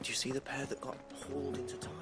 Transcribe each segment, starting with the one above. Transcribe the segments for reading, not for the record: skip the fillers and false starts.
Do you see the pair that got hauled into tyres?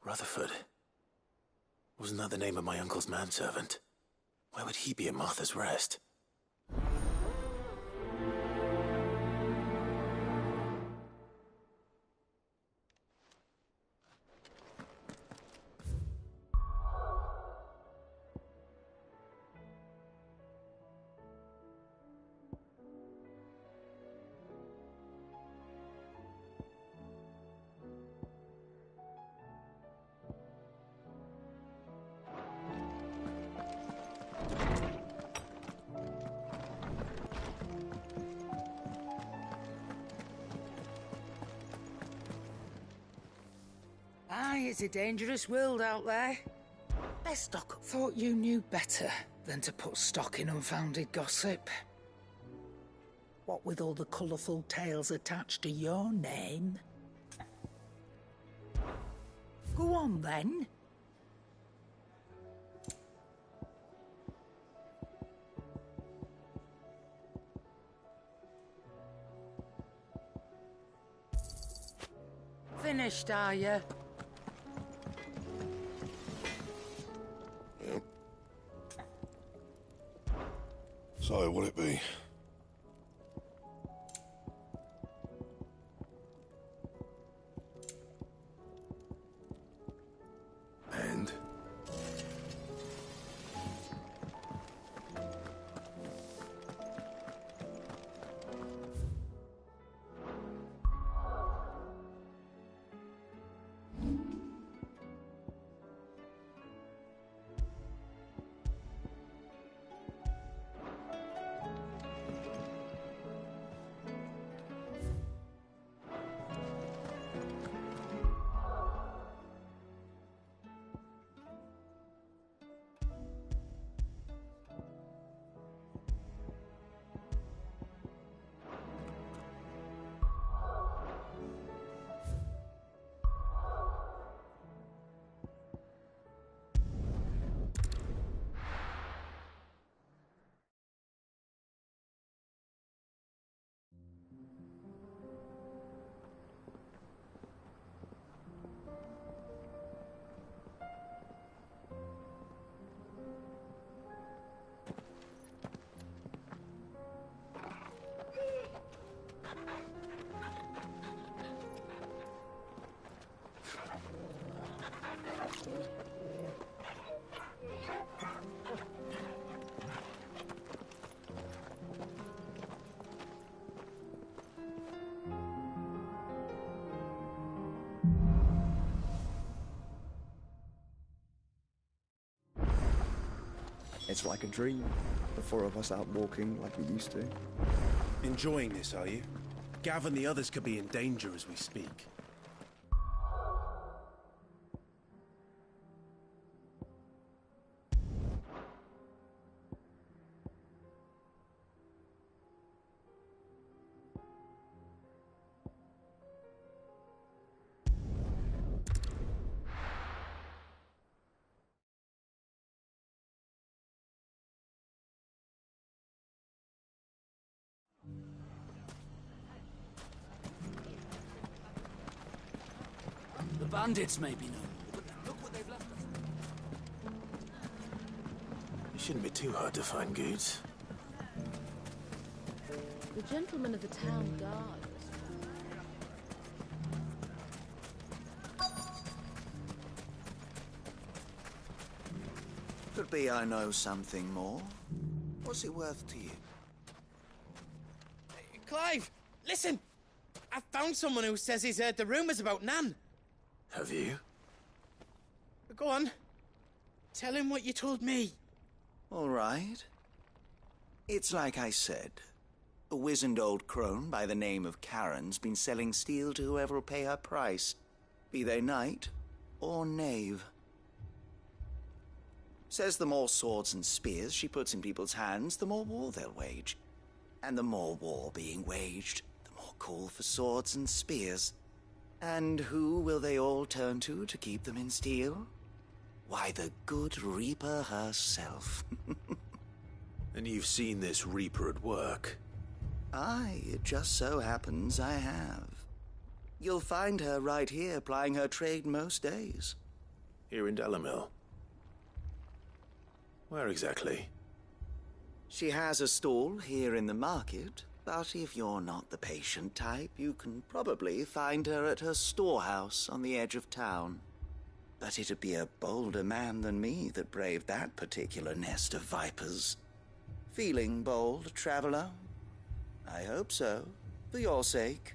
Rutherford. Wasn't that the name of my uncle's manservant? Why would he be at Martha's Rest? Aye, it's a dangerous world out there. Best stock up. Thought you knew better than to put stock in unfounded gossip. What with all the colourful tales attached to your name? Go on then. Finished, are you? Yep. So, what'll it be? And? It's like a dream. The four of us out walking like we used to. Enjoying this, are you? Gav and the others could be in danger as we speak. The bandits may be no more, but look what they've left us. It shouldn't be too hard to find goods. The gentleman of the town guard. Could be I know something more. What's it worth to you? Clive, listen! I found someone who says he's heard the rumours about Nan. Have you? Go on. Tell him what you told me. All right. It's like I said. A wizened old crone by the name of Karen's been selling steel to whoever'll pay her price, be they knight or knave. Says the more swords and spears she puts in people's hands, the more war they'll wage. And the more war being waged, the more call for swords and spears. And who will they all turn to keep them in steel? Why, the good Reaper herself. And you've seen this Reaper at work? Aye, it just so happens I have. You'll find her right here plying her trade most days. Here in Delamil? Where exactly? She has a stall here in the market, but if you're not the patient type, you can probably find her at her storehouse on the edge of town. But it'd be a bolder man than me that braved that particular nest of vipers. Feeling bold, traveler? I hope so, for your sake.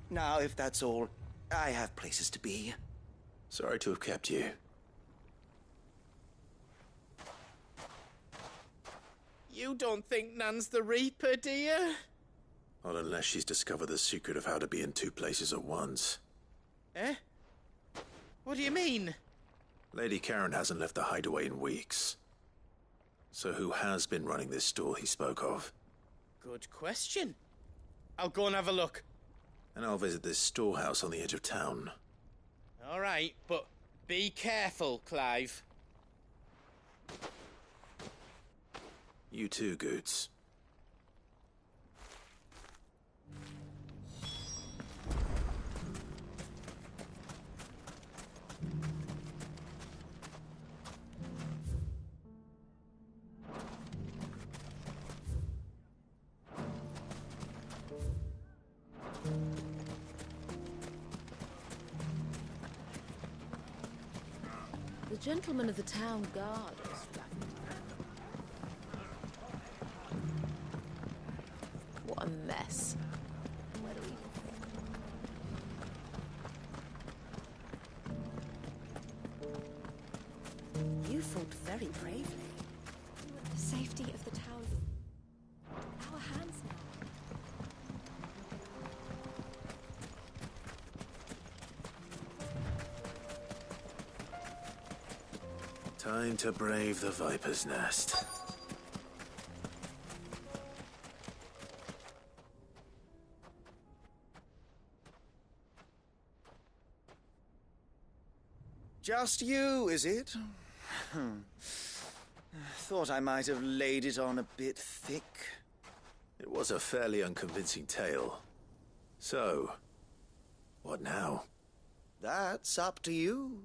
Now, if that's all, I have places to be. Sorry to have kept you. You don't think Nan's the Reaper, do you? Not unless she's discovered the secret of how to be in two places at once. Eh? What do you mean? Lady Karen hasn't left the hideaway in weeks. So who has been running this stall he spoke of? Good question. I'll go and have a look. And I'll visit this storehouse on the edge of town. All right, but be careful, Clive. You too, Goods. The gentleman of the town guard. What a mess. Where do we begin? You fought very bravely. The safety of the town. Our hands now. Time to brave the Viper's Nest. Just you, is it? Thought I might have laid it on a bit thick. It was a fairly unconvincing tale. So, what now? That's up to you.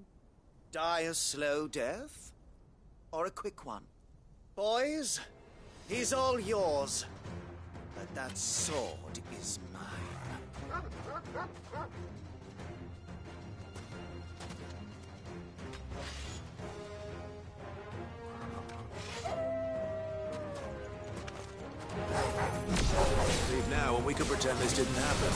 Die a slow death, or a quick one. Boys, he's all yours. But that sword is mine. Leave now and we can pretend this didn't happen.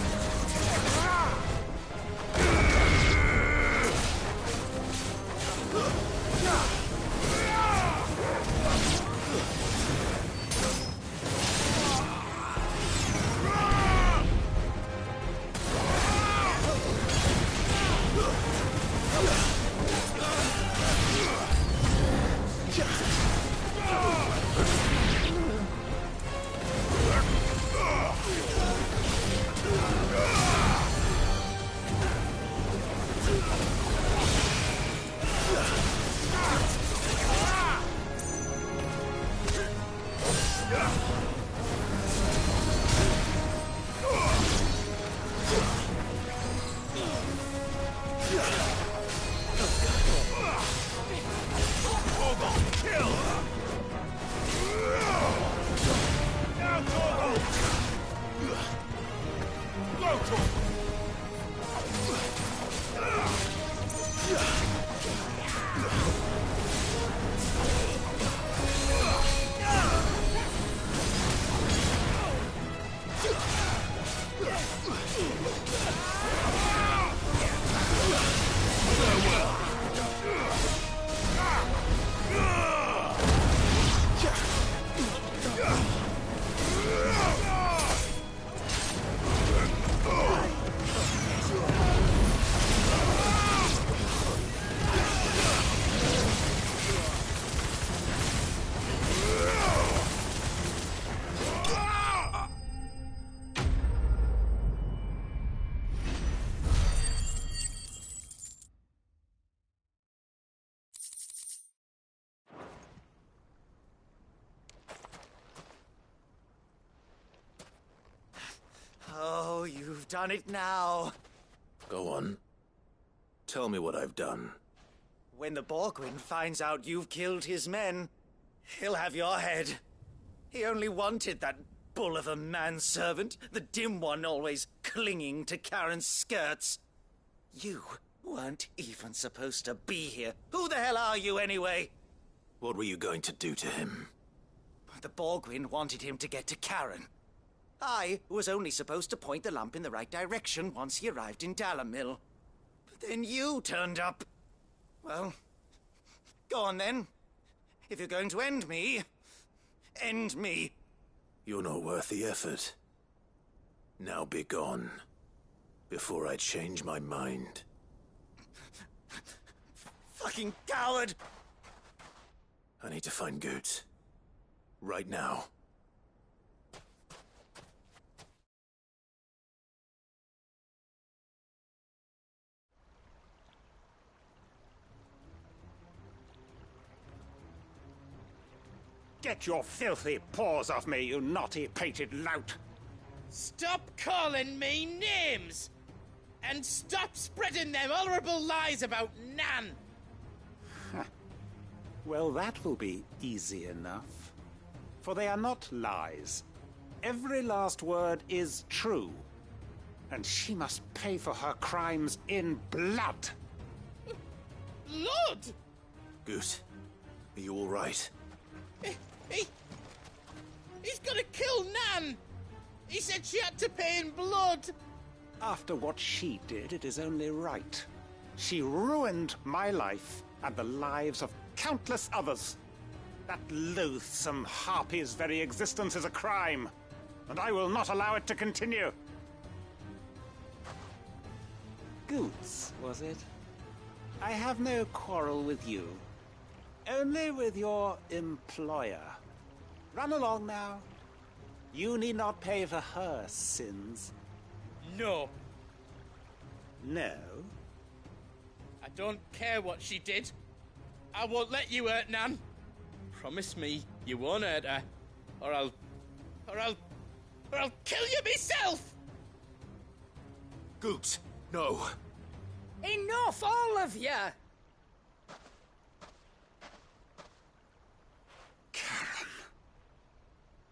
done it now. Go on. Tell me what I've done. When the Borgwyn finds out you've killed his men, he'll have your head. He only wanted that bull of a manservant, the dim one always clinging to Karen's skirts. You weren't even supposed to be here. Who the hell are you anyway? What were you going to do to him? The Borgwyn wanted him to get to Karen. I was only supposed to point the lamp in the right direction once he arrived in Dalamil. But then you turned up. Well, go on then. If you're going to end me, end me. You're not worth the effort. Now be gone, before I change my mind. Fucking coward! I need to find Goots. Right now. Get your filthy paws off me, you naughty-pated lout! Stop calling me names! And stop spreading them horrible lies about Nan! Well, that will be easy enough. For they are not lies. Every last word is true. And she must pay for her crimes in blood. Blood? Goose, are you all right? He's gonna kill Nan! He said she had to pay in blood! After what she did, it is only right. She ruined my life and the lives of countless others. That loathsome harpy's very existence is a crime, and I will not allow it to continue. Goots, was it? I have no quarrel with you. Only with your employer. Run along now. You need not pay for her sins. No. No? I don't care what she did. I won't let you hurt Nan. Promise me you won't hurt her, or I'll kill you myself! Goots, no. Enough, all of you! Karen.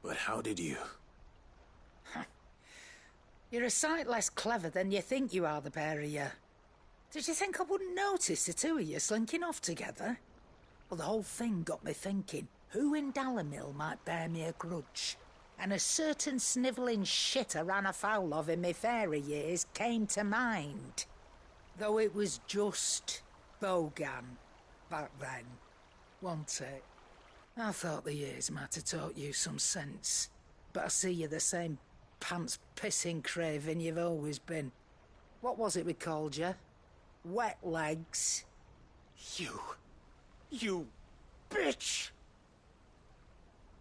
But how did you? You're a sight less clever than you think you are, the pair of you. Did you think I wouldn't notice the two of you slinking off together? Well, the whole thing got me thinking, who in Dalamil might bear me a grudge? And a certain snivelling shit I ran afoul of in my fairy years came to mind. Though it was just Bogan back then, wasn't it? I thought the years might have taught you some sense, but I see you're the same pants-pissing craven you've always been. What was it we called you? Wet legs? You bitch!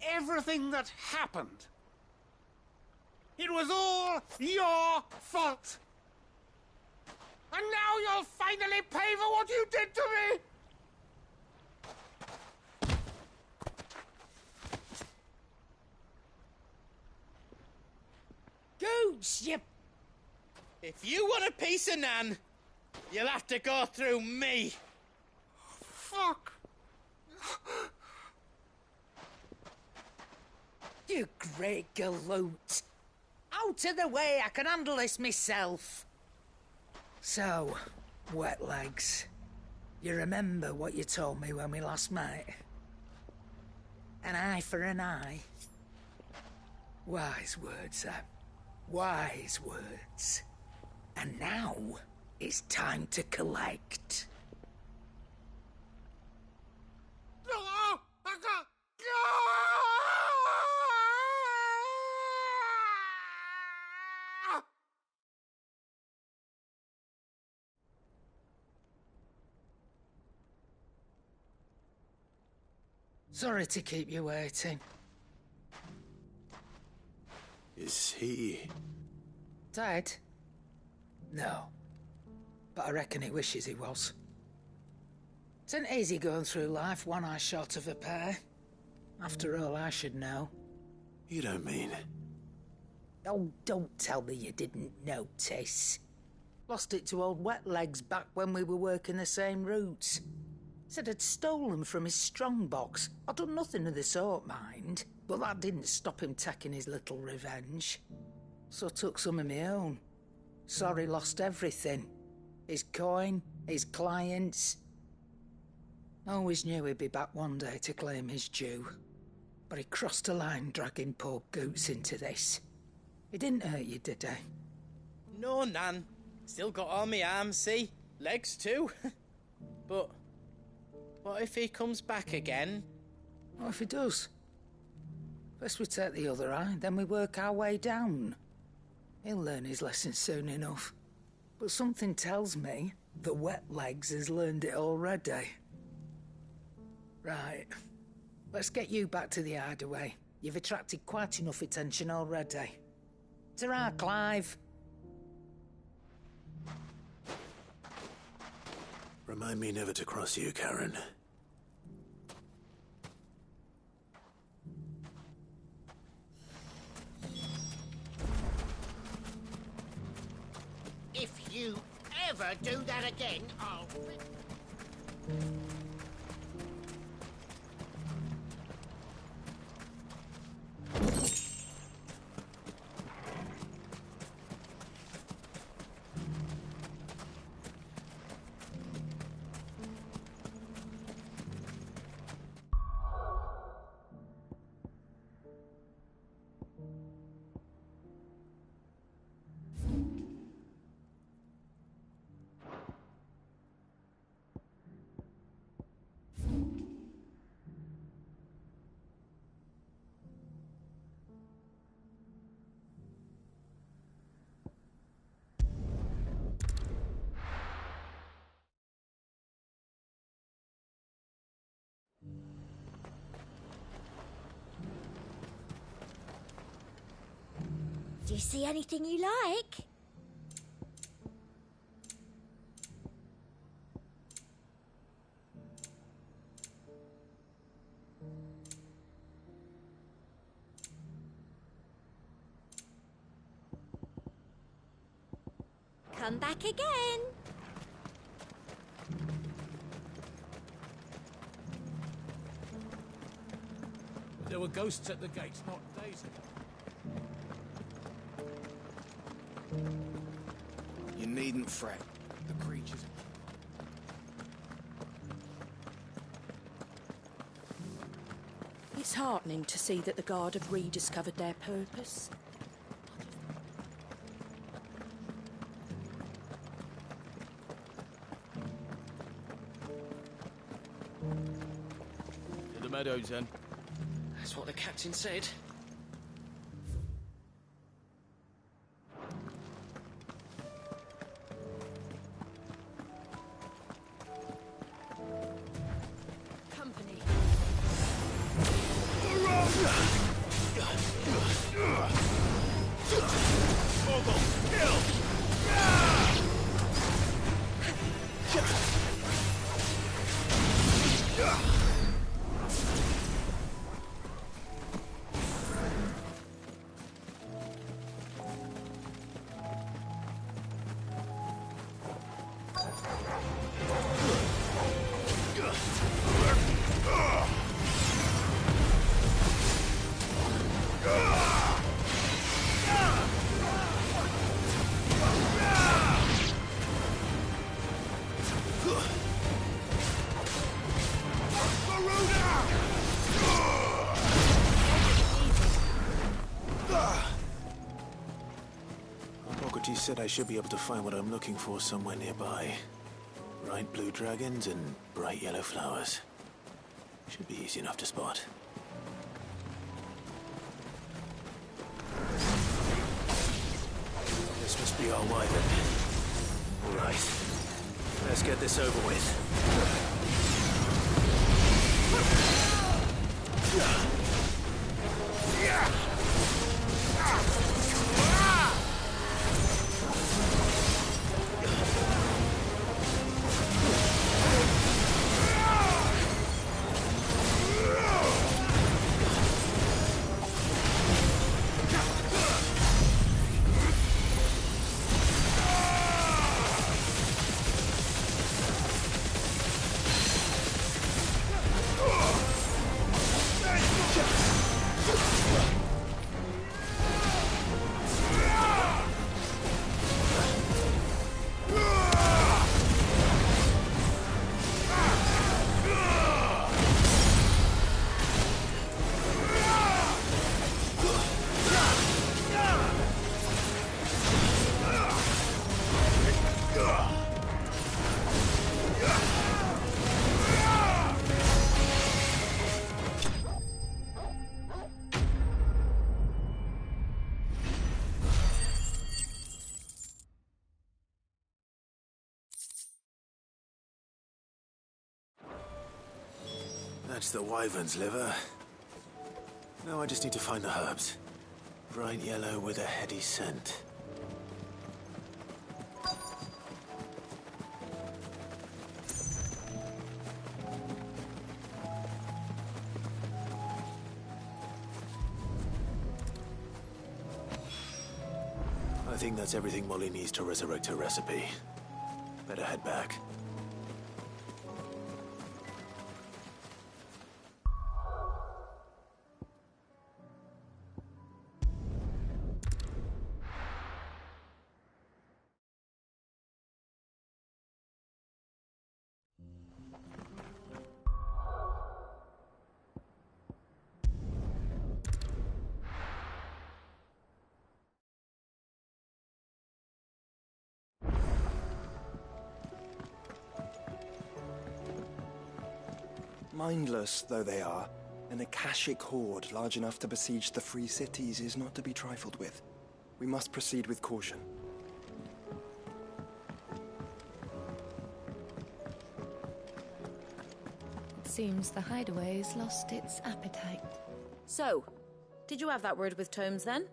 Everything that happened, it was all your fault! And now you'll finally pay for what you did to me! Goots, you... If you want a piece of Nan, you'll have to go through me. Fuck! You great galoot. Out of the way, I can handle this myself. So, wet legs, you remember what you told me when we last met? An eye for an eye. Wise words, Sam. Wise words. And now, it's time to collect. Sorry to keep you waiting. Is he... Dead? No. But I reckon he wishes he was. It isn't easy going through life one eye short of a pair. After all, I should know. You don't mean... Oh, don't tell me you didn't notice. Lost it to old Wet Legs back when we were working the same routes. Said I'd stolen from his strongbox. I'd done nothing of the sort, mind, but that didn't stop him taking his little revenge. So I took some of my own. Sorry, lost everything. His coin, his clients. Always knew he'd be back one day to claim his due. But he crossed a line dragging poor Goots into this. He didn't hurt you, did he? No, Nan. Still got all my arms, see? Legs too. But what if he comes back again? What if he does? First we take the other eye, then we work our way down. He'll learn his lesson soon enough. But something tells me that Wet Legs has learned it already. Right. Let's get you back to the hideaway. You've attracted quite enough attention already. Ta-ra, Clive. Remind me never to cross you, Karen. If you ever do that again, I'll... Do you see anything you like? Come back again. There were ghosts at the gates not days ago. You needn't fret. The creatures... It's heartening to see that the Guard have rediscovered their purpose. To the meadows, then. That's what the captain said. Company. Socrates said I should be able to find what I'm looking for somewhere nearby. Bright blue dragons and bright yellow flowers. Should be easy enough to spot. This must be our wyvern. All right. Let's get this over with. That's the wyvern's liver. Now I just need to find the herbs. Bright yellow with a heady scent. I think that's everything Molly needs to resurrect her recipe. Better head back. Mindless though they are, an Akashic horde large enough to besiege the free cities is not to be trifled with. We must proceed with caution. It seems the hideaway's lost its appetite. So, did you have that word with Tomes then?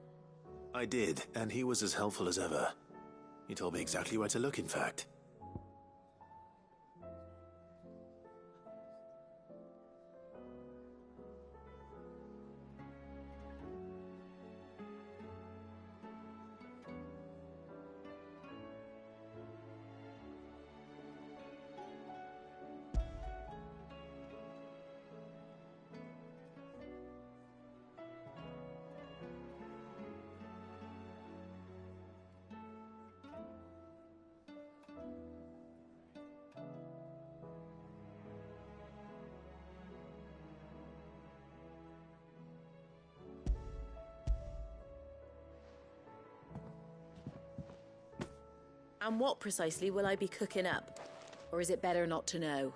I did, and he was as helpful as ever. He told me exactly where to look, in fact. And what precisely will I be cooking up? Or is it better not to know?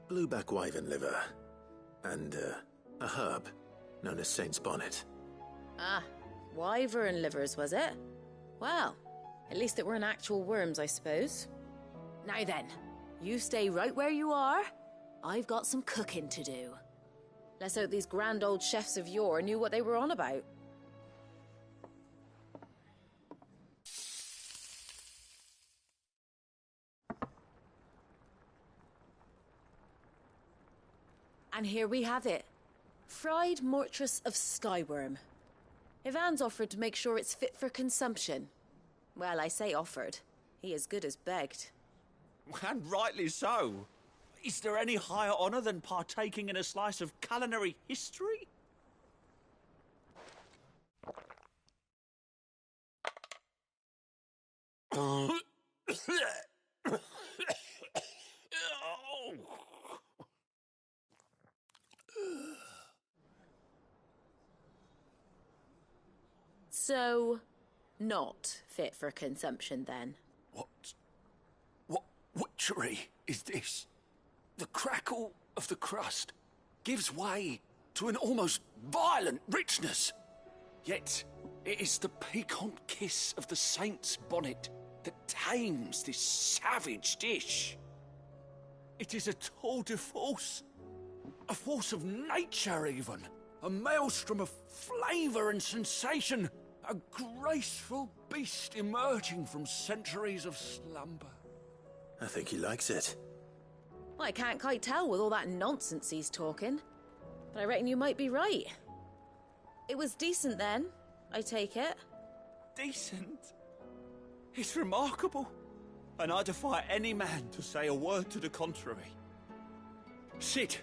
Blueback wyvern liver. And, a herb known as Saint's Bonnet. Ah, wyvern livers, was it? Well, at least it weren't actual worms, I suppose. Now then, you stay right where you are. I've got some cooking to do. Let's hope these grand old chefs of yore knew what they were on about. And here we have it. Fried mortress of skyworm. Ivan's offered to make sure it's fit for consumption. Well, I say offered. He as good as begged. And rightly so. Is there any higher honour than partaking in a slice of culinary history? So, not fit for consumption then? What witchery is this? The crackle of the crust gives way to an almost violent richness. Yet, it is the piquant kiss of the saint's bonnet that tames this savage dish. It is a tour de force. A force of nature, even. A maelstrom of flavour and sensation. A graceful beast emerging from centuries of slumber. I think he likes it. Well, I can't quite tell with all that nonsense he's talking. But I reckon you might be right. It was decent then, I take it. Decent? It's remarkable. And I defy any man to say a word to the contrary. Sid,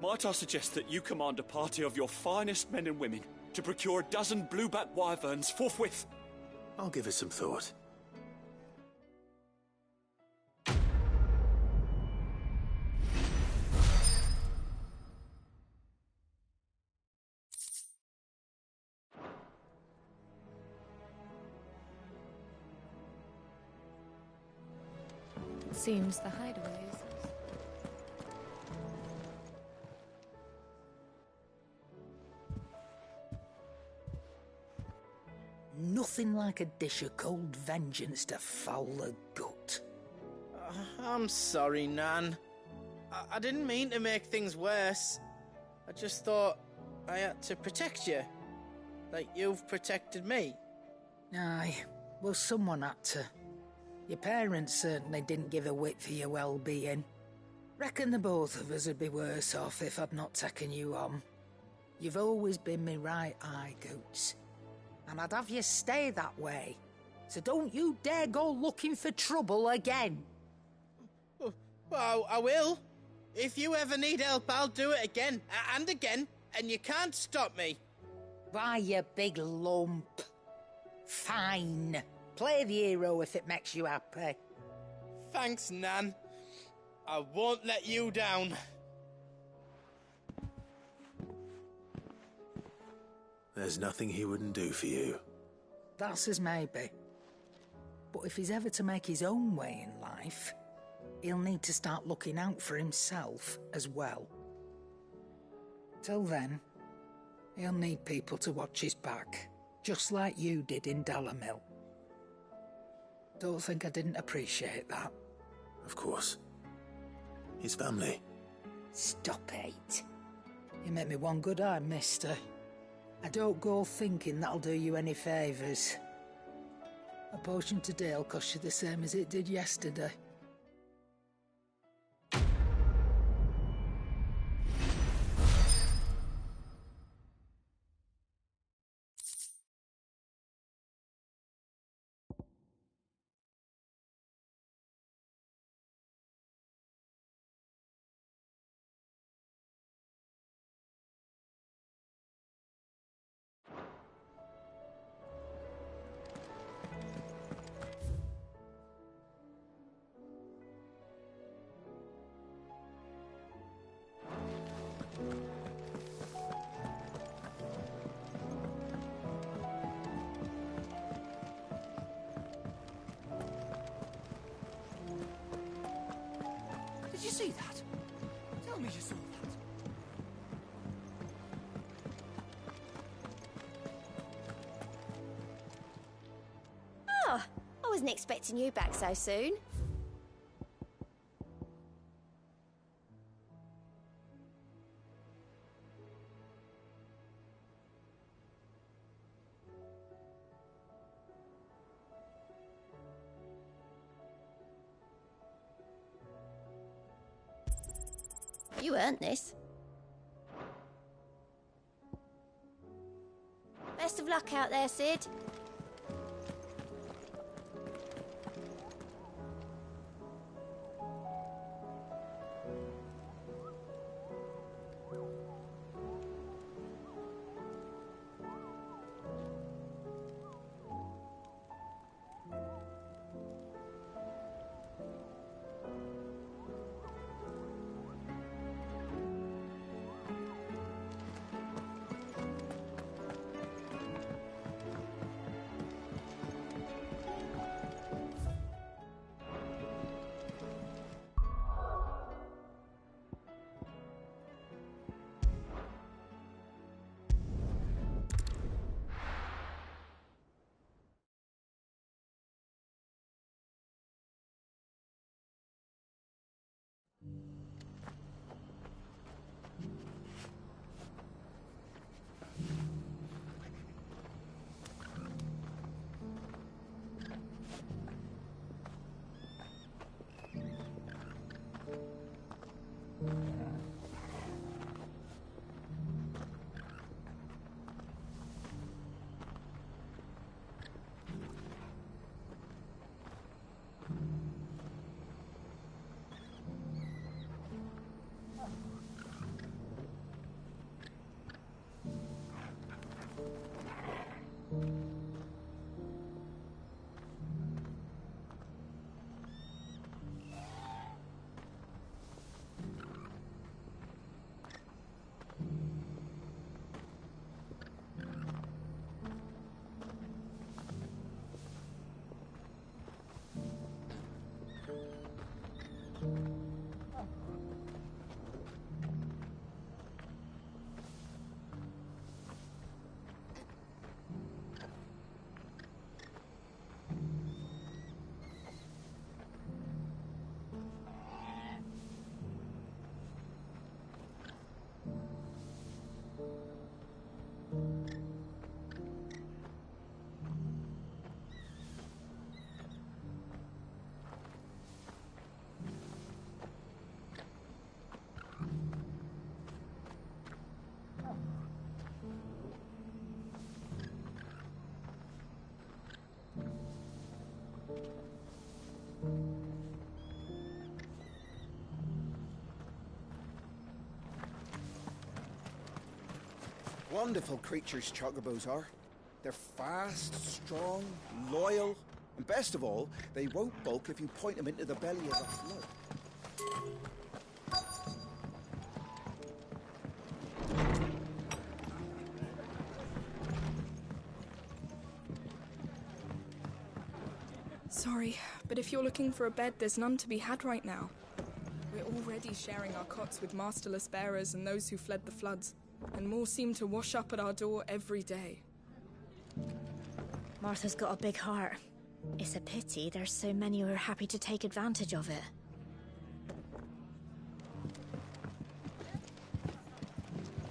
might I suggest that you command a party of your finest men and women to procure a dozen blueback wyverns forthwith? I'll give it some thought. It seems the hideaways. Nothing like a dish of cold vengeance to foul the gut. I'm sorry, Nan. I didn't mean to make things worse. I just thought I had to protect you. Like you've protected me. Aye, well, someone had to. Your parents certainly didn't give a whit for your well-being. Reckon the both of us would be worse off if I'd not taken you on. You've always been me right eye, Goots. And I'd have you stay that way. So don't you dare go looking for trouble again. Well, I will. If you ever need help, I'll do it again and again, and you can't stop me. Why, you big lump. Fine. Play the hero if it makes you happy. Thanks, Nan. I won't let you down. There's nothing he wouldn't do for you. That's as maybe. But if he's ever to make his own way in life, he'll need to start looking out for himself as well. Till then, he'll need people to watch his back, just like you did in Dalamil. Don't think I didn't appreciate that. Of course. His family. Stop it. You make me one good eye, mister. I don't go thinking that'll do you any favours. A potion today'll cost you the same as it did yesterday. Did you see that? Tell me you saw that. Oh, I wasn't expecting you back so soon. You earned this. Best of luck out there, Sid. Wonderful creatures, chocobos are. They're fast, strong, loyal, and best of all, they won't balk if you point them into the belly of a flood. Sorry, but if you're looking for a bed, there's none to be had right now. We're already sharing our cots with masterless bearers and those who fled the floods, and more seem to wash up at our door every day. Martha's got a big heart. It's a pity there's so many who are happy to take advantage of it.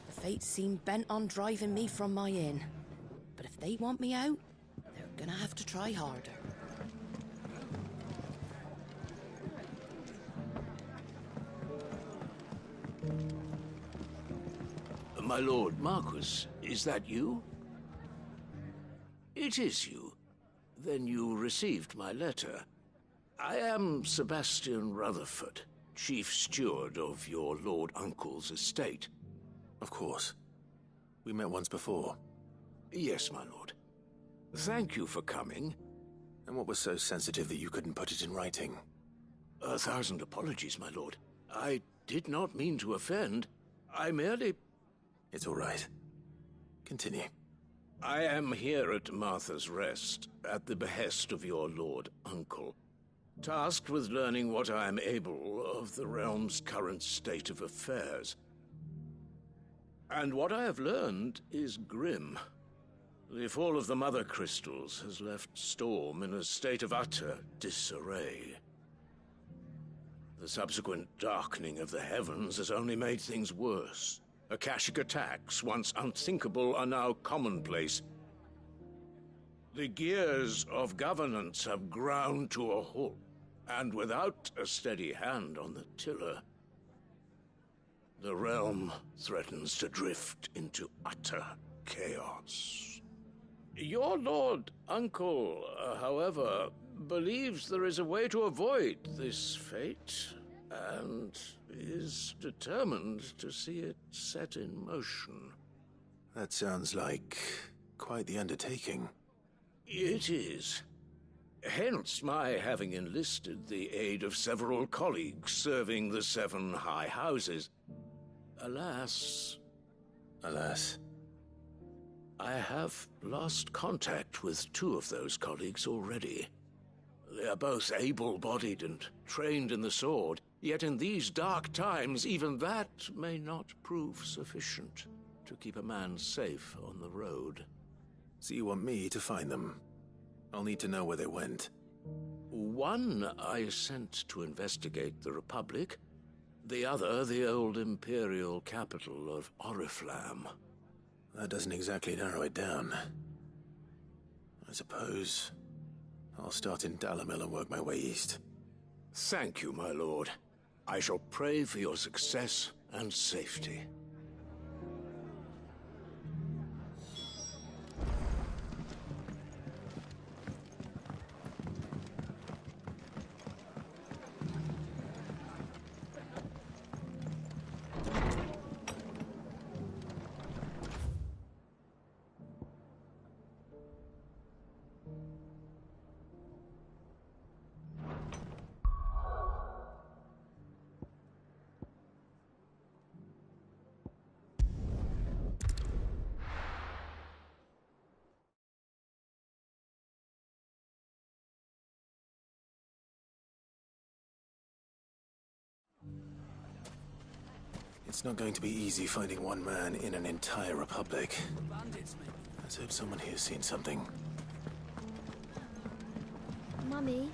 The fates seem bent on driving me from my inn. But if they want me out, they're gonna have to try harder. My lord Marquis, is that you? It is you. Then you received my letter. I am Sebastian Rutherford, chief steward of your lord uncle's estate. Of course. We met once before. Yes, my lord. Thank you for coming. And what was so sensitive that you couldn't put it in writing? 1,000 apologies, my lord. I did not mean to offend. I merely... It's all right. Continue. I am here at Martha's Rest, at the behest of your lord uncle, tasked with learning what I am able of the realm's current state of affairs. And what I have learned is grim. The fall of the Mother Crystals has left Storm in a state of utter disarray. The subsequent darkening of the heavens has only made things worse. Akashic attacks, once unthinkable, are now commonplace. The gears of governance have ground to a halt, and without a steady hand on the tiller, the realm threatens to drift into utter chaos. Your lord uncle, however, believes there is a way to avoid this fate, and is determined to see it set in motion. That sounds like quite the undertaking. It is. Hence my having enlisted the aid of several colleagues serving the 7 high houses. Alas... Alas? I have lost contact with 2 of those colleagues already. They are both able-bodied and trained in the sword, yet in these dark times, even that may not prove sufficient to keep a man safe on the road. So you want me to find them? I'll need to know where they went. One I sent to investigate the Republic, the other the old Imperial capital of Oriflamme. That doesn't exactly narrow it down. I suppose I'll start in Dalamil and work my way east. Thank you, my lord. I shall pray for your success and safety. It's not going to be easy finding one man in an entire republic. Let's hope someone here's seen something. Mummy?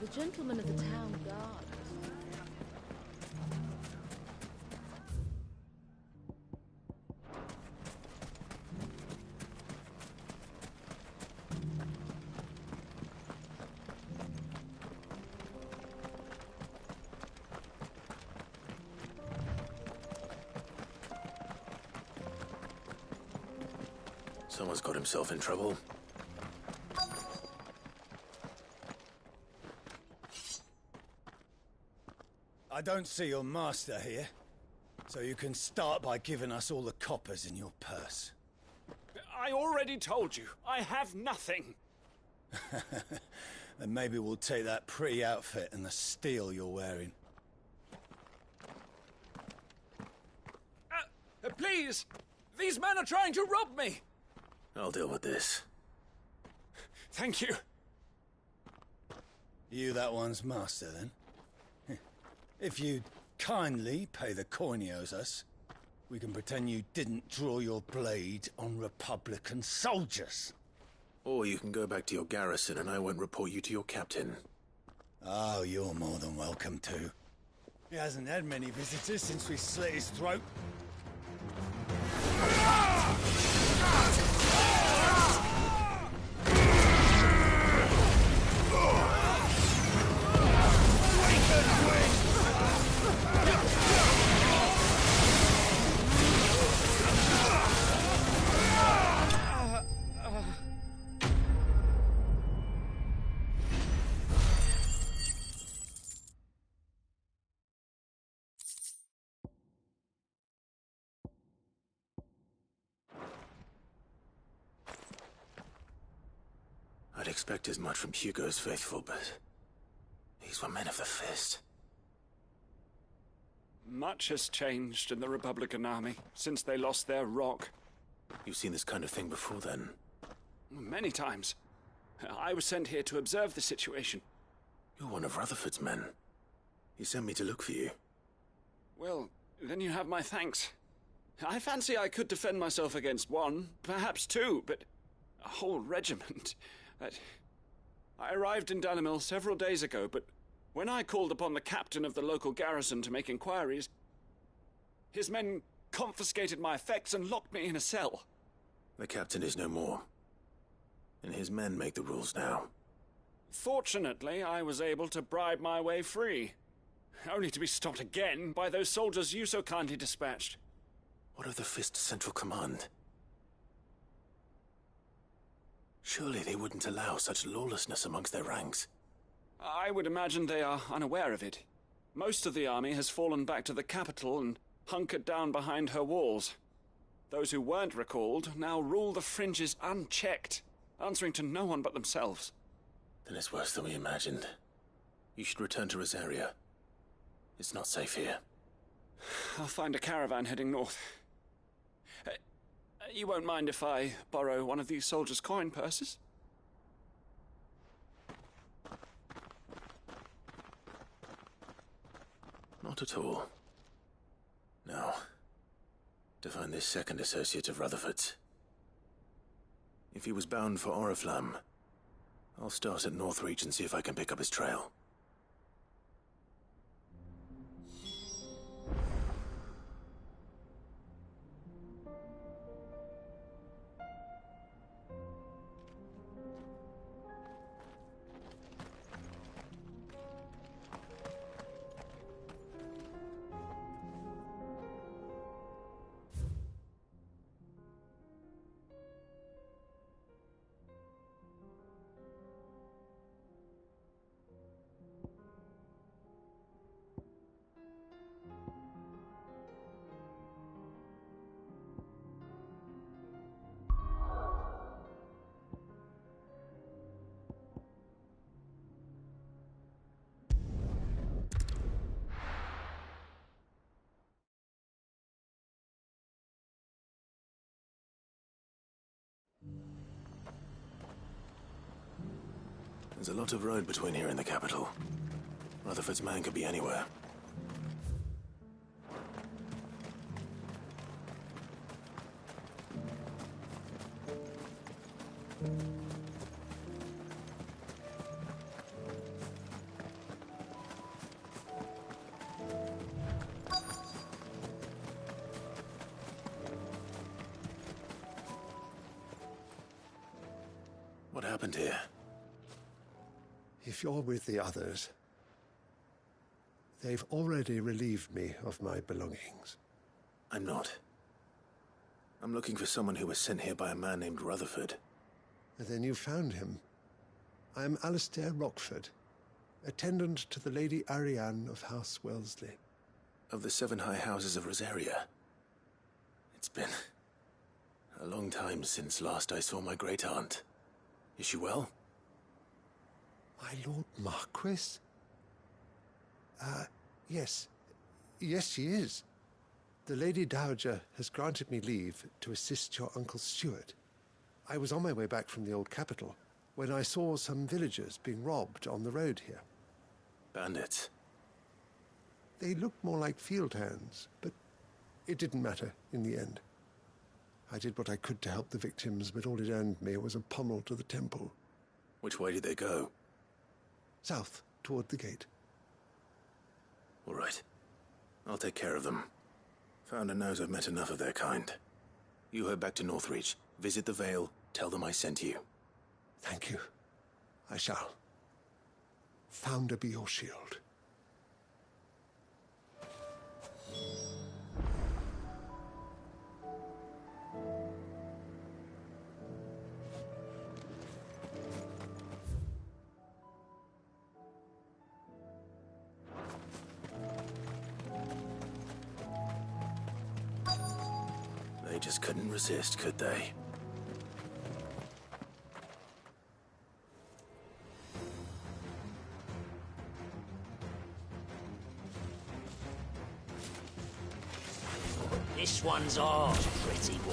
The gentleman of the town guard. Someone's got himself in trouble. I don't see your master here. So you can start by giving us all the coppers in your purse. I already told you, I have nothing. Then maybe we'll take that pretty outfit and the steel you're wearing. Please! These men are trying to rob me! I'll deal with this. Thank you. You that one's master, then? If you'd kindly pay the coin he owes us, we can pretend you didn't draw your blade on Republican soldiers. Or you can go back to your garrison and I won't report you to your captain. Oh, you're more than welcome to. He hasn't had many visitors since we slit his throat. I'd expect as much from Hugo's faithful, but these were men of the fist. Much has changed in the Republican army since they lost their rock. You've seen this kind of thing before, then? Many times. I was sent here to observe the situation. You're one of Rutherford's men. He sent me to look for you. Well, then you have my thanks. I fancy I could defend myself against one, perhaps two, but a whole regiment. I arrived in Dalimil several days ago, but when I called upon the captain of the local garrison to make inquiries, his men confiscated my effects and locked me in a cell. The captain is no more, and his men make the rules now. Fortunately, I was able to bribe my way free, only to be stopped again by those soldiers you so kindly dispatched. What of the Fist's Central Command? Surely they wouldn't allow such lawlessness amongst their ranks. I would imagine they are unaware of it. Most of the army has fallen back to the capital and hunkered down behind her walls. Those who weren't recalled now rule the fringes unchecked, answering to no one but themselves. Then it's worse than we imagined. You should return to Rosaria. It's not safe here. I'll find a caravan heading north. You won't mind if I borrow one of these soldiers' coin purses? Not at all. Now, to find this second associate of Rutherford's. If he was bound for Oriflamme, I'll start at Northreach and see if I can pick up his trail. There's a lot of road between here and the capital. Rutherford's man could be anywhere. What happened here? If you're with the others, they've already relieved me of my belongings. I'm not. I'm looking for someone who was sent here by a man named Rutherford. And then you found him. I am Alistair Rockford, attendant to the Lady Ariane of House Wellesley. of the 7 high houses of Rosaria. It's been a long time since last I saw my great-aunt. Is she well? My Lord Marquis? Yes. Yes, she is. The Lady Dowager has granted me leave to assist your Uncle Stuart. I was on my way back from the old capital when I saw some villagers being robbed on the road here. Bandits? They looked more like field hands, but it didn't matter in the end. I did what I could to help the victims, but all it earned me was a pummel to the temple. Which way did they go? South, toward the gate. All right. I'll take care of them. Founder knows I've met enough of their kind. You head back to Northreach, visit the Vale, tell them I sent you. Thank you. I shall. Founder be your shield. They just couldn't resist, could they? This one's ours, pretty boy.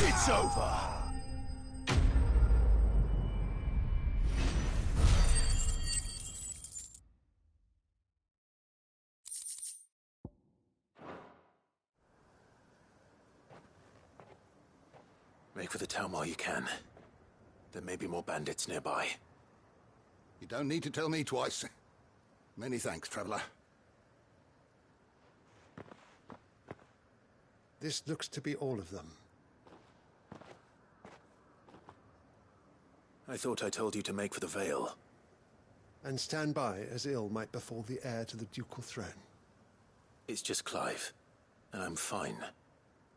It's over! Make for the town while you can. There may be more bandits nearby. You don't need to tell me twice. Many thanks, traveler. This looks to be all of them. I thought I told you to make for the Vale. And stand by as ill might befall the heir to the ducal throne. It's just Clive, and I'm fine.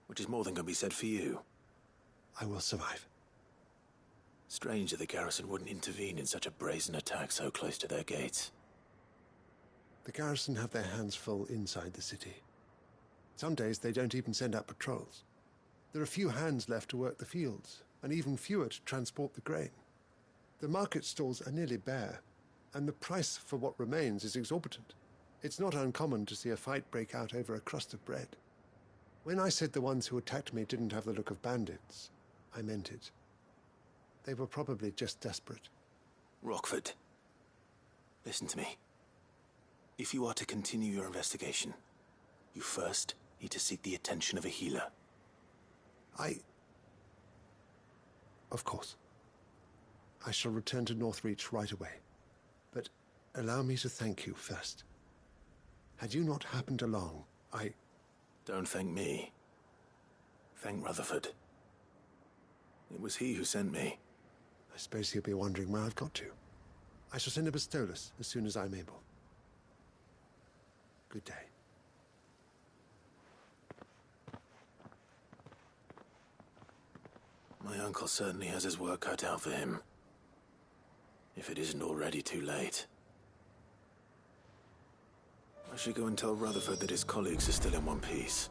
Which is more than can be said for you. I will survive. Strange that the garrison wouldn't intervene in such a brazen attack so close to their gates. The garrison have their hands full inside the city. Some days they don't even send out patrols. There are few hands left to work the fields, and even fewer to transport the grain. The market stalls are nearly bare, and the price for what remains is exorbitant. It's not uncommon to see a fight break out over a crust of bread. When I said the ones who attacked me didn't have the look of bandits, I meant it. They were probably just desperate. Rockford, listen to me. If you are to continue your investigation, you first need to seek the attention of a healer. Of course. I shall return to Northreach right away. But allow me to thank you first. Had you not happened along, Don't thank me. Thank Rutherford. It was he who sent me. I suppose he'll be wondering where I've got to. I shall send a Bistolus as soon as I'm able. Good day. My uncle certainly has his work cut out for him. If it isn't already too late. I should go and tell Rutherford that his colleagues are still in one piece.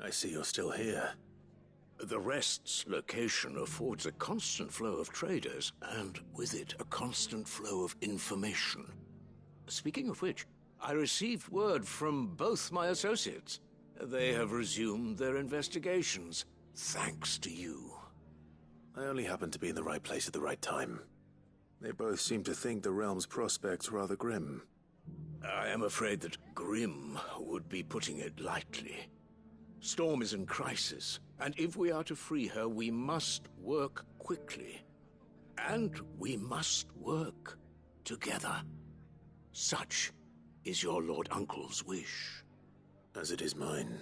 I see you're still here. The Rest's location affords a constant flow of traders, and with it, a constant flow of information. Speaking of which, I received word from both my associates. They have resumed their investigations, thanks to you. I only happened to be in the right place at the right time. They both seem to think the realm's prospects rather grim. I am afraid that grim would be putting it lightly. Storm is in crisis, and if we are to free her, we must work quickly. And we must work together. Such is your Lord Uncle's wish. As it is mine.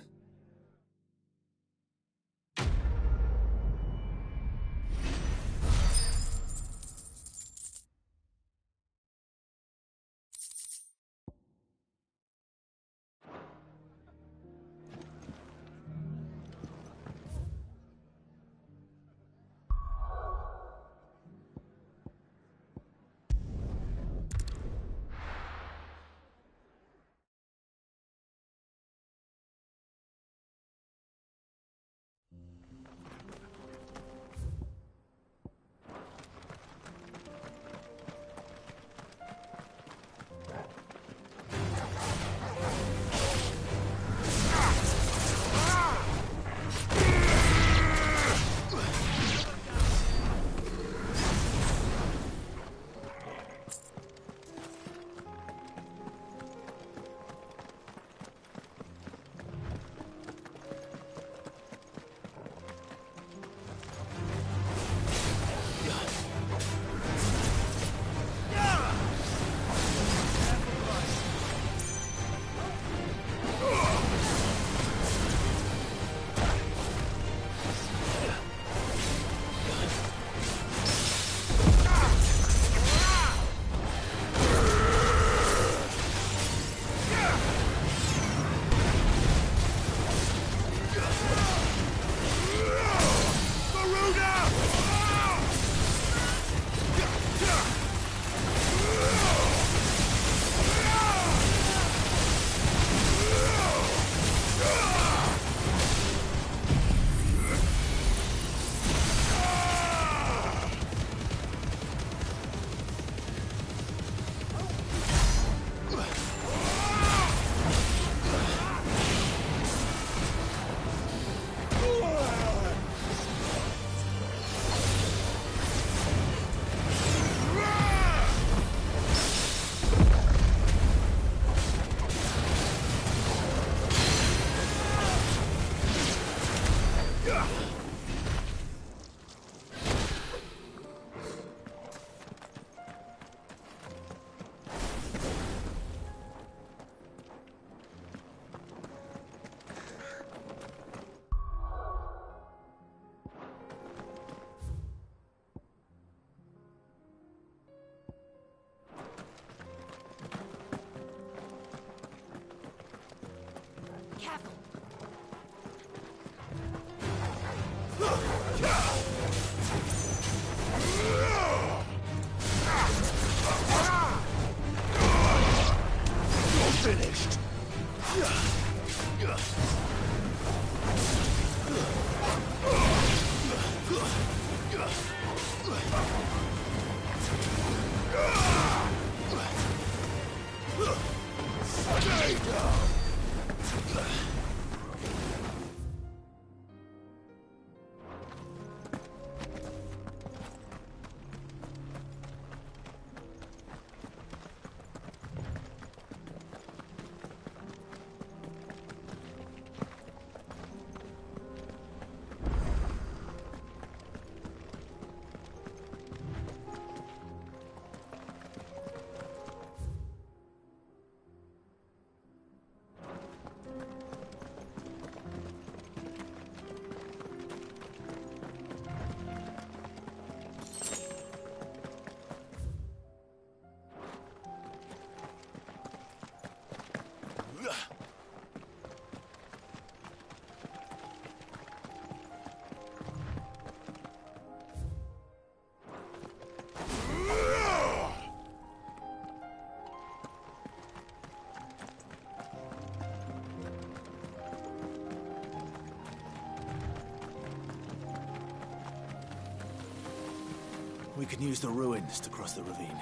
We can use the ruins to cross the ravine.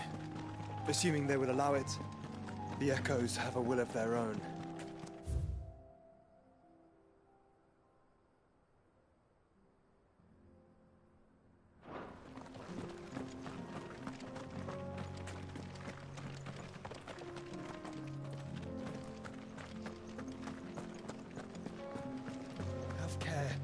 Assuming they would allow it. The Echoes have a will of their own. Have care.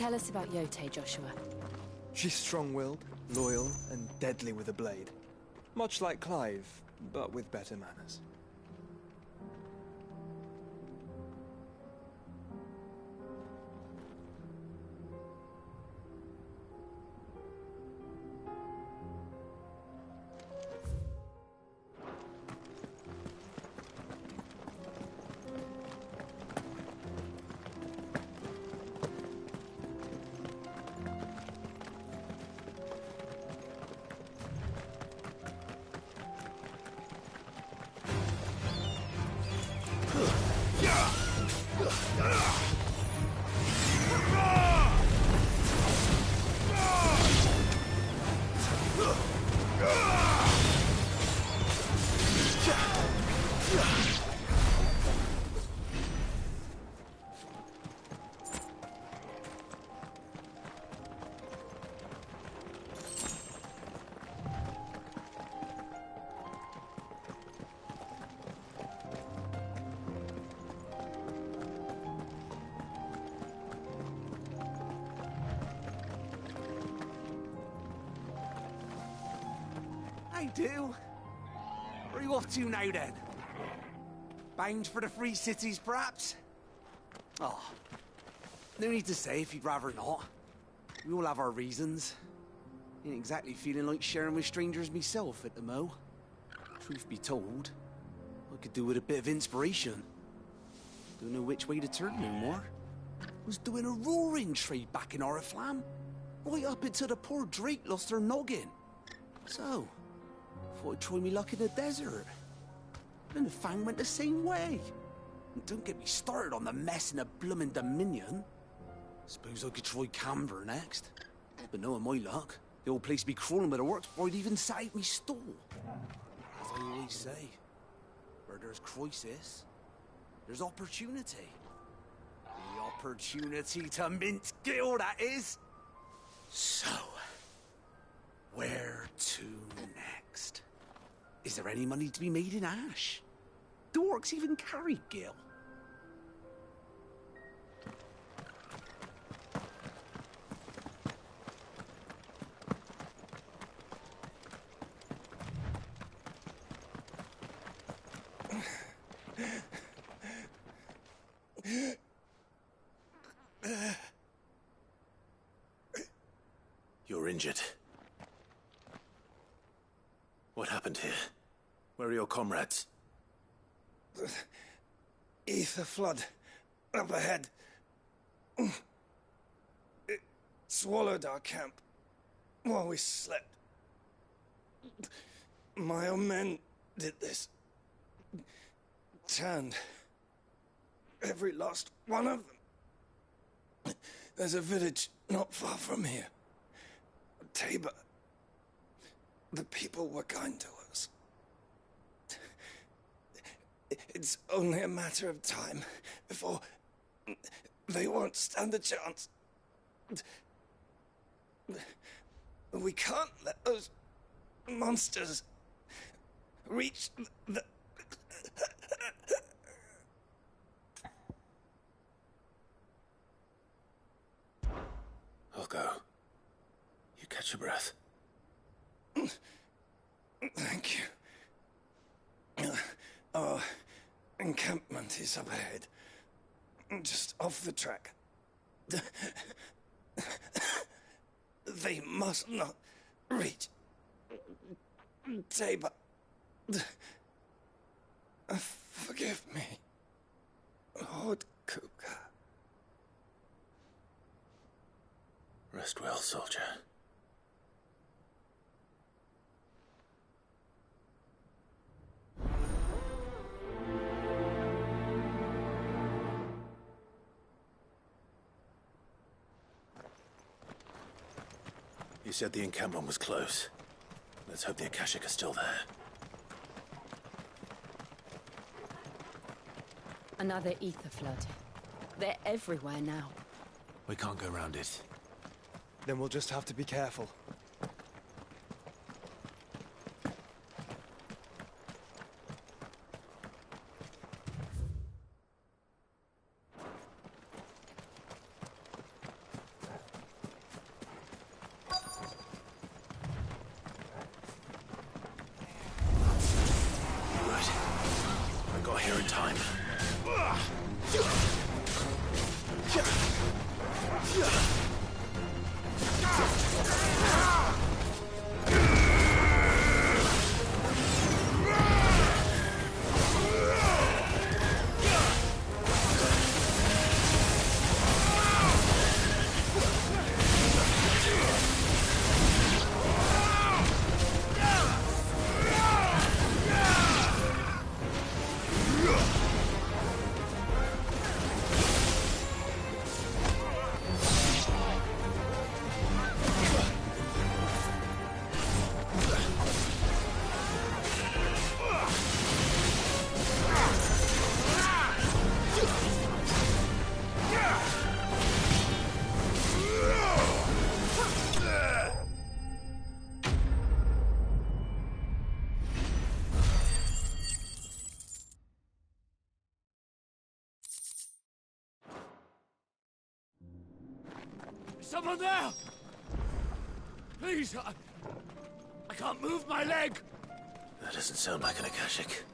Tell us about Yote, Joshua. She's strong-willed, loyal, and deadly with a blade. Much like Clive, but with better manners. I do. Where are you off to now, then? Bound for the Free Cities, perhaps? Oh, no need to say if you'd rather not. We all have our reasons. Ain't exactly feeling like sharing with strangers myself at the mo. Truth be told, I could do with a bit of inspiration. Don't know which way to turn no more. Was doing a roaring trade back in Oriflamme. Right up until the poor Drake lost her noggin. So, thought I'd try me luck in the desert. Then the Fang went the same way. And don't get me started on the mess in the bloomin' Dominion. Suppose I could try Canberra next. But knowing my luck, the old place be crawling with the works before I'd even sat out me stall. As I always say, where there's crisis, there's opportunity. The opportunity to mint Gil, that is. So, where to next? Is there any money to be made in Ash? Do orcs even carry Gil? You're injured. What happened here? Where are your comrades? Ether flood. Up ahead. It swallowed our camp while we slept. My own men did this. Turned every last one of them. There's a village not far from here. Tabor. The people were kind to us. It's only a matter of time before they won't stand a chance. We can't let those monsters reach the... I'll go. You catch your breath. Thank you. Our encampment is up ahead. Just off the track. They must not reach Tabor. Forgive me, Lord Kuka. Rest well, soldier. You said the encampment was close. Let's hope the Akashic are still there. Another ether flood. They're everywhere now. We can't go around it. Then we'll just have to be careful. someone there? Please, I can't move my leg. That doesn't sound like an Akashic.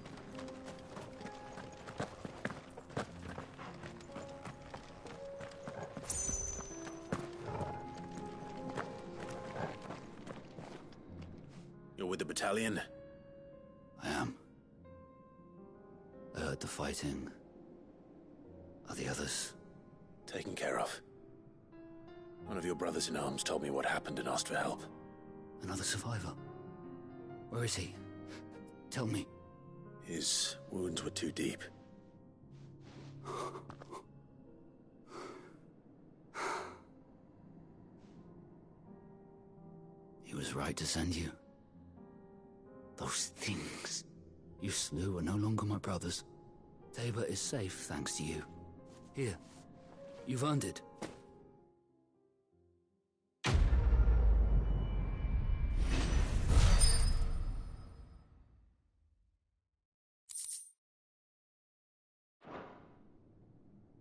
You're with the battalion? I am. I heard the fighting. Are the others? Taken care of. One of your brothers in arms told me what happened and asked for help. Another survivor? Where is he? Tell me. His wounds were too deep. He was right to send you. Those things you slew are no longer my brothers. Tabor is safe thanks to you. Here, you've earned it.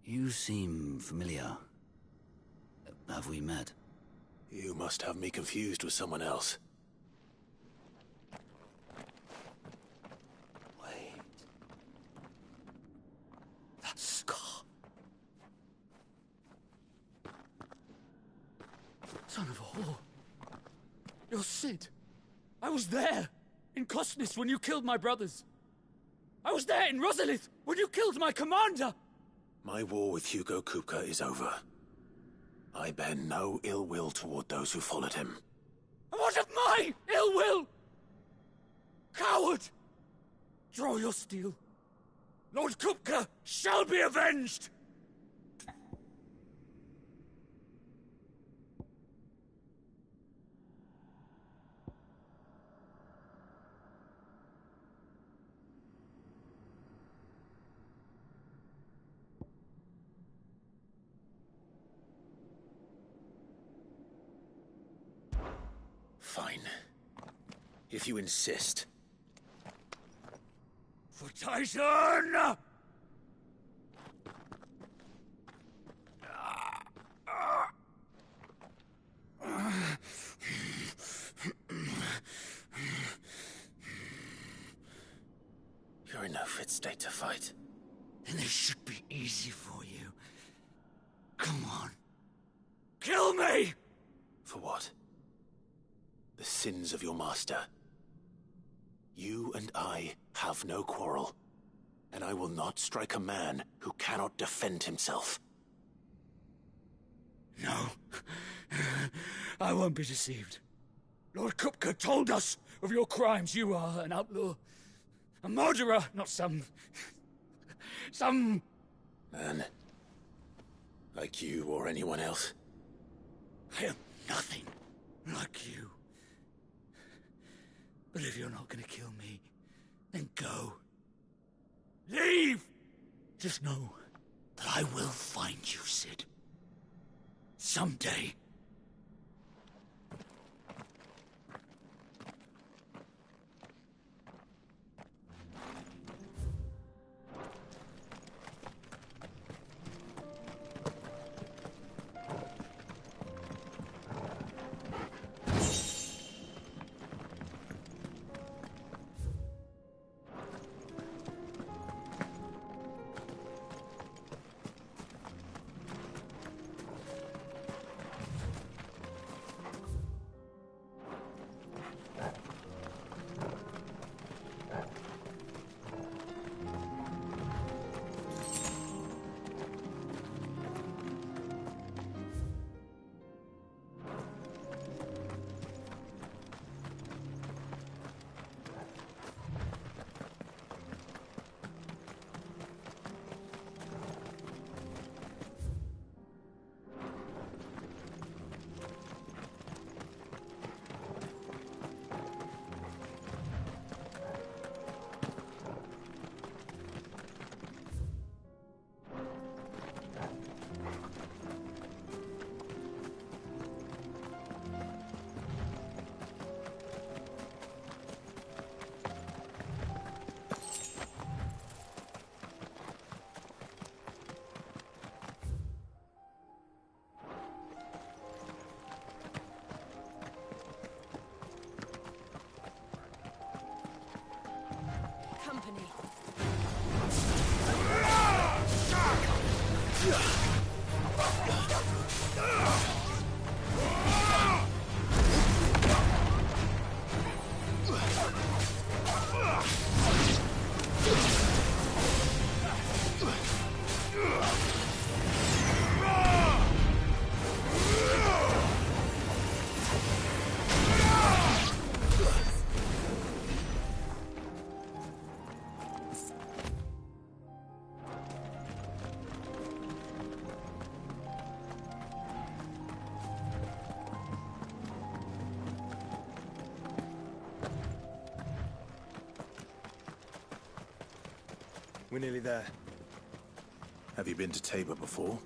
You seem familiar. Have we met? You must have me confused with someone else. Wait. That scar. Son of a whore. You're Sid. I was there, in Costness, when you killed my brothers. I was there in Rosalith, when you killed my commander. My war with Hugo Kupka is over. I bear no ill will toward those who followed him. And what of my ill will? Coward! Draw your steel. Lord Kupka shall be avenged! Fine. If you insist. For Tyson! You're in no fit state to fight. And this should be easy for you. Come on. Kill me! For what? The sins of your master. You and I have no quarrel, and I will not strike a man who cannot defend himself. No. I won't be deceived. Lord Kupka told us of your crimes. You are an outlaw. A murderer, not some Man. Like you or anyone else. I am nothing like you. But if you're not gonna kill me, then go. Leave! Just know that I will find you, Sid. Someday. We're nearly there. Have you been to Tabor before?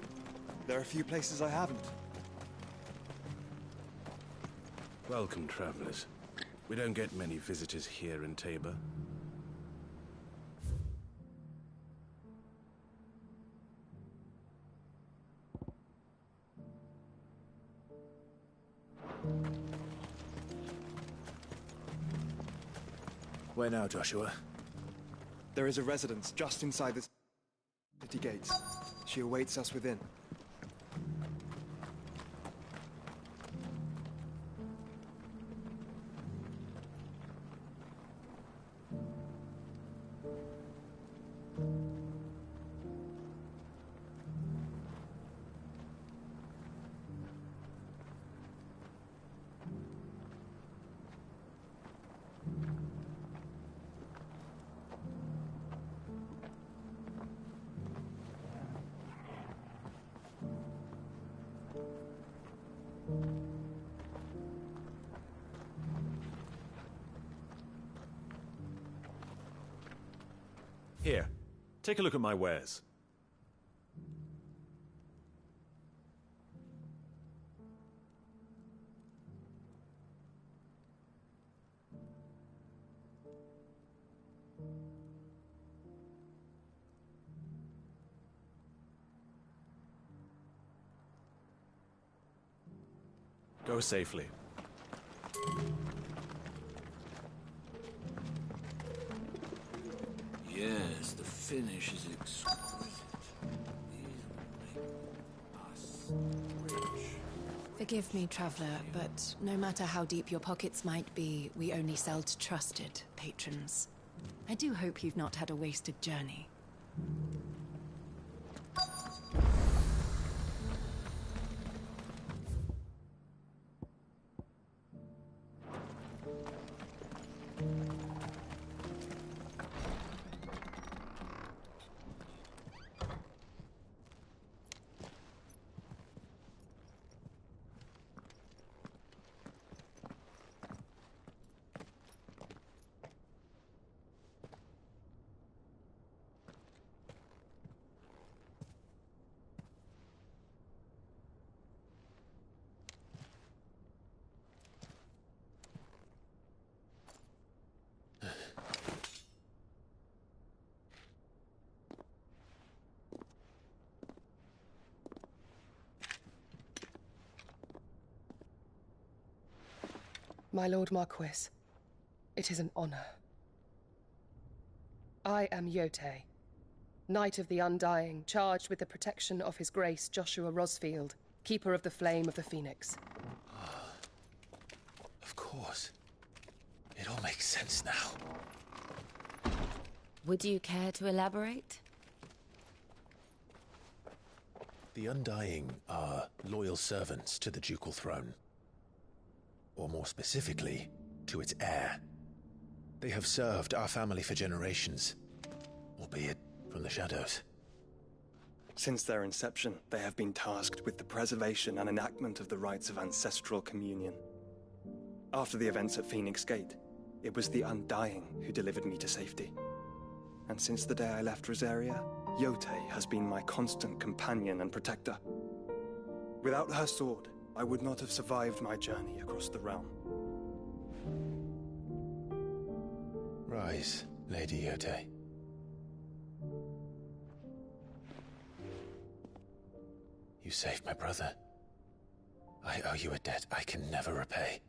There are a few places I haven't. Welcome, travelers. We don't get many visitors here in Tabor. Where now, Joshua? There is a residence just inside the city gates. She awaits us within. Here, take a look at my wares. Go safely. Yes, the finish is exquisite. These will make us rich. Forgive me, traveller, but no matter how deep your pockets might be, we only sell to trusted patrons. I do hope you've not had a wasted journey. My Lord Marquis, it is an honor. I am Yote, Knight of the Undying, charged with the protection of His Grace Joshua Rosfield, Keeper of the Flame of the Phoenix. Of course. It all makes sense now. Would you care to elaborate? The Undying are loyal servants to the ducal throne. Or more specifically, to its heir. They have served our family for generations, albeit from the shadows. Since their inception, they have been tasked with the preservation and enactment of the rites of ancestral communion. After the events at Phoenix Gate, it was the Undying who delivered me to safety. And since the day I left Rosaria, Yote has been my constant companion and protector. Without her sword, I would not have survived my journey across the realm. Rise, Lady Yote. You saved my brother. I owe you a debt I can never repay.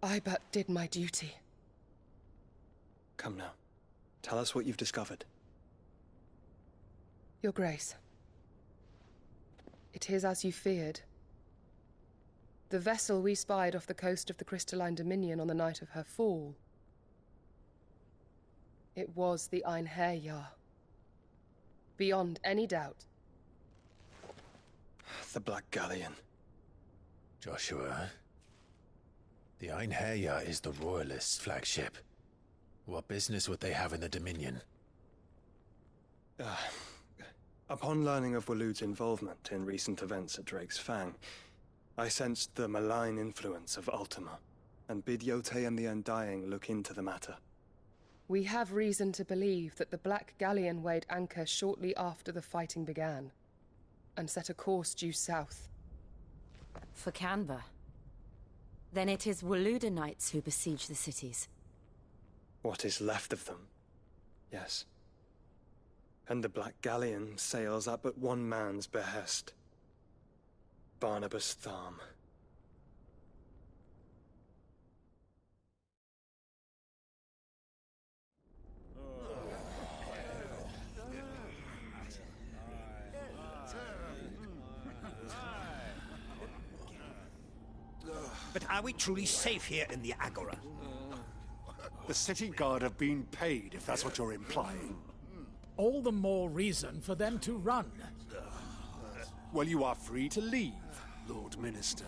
I but did my duty. Come now. Tell us what you've discovered. Your Grace. It is as you feared. The vessel we spied off the coast of the Crystalline Dominion on the night of her fall. It was the Einherjar. Beyond any doubt. The Black Galleon. Joshua. The Einherjar is the Royalists' flagship. What business would they have in the Dominion? Upon learning of Waloed's involvement in recent events at Drake's Fang, I sensed the malign influence of Ultima, and bid Yote and the Undying look into the matter. We have reason to believe that the Black Galleon weighed anchor shortly after the fighting began, and set a course due south. For Canva? Then it is Waluda knights who besiege the cities. What is left of them, yes. And the Black Galleon sails at but one man's behest. Barnabas Tharm. But are we truly safe here in the Agora? The city guard have been paid, if that's what you're implying. All the more reason for them to run. Well, you are free to leave, Lord Minister.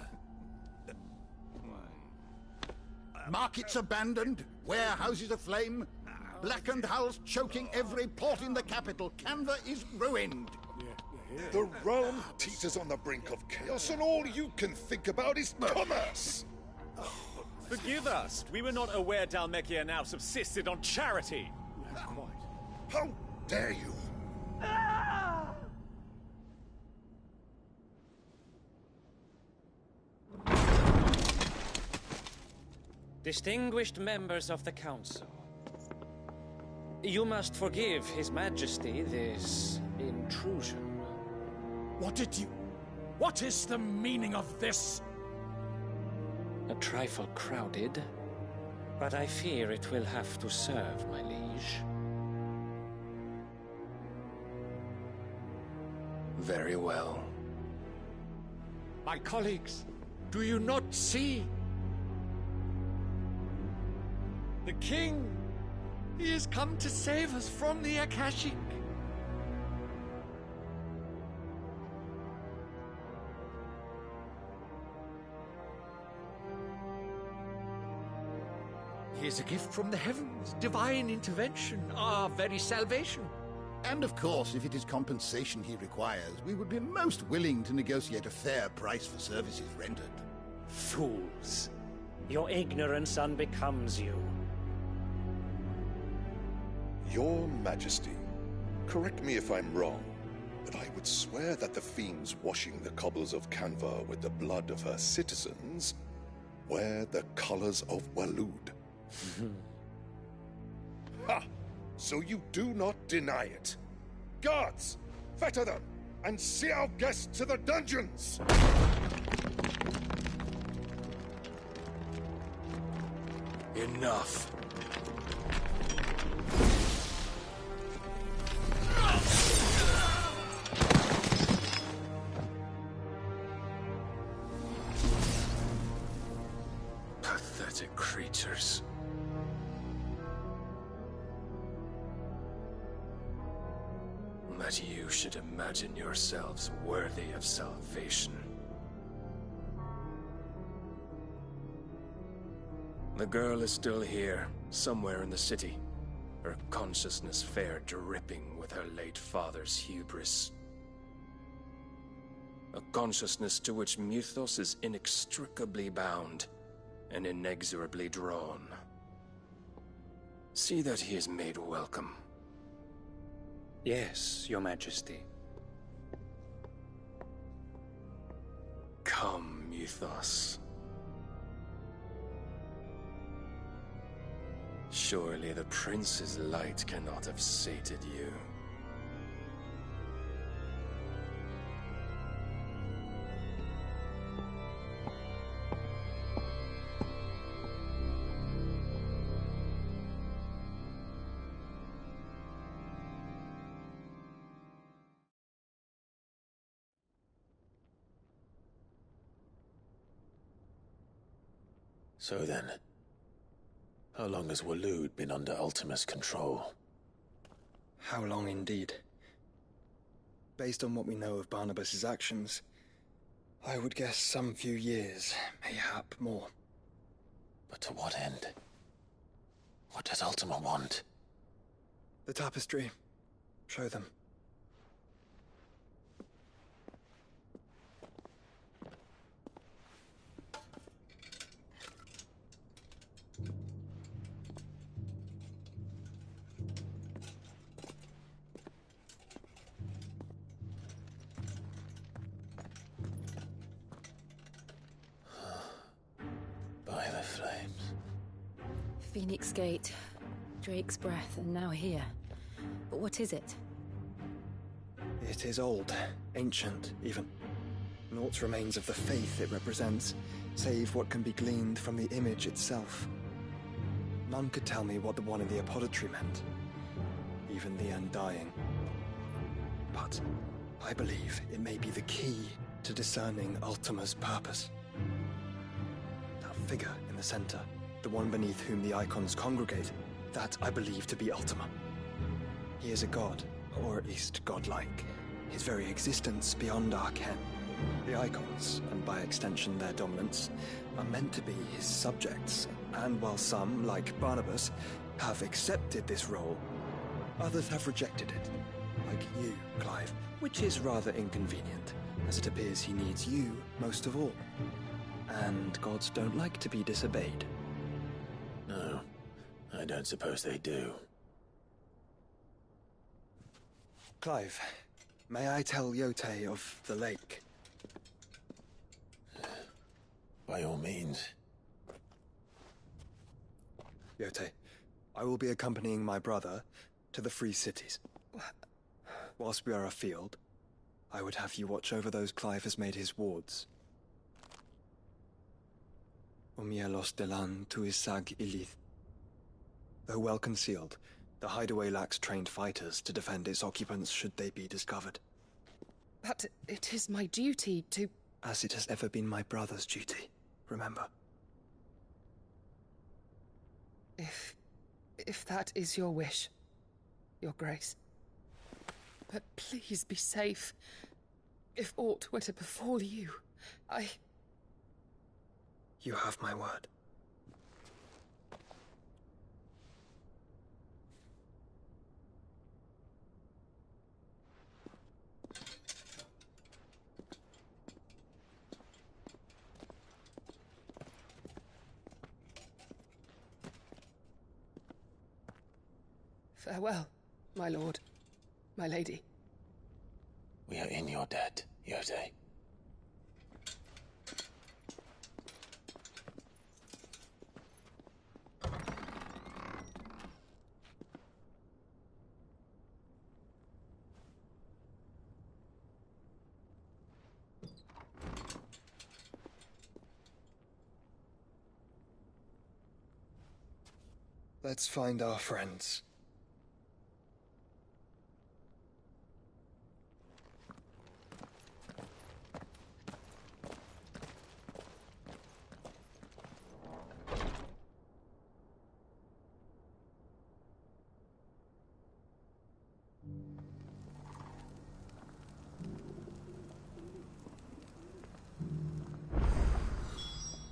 Markets abandoned, warehouses aflame, blackened hulls choking every port in the capital. Canva is ruined. The realm teeters on the brink of chaos, and all you can think about is commerce! Forgive us. We were not aware Dhalmekia now subsisted on charity. How dare you? Distinguished members of the Council, you must forgive His Majesty this intrusion. What is the meaning of this? A trifle crowded, but I fear it will have to serve, my liege. Very well. My colleagues, do you not see? The king! He has come to save us from the Akashic! He is a gift from the heavens, divine intervention, our very salvation. And of course, if it is compensation he requires, we would be most willing to negotiate a fair price for services rendered. Fools. Your ignorance unbecomes you. Your Majesty, correct me if I'm wrong, but I would swear that the fiends washing the cobbles of Canva with the blood of her citizens wear the colors of Walud. Ha! So you do not deny it. Guards, fetter them, and see our guests to the dungeons! Enough. Pathetic creatures. That you should imagine yourselves worthy of salvation. The girl is still here, somewhere in the city, her consciousness fair dripping with her late father's hubris. A consciousness to which Mythos is inextricably bound and inexorably drawn. See that he is made welcome. Yes, Your Majesty. Come, Mythos. Surely the prince's light cannot have sated you. So then, how long has Walud been under Ultima's control? How long indeed? Based on what we know of Barnabas's actions, I would guess some few years, mayhap more. But to what end? What does Ultima want? The tapestry. Show them. Phoenix Gate, Drake's Breath, and now here. But what is it? It is old, ancient, even. Naught remains of the faith it represents, save what can be gleaned from the image itself. None could tell me what the one in the apothecary meant, even the Undying. But I believe it may be the key to discerning Ultima's purpose. That figure in the center, the one beneath whom the icons congregate, that I believe to be Ultima. He is a god, or at least godlike, his very existence beyond our ken. The icons, and by extension their dominants, are meant to be his subjects, and while some, like Barnabas, have accepted this role, others have rejected it, like you, Clive, which is rather inconvenient, as it appears he needs you most of all. And gods don't like to be disobeyed. No, I don't suppose they do. Clive, may I tell Yote of the lake? By all means. Yote, I will be accompanying my brother to the Free Cities. Whilst we are afield, I would have you watch over those Clive has made his wards. Umielos delan tuisag ilith. Though well concealed, the hideaway lacks trained fighters to defend its occupants should they be discovered. But it is my duty to... As it has ever been my brother's duty, remember. If that is your wish, Your Grace. But please be safe. If aught were to befall you, You have my word. Farewell, my lord, my lady. We are in your debt, Yote. Let's find our friends.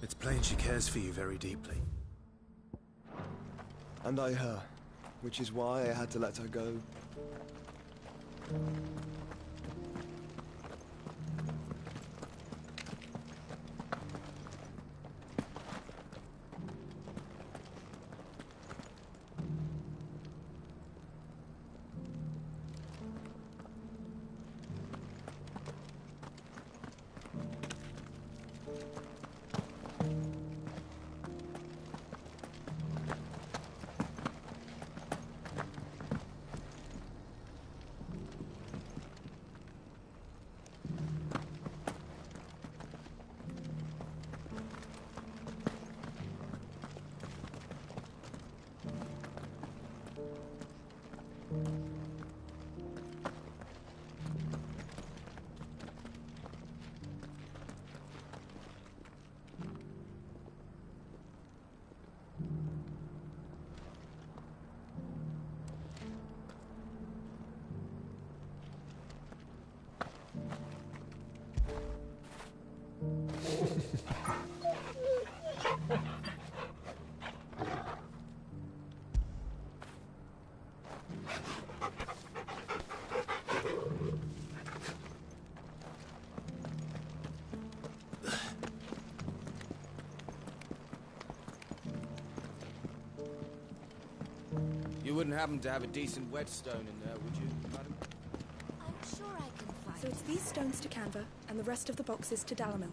It's plain she cares for you very deeply. And I her, which is why I had to let her go. You wouldn't happen to have a decent whetstone in there, would you, madam? I'm sure I can find. So it's these stones to Canva, and the rest of the boxes to Dalamil.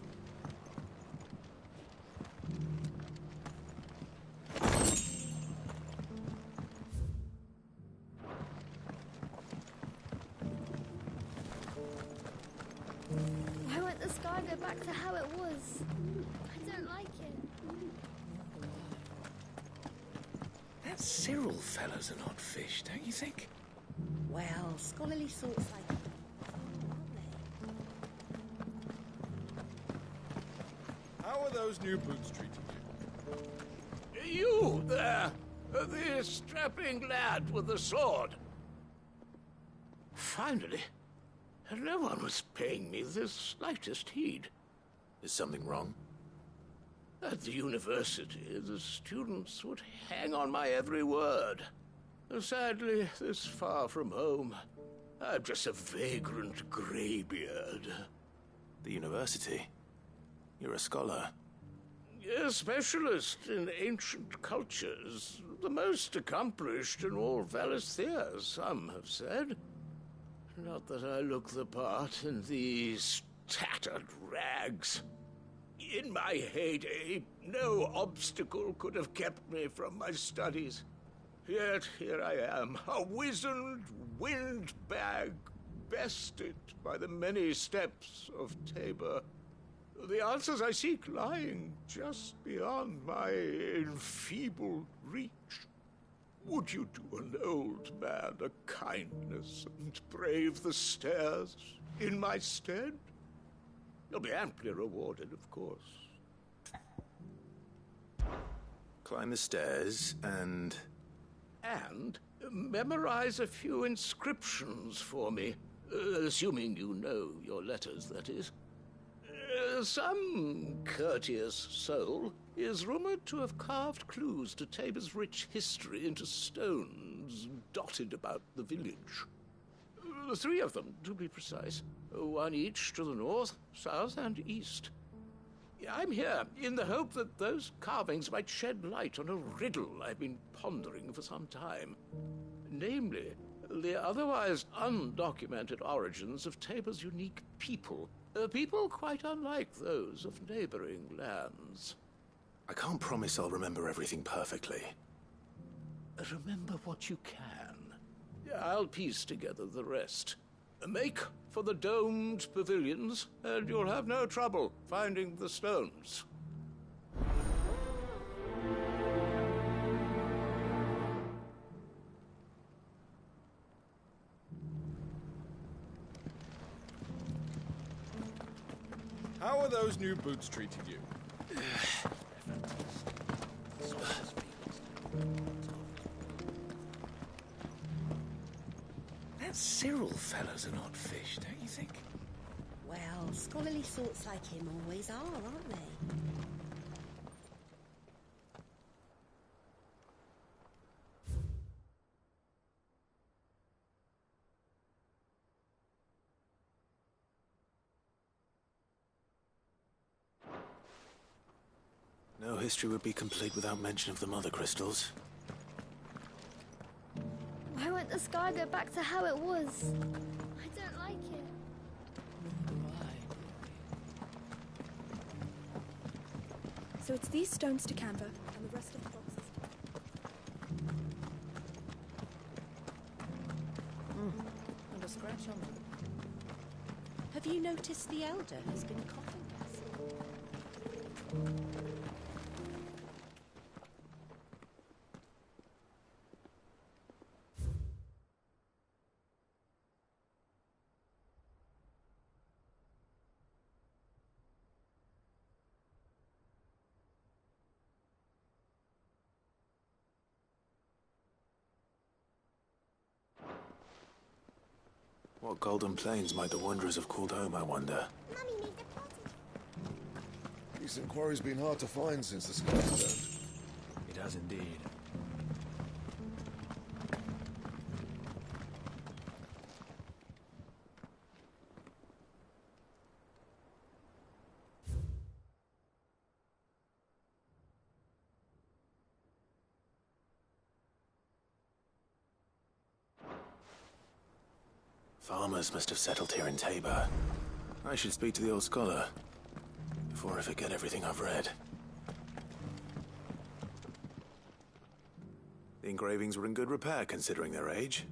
get back to how it was. I don't like it. That Cyril fellow's an odd fish, don't you think? Well, scholarly sorts like How are those new boots treating you? You there! The strapping lad with the sword. Finally, no one was paying me the slightest heed. Is something wrong? At the university, the students would hang on my every word. Sadly, this far from home, I'm just a vagrant greybeard. The university? You're a scholar. A specialist in ancient cultures. The most accomplished in all Valisthea, some have said. Not that I look the part in these tattered rags. In my heyday, no obstacle could have kept me from my studies. Yet here I am, a wizened windbag, bested by the many steps of Tabor. The answers I seek lying just beyond my enfeebled reach. Would you do an old man a kindness and brave the stairs in my stead? You'll be amply rewarded, of course. Climb the stairs and... And memorize a few inscriptions for me, assuming you know your letters, that is. Some courteous soul is rumored to have carved clues to Tabor's rich history into stones dotted about the village. 3 of them, to be precise. 1 each to the north, south, and east. I'm here in the hope that those carvings might shed light on a riddle I've been pondering for some time. Namely, the otherwise undocumented origins of Tabor's unique people. People quite unlike those of neighboring lands. I can't promise I'll remember everything perfectly. Remember what you can. I'll piece together the rest. Make for the domed pavilions, and you'll have no trouble finding the stones. How are those new boots treating you? That Cyril fellow's an odd fish, don't you think? Well, scholarly sorts like him always are, aren't they? No history would be complete without mention of the mother crystals. Why won't the sky go back to how it was? I don't like it. So it's these stones to Canva, and the rest of the boxes. And a scratch on them. Have you noticed the elder has been coughing less? What golden plains might the wanderers have called home, I wonder? Decent quarry's been hard to find since the sky turned. It has indeed. Farmers must have settled here in Tabor. I should speak to the old scholar before I forget everything I've read. The engravings were in good repair considering their age.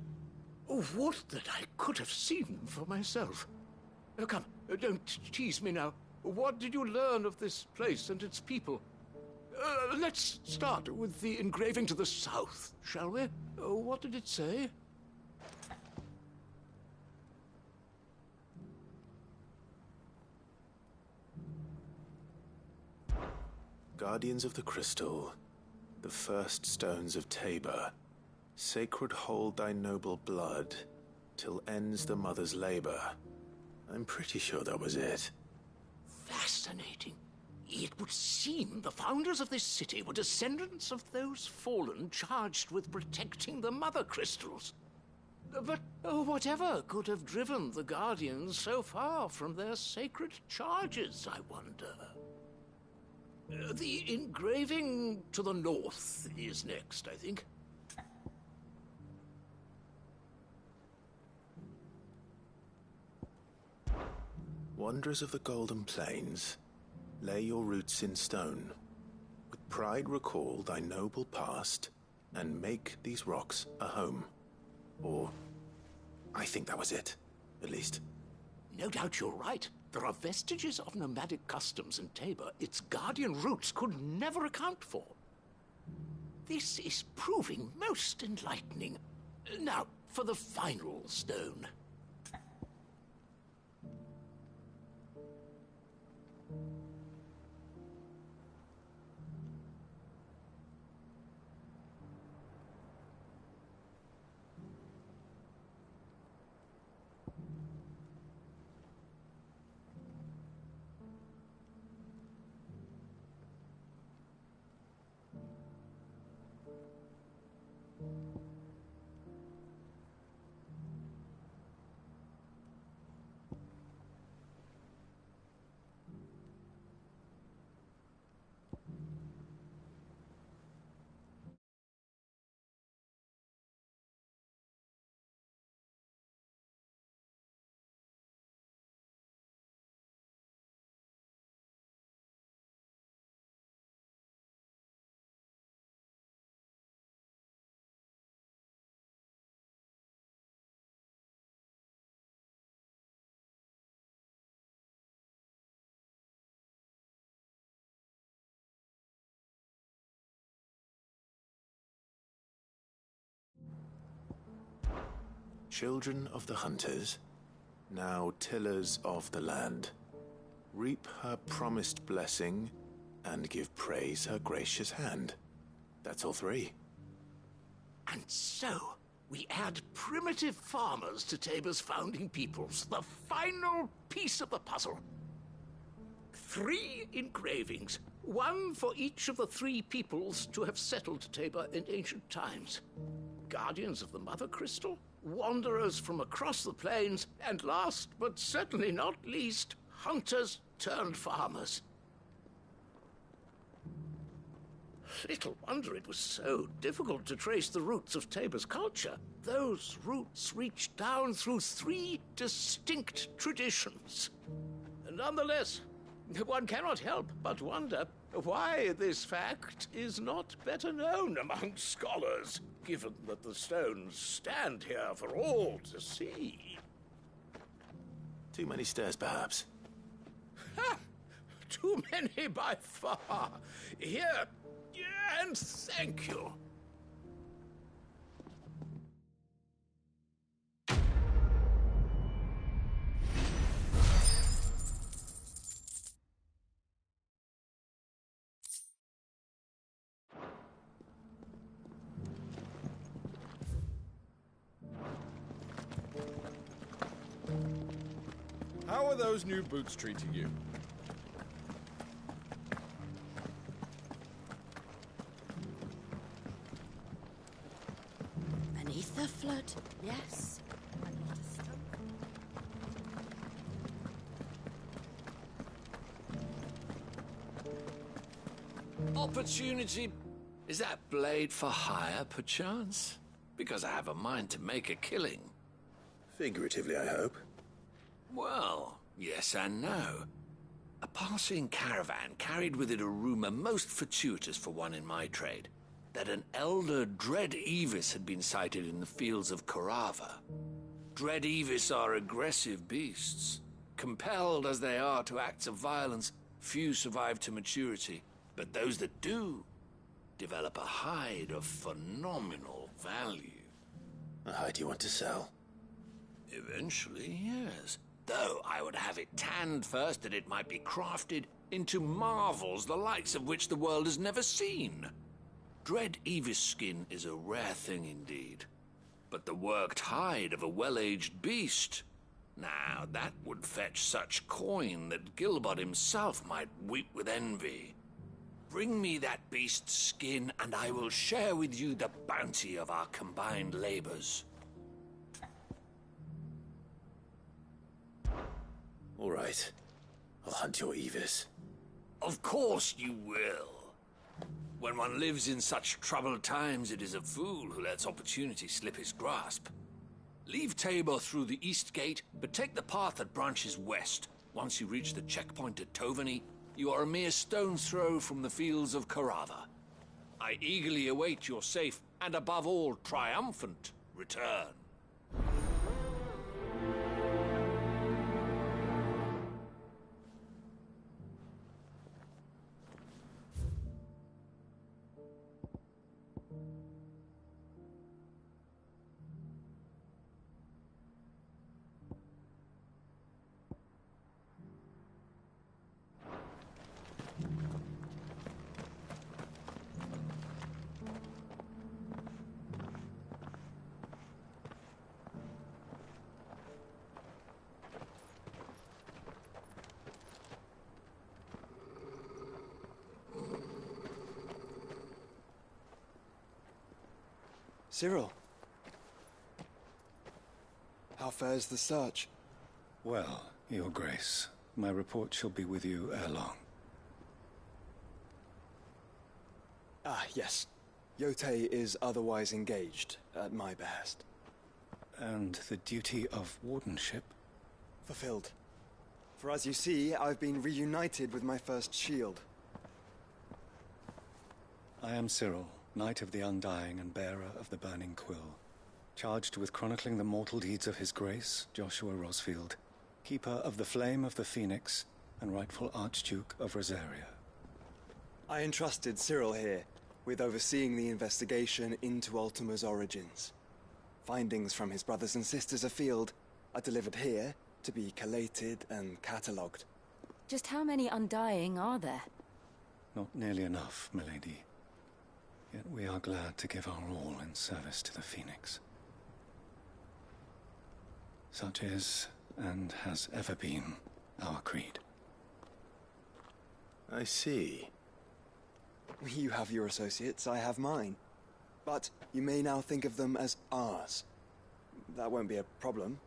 Oh, would that I could have seen them for myself. Come, don't tease me now. What did you learn of this place and its people? Let's start with the engraving to the south, shall we? What did it say? Guardians of the Crystal, the first stones of Tabor, sacred hold thy noble blood, till ends the mother's labor. I'm pretty sure that was it. Fascinating. It would seem the founders of this city were descendants of those fallen charged with protecting the mother crystals. But whatever could have driven the Guardians so far from their sacred charges, I wonder? The engraving to the north is next, I think. Wanderers of the Golden Plains, lay your roots in stone. With pride recall thy noble past, and make these rocks a home. Or, I think that was it, at least. No doubt you're right. There are vestiges of nomadic customs in Tabor its guardian roots could never account for. This is proving most enlightening. Now, for the final stone. Children of the hunters, now tillers of the land, reap her promised blessing and give praise her gracious hand. That's all three. And so, we add primitive farmers to Tabor's founding peoples, the final piece of the puzzle. 3 engravings, one for each of the 3 peoples to have settled Tabor in ancient times. Guardians of the Mother Crystal, wanderers from across the plains, and last but certainly not least, hunters turned farmers. Little wonder it was so difficult to trace the roots of Tabor's culture. Those roots reached down through 3 distinct traditions. Nonetheless, one cannot help but wonder why this fact is not better known among scholars, given that the stones stand here for all to see. Too many stairs, perhaps. Ha! Too many by far. Here, and thank you. How are those new boots treating you? Beneath the flood, yes. Opportunity. Is that blade for hire, perchance? Because I have a mind to make a killing. Figuratively, I hope. Well, yes and no. A passing caravan carried with it a rumor most fortuitous for one in my trade, that an elder Dread Evis had been sighted in the fields of Korava. Dread Evis are aggressive beasts, Compelled as they are to acts of violence, few survive to maturity. But those that do develop a hide of phenomenal value. A hide you want to sell? Eventually, yes. Though I would have it tanned first that it might be crafted into marvels the likes of which the world has never seen. Dread Evis skin is a rare thing indeed. But the worked hide of a well-aged beast, now that would fetch such coin that Gilbert himself might weep with envy. Bring me that beast's skin, and I will share with you the bounty of our combined labors. All right. I'll hunt your Evis. Of course you will. When one lives in such troubled times, it is a fool who lets opportunity slip his grasp. Leave Tabor through the east gate, but take the path that branches west. Once you reach the checkpoint at Tovani, you are a mere stone's throw from the fields of Carava. I eagerly await your safe, and above all, triumphant return. Cyril. How fares the search? Well, Your Grace, my report shall be with you ere long. Ah, yes. Yotei is otherwise engaged, at my behest. And the duty of wardenship? Fulfilled. For as you see, I've been reunited with my first shield. I am Cyril, Knight of the Undying and bearer of the Burning Quill, charged with chronicling the mortal deeds of His Grace, Joshua Rosfield, Keeper of the Flame of the Phoenix, and rightful Archduke of Rosaria. I entrusted Cyril here with overseeing the investigation into Ultima's origins. Findings from his brothers and sisters afield are delivered here to be collated and catalogued. Just how many Undying are there? Not nearly enough, milady. Yet we are glad to give our all in service to the Phoenix. Such is, and has ever been, our creed. I see. You have your associates, I have mine. But you may now think of them as ours. That won't be a problem,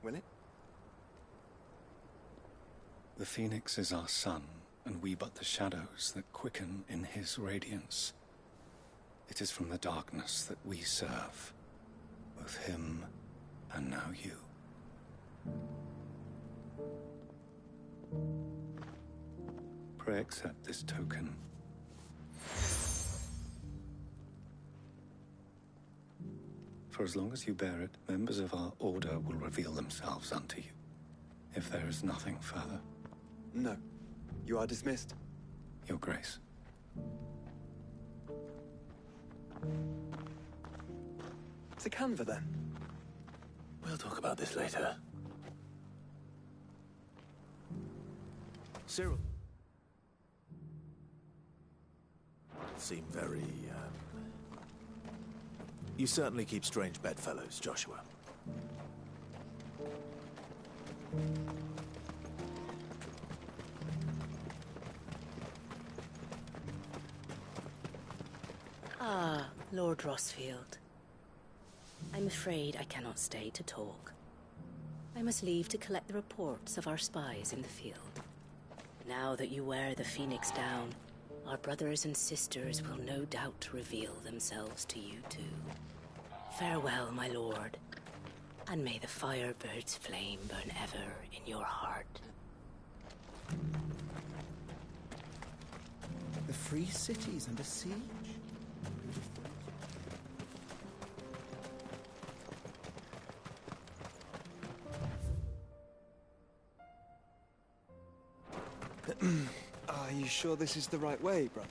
will it? The Phoenix is our sun, and we but the shadows that quicken in his radiance. It is from the darkness that we serve, both him and now you. Pray accept this token. For as long as you bear it, members of our order will reveal themselves unto you, if there is nothing further. No. You are dismissed. Your Grace. To Canva, then. We'll talk about this later. Cyril. Seem very, You certainly keep strange bedfellows, Joshua. Ah, Lord Rosfield. I'm afraid I cannot stay to talk. I must leave to collect the reports of our spies in the field. Now that you wear the Phoenix down, our brothers and sisters will no doubt reveal themselves to you too. Farewell, my lord, and may the Firebird's flame burn ever in your heart. The free cities under siege? sure this is the right way, brother?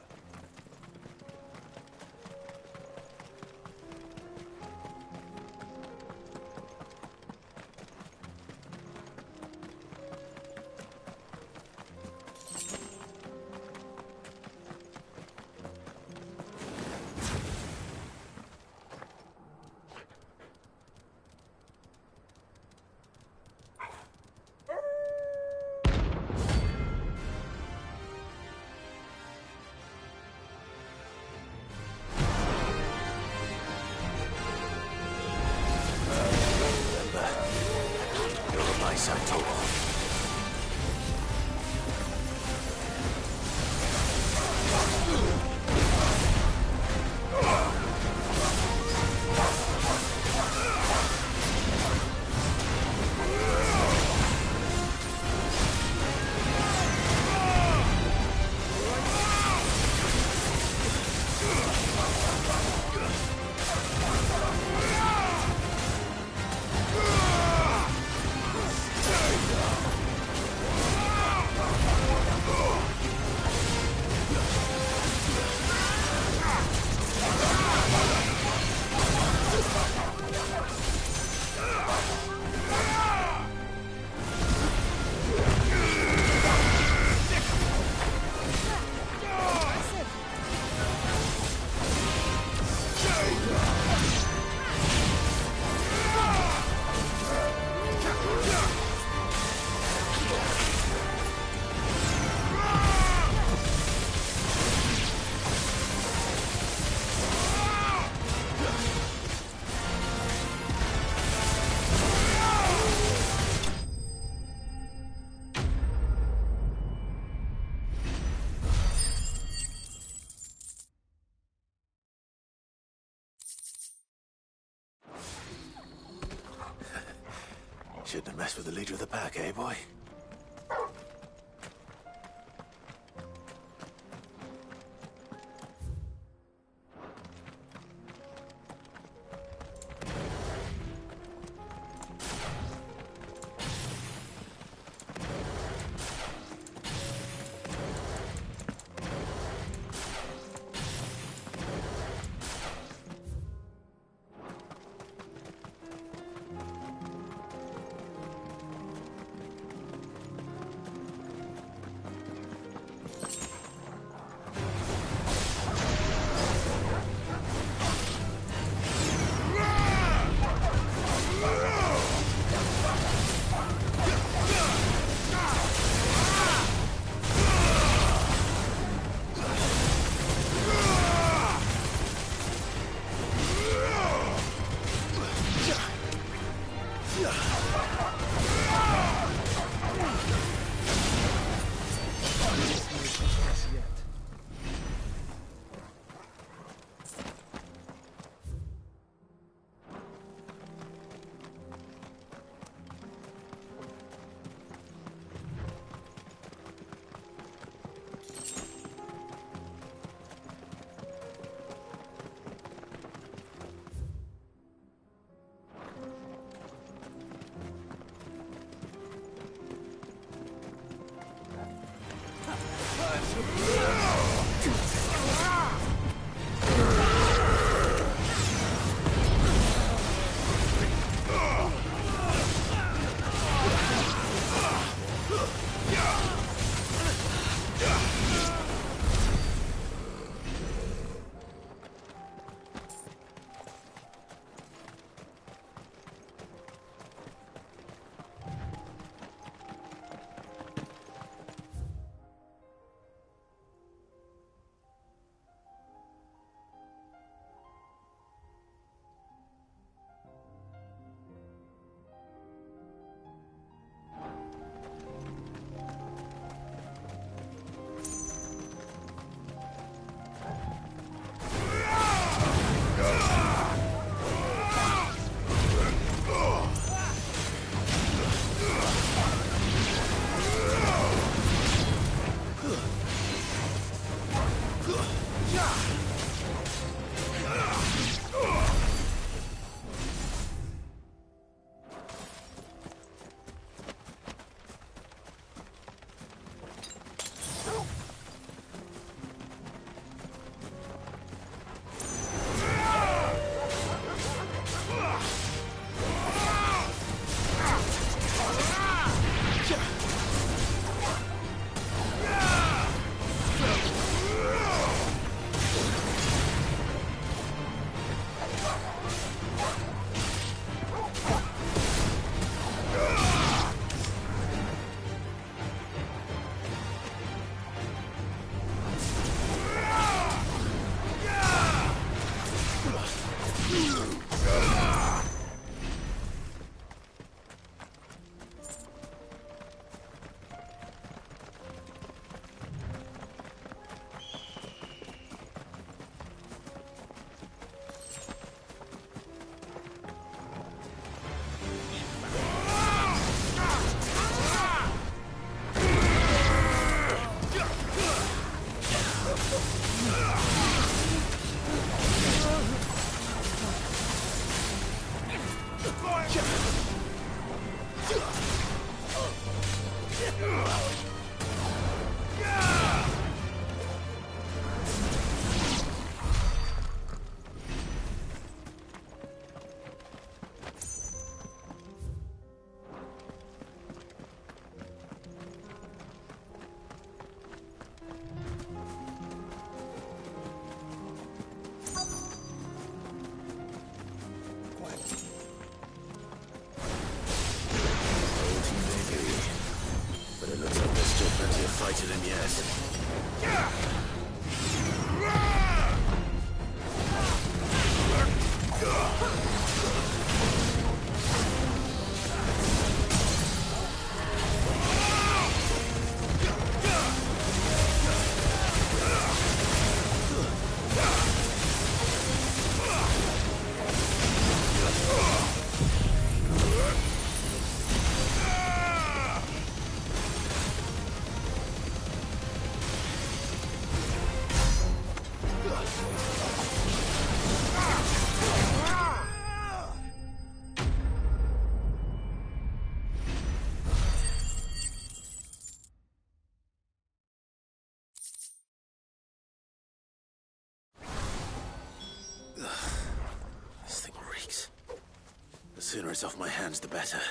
Shouldn't have messed with the leader of the pack, eh, boy? sooner it's off my hands, the better.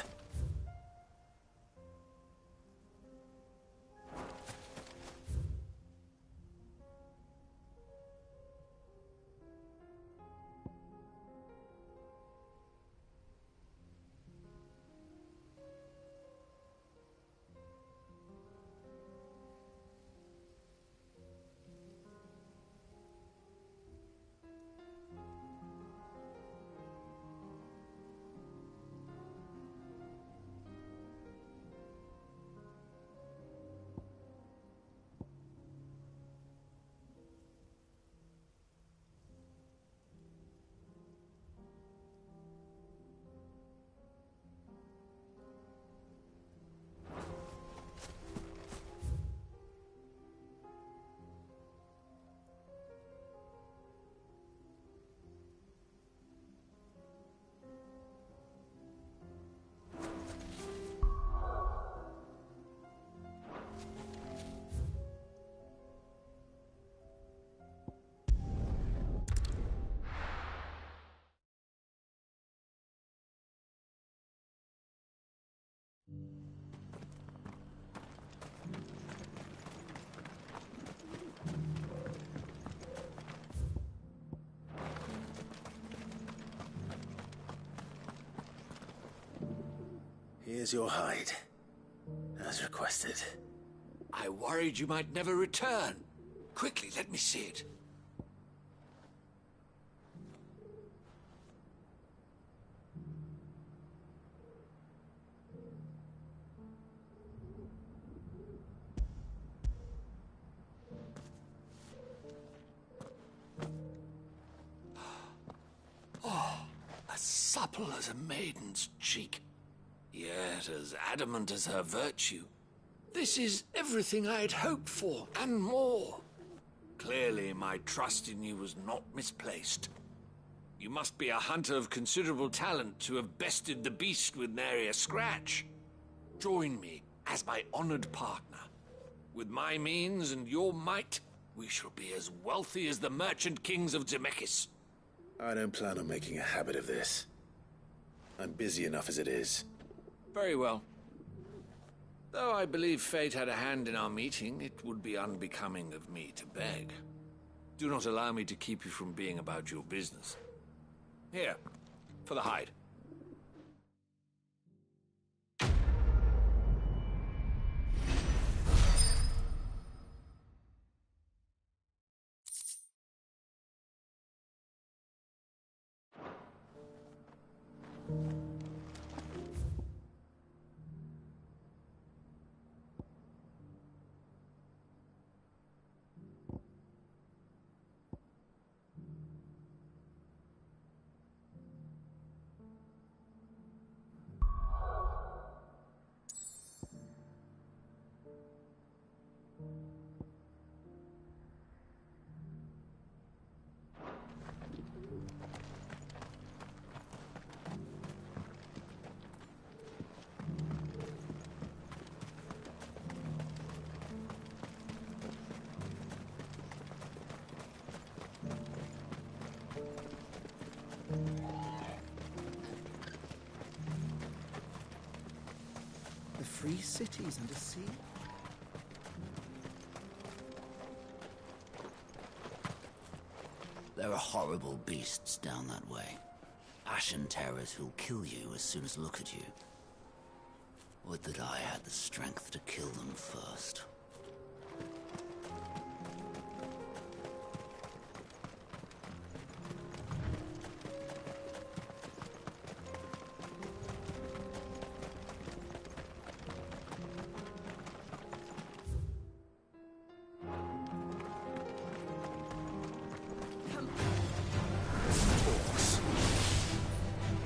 Here's your hide, as requested. I worried you might never return. Quickly, let me see it. Oh, as supple as a maiden's cheek, yet as adamant as her virtue. This is everything I had hoped for, and more. Clearly, my trust in you was not misplaced. You must be a hunter of considerable talent to have bested the beast with nary a scratch. Join me as my honored partner. With my means and your might, we shall be as wealthy as the merchant kings of Zemeckis. I don't plan on making a habit of this. I'm busy enough as it is. Very well. Though I believe fate had a hand in our meeting, it would be unbecoming of me to beg. Do not allow me to keep you from being about your business. Here, for the hide. The free cities and a sea? There are horrible beasts down that way. Ashen terrors who'll kill you as soon as look at you. Would that I had the strength to kill them first.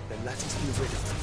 Then let us be rid of them.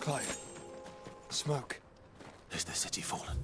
Clive. Smoke. Is the city fallen?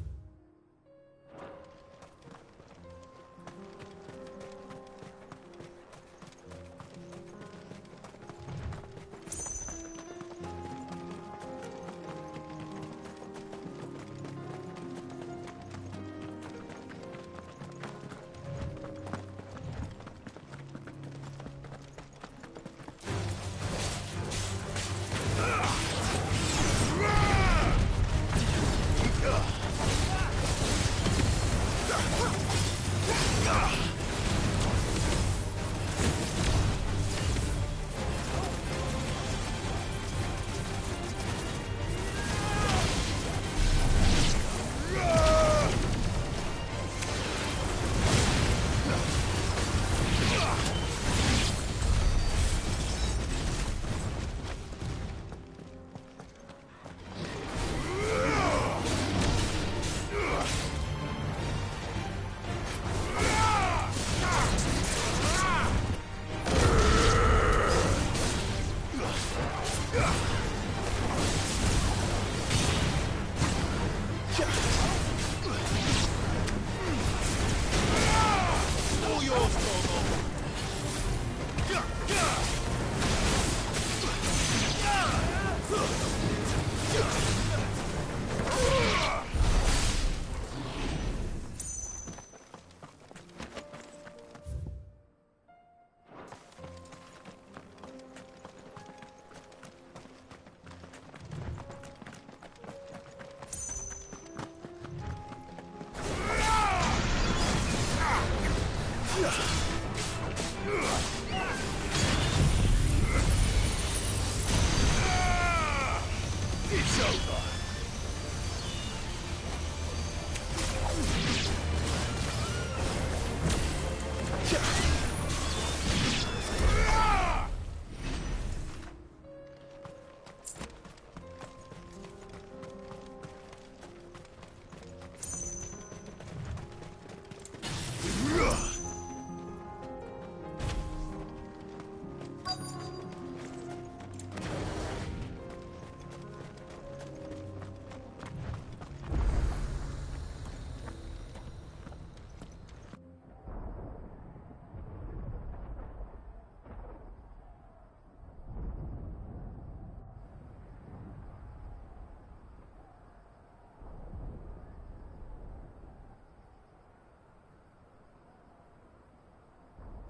It's over.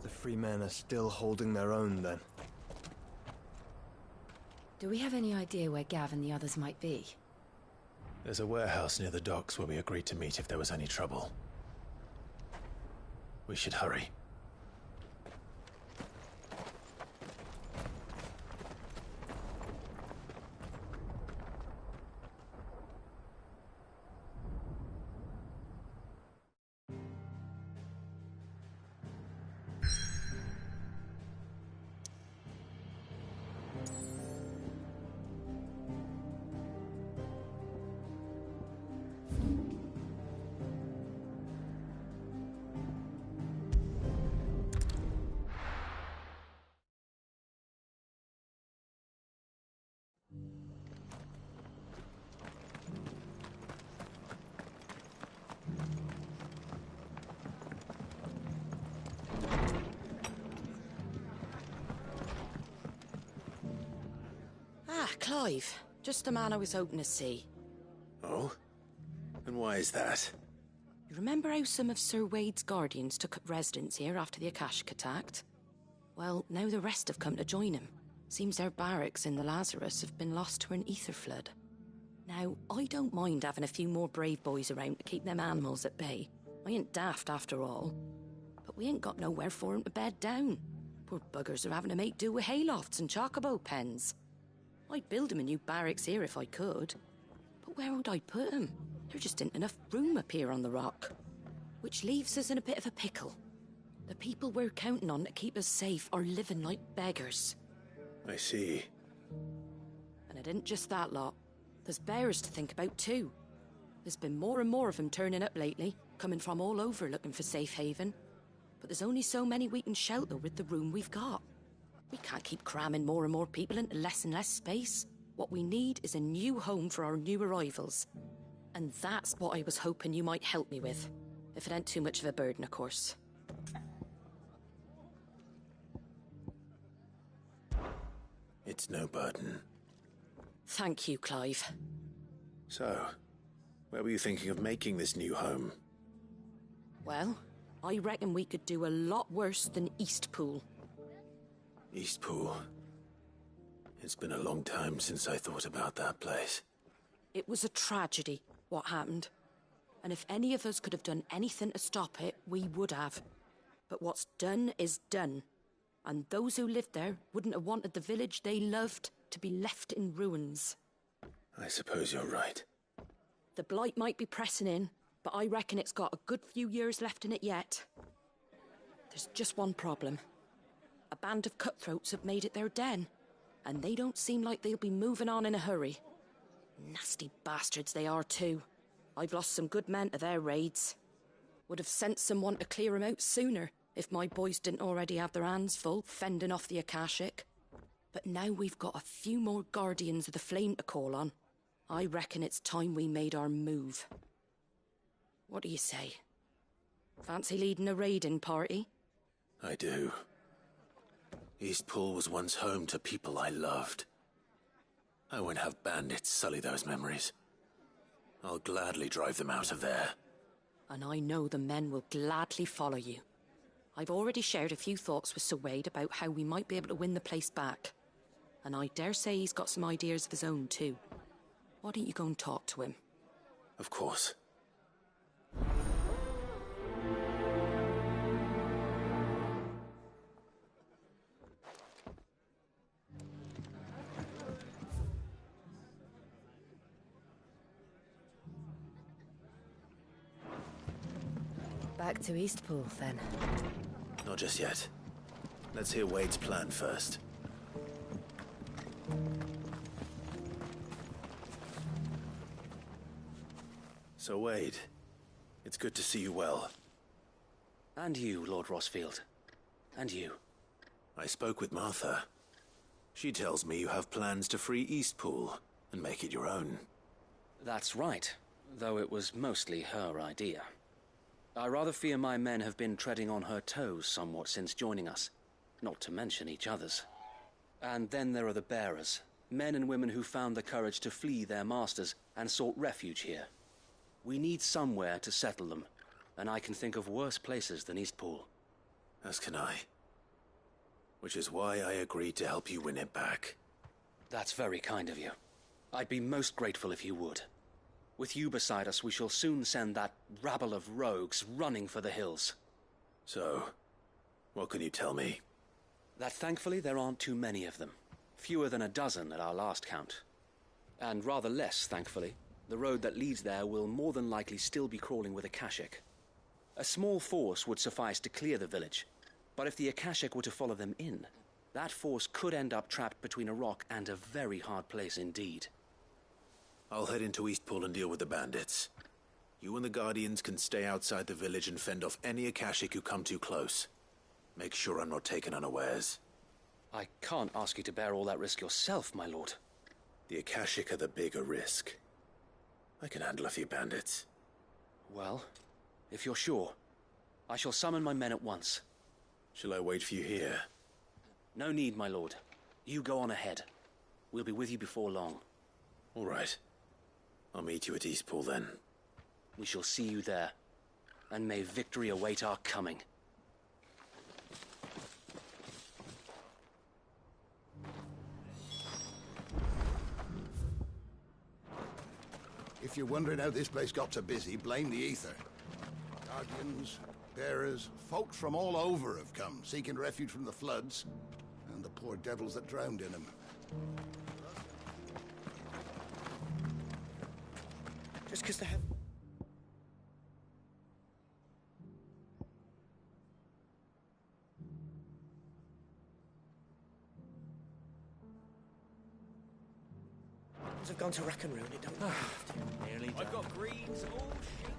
The free men are still holding their own, then. Do we have any idea where Gav and the others might be? There's a warehouse near the docks where we agreed to meet if there was any trouble. We should hurry. Clive. Just the man I was hoping to see. Oh? And why is that? You remember how some of Sir Wade's guardians took up residence here after the Akashic attacked? Well, now the rest have come to join him. Seems their barracks in the Lazarus have been lost to an ether flood. Now, I don't mind having a few more brave boys around to keep them animals at bay. I ain't daft after all. But we ain't got nowhere for 'em to bed down. Poor buggers are having to make do with haylofts and chocobo pens. I'd build 'em a new barracks here if I could. But where would I put 'em? There just ain't enough room up here on the rock. Which leaves us in a bit of a pickle. The people we're counting on to keep us safe are living like beggars. I see. And it isn't just that lot. There's bears to think about too. There's been more and more of them turning up lately, coming from all over looking for safe haven. But there's only so many we can shelter with the room we've got. We can't keep cramming more and more people into less and less space. What we need is a new home for our new arrivals. And that's what I was hoping you might help me with. If it ain't too much of a burden, of course. It's no burden. Thank you, Clive. So, where were you thinking of making this new home? Well, I reckon we could do a lot worse than Eastpool. Eastpool. It's been a long time since I thought about that place. It was a tragedy, what happened. And if any of us could have done anything to stop it, we would have. But what's done is done. And those who lived there wouldn't have wanted the village they loved to be left in ruins. I suppose you're right. The blight might be pressing in, but I reckon it's got a good few years left in it yet. There's just one problem. A band of cutthroats have made it their den, and they don't seem like they'll be moving on in a hurry. Nasty bastards they are too. I've lost some good men to their raids. Would have sent someone to clear 'em out sooner, if my boys didn't already have their hands full fending off the Akashic. But now we've got a few more Guardians of the Flame to call on. I reckon it's time we made our move. What do you say? Fancy leading a raiding party? I do. Eastpool was once home to people I loved. I won't have bandits sully those memories. I'll gladly drive them out of there. And I know the men will gladly follow you. I've already shared a few thoughts with Sir Wade about how we might be able to win the place back. And I dare say he's got some ideas of his own too. Why don't you go and talk to him? Of course. Back to Eastpool, then. Not just yet. Let's hear Wade's plan first. So, Wade, it's good to see you well. And you, Lord Rosfield. And you. I spoke with Martha. She tells me you have plans to free Eastpool and make it your own. That's right, though it was mostly her idea. I rather fear my men have been treading on her toes somewhat since joining us, not to mention each other's. And then there are the bearers, men and women who found the courage to flee their masters and sought refuge here. We need somewhere to settle them, and I can think of worse places than Eastpool. As can I. Which is why I agreed to help you win it back. That's very kind of you. I'd be most grateful if you would. With you beside us, we shall soon send that rabble of rogues running for the hills. So, what can you tell me? That thankfully there aren't too many of them. Fewer than a dozen at our last count. And rather less, thankfully, the road that leads there will more than likely still be crawling with Akashic. A small force would suffice to clear the village, but if the Akashic were to follow them in, that force could end up trapped between a rock and a very hard place indeed. I'll head into Eastpool and deal with the bandits. You and the Guardians can stay outside the village and fend off any Akashic who come too close. Make sure I'm not taken unawares. I can't ask you to bear all that risk yourself, my lord. The Akashic are the bigger risk. I can handle a few bandits. Well, if you're sure, I shall summon my men at once. Shall I wait for you here? No need, my lord. You go on ahead. We'll be with you before long. All right. I'll meet you at Eastpool then. We shall see you there. And may victory await our coming. If you're wondering how this place got so busy, blame the ether. Guardians, bearers, folks from all over have come, seeking refuge from the floods, and the poor devils that drowned in them. Just because they have... I've gone to rack and ruin it, don't have to. Nearly done. I've got greens all shit.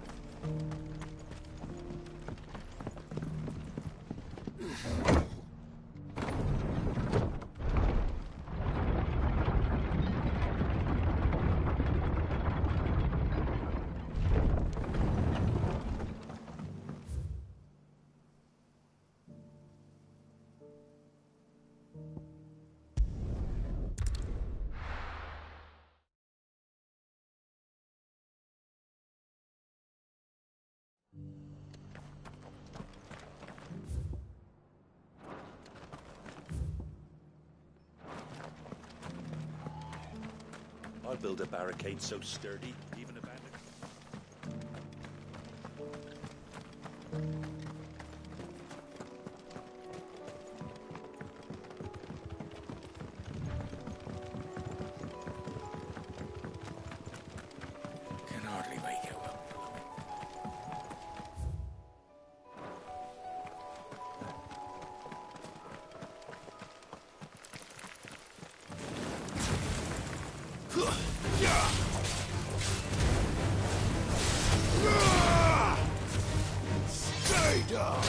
I'll build a barricade so sturdy, even abandoned. Can hardly make it up. Stay down!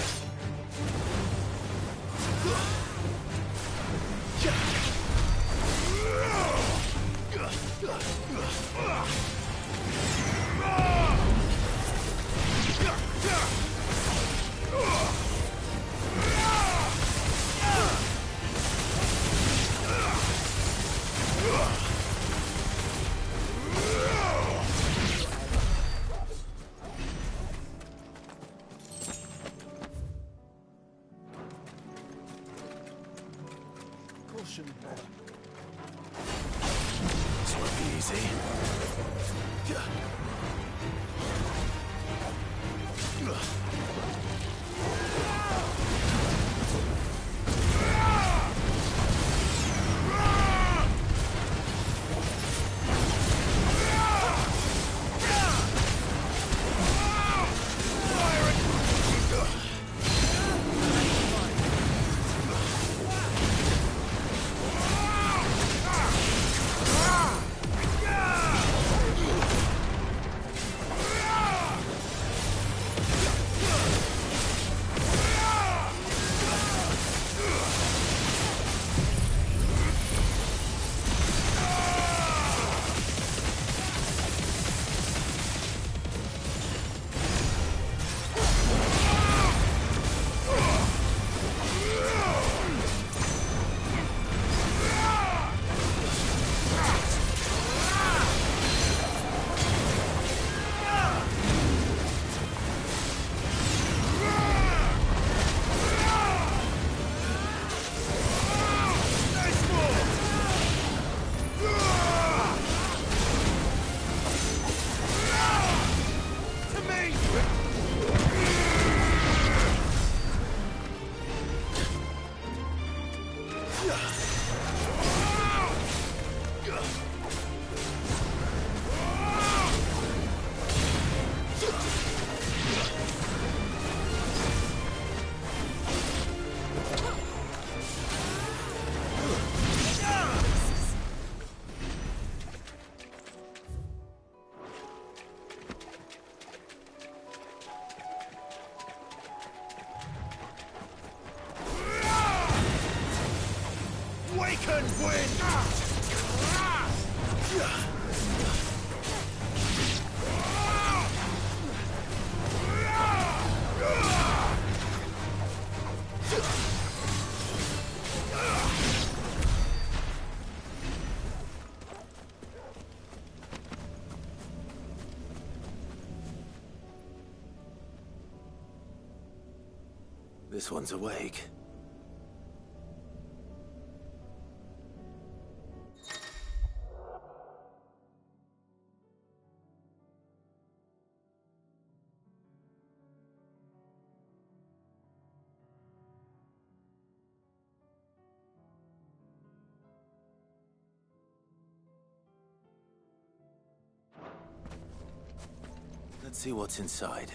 Caution. This won't be easy. Wakened wind! This one's awake. Let's see what's inside.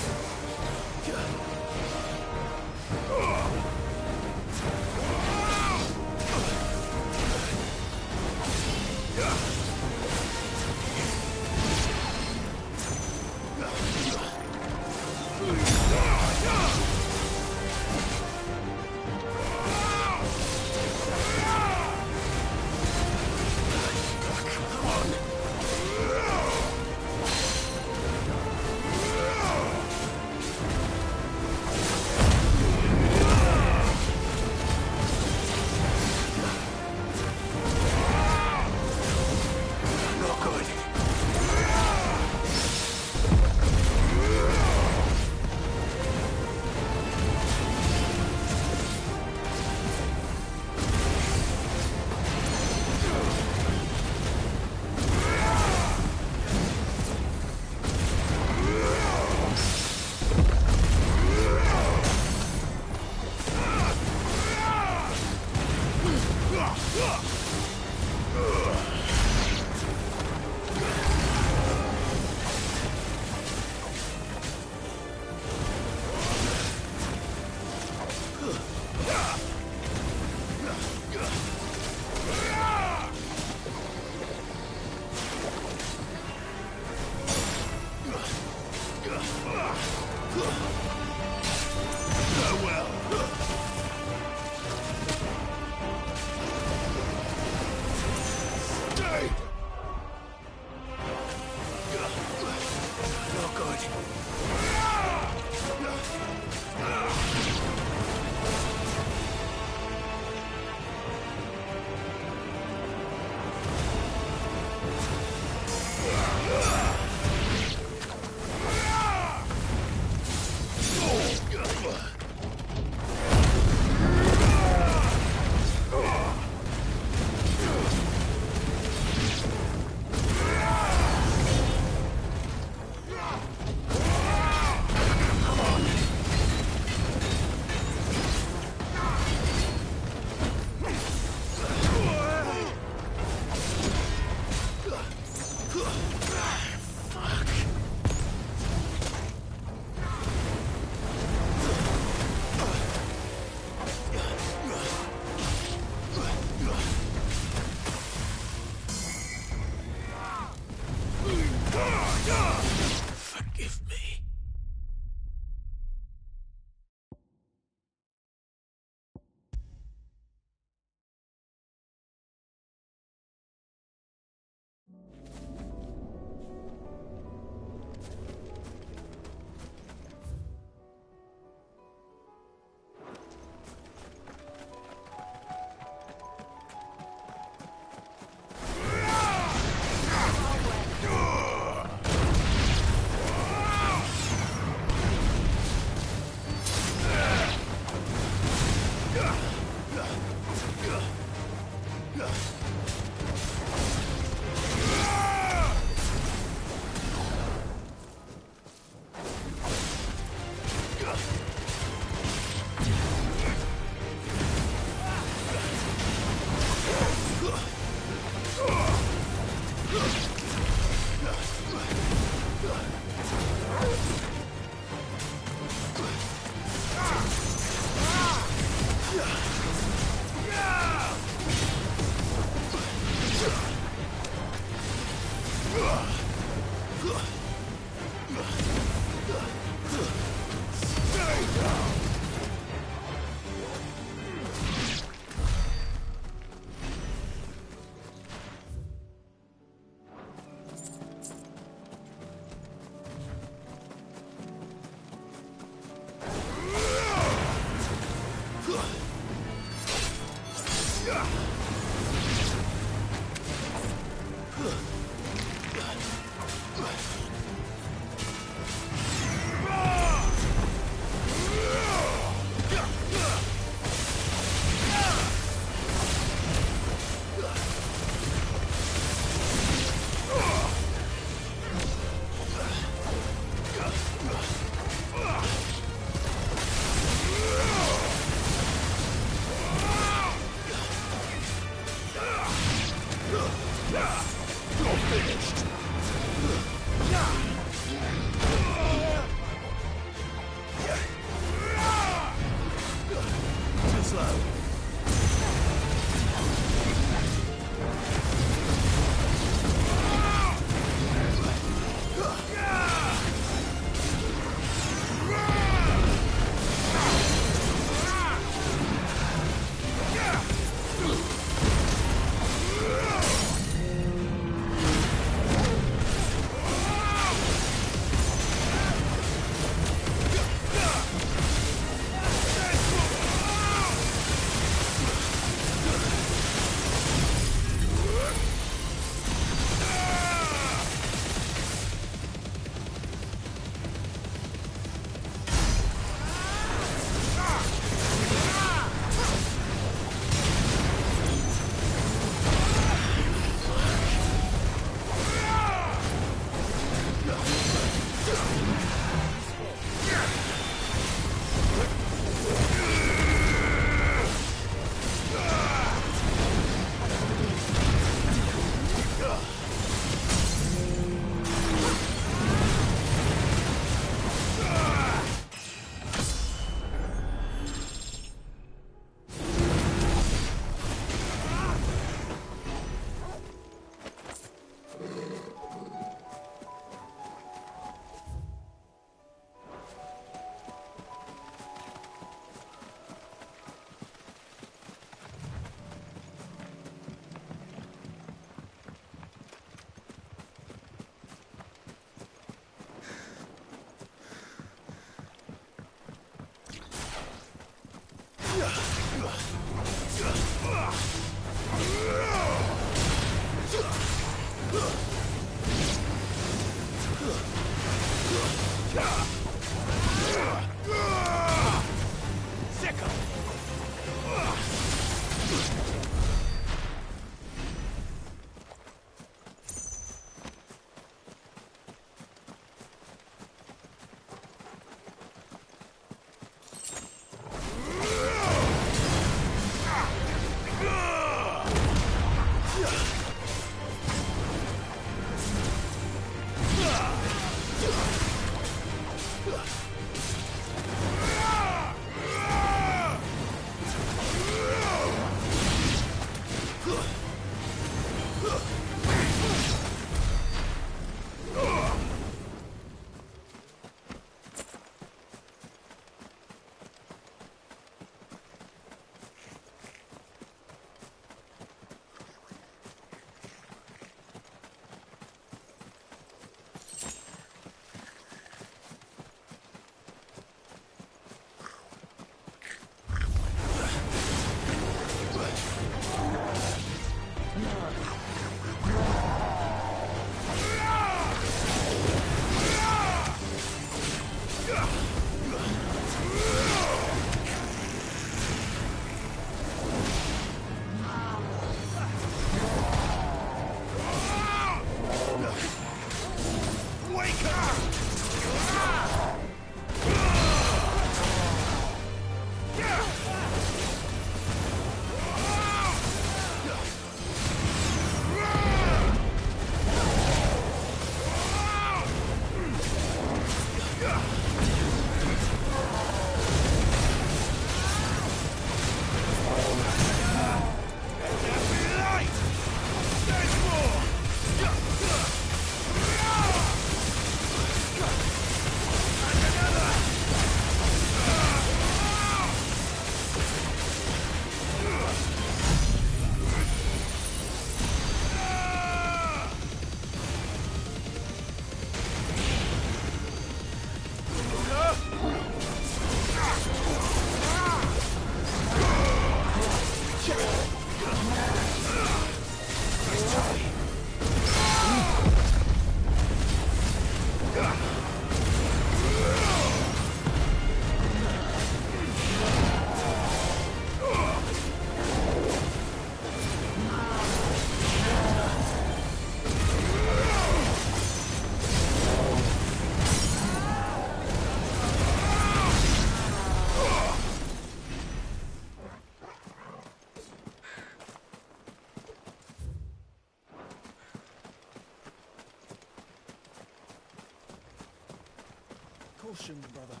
Caution, brother.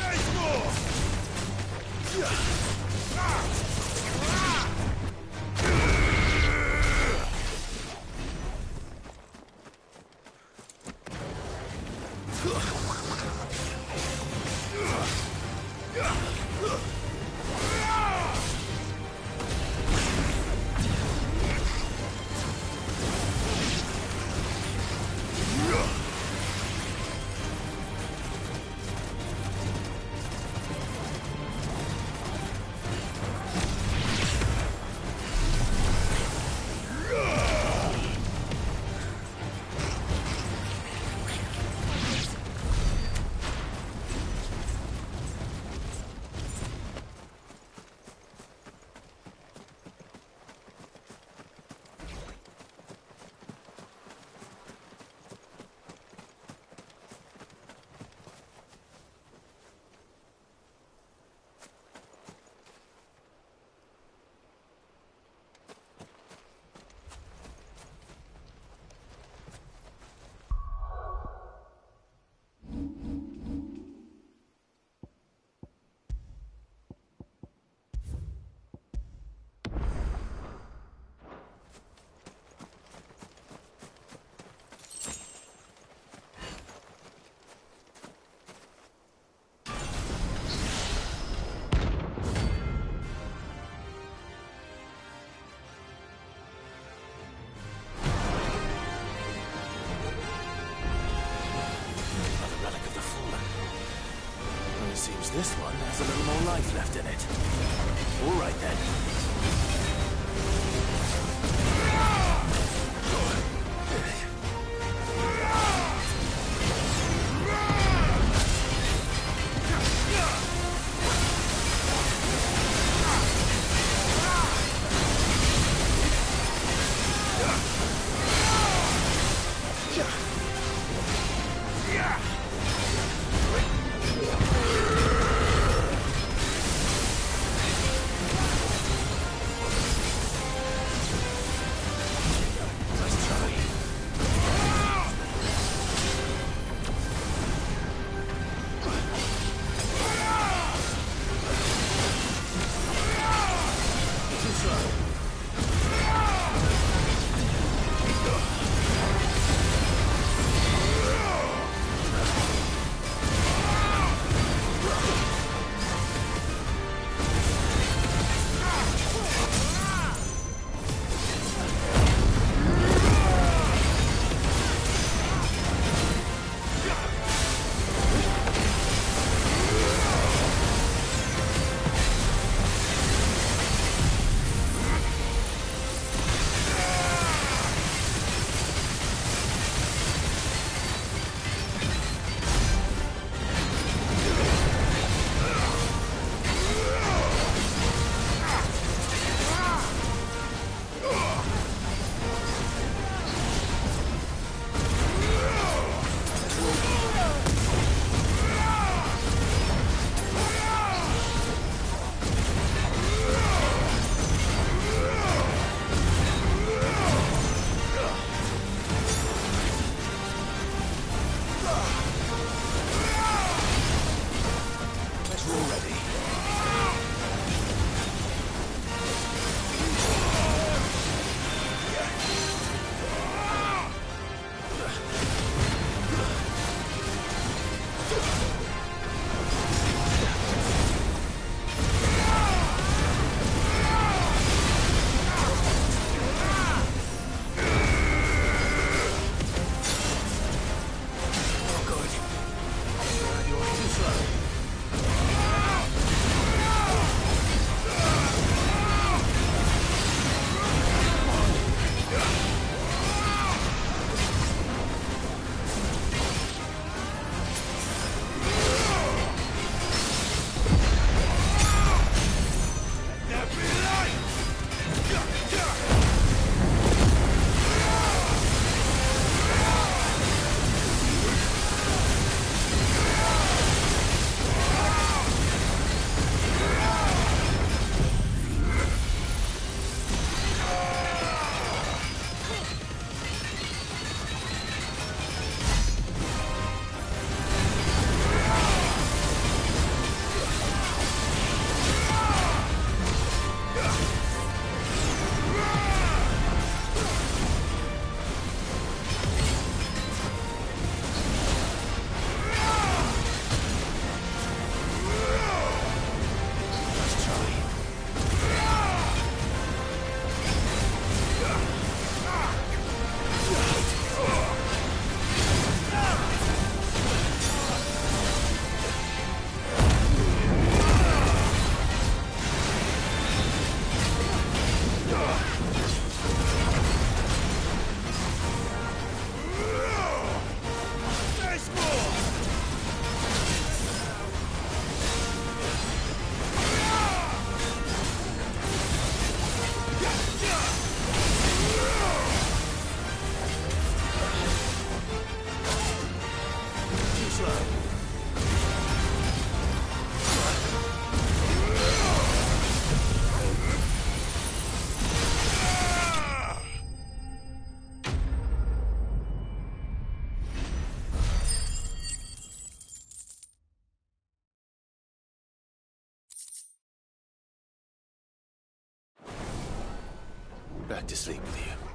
Nice more! Seems this one has a little more life left in it. All right then. Back to sleep with you.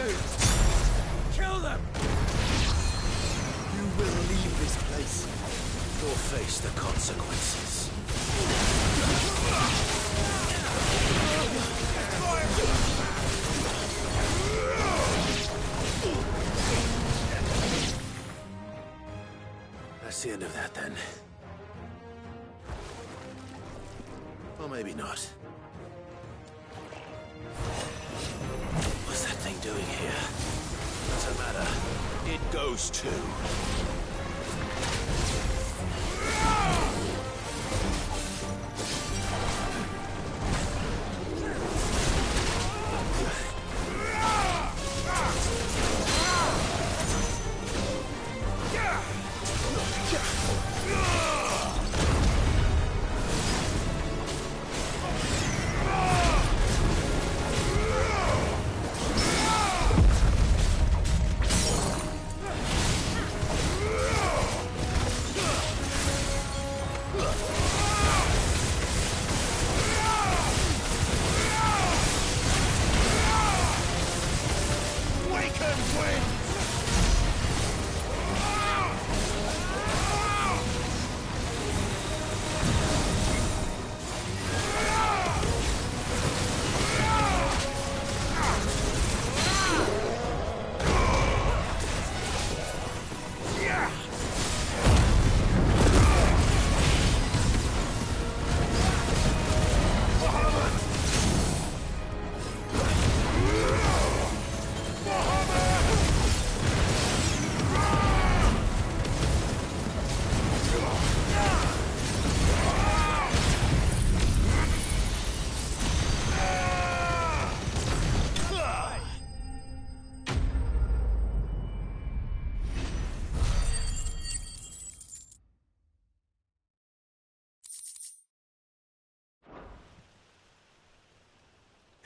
you! Kill them! You will leave this place. Or face the consequences. That's the end of that, then. Or maybe not. What's that thing doing here? Doesn't matter. It goes too.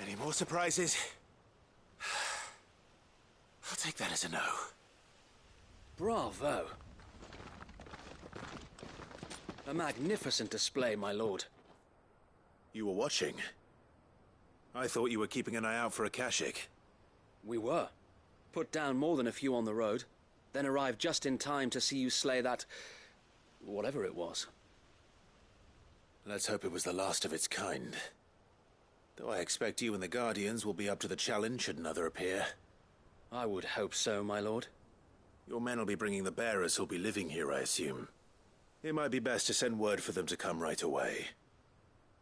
Any more surprises? I'll take that as a no. Bravo. A magnificent display, my lord. You were watching? I thought you were keeping an eye out for a Kashik. We were. Put down more than a few on the road, then arrived just in time to see you slay that... whatever it was. Let's hope it was the last of its kind. Though I expect you and the Guardians will be up to the challenge should another appear. I would hope so, my lord. Your men will be bringing the bearers who'll be living here, I assume. It might be best to send word for them to come right away,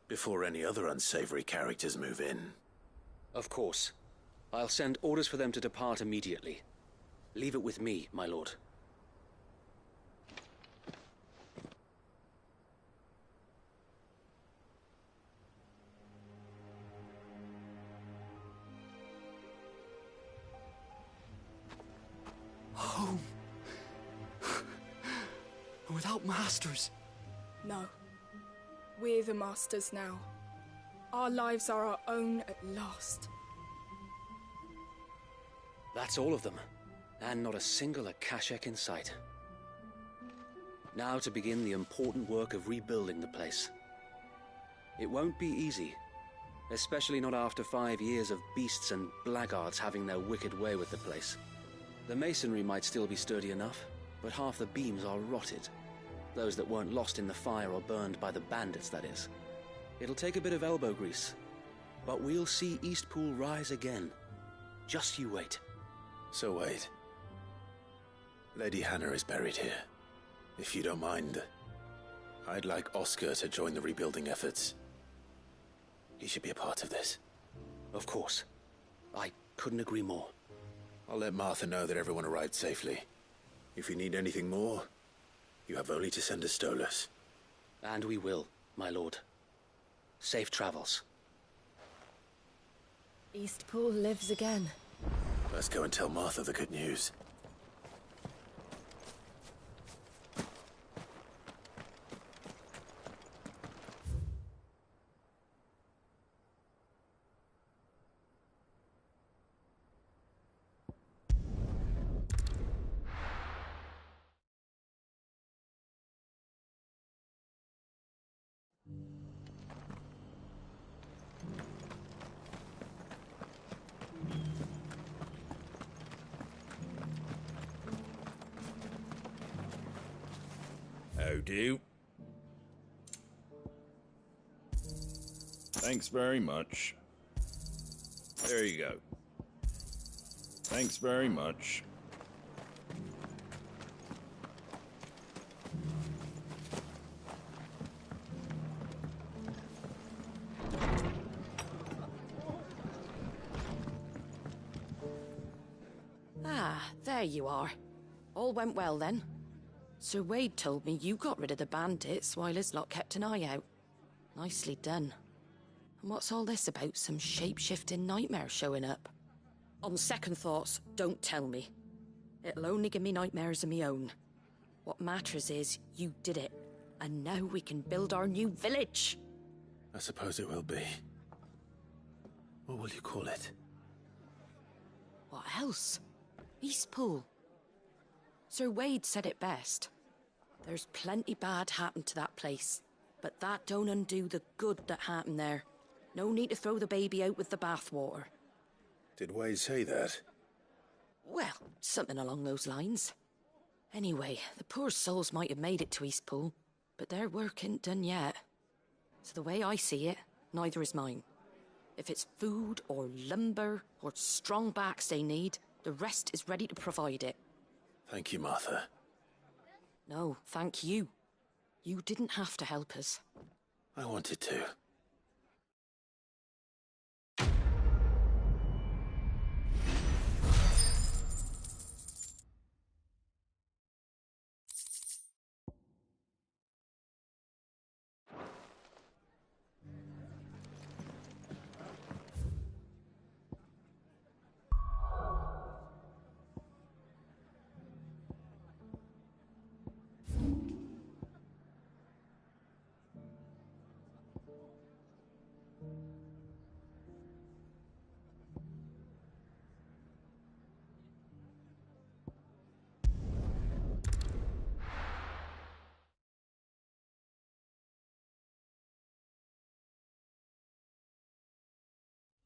before any other unsavory characters move in. Of course. I'll send orders for them to depart immediately. Leave it with me, my lord. Home. Without masters. No. We're the masters now. Our lives are our own at last. That's all of them. And not a single Akashek in sight. Now to begin the important work of rebuilding the place. It won't be easy. Especially not after 5 years of beasts and blackguards having their wicked way with the place. The masonry might still be sturdy enough, but half the beams are rotted. Those that weren't lost in the fire or burned by the bandits, that is. It'll take a bit of elbow grease, but we'll see Eastpool rise again. Just you wait. So wait. Lady Hannah is buried here. If you don't mind, I'd like Oscar to join the rebuilding efforts. He should be a part of this. Of course. I couldn't agree more. I'll let Martha know that everyone arrived safely. If you need anything more, you have only to send a Stolas. And we will, my lord. Safe travels. Eastpool lives again. Let's go and tell Martha the good news. do. Thanks very much. There you go. Thanks very much. Ah, there you are. All went well then. Sir Wade told me you got rid of the bandits while his lot kept an eye out. Nicely done. And what's all this about some shape-shifting nightmare showing up? On second thoughts, don't tell me. It'll only give me nightmares of me own. What matters is you did it, and now we can build our new village. I suppose it will be. What will you call it? What else? Eastpool. Sir Wade said it best. There's plenty bad happened to that place, but that don't undo the good that happened there. No need to throw the baby out with the bathwater. Did Wade say that? Well, something along those lines. Anyway, the poor souls might have made it to Eastpool, but their work ain't done yet. So the way I see it, neither is mine. If it's food or lumber or strong backs they need, the rest is ready to provide it. Thank you, Martha. No, thank you. You didn't have to help us. I wanted to.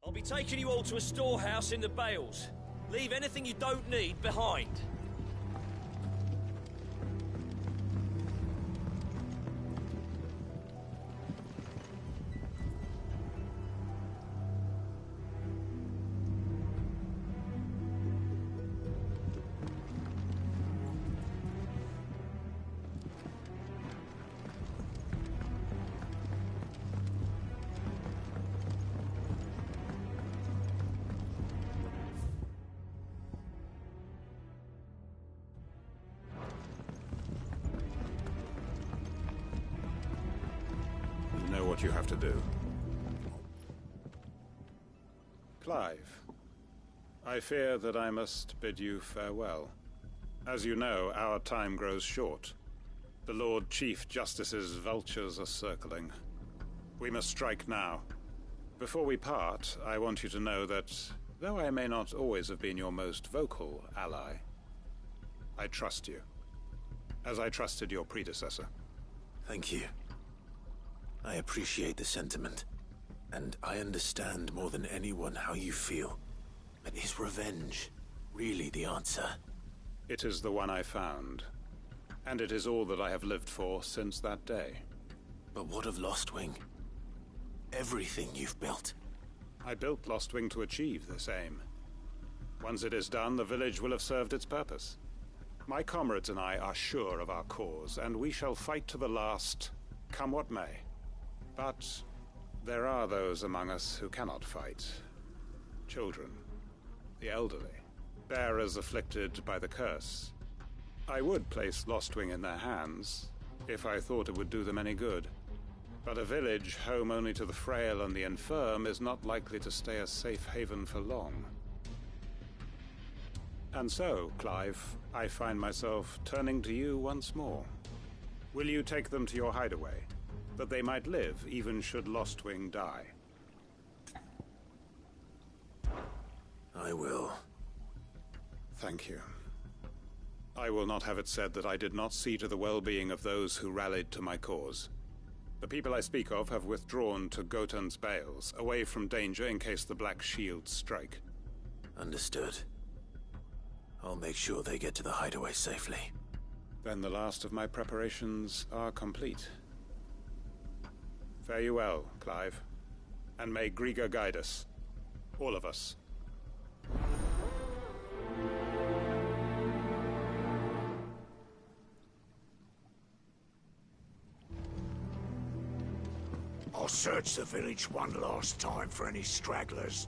I'll be taking you all to a storehouse in the Bales. Leave anything you don't need behind. What you have to do. Clive, I fear that I must bid you farewell. As you know, our time grows short. The Lord Chief Justice's vultures are circling. We must strike now. Before we part, I want you to know that, though I may not always have been your most vocal ally, I trust you, as I trusted your predecessor. Thank you. I appreciate the sentiment, and I understand more than anyone how you feel. But is revenge really the answer? It is the one I found, and it is all that I have lived for since that day. But what of Lostwing? Everything you've built. I built Lostwing to achieve this aim. Once it is done, the village will have served its purpose. My comrades and I are sure of our cause, and we shall fight to the last, come what may. But there are those among us who cannot fight. Children, the elderly, bearers afflicted by the curse. I would place Lostwing in their hands, if I thought it would do them any good. But a village home only to the frail and the infirm is not likely to stay a safe haven for long. And so, Clive, I find myself turning to you once more. Will you take them to your hideaway, that they might live even should Lostwing die? I will. Thank you. I will not have it said that I did not see to the well-being of those who rallied to my cause. The people I speak of have withdrawn to Gotan's Bales, away from danger in case the Black Shields strike. Understood. I'll make sure they get to the hideaway safely. Then the last of my preparations are complete. Fare you well, Clive. And may Grieger guide us. All of us. I'll search the village one last time for any stragglers.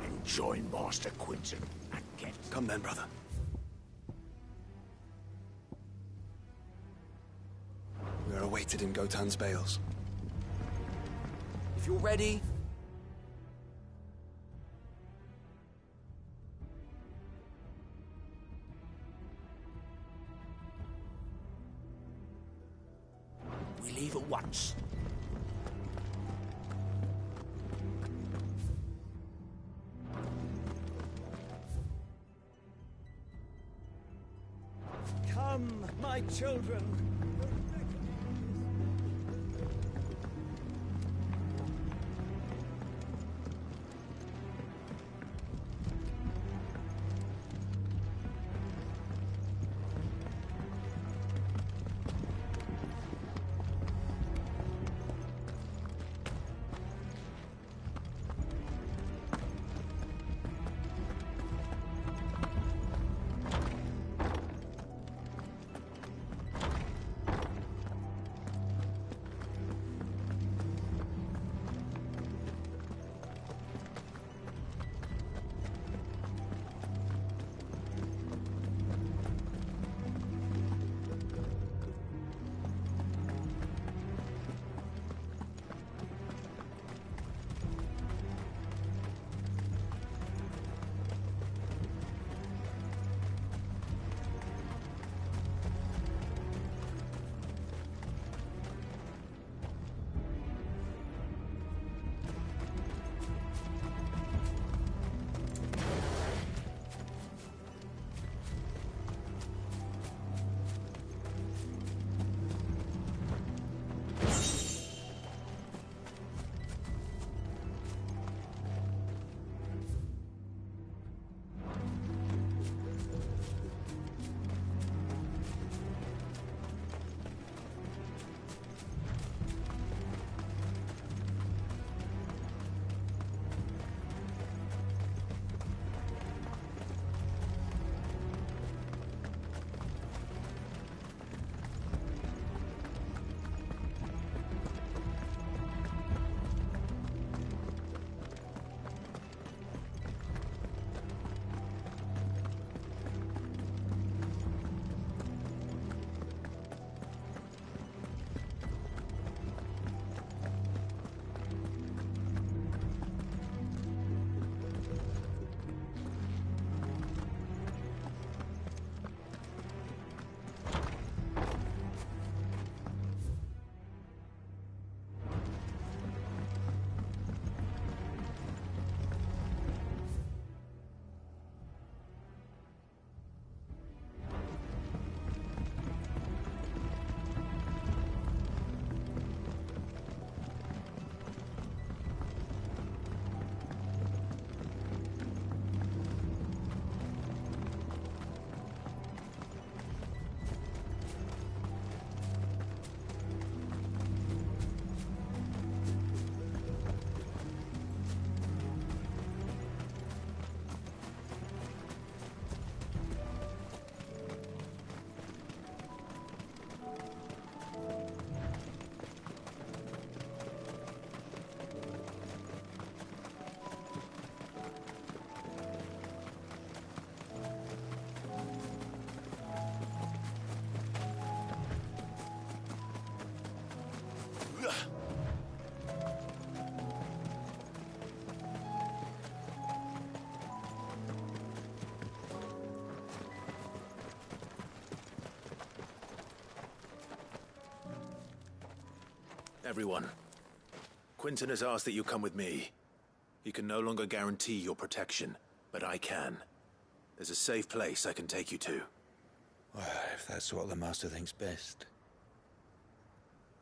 And join Master Quinton and get... Come then, brother. We are awaited in Gotan's bales. If you're ready... we leave at once. Come, my children. Everyone, Quinton has asked that you come with me. He can no longer guarantee your protection, but I can. There's a safe place I can take you to. Well, if that's what the Master thinks best.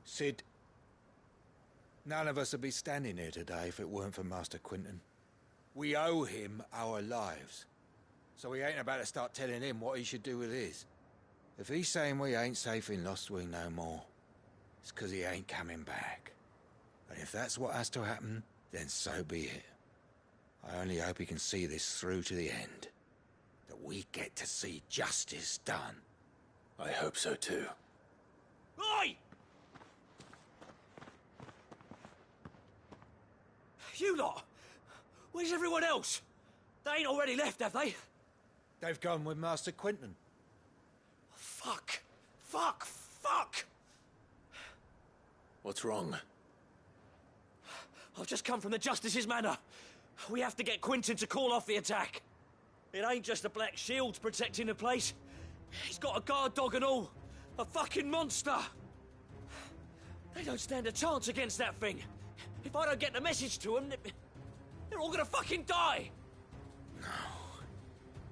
Sid, none of us would be standing here today if it weren't for Master Quinton. We owe him our lives. So we ain't about to start telling him what he should do with his. If he's saying we ain't safe in Lost Wing no more, it's 'cause he ain't coming back. And if that's what has to happen, then so be it. I only hope he can see this through to the end. That we get to see justice done. I hope so too. Oi! You lot! Where's everyone else? They ain't already left, have they? They've gone with Master Quinton. Fuck! Fuck! Fuck! What's wrong? I've just come from the Justice's Manor. We have to get Quinton to call off the attack. It ain't just the Black Shields protecting the place. He's got a guard dog and all. A fucking monster. They don't stand a chance against that thing. If I don't get the message to them, they're all gonna fucking die. No.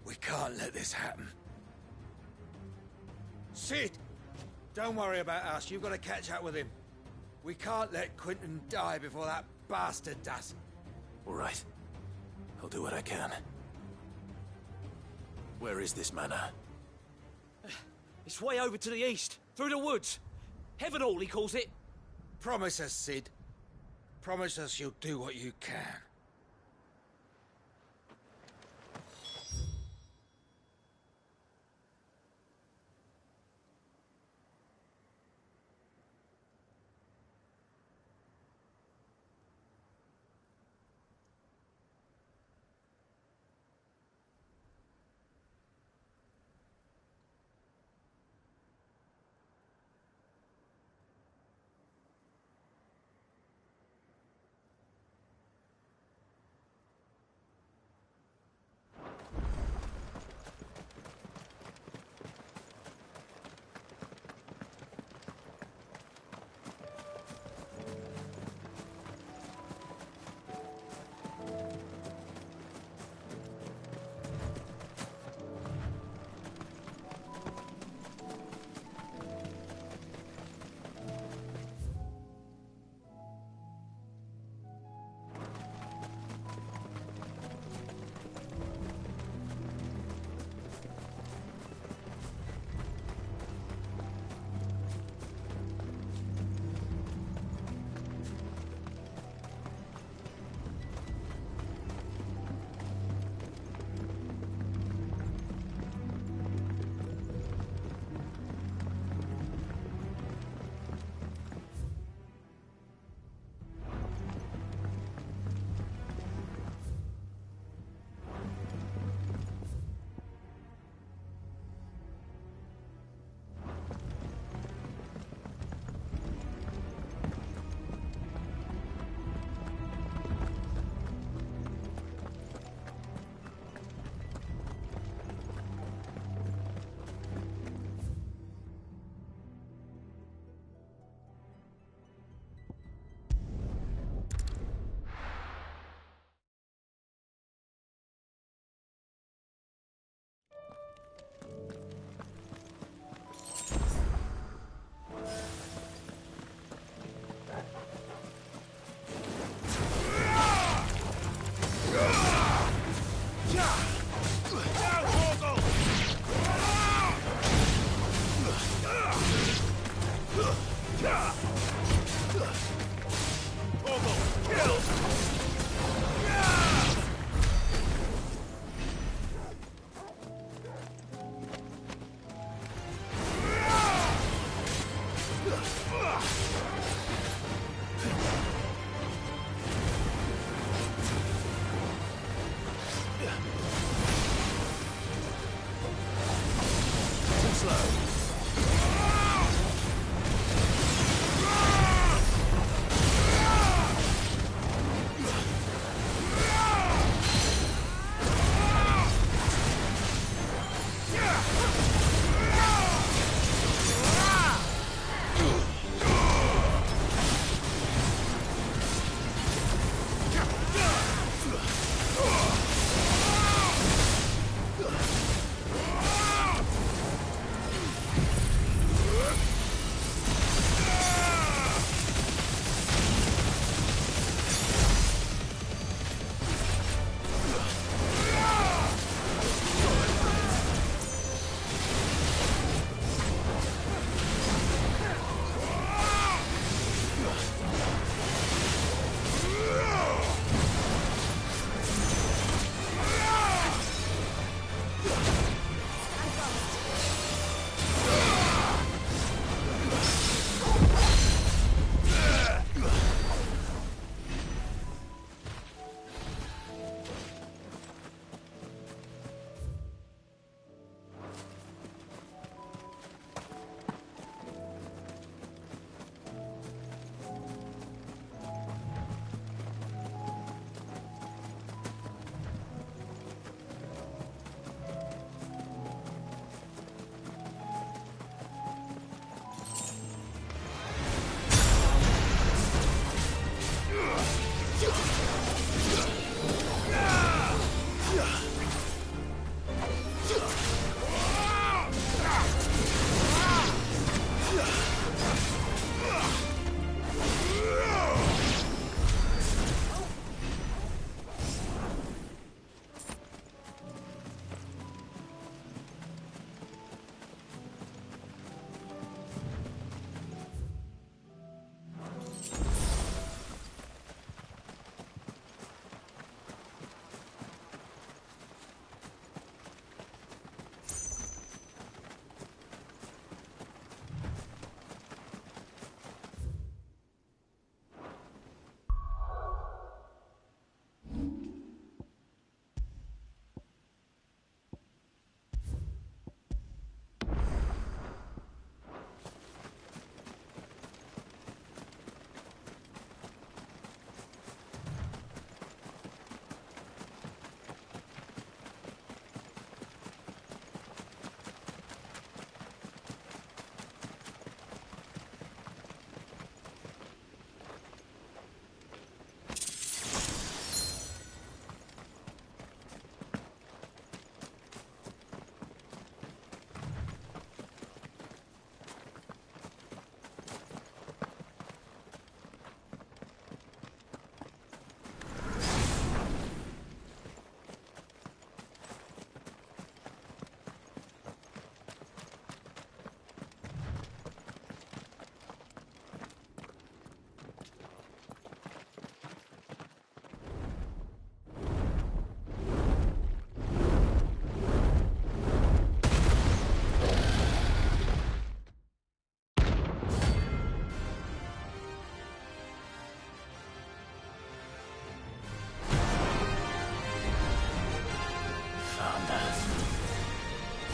We can't let this happen. Sid! Don't worry about us. You've got to catch up with him. We can't let Quinton die before that bastard does. All right. I'll do what I can. Where is this manor? It's way over to the east, through the woods. Heaven Hall, he calls it. Promise us, Sid. Promise us you'll do what you can.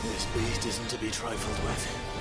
This beast isn't to be trifled with.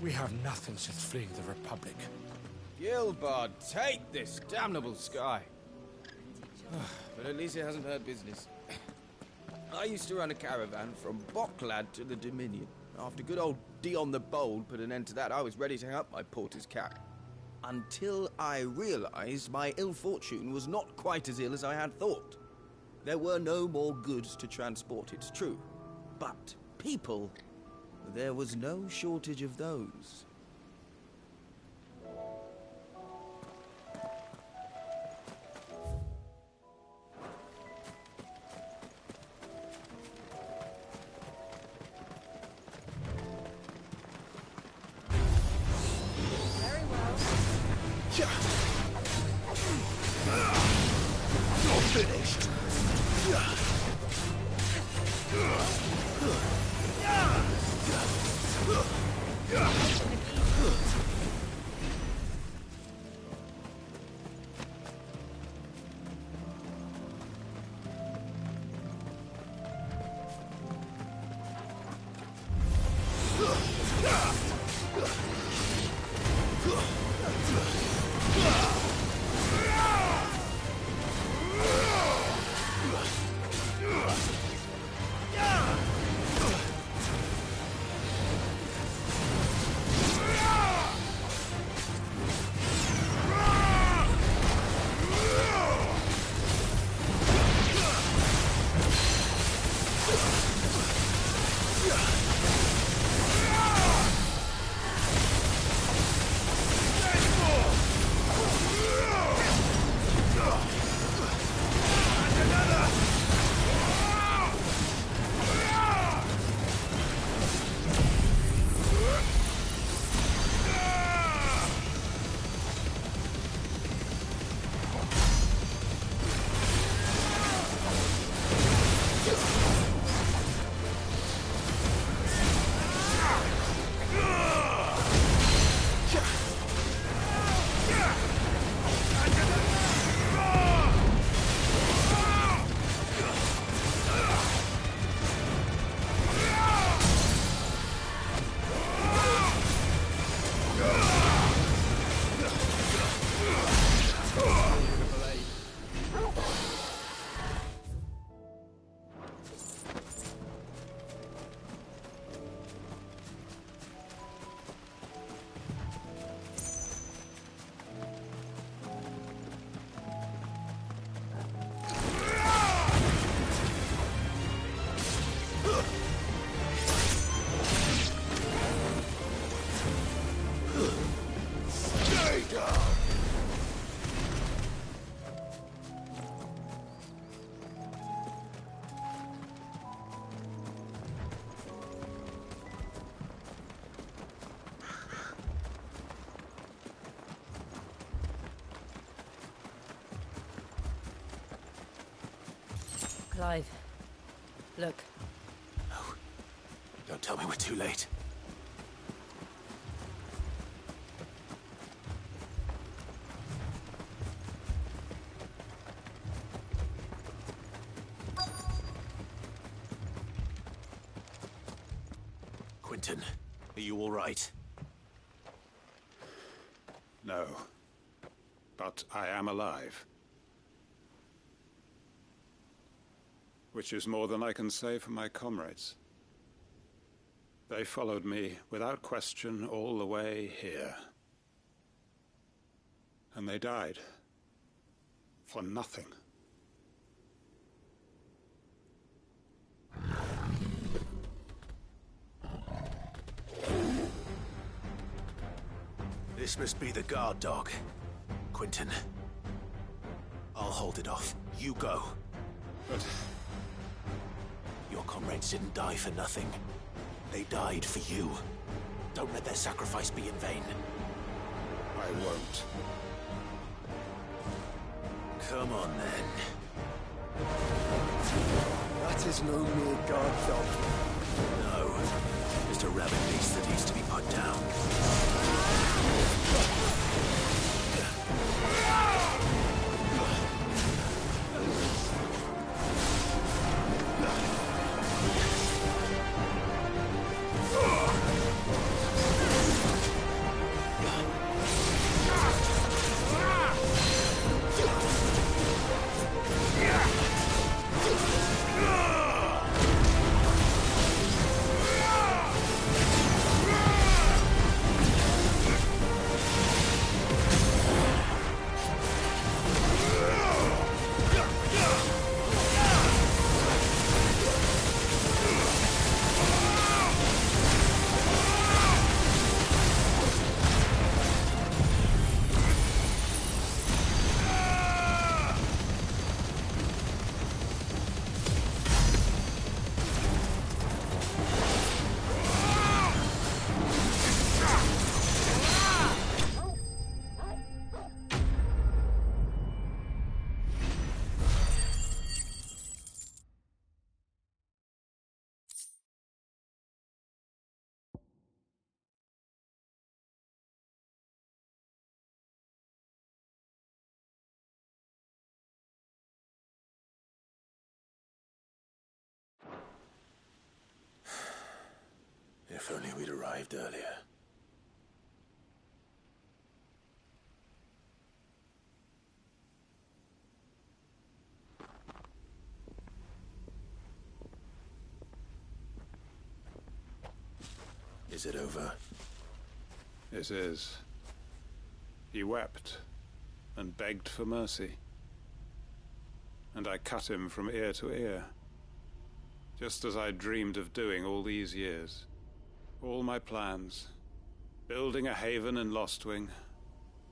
We have nothing since fleeing the Republic. Gilbard, take this damnable sky. But at least it hasn't hurt business. I used to run a caravan from Bocklad to the Dominion. After good old Dion the Bold put an end to that, I was ready to hang up my porter's cap. Until I realized my ill fortune was not quite as ill as I had thought. There were no more goods to transport, it's true. But people, there was no shortage of those. alive. Look. No. Don't tell me we're too late. Quentin, are you all right? No. But I am alive. Which is more than I can say for my comrades. They followed me without question all the way here. And they died. For nothing. This must be the guard dog. Quentin. I'll hold it off. You go. But... your comrades didn't die for nothing. They died for you. Don't let their sacrifice be in vain. I won't. Come on, then. That is no mere guard dog. No. Just a rabid beast that needs to be put down. If only we'd arrived earlier. Is it over? It is. He wept and begged for mercy. And I cut him from ear to ear. Just as I dreamed of doing all these years. All my plans. Building a haven in Lostwing.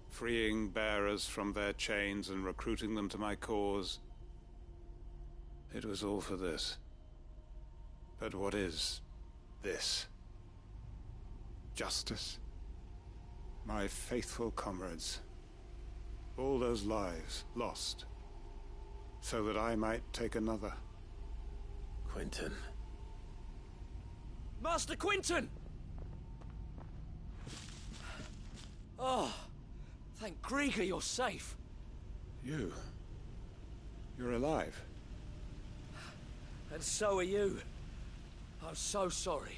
Freeing bearers from their chains and recruiting them to my cause. It was all for this. But what is this? Justice? My faithful comrades. All those lives lost. So that I might take another. Quentin. Master Quentin! Oh, thank Grieger you're safe. You're alive. And so are you. I'm so sorry.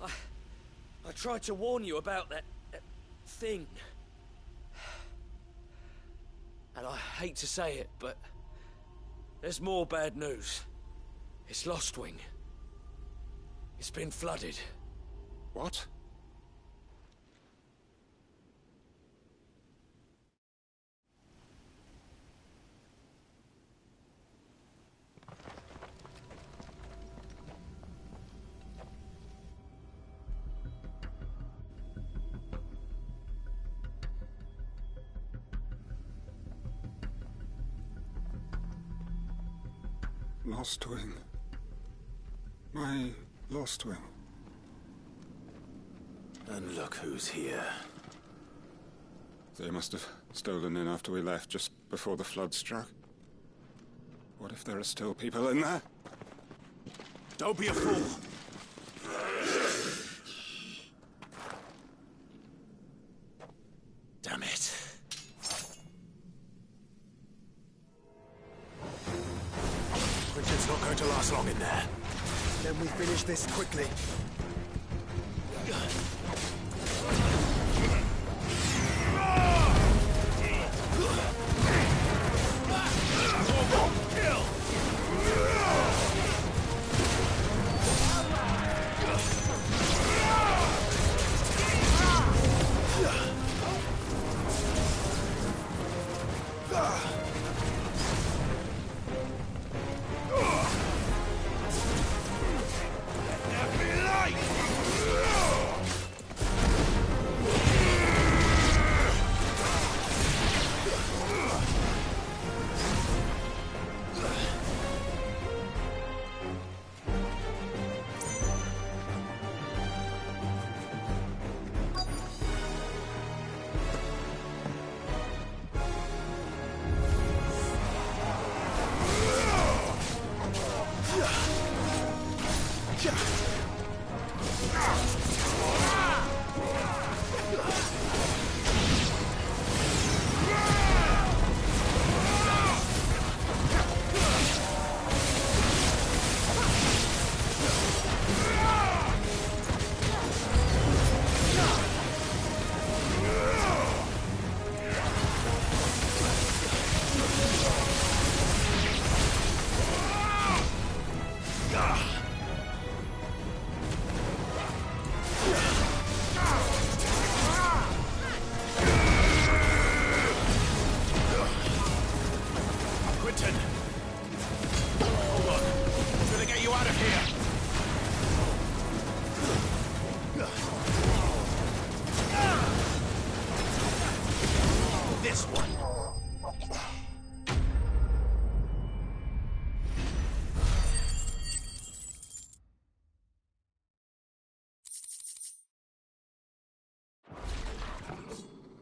I tried to warn you about that thing. And I hate to say it, but there's more bad news. It's Lostwing. It's been flooded. What? Lostwing. My Lostwing. And look who's here. They must have stolen in after we left, just before the flood struck. What if there are still people in there? Don't be a fool! Damn it. Quinton's not going to last long in there. Then we finish this quickly.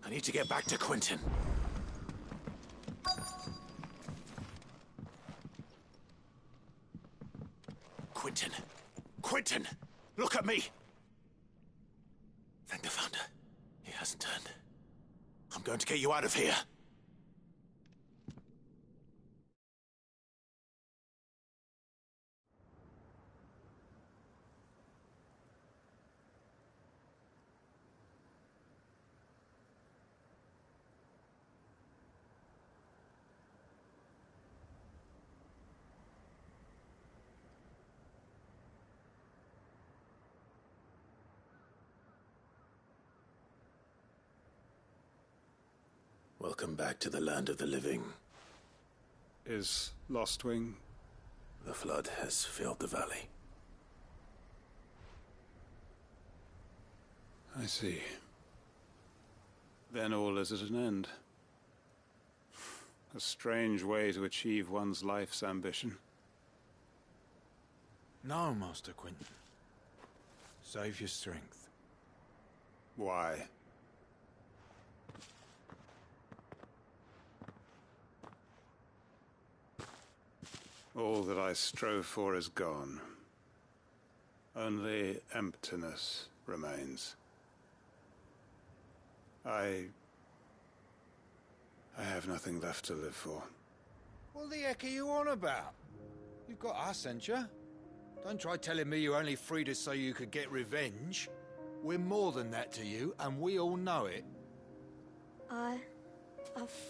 I need to get back to Quinton. Quinton! Quinton! Look at me! Thank the Founder. He hasn't turned. I'm going to get you out of here. Welcome back to the land of the living. Is Lostwing? The flood has filled the valley. I see. Then all is at an end. A strange way to achieve one's life's ambition. No, Master Quinton. Save your strength. Why? All that I strove for is gone. Only emptiness remains. I have nothing left to live for. What the heck are you on about? You've got us, ain't you? Don't try telling me you only freed us so you could get revenge. We're more than that to you, and we all know it. I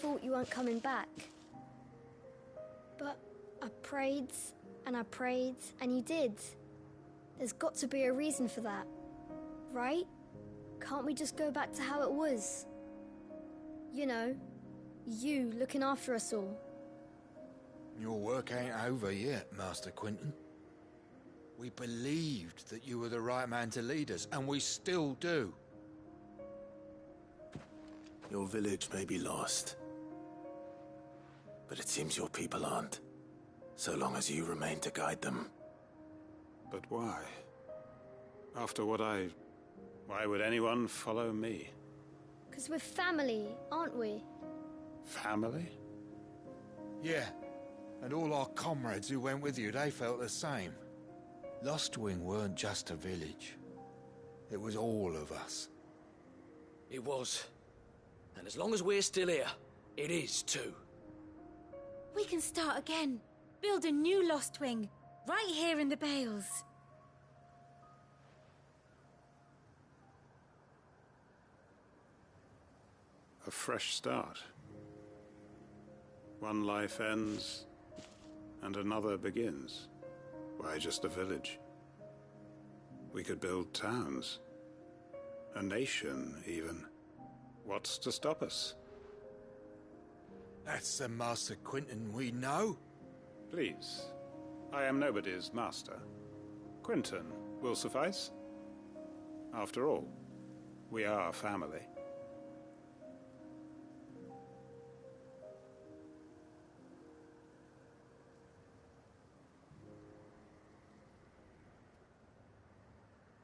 thought you weren't coming back. But I prayed, and you did. There's got to be a reason for that, right? Can't we just go back to how it was? You know, you looking after us all. Your work ain't over yet, Master Quinton. We believed that you were the right man to lead us, and we still do. Your village may be lost, but it seems your people aren't, so long as you remain to guide them. But why? After what why would anyone follow me? 'Cause we're family, aren't we? Family? Yeah, And all our comrades who went with you, they felt the same. Lostwing weren't just a village. It was all of us. It was. And as long as we're still here, it is too. We can start again. Build a new Lostwing. Right here in the Bales. A fresh start. One life ends, and another begins. Why, just a village. We could build towns. A nation, even. What's to stop us? That's the Master Quinton we know. Please. I am nobody's master. Quinton will suffice. After all, we are family.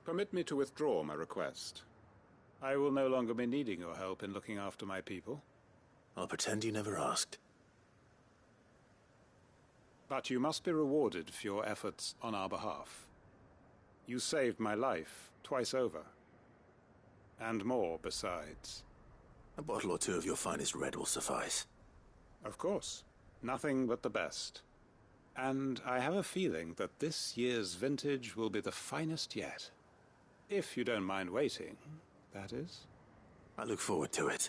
Permit me to withdraw my request. I will no longer be needing your help in looking after my people. I'll pretend you never asked. But you must be rewarded for your efforts on our behalf. You saved my life twice over. And more besides. A bottle or two of your finest red will suffice. Of course. Nothing but the best. And I have a feeling that this year's vintage will be the finest yet. If you don't mind waiting, that is. I look forward to it.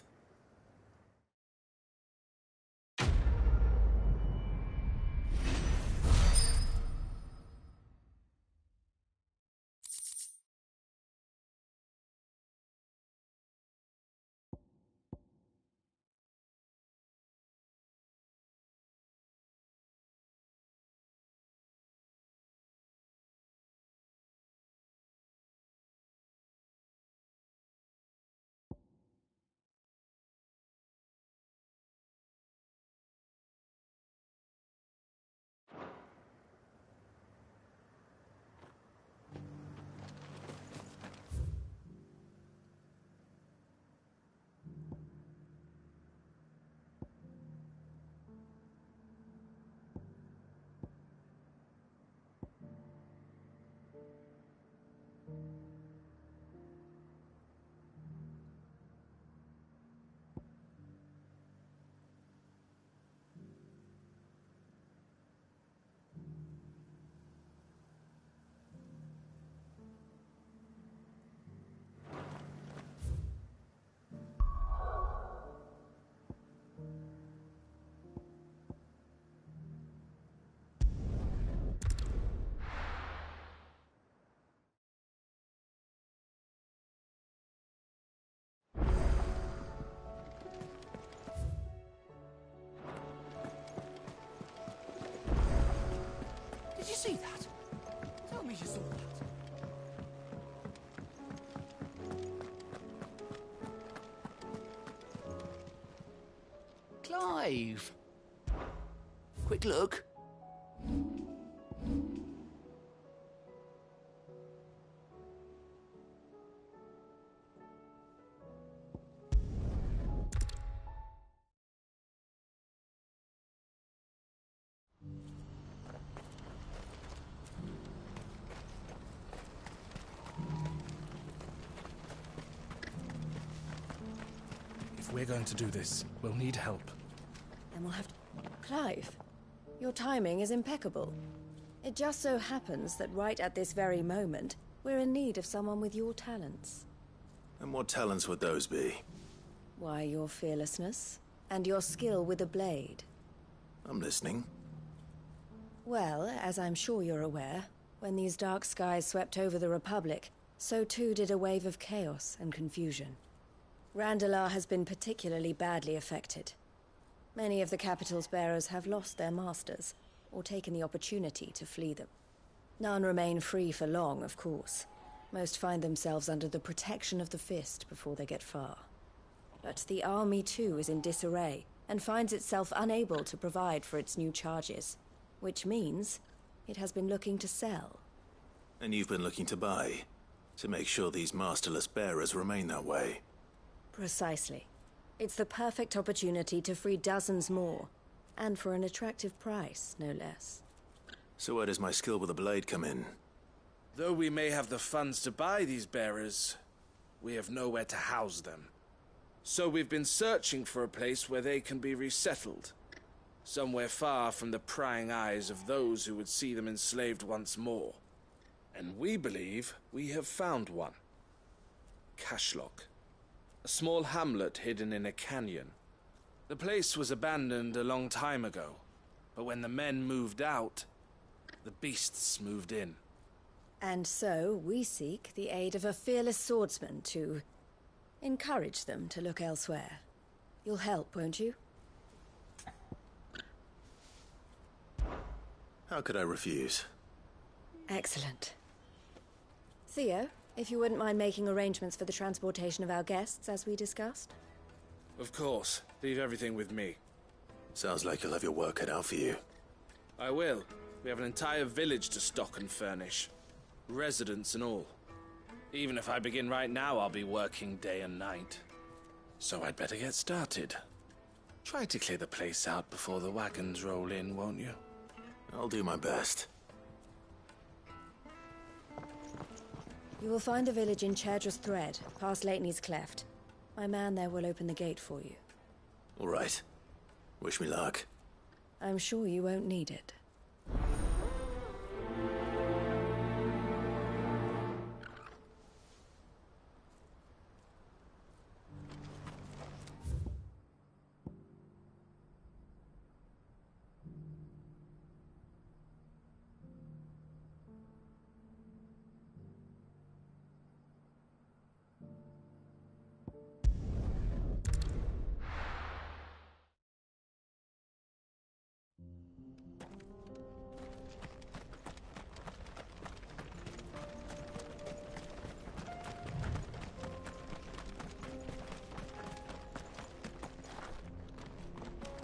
Did you see that? Tell me you saw that. Clive! Quick look. If we're going to do this, we'll need help. Then we'll have to... Clive, your timing is impeccable. It just so happens that right at this very moment, we're in need of someone with your talents. And what talents would those be? Why, your fearlessness, and your skill with a blade. I'm listening. Well, as I'm sure you're aware, when these dark skies swept over the Republic, so too did a wave of chaos and confusion. Randalar has been particularly badly affected. Many of the capital's bearers have lost their masters, or taken the opportunity to flee them. None remain free for long, of course. Most find themselves under the protection of the Fist before they get far. But the army too is in disarray, and finds itself unable to provide for its new charges. Which means it has been looking to sell. And you've been looking to buy, to make sure these masterless bearers remain that way. Precisely. It's the perfect opportunity to free dozens more, And for an attractive price, no less. So where does my skill with a blade come in? Though we may have the funds to buy these bearers, we have nowhere to house them. So we've been searching for a place where they can be resettled. Somewhere far from the prying eyes of those who would see them enslaved once more. And we believe we have found one. Cashlock. A small hamlet hidden in a canyon. The place was abandoned a long time ago, but when the men moved out, the beasts moved in. And so we seek the aid of a fearless swordsman to encourage them to look elsewhere. You'll help, won't you? How could I refuse? Excellent. Theo, if you wouldn't mind making arrangements for the transportation of our guests, as we discussed. Of course. Leave everything with me. Sounds like you'll have your work cut out for you. I will. We have an entire village to stock and furnish. Residents and all. Even if I begin right now, I'll be working day and night. So I'd better get started. Try to clear the place out before the wagons roll in, won't you? I'll do my best. You will find a village in Chaidra's Thread, past Lateney's Cleft. My man there will open the gate for you. All right. Wish me luck. I'm sure you won't need it.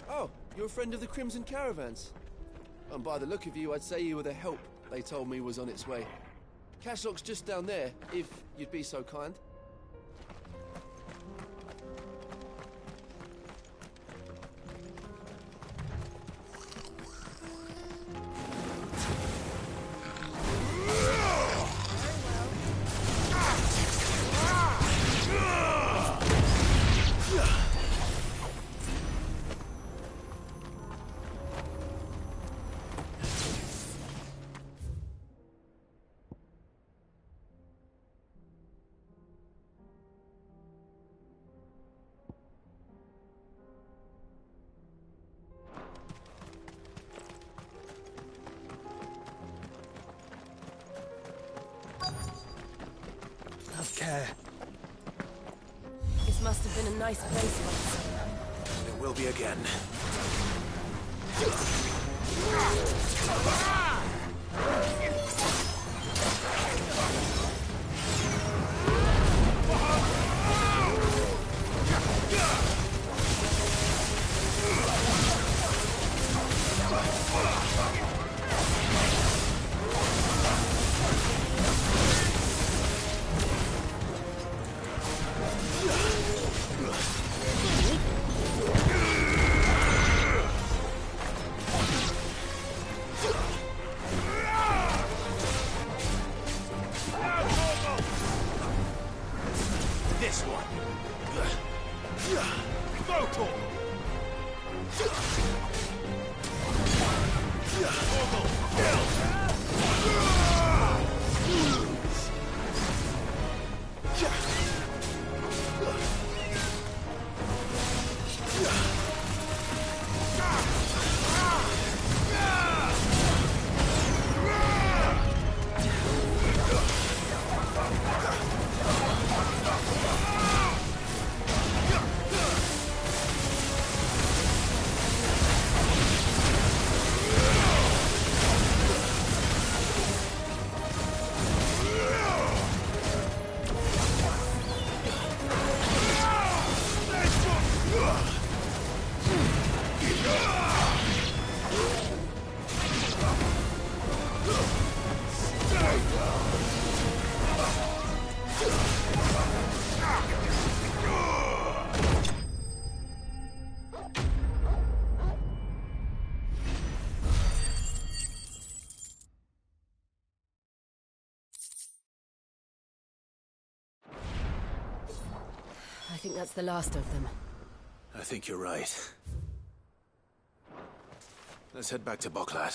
Oh, you're a friend of the Crimson Caravans. And by the look of you, I'd say you were the help they told me was on its way. Cashlock's just down there, if you'd be so kind. Care. This must have been a nice place once. It will be again. This one. Vocal. I think that's the last of them. I think you're right. Let's head back to Boklad.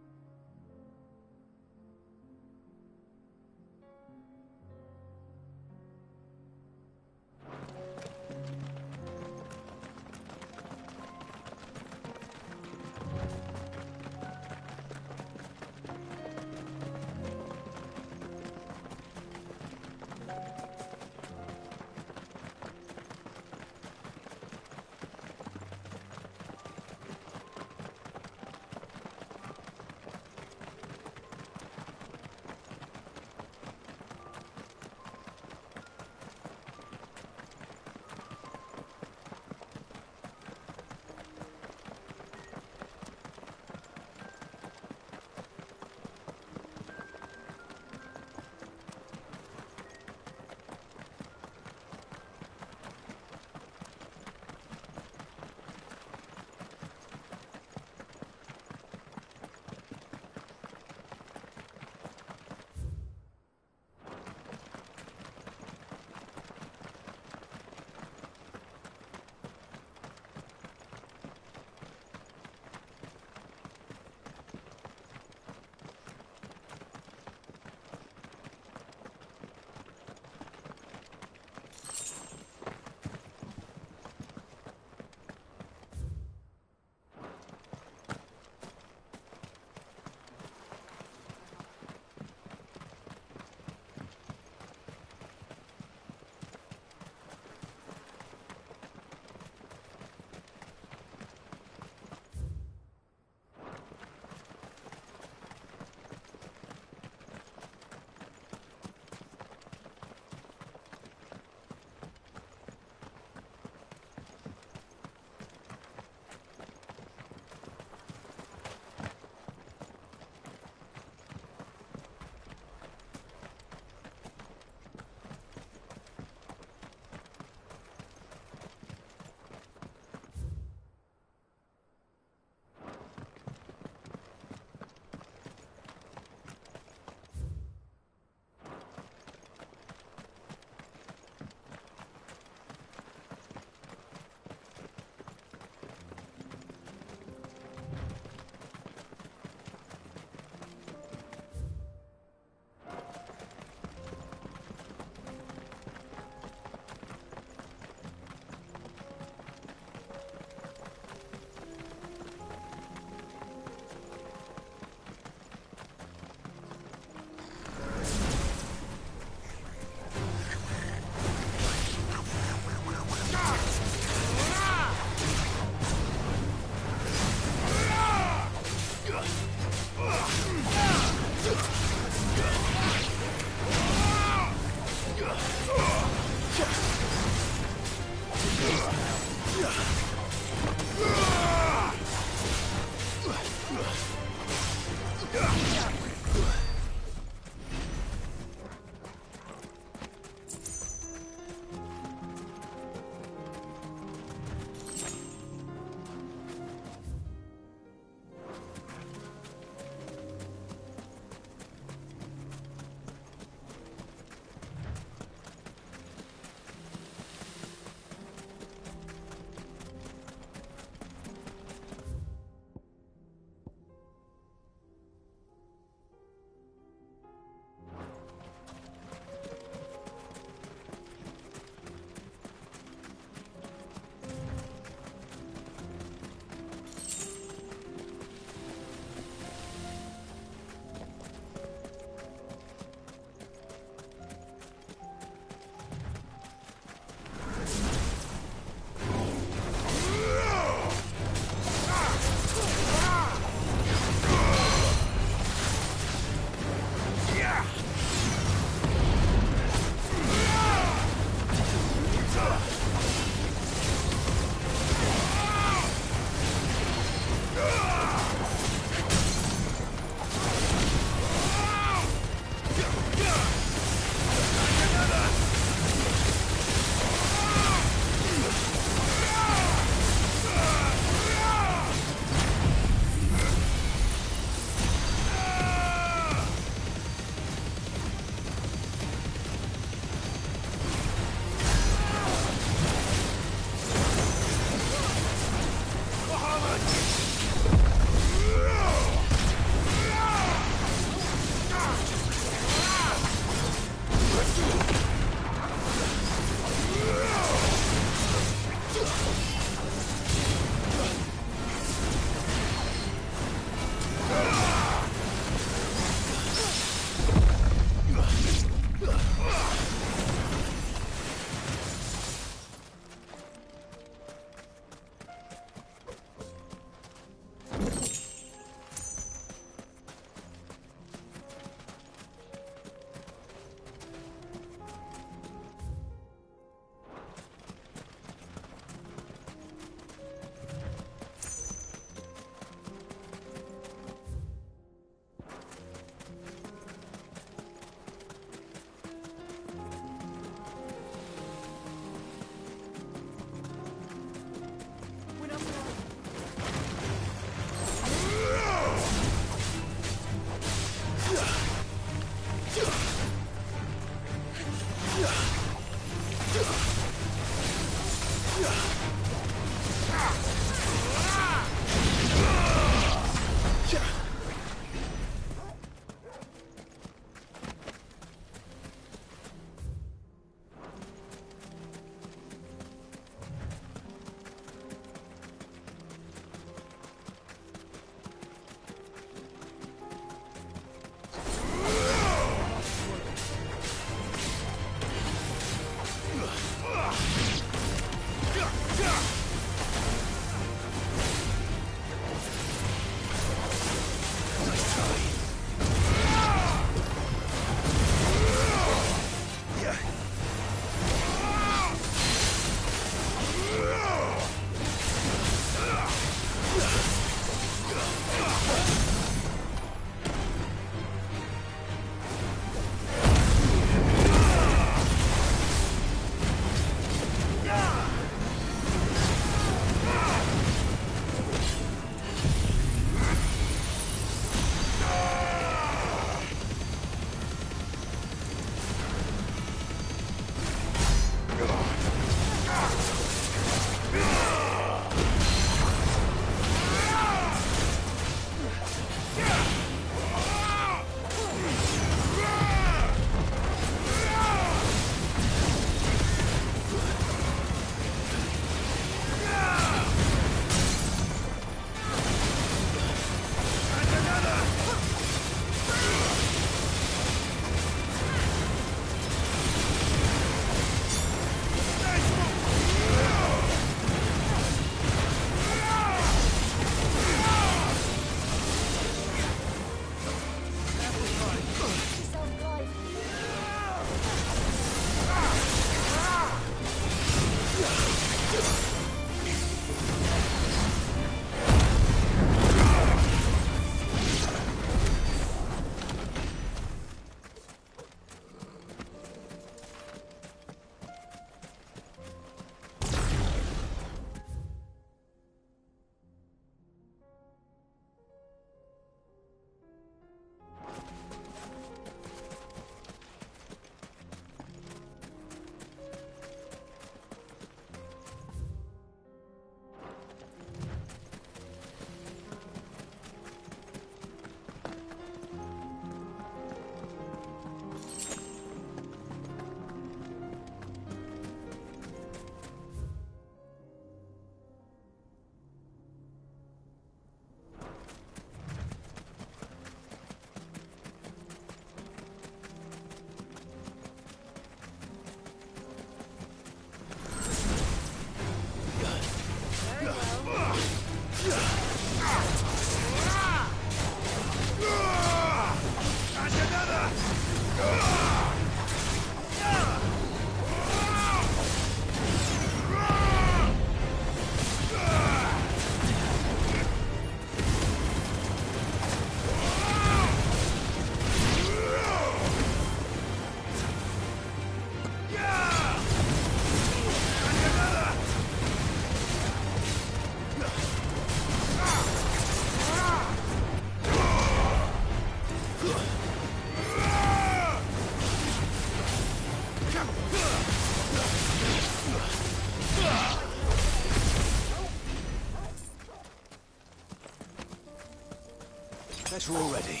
Better already.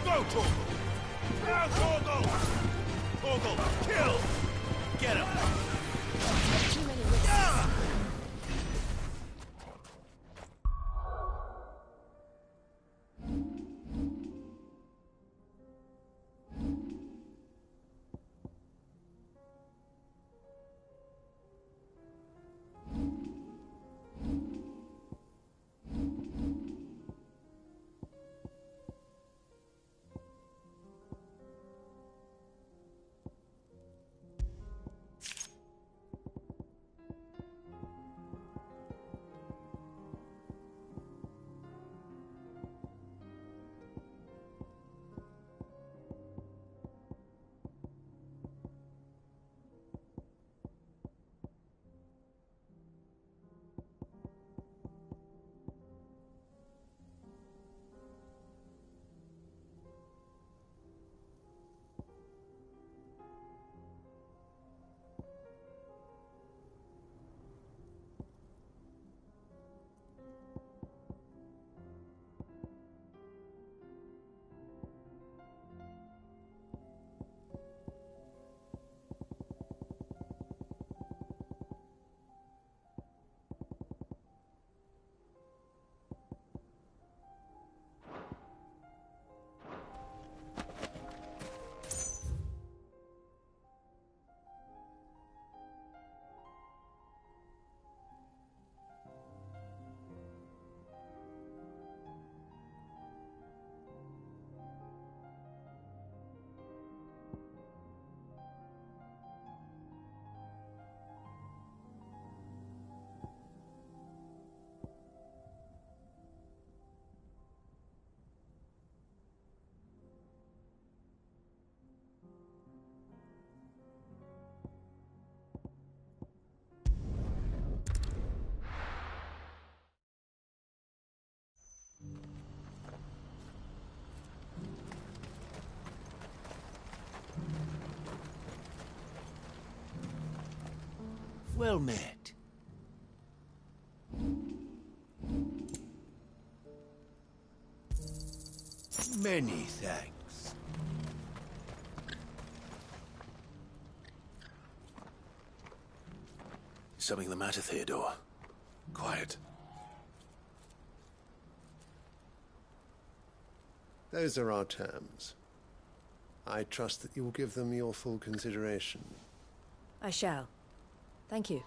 Go, Torgal! Now, Torgal! Torgal, kill! Get him! Too many risks. Well met. Many thanks. Something the matter, Theodore? Quiet. Those are our terms. I trust that you will give them your full consideration. I shall. Thank you.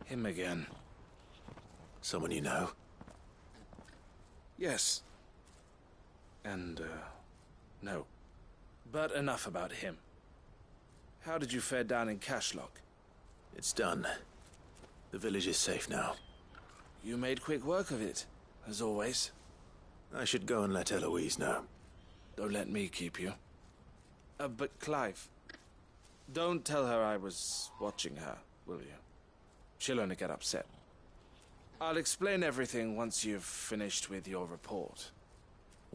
Him again. Someone you know? Yes. And, no. But enough about him. How did you fare down in Cashlock? It's done. The village is safe now. You made quick work of it, as always. I should go and let Eloise know. Don't let me keep you. But Clive, don't tell her I was watching her, will you? She'll only get upset. I'll explain everything once you've finished with your report.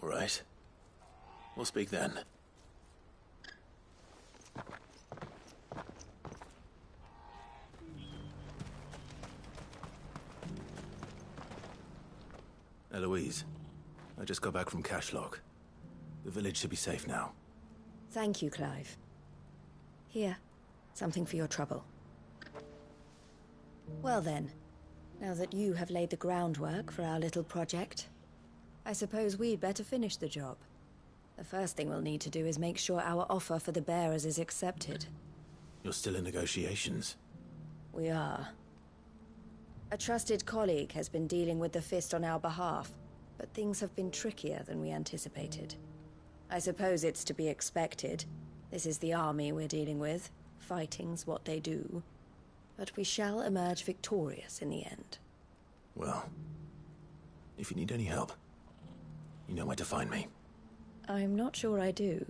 All right. We'll speak then. Eloise, I just got back from Cashlock. The village should be safe now. Thank you, Clive. Here, something for your trouble. Well then, now that you have laid the groundwork for our little project, I suppose we'd better finish the job. The first thing we'll need to do is make sure our offer for the bearers is accepted. You're still in negotiations? We are. A trusted colleague has been dealing with the Fist on our behalf, but things have been trickier than we anticipated. I suppose it's to be expected. This is the army we're dealing with. Fighting's what they do. But we shall emerge victorious in the end. Well, if you need any help, you know where to find me. I'm not sure I do,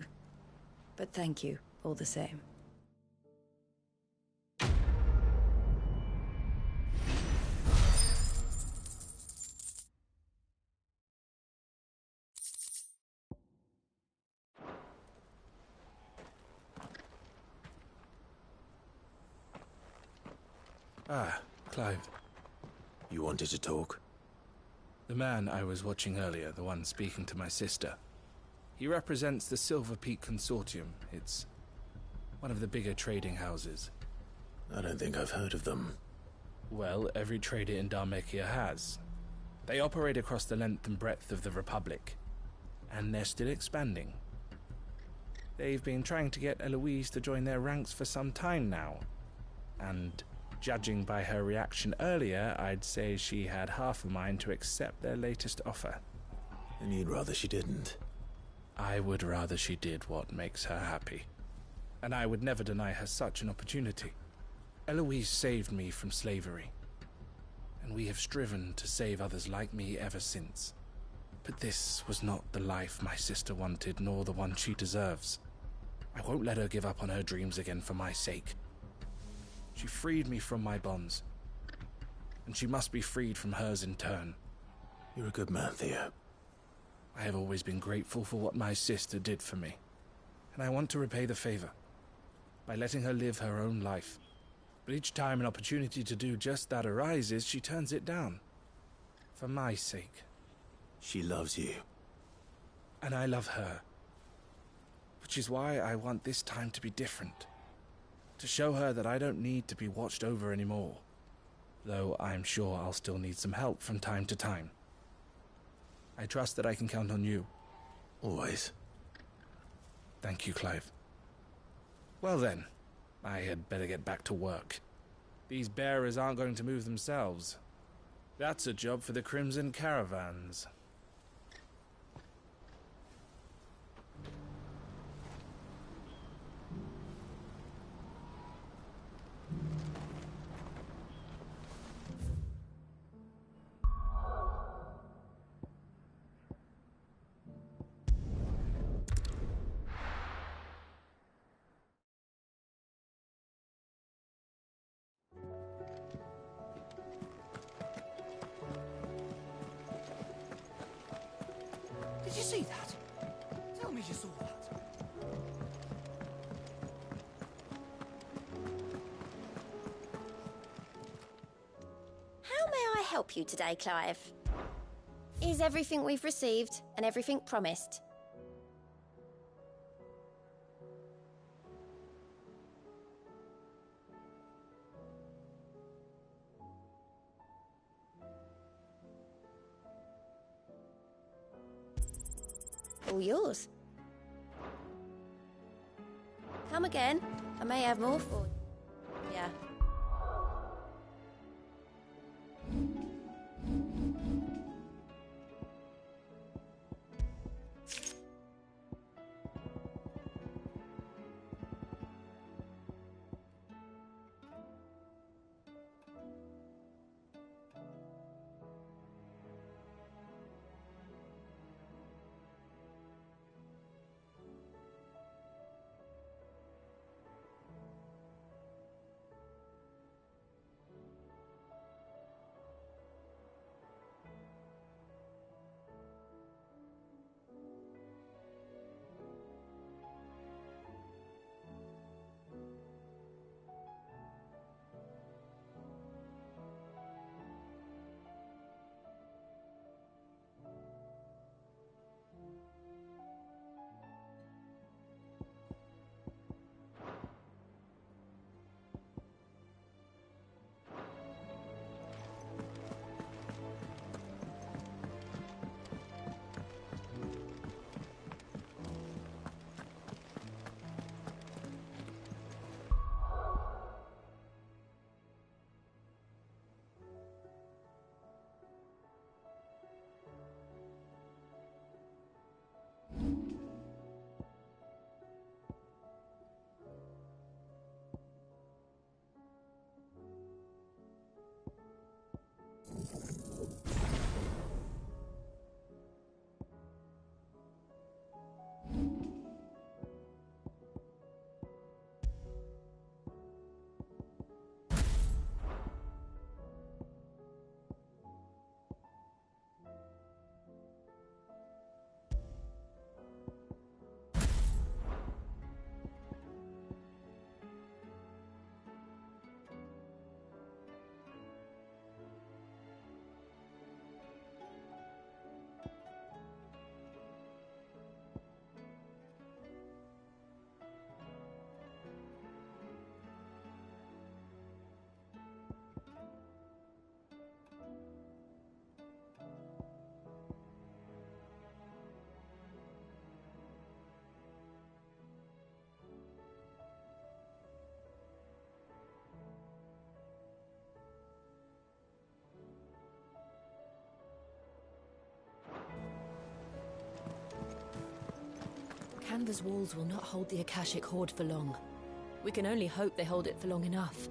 but thank you all the same. Ah, Clive. You wanted to talk? The man I was watching earlier, the one speaking to my sister. He represents the Silver Peak Consortium. It's one of the bigger trading houses. I don't think I've heard of them. Well, every trader in Dharmekia has. They operate across the length and breadth of the Republic. And they're still expanding. They've been trying to get Eloise to join their ranks for some time now. And judging by her reaction earlier, I'd say she had half a mind to accept their latest offer. And you'd rather she didn't? I would rather she did what makes her happy. And I would never deny her such an opportunity. Eloise saved me from slavery. And we have striven to save others like me ever since. But this was not the life my sister wanted, nor the one she deserves. I won't let her give up on her dreams again for my sake. She freed me from my bonds, and she must be freed from hers in turn. You're a good man, Theo. I have always been grateful for what my sister did for me, and I want to repay the favor by letting her live her own life. But each time an opportunity to do just that arises, she turns it down. For my sake. She loves you. And I love her. Which is why I want this time to be different. To show her that I don't need to be watched over anymore. Though I'm sure I'll still need some help from time to time. I trust that I can count on you. Always. Thank you, Clive. Well then, I had better get back to work. These bearers aren't going to move themselves. That's a job for the Crimson Caravans. Did you see that? Tell me you saw that. How may I help you today, Clive? Is everything we've received and everything promised? All yours. Come again. I may have more for you. Yeah. Canva's walls will not hold the Akashic Horde for long. We can only hope they hold it for long enough.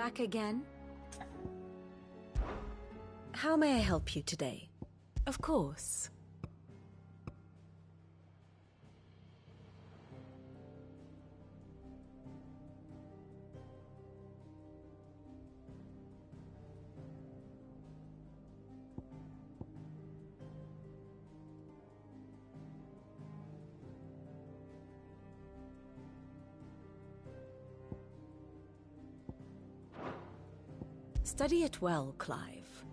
Back again? How may I help you today? Of course. Study it well, Clive.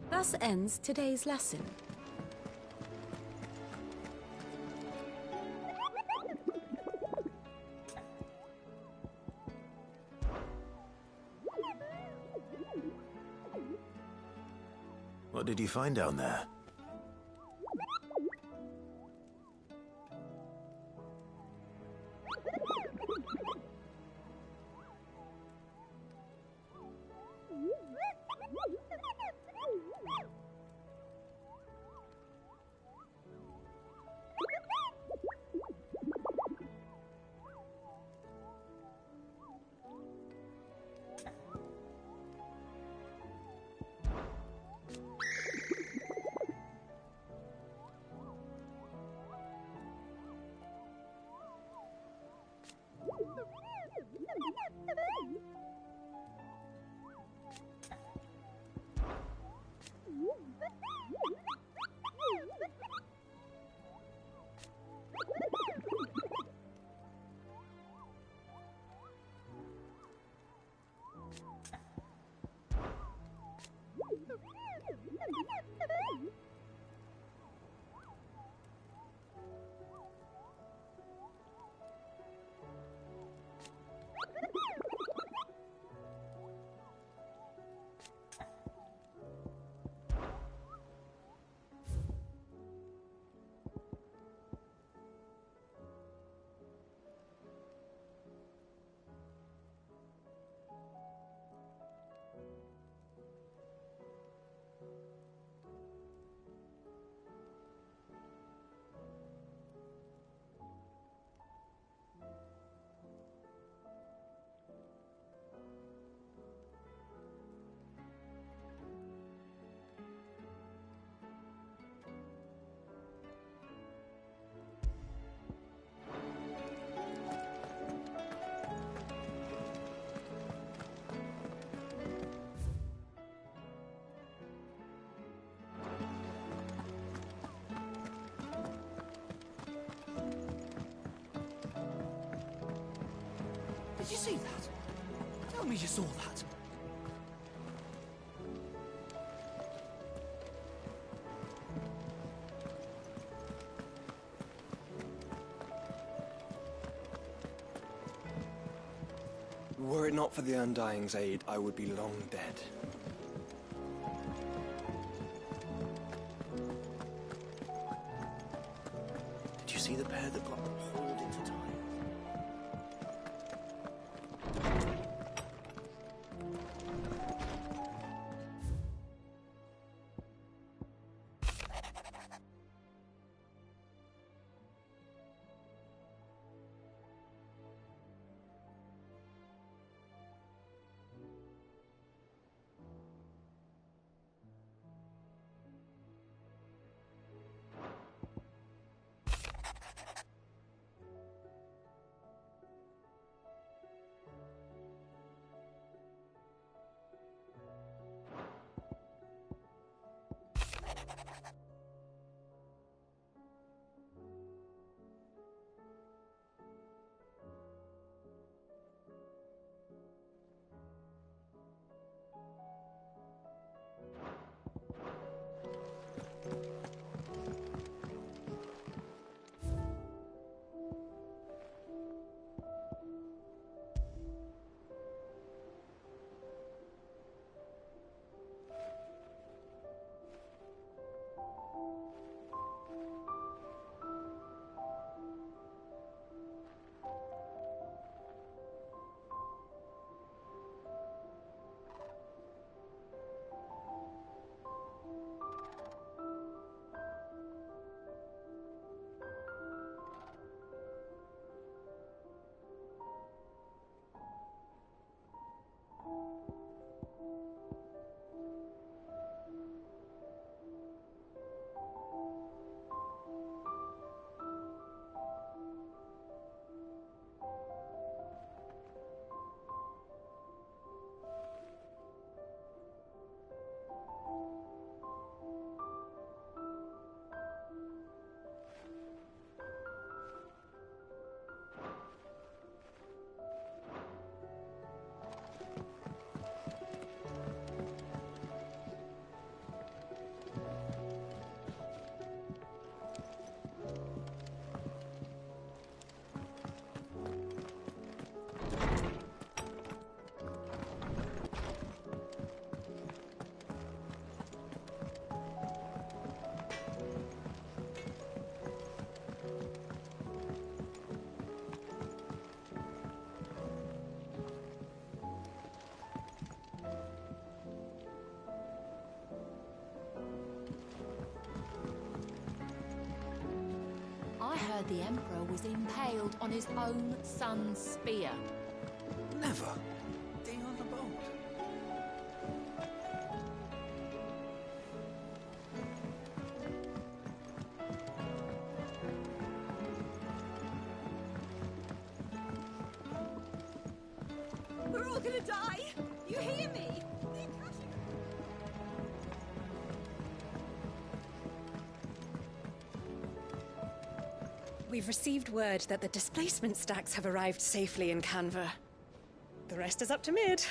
Thus ends today's lesson. What did you find down there? Did you see that? Tell me you saw that. Were it not for the Undying's aid, I would be long dead. Did you see the pair that got hauled into time? heard the Emperor was impaled on his own son's spear. Never. Dion the Bold. We're all gonna die! You hear me? We've received word that the displacement stacks have arrived safely in Canva. The rest is up to Mid.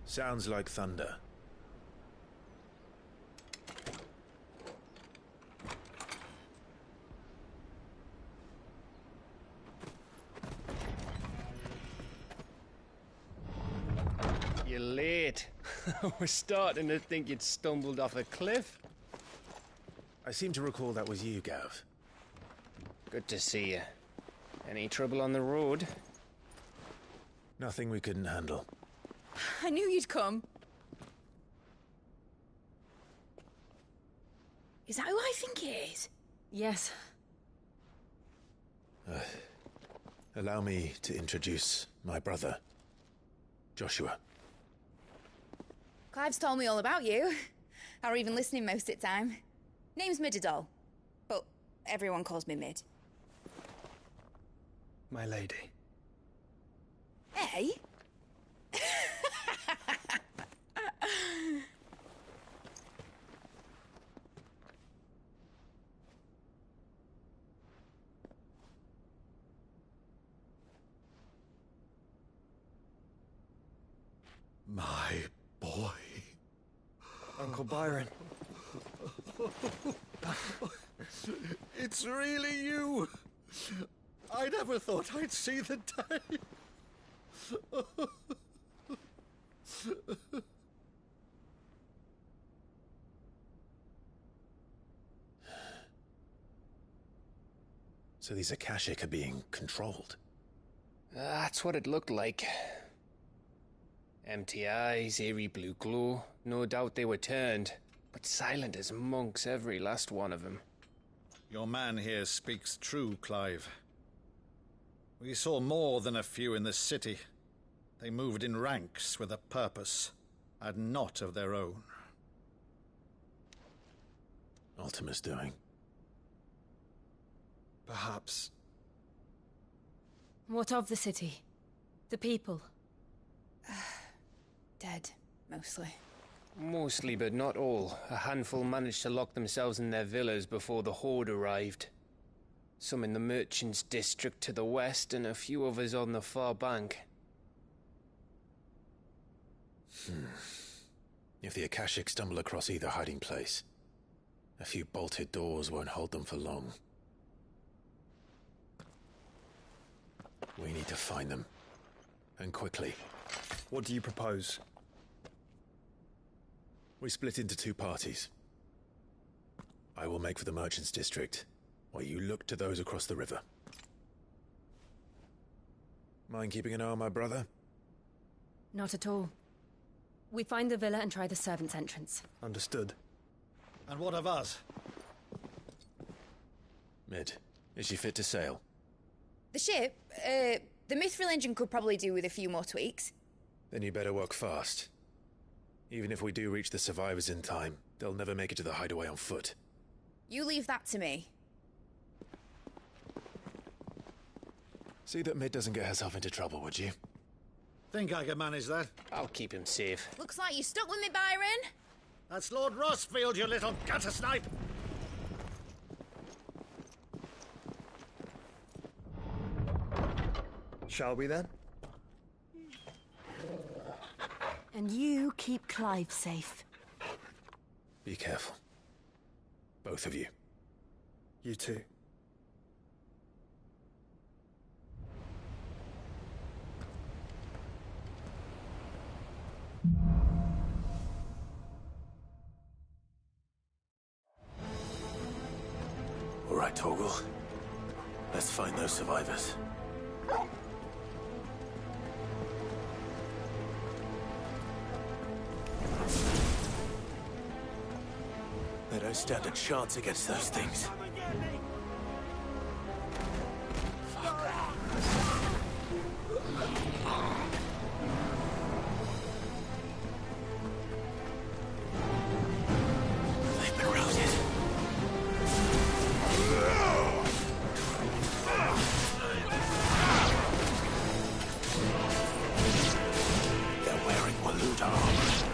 Sounds like thunder. You're late. We're starting to think you'd stumbled off a cliff. I seem to recall that was you, Gav. Good to see you. Any trouble on the road? Nothing we couldn't handle. I knew you'd come. Is that who I think it is? Yes. Allow me to introduce my brother, Joshua. Clive's told me all about you. Or even listening most of the time. Name's Midadol, but everyone calls me Mid. My lady. Hey? My boy. Uncle Byron. It's really you. I never thought I'd see the day. So these Akashic are being controlled? That's what it looked like. Empty eyes, eerie blue glow. No doubt they were turned, but silent as monks, every last one of them. Your man here speaks true, Clive. We saw more than a few in the city. They moved in ranks with a purpose, and not of their own. Ultima's doing. Perhaps. What of the city? The people? Dead, mostly. Mostly, but not all. A handful managed to lock themselves in their villas before the Horde arrived. Some in the Merchants' District to the west, and a few others on the far bank. If the Akashic stumble across either hiding place, a few bolted doors won't hold them for long. We need to find them. And quickly. What do you propose? We split into two parties. I will make for the Merchants' District, while you look to those across the river. Mind keeping an eye on my brother? Not at all. We find the villa and try the servants' entrance. Understood. And what of us? Mid, Is she fit to sail? The ship? The Mithril engine could probably do with a few more tweaks. Then you better work fast. Even if we do reach the survivors in time, they'll never make it to the hideaway on foot. You leave that to me. See that Mid doesn't get herself into trouble, would you? Think I can manage that? I'll keep him safe. Looks like you stuck with me, Byron. That's Lord Rossfield, you little gutter snipe! Shall we then? And you keep Clive safe. Be careful. Both of you. You too. All right, Torgal. Let's find those survivors. They don't stand a chance against those things. They've been routed. They're wearing Waluda armor.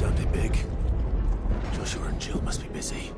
sounded big. Joshua and Jill must be busy.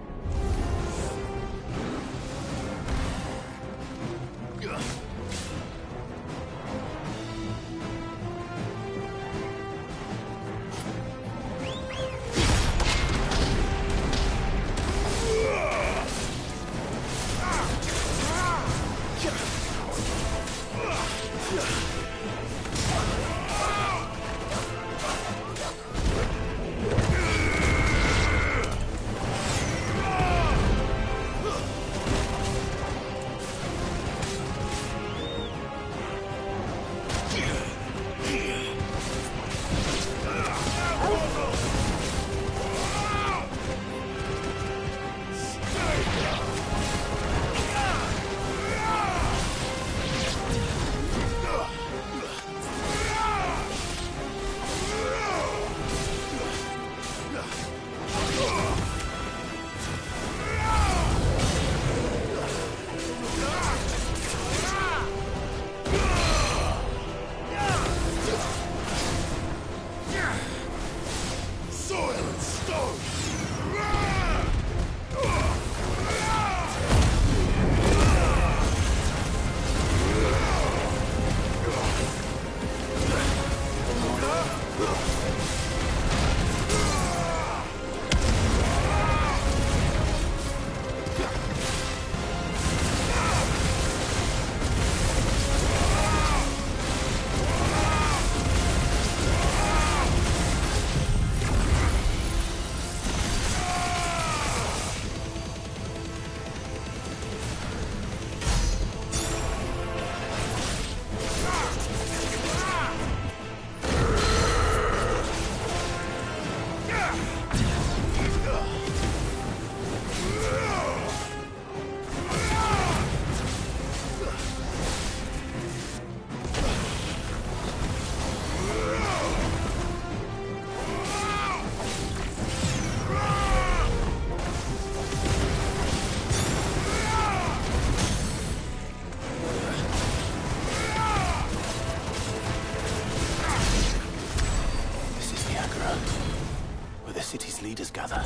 Leaders gather.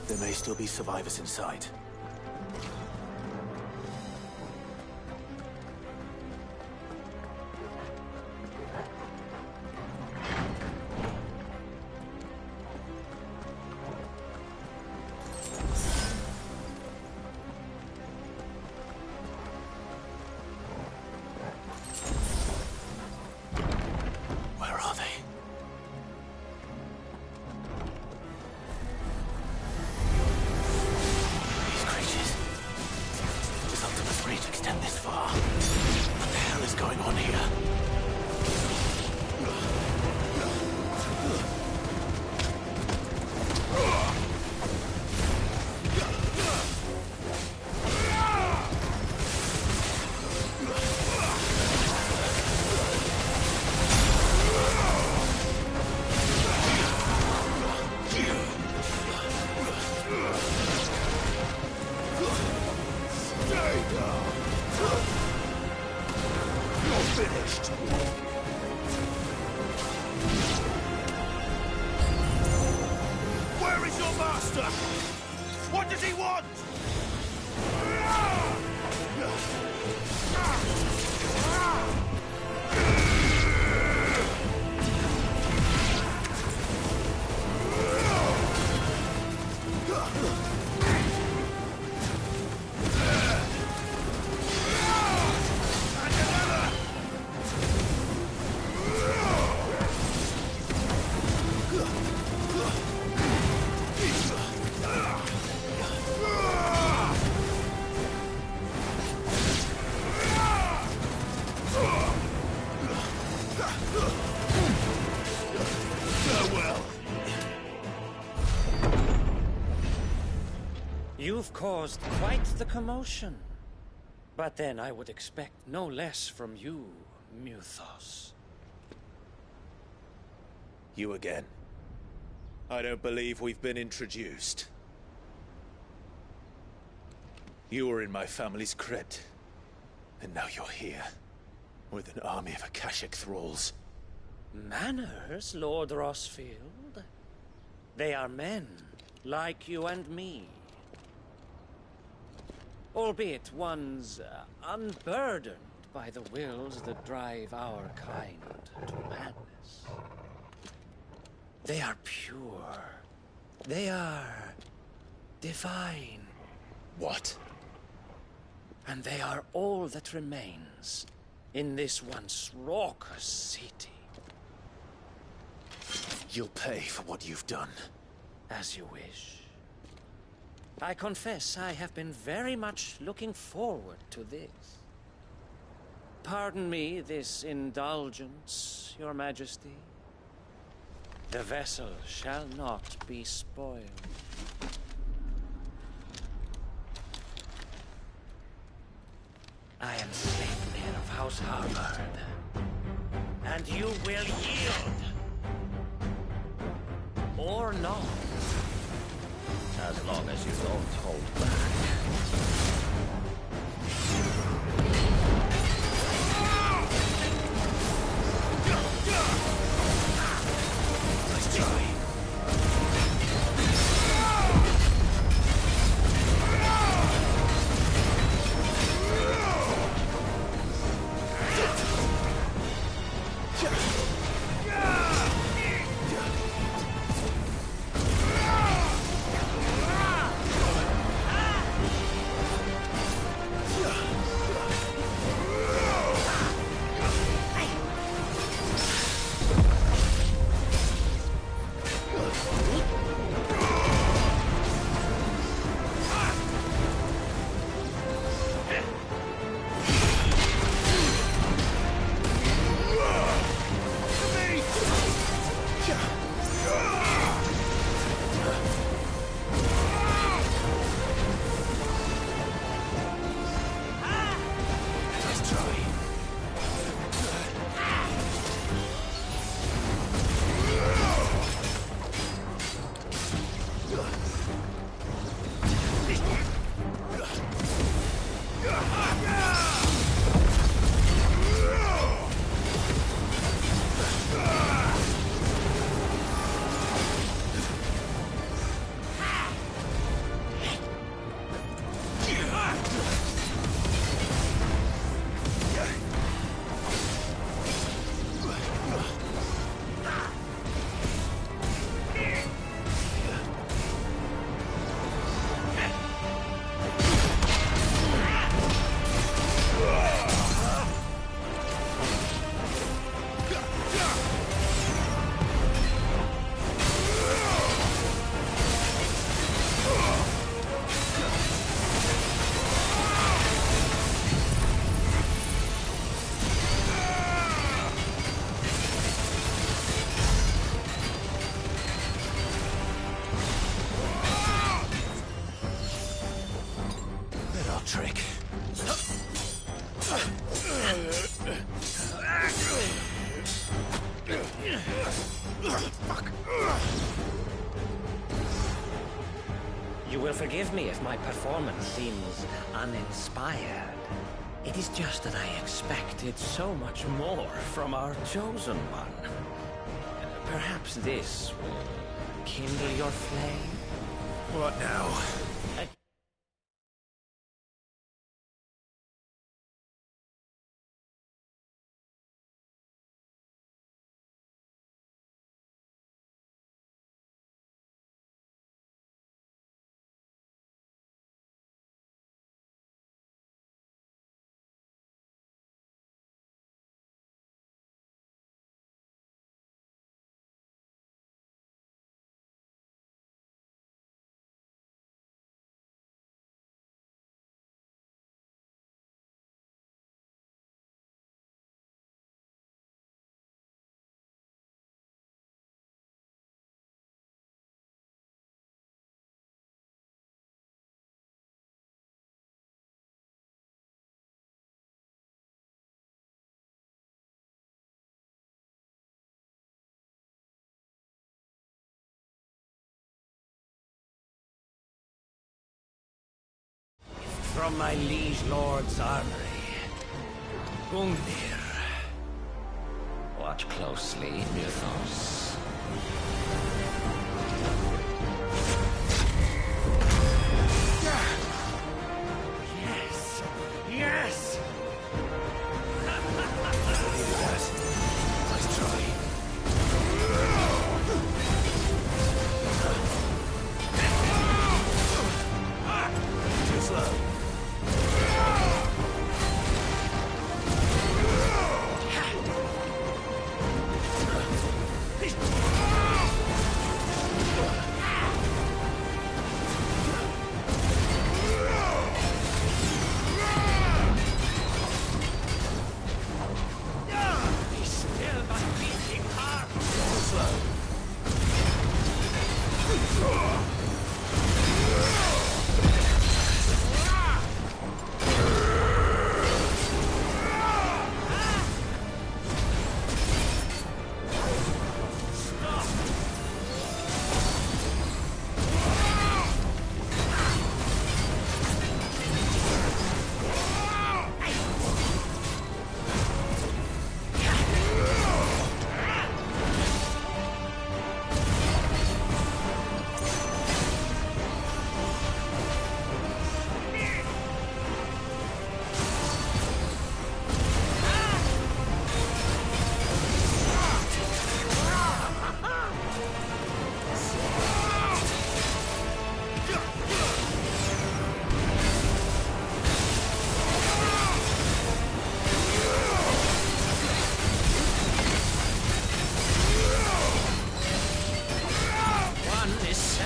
There may still be survivors inside. What does he want? You've caused quite the commotion. But then I would expect no less from you, Muthos. You again. I don't believe we've been introduced. You were in my family's crypt. And now you're here. With an army of Akashic thralls. Manners, Lord Rossfield? They are men, like you and me. Albeit ones unburdened by the wills that drive our kind to madness. They are pure. They are divine. What? And they are all that remains in this once raucous city. You'll pay for what you've done. As you wish. I confess I have been very much looking forward to this. Pardon me this indulgence, Your Majesty. The vessel shall not be spoiled. I am Sleipnir of House Harvard, and you will yield. Or not. As long as you don't hold back. Let's try. Trick. Fuck. You will forgive me if my performance seems uninspired. It is just that I expected so much more from our chosen one. Perhaps this will kindle your flame? What now? From my liege lord's armory, Gungnir. Watch closely, Mythos.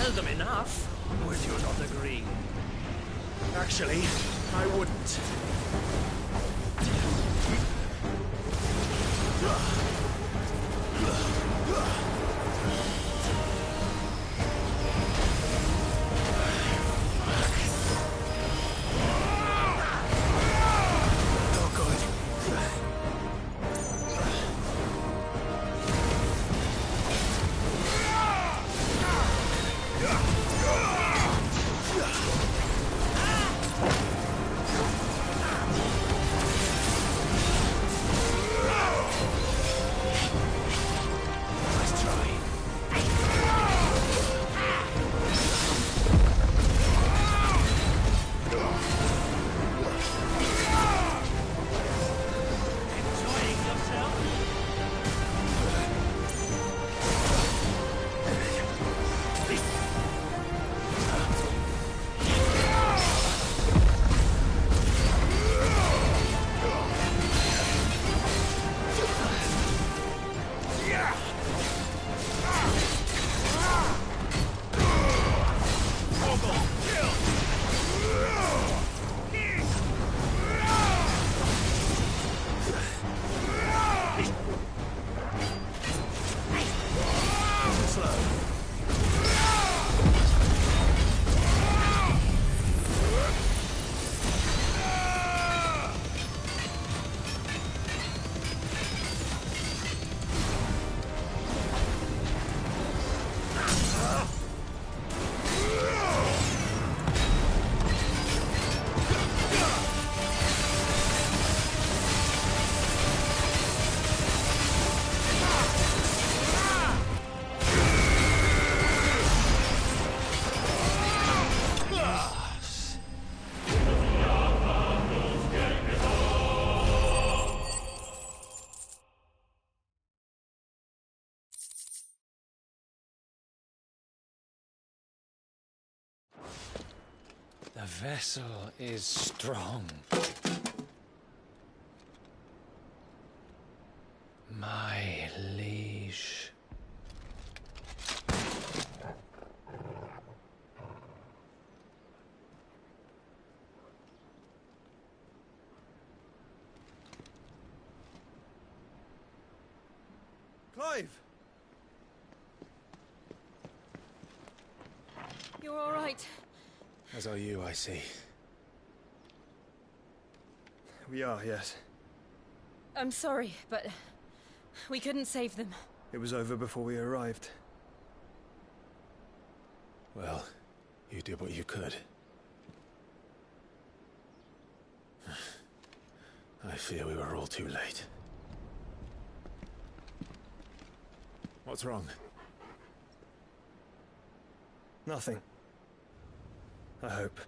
seldom enough. Would you not agree? Actually, I wouldn't. The vessel is strong. My liege. Clive! You're all right. As are you, I see. We are, yes. I'm sorry, but we couldn't save them. It was over before we arrived. Well, you did what you could. I fear we were all too late. What's wrong? Nothing. I hope.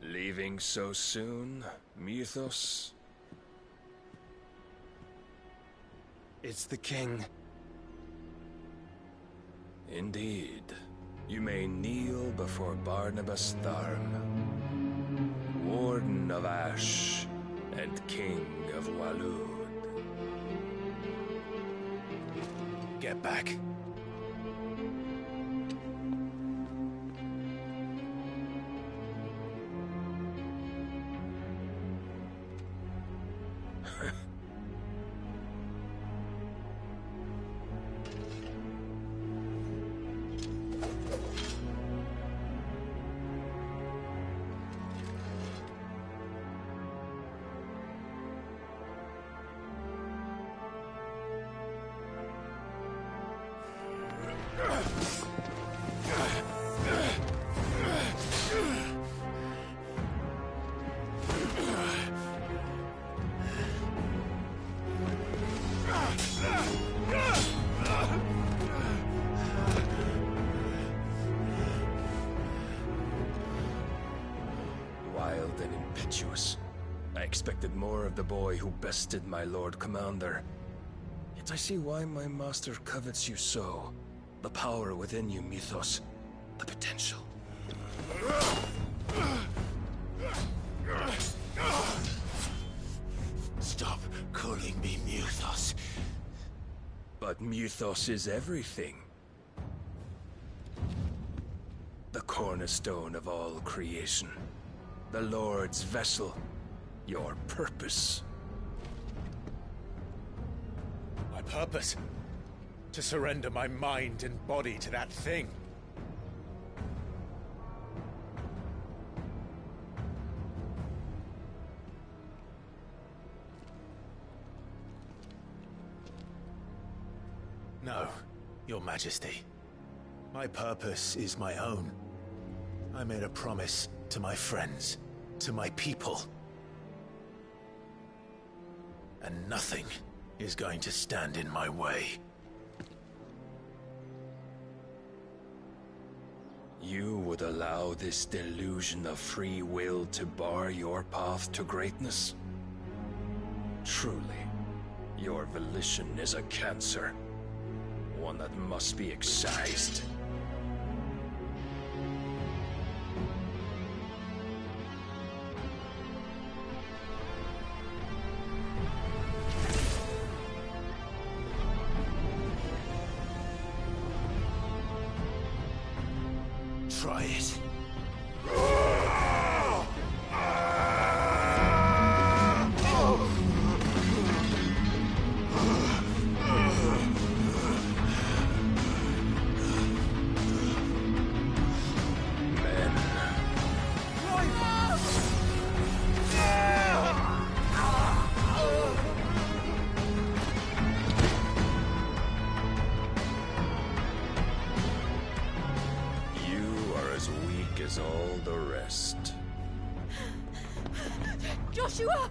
Leaving so soon, Mythos? It's the king. Indeed. You may kneel before Barnabas Tharm, Warden of Ash and King of Walud. Get back. Wild and impetuous, I expected more of the boy who bested my Lord Commander. Yet I see why my master covets you so. The power within you, Mythos. The potential. Stop calling me Mythos. But Mythos is everything. The cornerstone of all creation. The Lord's vessel. Your purpose. My purpose? To surrender my mind and body to that thing. No, Your Majesty. My purpose is my own. I made a promise to my friends, to my people. And nothing is going to stand in my way. You would allow this delusion of free will to bar your path to greatness? Truly, your volition is a cancer. One that must be excised. Try it. All the rest. Joshua!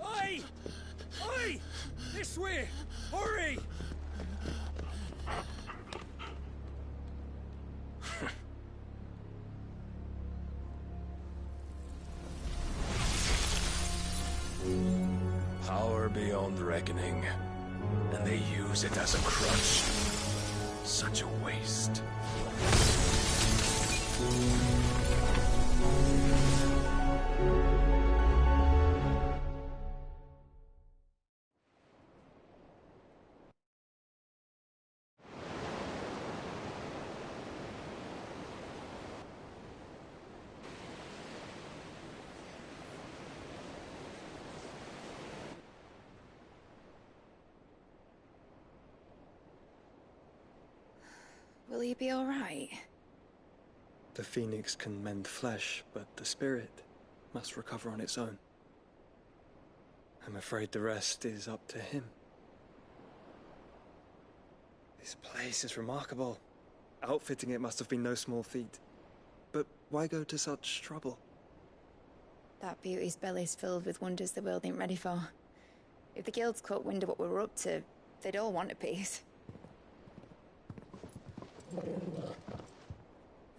Oi! Oi! This way! Hurry! Power beyond reckoning, and they use it as a crutch. Such a waste. Will you be all right? The phoenix can mend flesh, but the spirit must recover on its own. I'm afraid the rest is up to him. This place is remarkable. Outfitting it must have been no small feat. But why go to such trouble? That beauty's belly's filled with wonders the world ain't ready for. If the guilds caught wind of what we were up to, they'd all want a piece.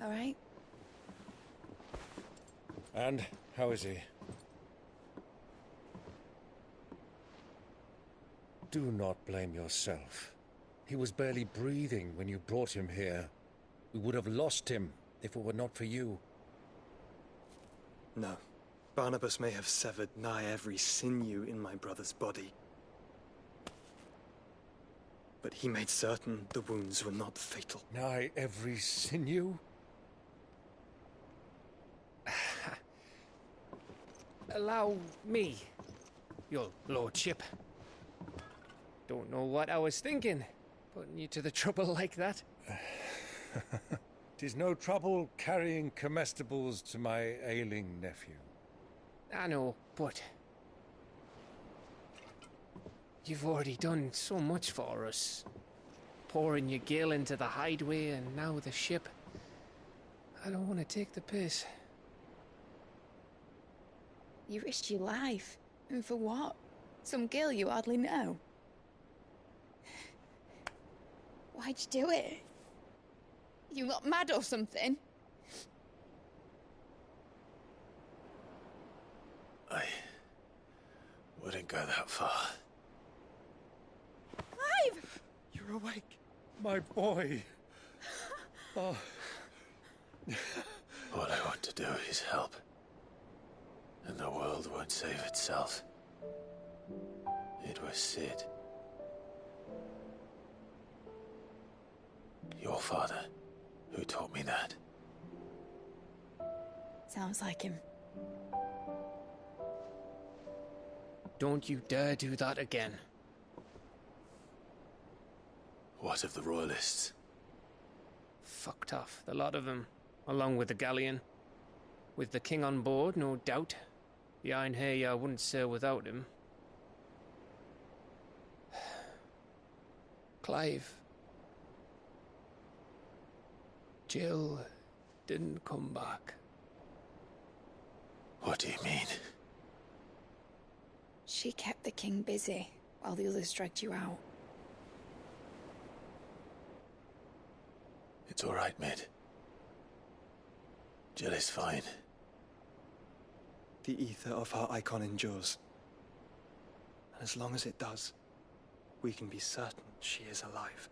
All right? And how is he? Do not blame yourself. He was barely breathing when you brought him here. We would have lost him if it were not for you. No. Barnabas may have severed nigh every sinew in my brother's body. But he made certain the wounds were not fatal. Nigh every sinew? Allow me, your lordship. Don't know what I was thinking, putting you to the trouble like that. 'Tis no trouble carrying comestibles to my ailing nephew. I know, but you've already done so much for us. Pouring your gill into the hideaway and now the ship. I don't want to take the piss. You risked your life. And for what? Some girl you hardly know. Why'd you do it? You got mad or something? I wouldn't go that far. Clive! You're awake. My boy. Oh. All I want to do is help. And the world won't save itself. It was Sid. Your father, who taught me that. Sounds like him. Don't you dare do that again. What of the Royalists? Fucked off, the lot of them, along with the galleon. With the king on board, no doubt. The Iron Hair wouldn't sail without him. Clive. Jill didn't come back. What do you mean? She kept the king busy while the others dragged you out. It's all right, Mid. Jill is fine. The ether of her icon endures. And as long as it does, we can be certain she is alive.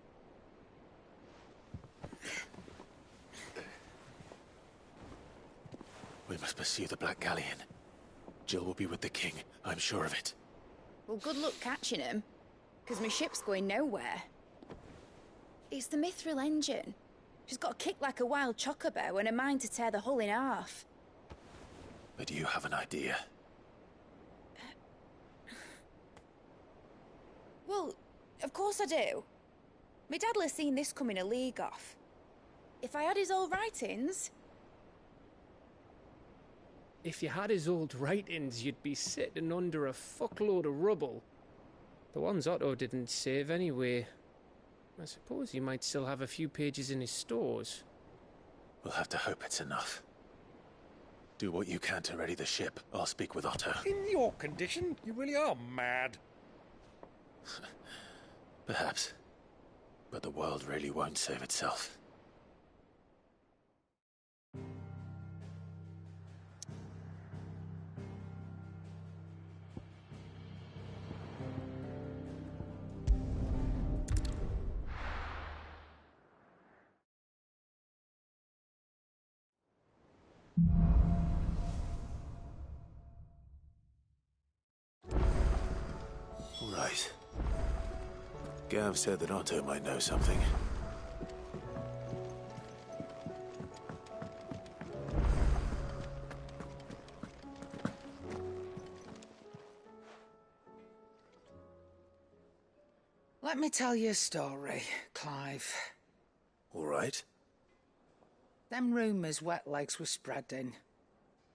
We must pursue the Black Galleon. Jill will be with the king, I'm sure of it. Well, good luck catching him, because my ship's going nowhere. It's the Mithril engine. She's got a kick like a wild chocobo and a mind to tear the hull in half. But you have an idea. Well, of course I do. My dad'll have seen this coming a league off. If I had his old writings... If you had his old writings, you'd be sitting under a fuckload of rubble. The ones Otto didn't save anyway. I suppose he might still have a few pages in his stores. We'll have to hope it's enough. Do what you can to ready the ship. I'll speak with Otto. In your condition, you really are mad. Perhaps. But the world really won't save itself. Right. Gav said that Otto might know something. Let me tell you a story, Clive. All right. Them rumours Wetlegs were spreading.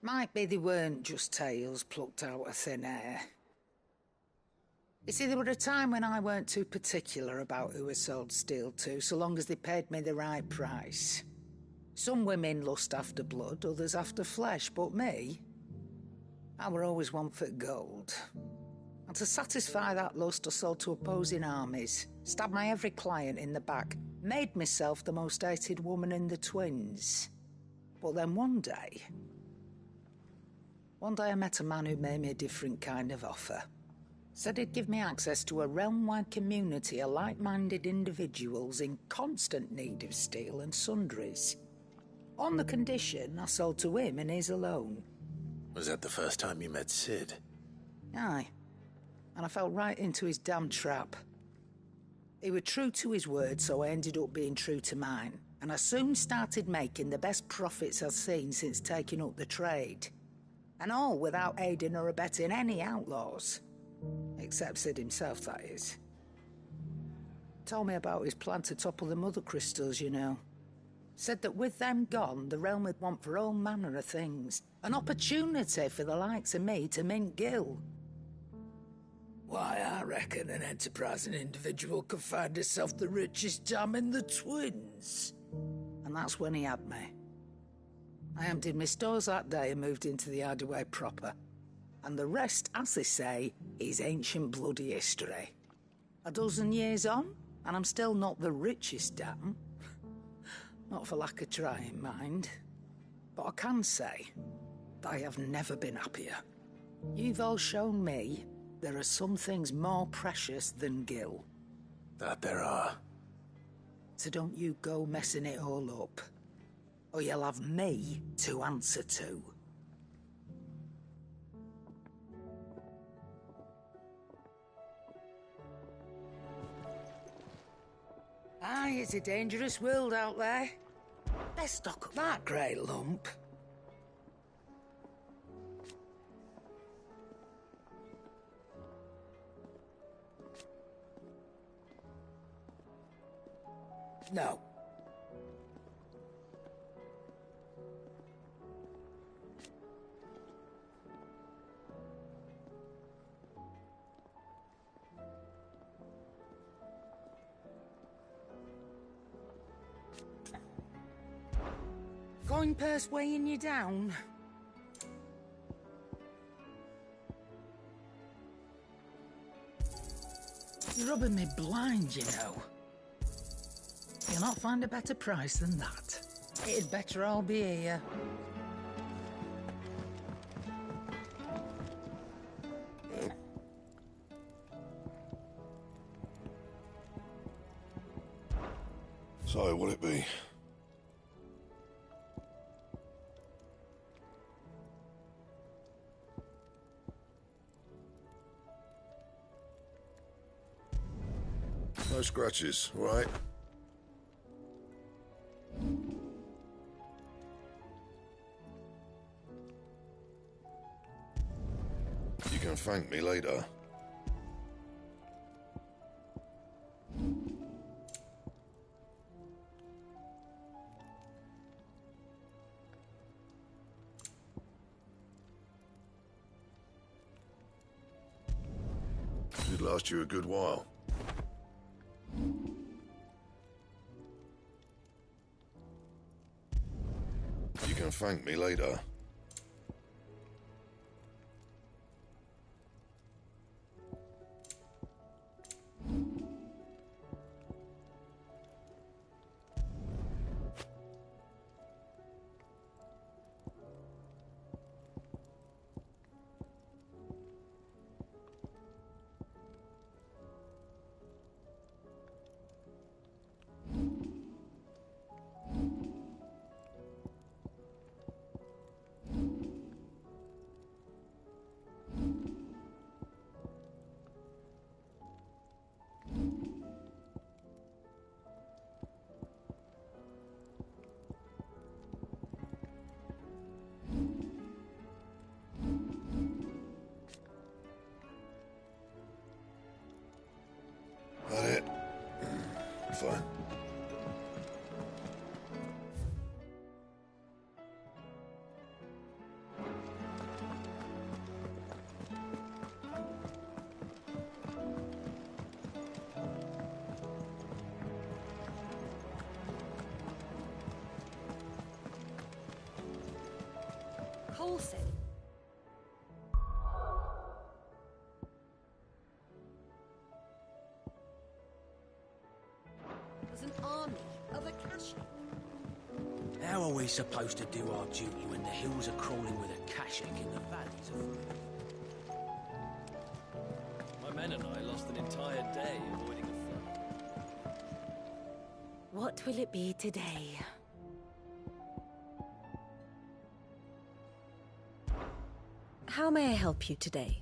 Might be they weren't just tales plucked out of thin air. You see, there were a time when I weren't too particular about who I sold steel to, so long as they paid me the right price. Some women lust after blood, others after flesh, but me, I were always one for gold. And to satisfy that lust, I sold to opposing armies, stabbed my every client in the back, made myself the most hated woman in the twins. But then one day I met a man who made me a different kind of offer. Said he'd give me access to a realm-wide community of like-minded individuals in constant need of steel and sundries. On the condition I sold to him and his alone. Was that the first time you met Sid? Aye. And I fell right into his damn trap. He was true to his word, so I ended up being true to mine. And I soon started making the best profits I've seen since taking up the trade. And all without aiding or abetting any outlaws. Except Sid himself, that is. Told me about his plan to topple the mother crystals, you know. Said that with them gone, the realm would want for all manner of things. An opportunity for the likes of me to mint gil. Why, I reckon an enterprising individual could find himself the richest dam in the twins. And that's when he had me. I emptied my stores that day and moved into the Hideaway proper. And the rest, as they say, is ancient bloody history. A dozen years on, and I'm still not the richest dam. Not for lack of trying, mind. But I can say that I have never been happier. You've all shown me there are some things more precious than Gil. That there are. So don't you go messing it all up, or you'll have me to answer to. Aye, it's a dangerous world out there. Best stock up that great lump. No. Coin purse weighing you down? You're rubbing me blind, you know. You'll not find a better price than that. It'd better all be here. So, will it be? No scratches, right? You can thank me later. Should last you a good while. You can thank me later. That it? Fine. Coulson. Was an army of Akashi. How are we supposed to do our duty when the hills are crawling with Akashic in the valleys of... My men and I lost an entire day avoiding a flood. What will it be today? How may I help you today?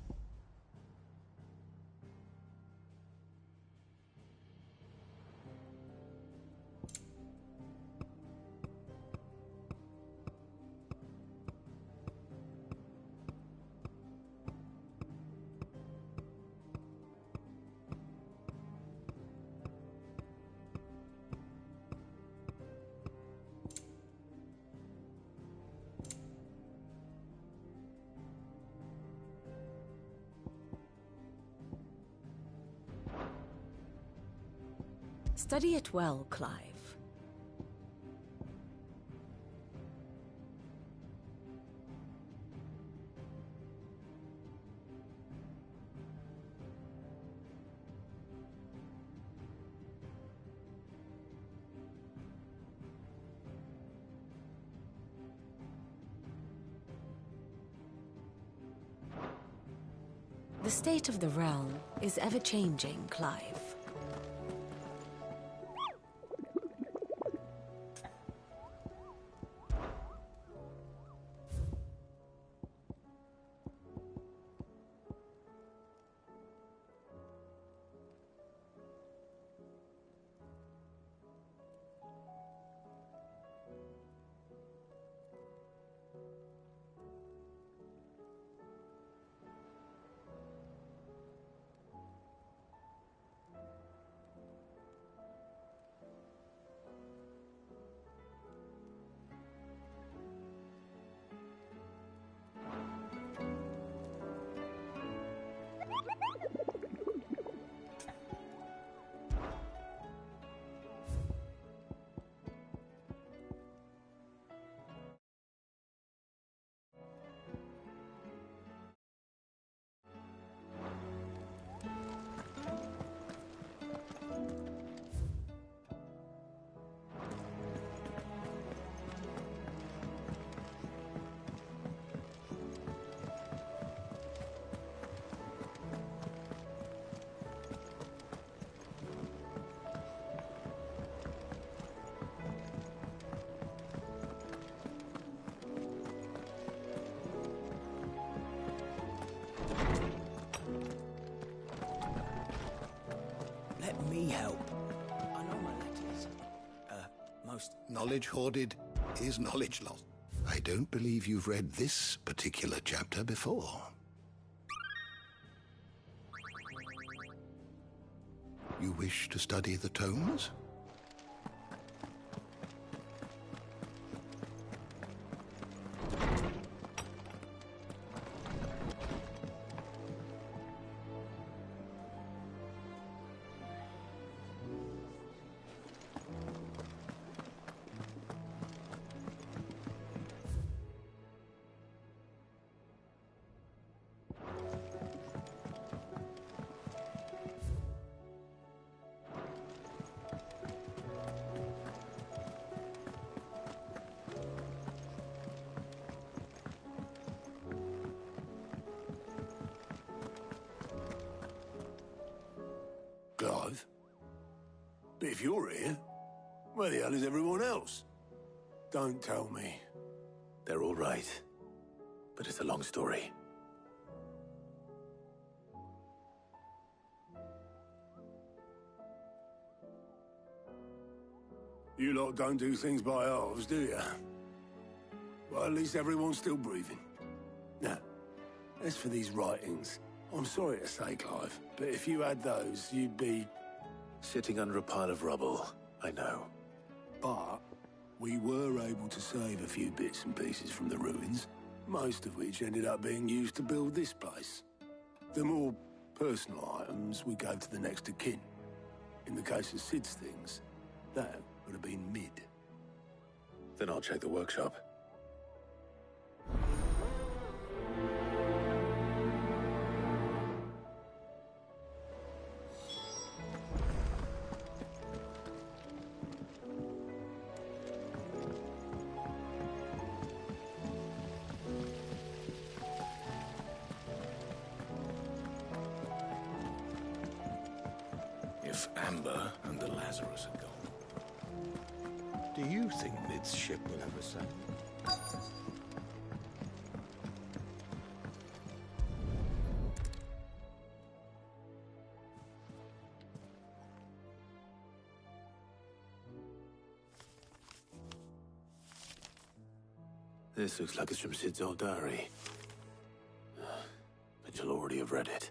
Study it well, Clive. state of the realm is ever-changing, Clive. Let me help. I know my letters. Most... Knowledge hoarded is knowledge lost. I don't believe you've read this particular chapter before. You wish to study the tomes? Clive? But if you're here, where the hell is everyone else? Don't tell me. They're all right. But it's a long story. You lot don't do things by halves, do you? Well, at least everyone's still breathing. Now, as for these writings, I'm sorry to say, Clive, but if you had those, you'd be... Sitting under a pile of rubble, I know. But we were able to save a few bits and pieces from the ruins, most of which ended up being used to build this place. The more personal items we gave to the next of kin. In the case of Sid's things, that would have been mid. Then I'll check the workshop. If Amber and the Lazarus are gone, do you think Mid's ship will ever sail? This looks like it's from Sid's old diary. But you'll already have read it.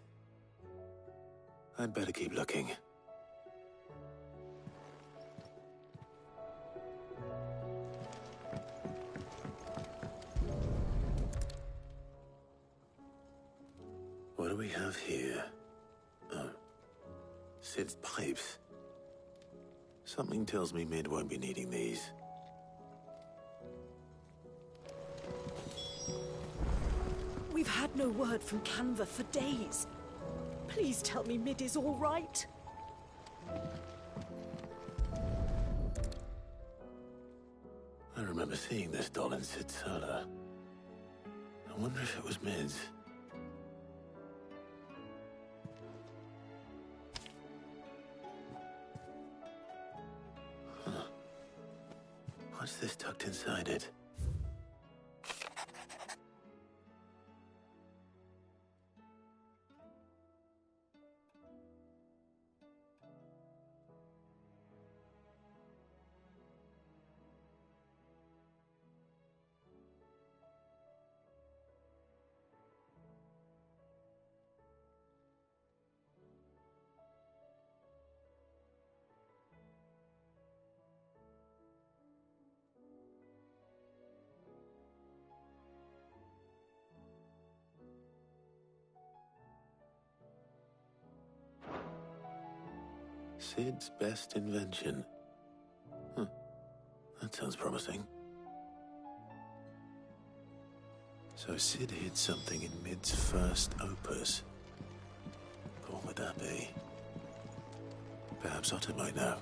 I'd better keep looking. What do we have here? Oh. Sid's pipes. Something tells me Mid won't be needing these. We've had no word from Canva for days. Please tell me Mid is all right. I remember seeing this doll in Sid's cellar. I wonder if it was Mid's. this tucked inside it? Sid's best invention. That sounds promising. So Sid hid something in Mid's first opus. But what would that be? Perhaps Otter might know.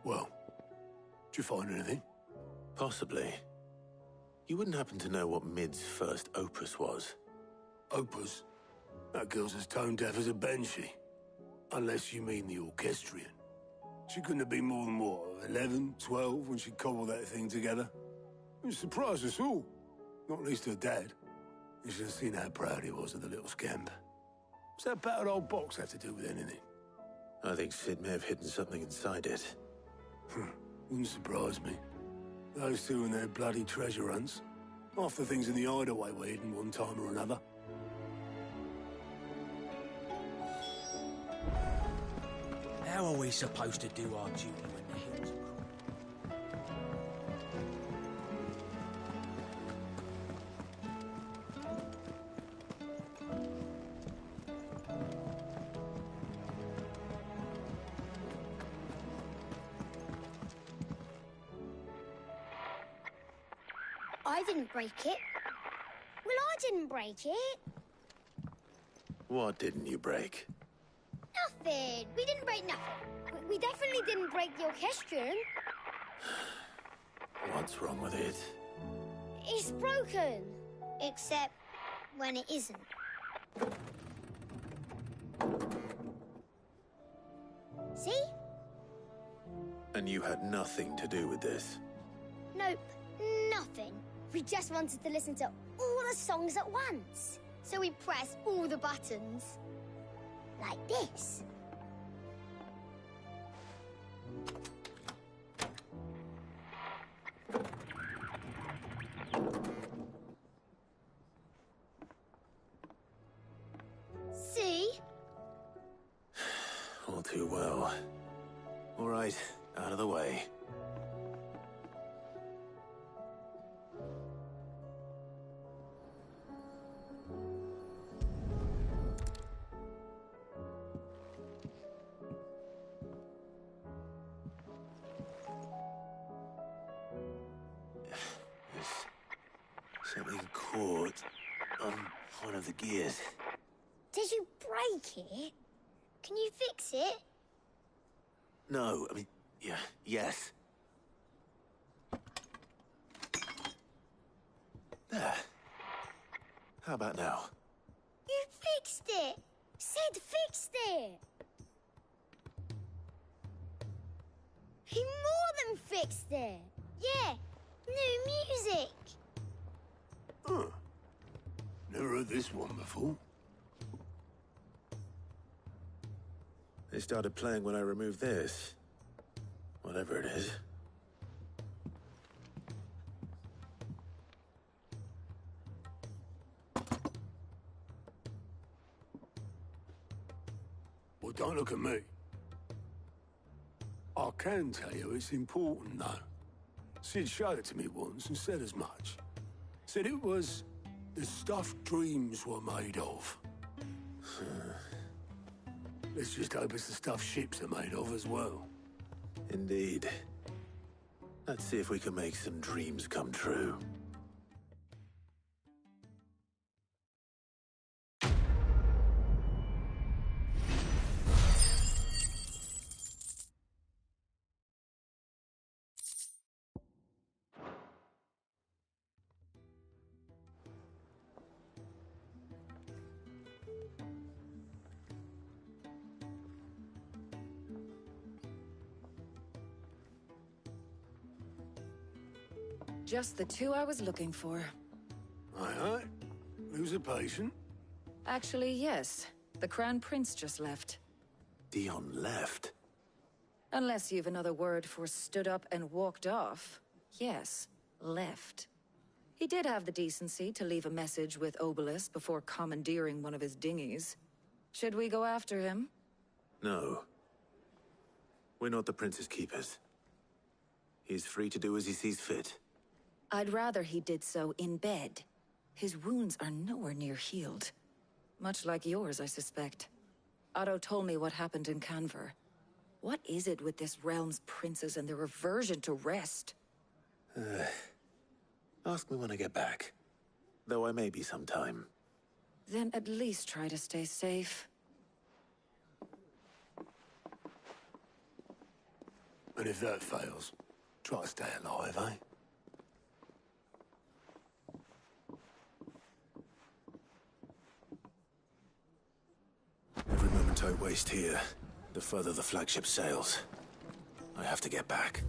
Well, did you find anything? Possibly. You wouldn't happen to know what Mid's first opus was? Opus? That girl's as tone deaf as a banshee. Unless you mean the orchestrion. She couldn't have been more than, what, 11, 12 when she cobbled that thing together? It surprised us all. Not least her dad. You should have seen how proud he was of the little scamp. What's that battered old box have to do with anything? I think Sid may have hidden something inside it. Wouldn't surprise me. Those two and their bloody treasure hunts. Half the things in the hideaway were hidden one time or another. How are we supposed to do our duty when the hills are cruel? I didn't break it. Well, I didn't break it. What didn't you break? Nothing. We didn't break nothing. We definitely didn't break the orchestrion. What's wrong with it? It's broken. Except when it isn't. See? And you had nothing to do with this? Nope, nothing. We just wanted to listen to all the songs at once. So we pressed all the buttons. Like this. See? All too well. All right, out of the way. Something caught on one of the gears. Did you break it? Can you fix it? No, I mean, yeah, yes. There. How about now? You fixed it! Sid fixed it! He more than fixed it! Yeah, new music! Huh. Never heard this one before. They started playing when I removed this. Whatever it is. Well, don't look at me. I can tell you it's important, though. Sid showed it to me once and said as much. Said it was the stuff dreams were made of. Let's just hope it's the stuff ships are made of as well. Indeed. Let's see if we can make some dreams come true. Just the two I was looking for. Aye. Who's a patient? Actually, yes. The Crown Prince just left. Dion left? Unless you've another word for stood up and walked off. Yes, left. He did have the decency to leave a message with Obelisk before commandeering one of his dinghies. Should we go after him? No. We're not the Prince's keepers. He's free to do as he sees fit. I'd rather he did so in bed. His wounds are nowhere near healed. Much like yours, I suspect. Otto told me what happened in Canver. What is it with this realm's princes and their aversion to rest? Ask me when I get back. Though I may be sometime. Then at least try to stay safe. And if that fails, try to stay alive, eh? Every moment I waste here, the further the flagship sails. I have to get back.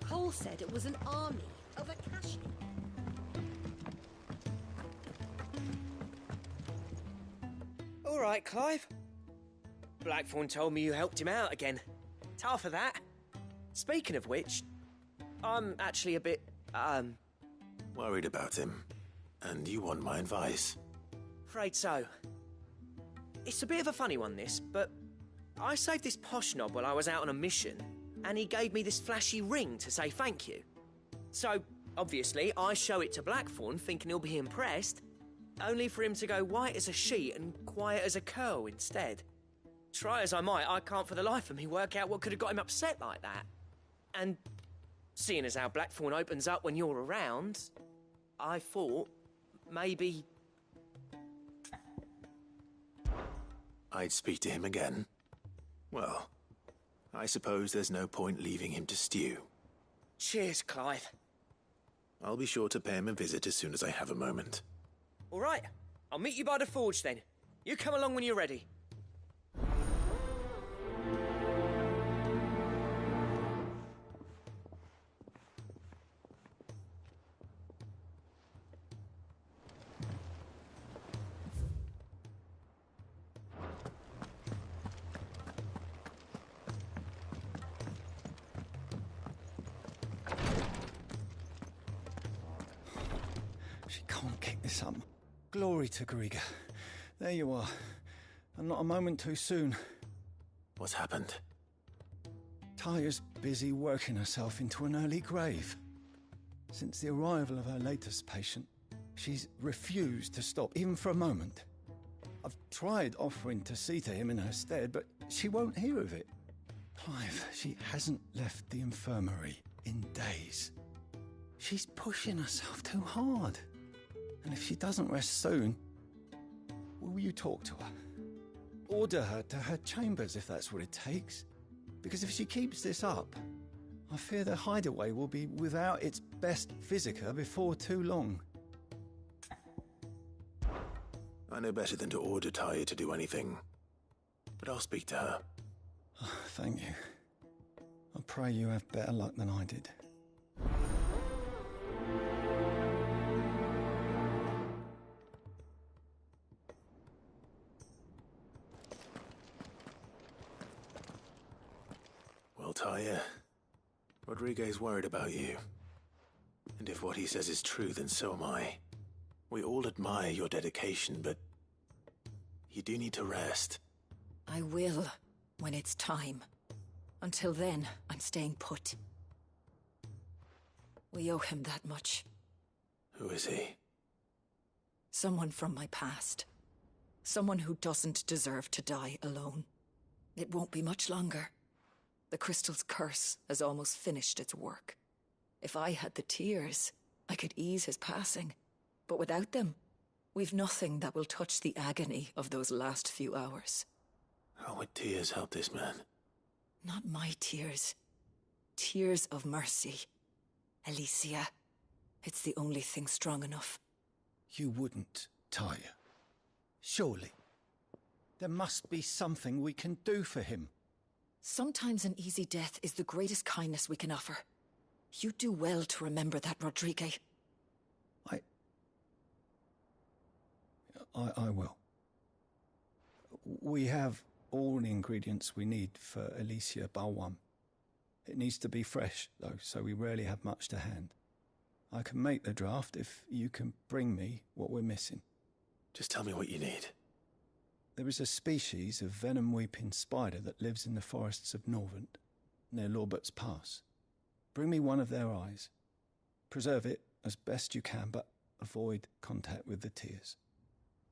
Cole said it was an army of Akashi. All right, Clive. Blackthorn told me you helped him out again. Tough for that. Speaking of which, I'm actually a bit, Worried about him. And you want my advice? afraid so. It's a bit of a funny one, this, but I saved this posh knob while I was out on a mission, and he gave me this flashy ring to say thank you. So, obviously, I show it to Blackthorn, thinking he'll be impressed, only for him to go white as a sheet and quiet as a curl instead. Try as I might, I can't for the life of me work out what could have got him upset like that. And seeing as how Blackthorn opens up when you're around, I thought maybe... I'd speak to him again. Well, I suppose there's no point leaving him to stew. Cheers, Clive. I'll be sure to pay him a visit as soon as I have a moment. All right, I'll meet you by the forge then. You come along when you're ready. She can't kick this up. Glory to Griga. There you are. And not a moment too soon. What's happened? Taya's busy working herself into an early grave. Since the arrival of her latest patient, she's refused to stop, even for a moment. I've tried offering to see to him in her stead, but she won't hear of it. Clive, she hasn't left the infirmary in days. She's pushing herself too hard. And if she doesn't rest soon, will you talk to her? Order her to her chambers if that's what it takes. Because if she keeps this up, I fear the hideaway will be without its best physica before too long. I know better than to order Taya to do anything. But I'll speak to her. Thank you. I pray you have better luck than I did. Well, Taya, Rodriguez worried about you. And if what he says is true, then so am I. We all admire your dedication, but you do need to rest. I will, when it's time. Until then, I'm staying put. We owe him that much. Who is he? Someone from my past. Someone who doesn't deserve to die alone. It won't be much longer. The crystal's curse has almost finished its work. If I had the tears, I could ease his passing. But without them, we've nothing that will touch the agony of those last few hours. How would tears help this man? Not my tears. Tears of mercy. Alicia, it's the only thing strong enough. You wouldn't, Tyre. Surely. There must be something we can do for him. Sometimes an easy death is the greatest kindness we can offer. You do well to remember that, Rodrigue. I will. We have all the ingredients we need for Alicia Balwam. It needs to be fresh, though, so we rarely have much to hand. I can make the draft if you can bring me what we're missing. Just tell me what you need. There is a species of venom-weeping spider that lives in the forests of Norvent, near Lorbert's Pass. Bring me one of their eyes. Preserve it as best you can, but avoid contact with the tears.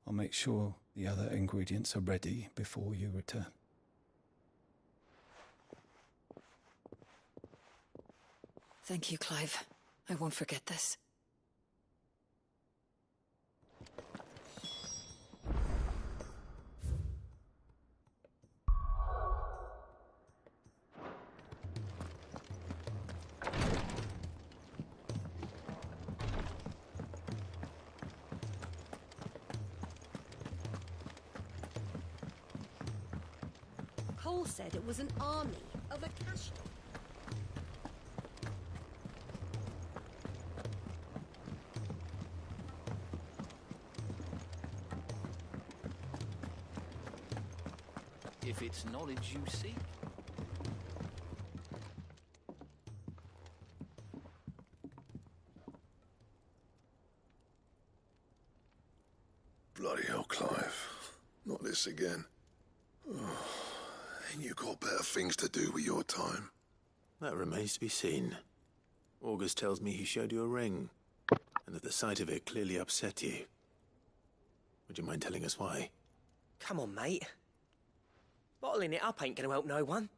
I'll make sure the other ingredients are ready before you return. Thank you, Clive. I won't forget this. Cole said it was an army of Akash. If it's knowledge you seek. Bloody hell, Clive. Not this again. Ain't you got better things to do with your time? That remains to be seen. August tells me he showed you a ring, and that the sight of it clearly upset you. Would you mind telling us why? Come on, mate. Bottling it up ain't gonna help no one.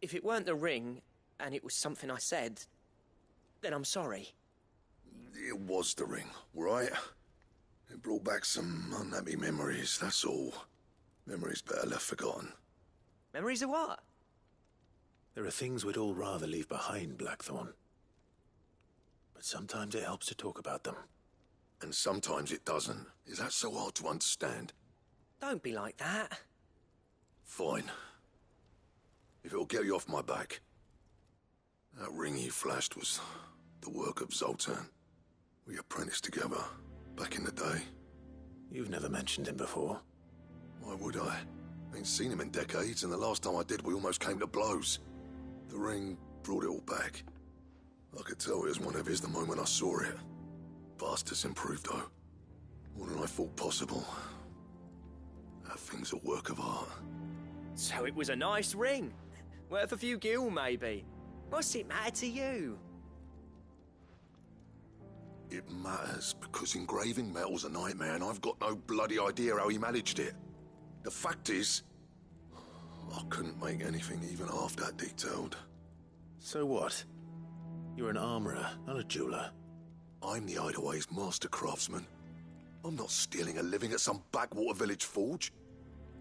If it weren't the ring, and it was something I said, then I'm sorry. It was the ring, right? It brought back some unhappy memories, that's all. Memories better left forgotten. Memories of what? There are things we'd all rather leave behind, Blackthorn. But sometimes it helps to talk about them. And sometimes it doesn't. Is that so hard to understand? Don't be like that. Fine. If it'll get you off my back. That ring you flashed was the work of Zoltan. We apprenticed together, back in the day. You've never mentioned him before. Why would I? Ain't seen him in decades, and the last time I did, we almost came to blows. The ring brought it all back. I could tell it was one of his the moment I saw it. Bastard's improved, though. More than I thought possible. That thing's a work of art. So it was a nice ring. Worth a few gil, maybe. What's it matter to you? It matters because engraving metal's a nightmare, and I've got no bloody idea how he managed it. The fact is, I couldn't make anything even half that detailed. So what? You're an armorer, not a jeweler. I'm the Idaway's master craftsman. I'm not stealing a living at some backwater village forge.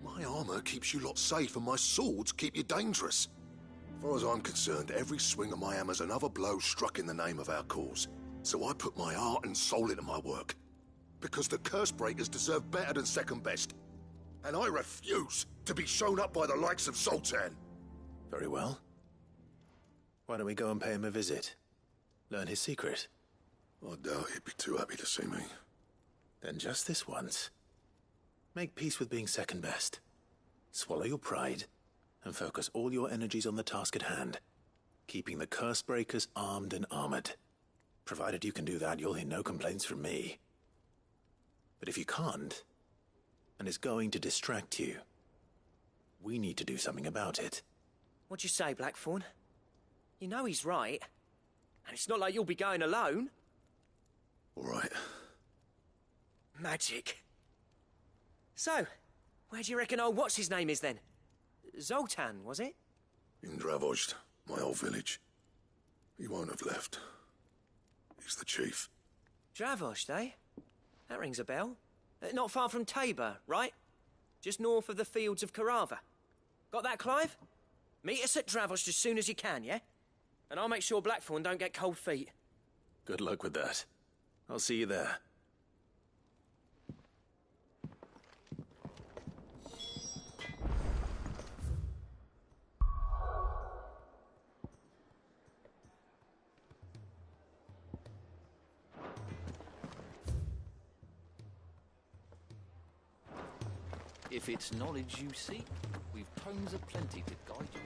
My armor keeps you lot safe, and my swords keep you dangerous. As far as I'm concerned, every swing of my hammer's another blow struck in the name of our cause. So I put my heart and soul into my work. Because the curse breakers deserve better than second best. And I refuse to be shown up by the likes of Zoltan. Very well. Why don't we go and pay him a visit? Learn his secret. I doubt he'd be too happy to see me. Then just this once. Make peace with being second best. Swallow your pride, and focus all your energies on the task at hand. Keeping the curse breakers armed and armored. Provided you can do that, you'll hear no complaints from me. But if you can't, and it's going to distract you, we need to do something about it. What'd you say, Blackthorn? You know he's right. And it's not like you'll be going alone. All right. Magic. So, where do you reckon old what's-his-name is then? Zoltan, was it? In Dravozd, my old village. He won't have left. He's the chief. Dravozd, eh? That rings a bell. Not far from Tabor, right? Just north of the fields of Carava. Got that, Clive? Meet us at Dravozd as soon as you can, yeah? And I'll make sure Blackthorn don't get cold feet. Good luck with that. I'll see you there. If it's knowledge you seek, we've tomes aplenty to guide you.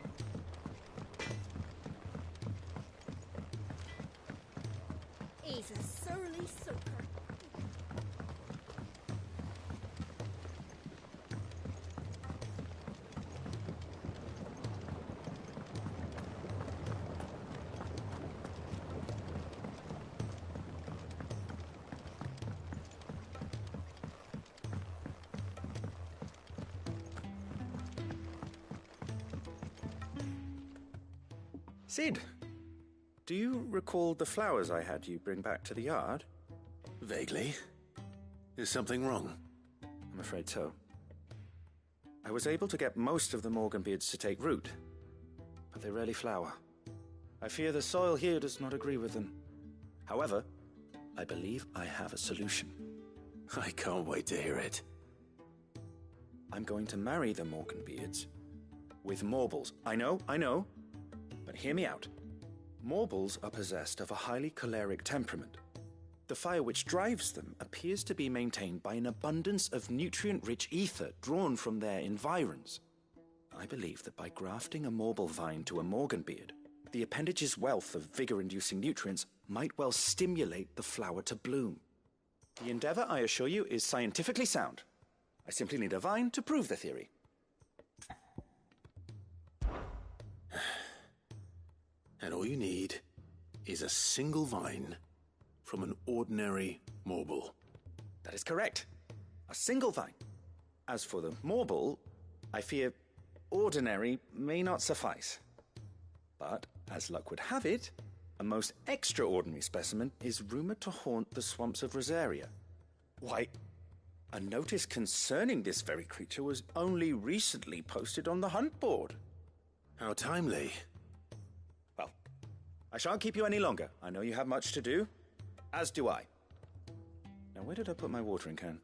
He's a surly soaker. Sid, do you recall the flowers I had you bring back to the yard? Vaguely. Is something wrong? I'm afraid so. I was able to get most of the Morganbeards to take root, but they rarely flower. I fear the soil here does not agree with them. However, I believe I have a solution. I can't wait to hear it. I'm going to marry the Morganbeards with Morbles. I know, but hear me out. Morbles are possessed of a highly choleric temperament. The fire which drives them appears to be maintained by an abundance of nutrient-rich ether drawn from their environs. I believe that by grafting a Morble vine to a Morganbeard, the appendage's wealth of vigor-inducing nutrients might well stimulate the flower to bloom. The endeavor, I assure you, is scientifically sound. I simply need a vine to prove the theory. And all you need is a single vine from an ordinary Morble. That is correct. A single vine. As for the Morble, I fear ordinary may not suffice. But, as luck would have it, a most extraordinary specimen is rumored to haunt the swamps of Rosaria. Why, a notice concerning this very creature was only recently posted on the hunt board. How timely. Well, I shan't keep you any longer. I know you have much to do, as do I. Now, where did I put my watering can?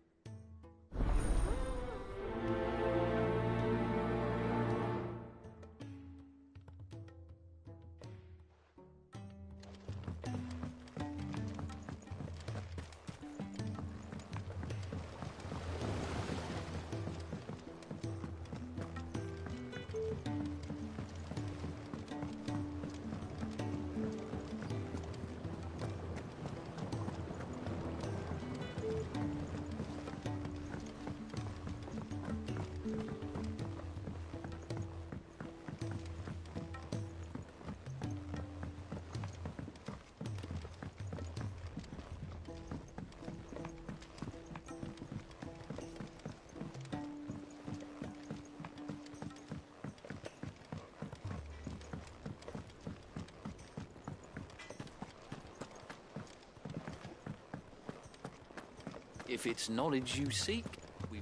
If it's knowledge you seek, we've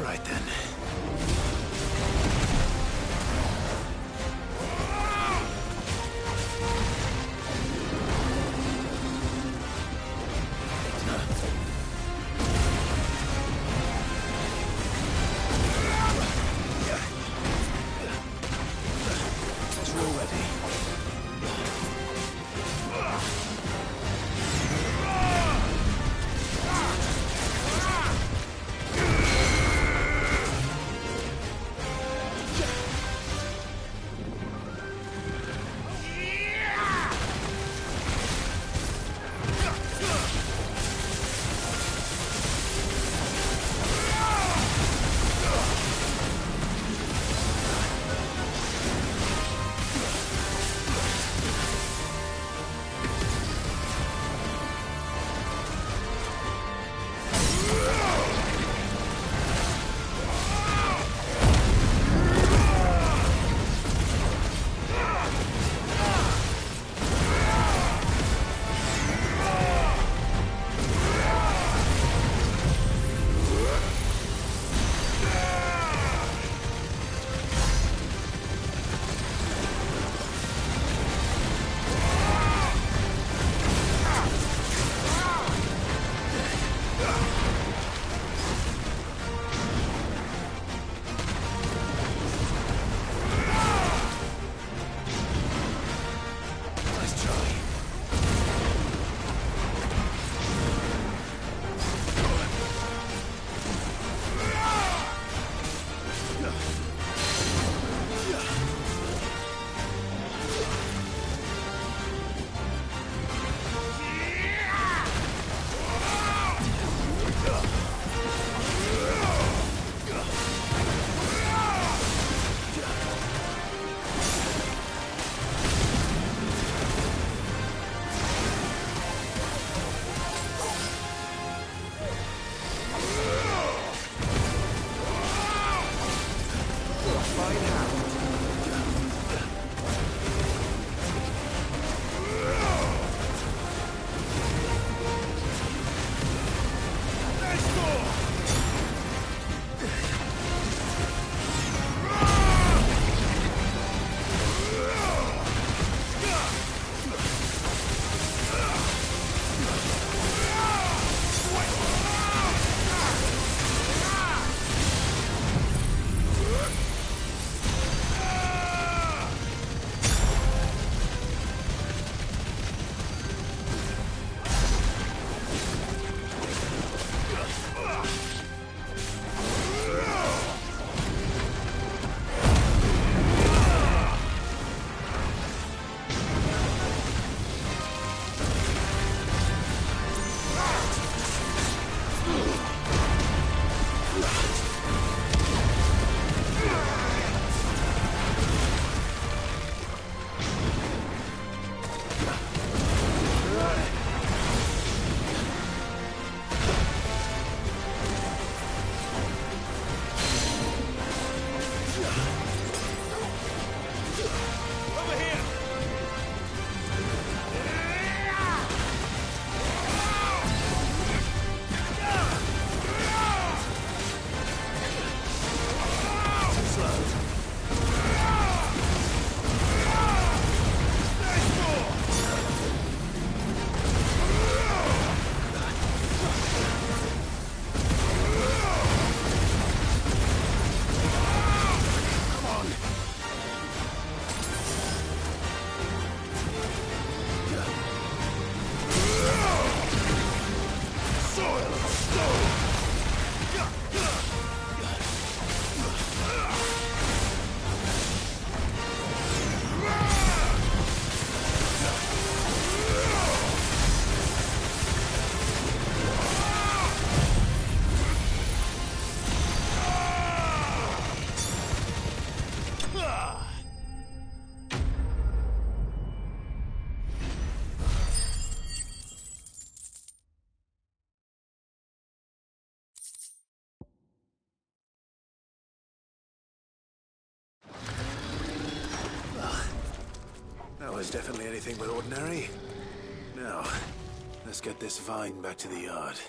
Right then. definitely anything but ordinary. Now, let's get this vine back to the yard.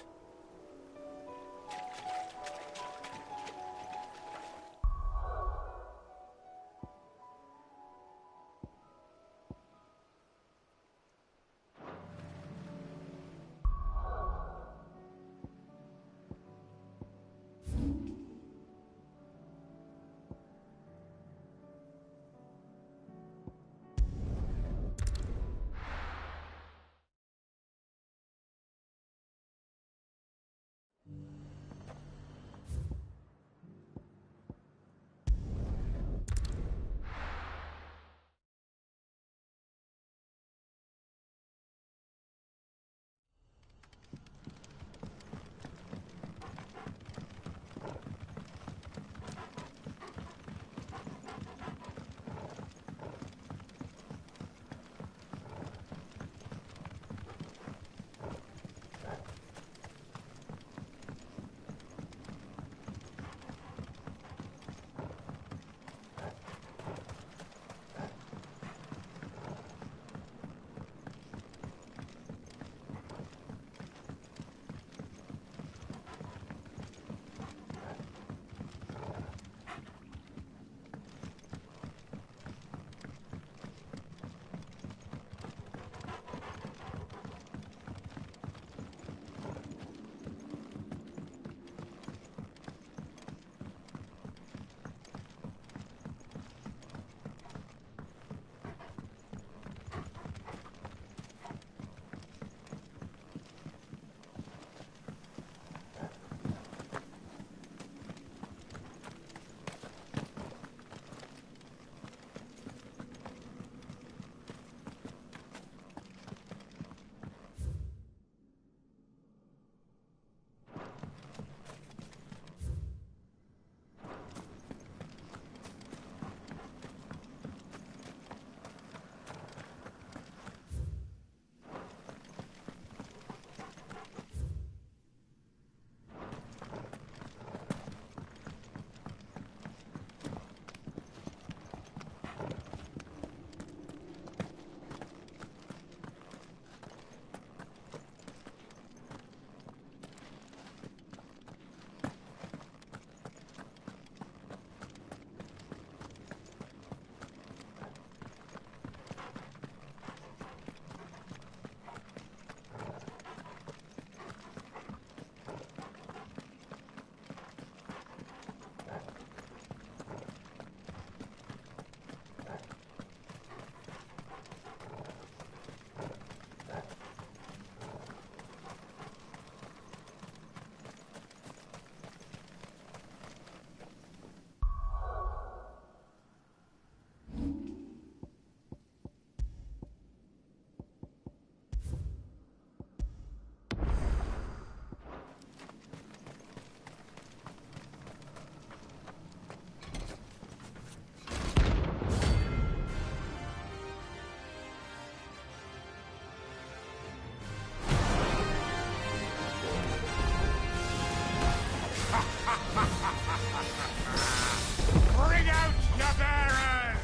Bring out your bearers!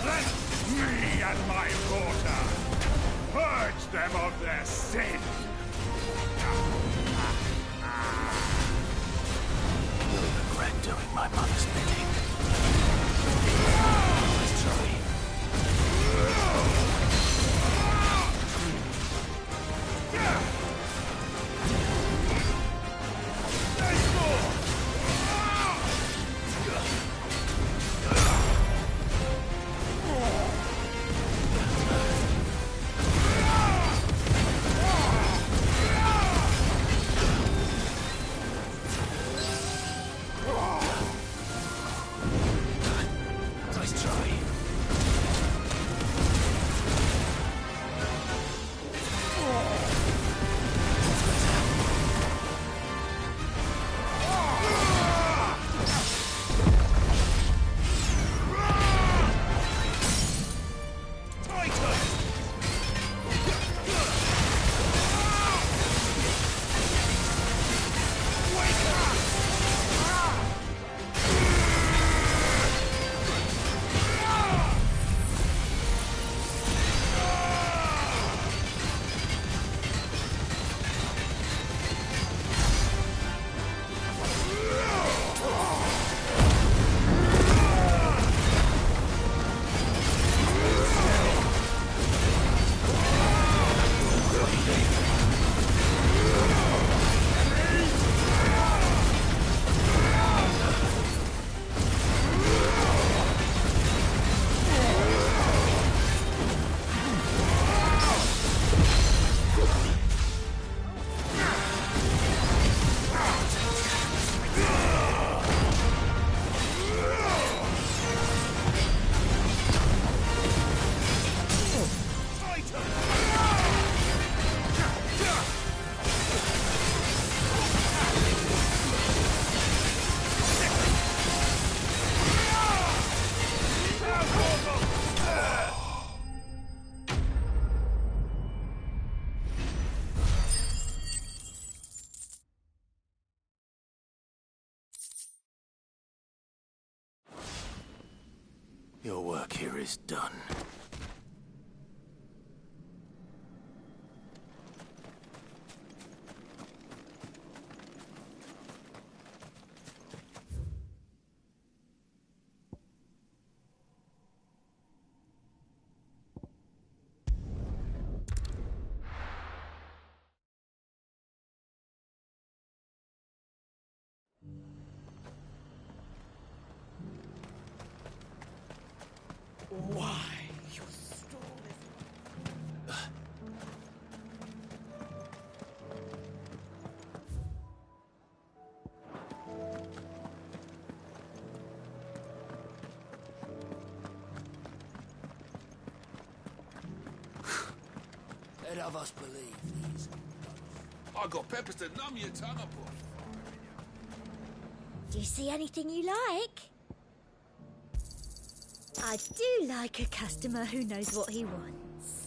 Let me and my daughter purge them of their sin! You'll regret doing my mother's bidding. Sorry. work here is done. Why, you stole this? They'd have us believe these. I got peppers to numb your tongue up. Do you see anything you like? I do like a customer who knows what he wants.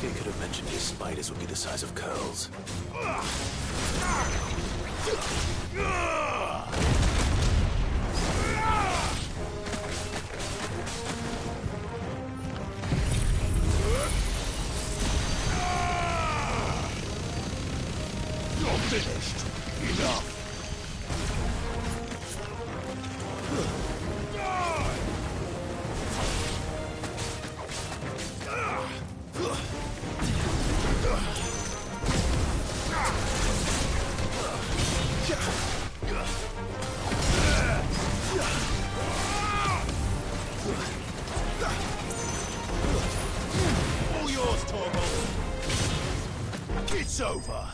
They could have mentioned his spiders would be the size of curls. You're finished. Enough. All yours, Torvald. It's over.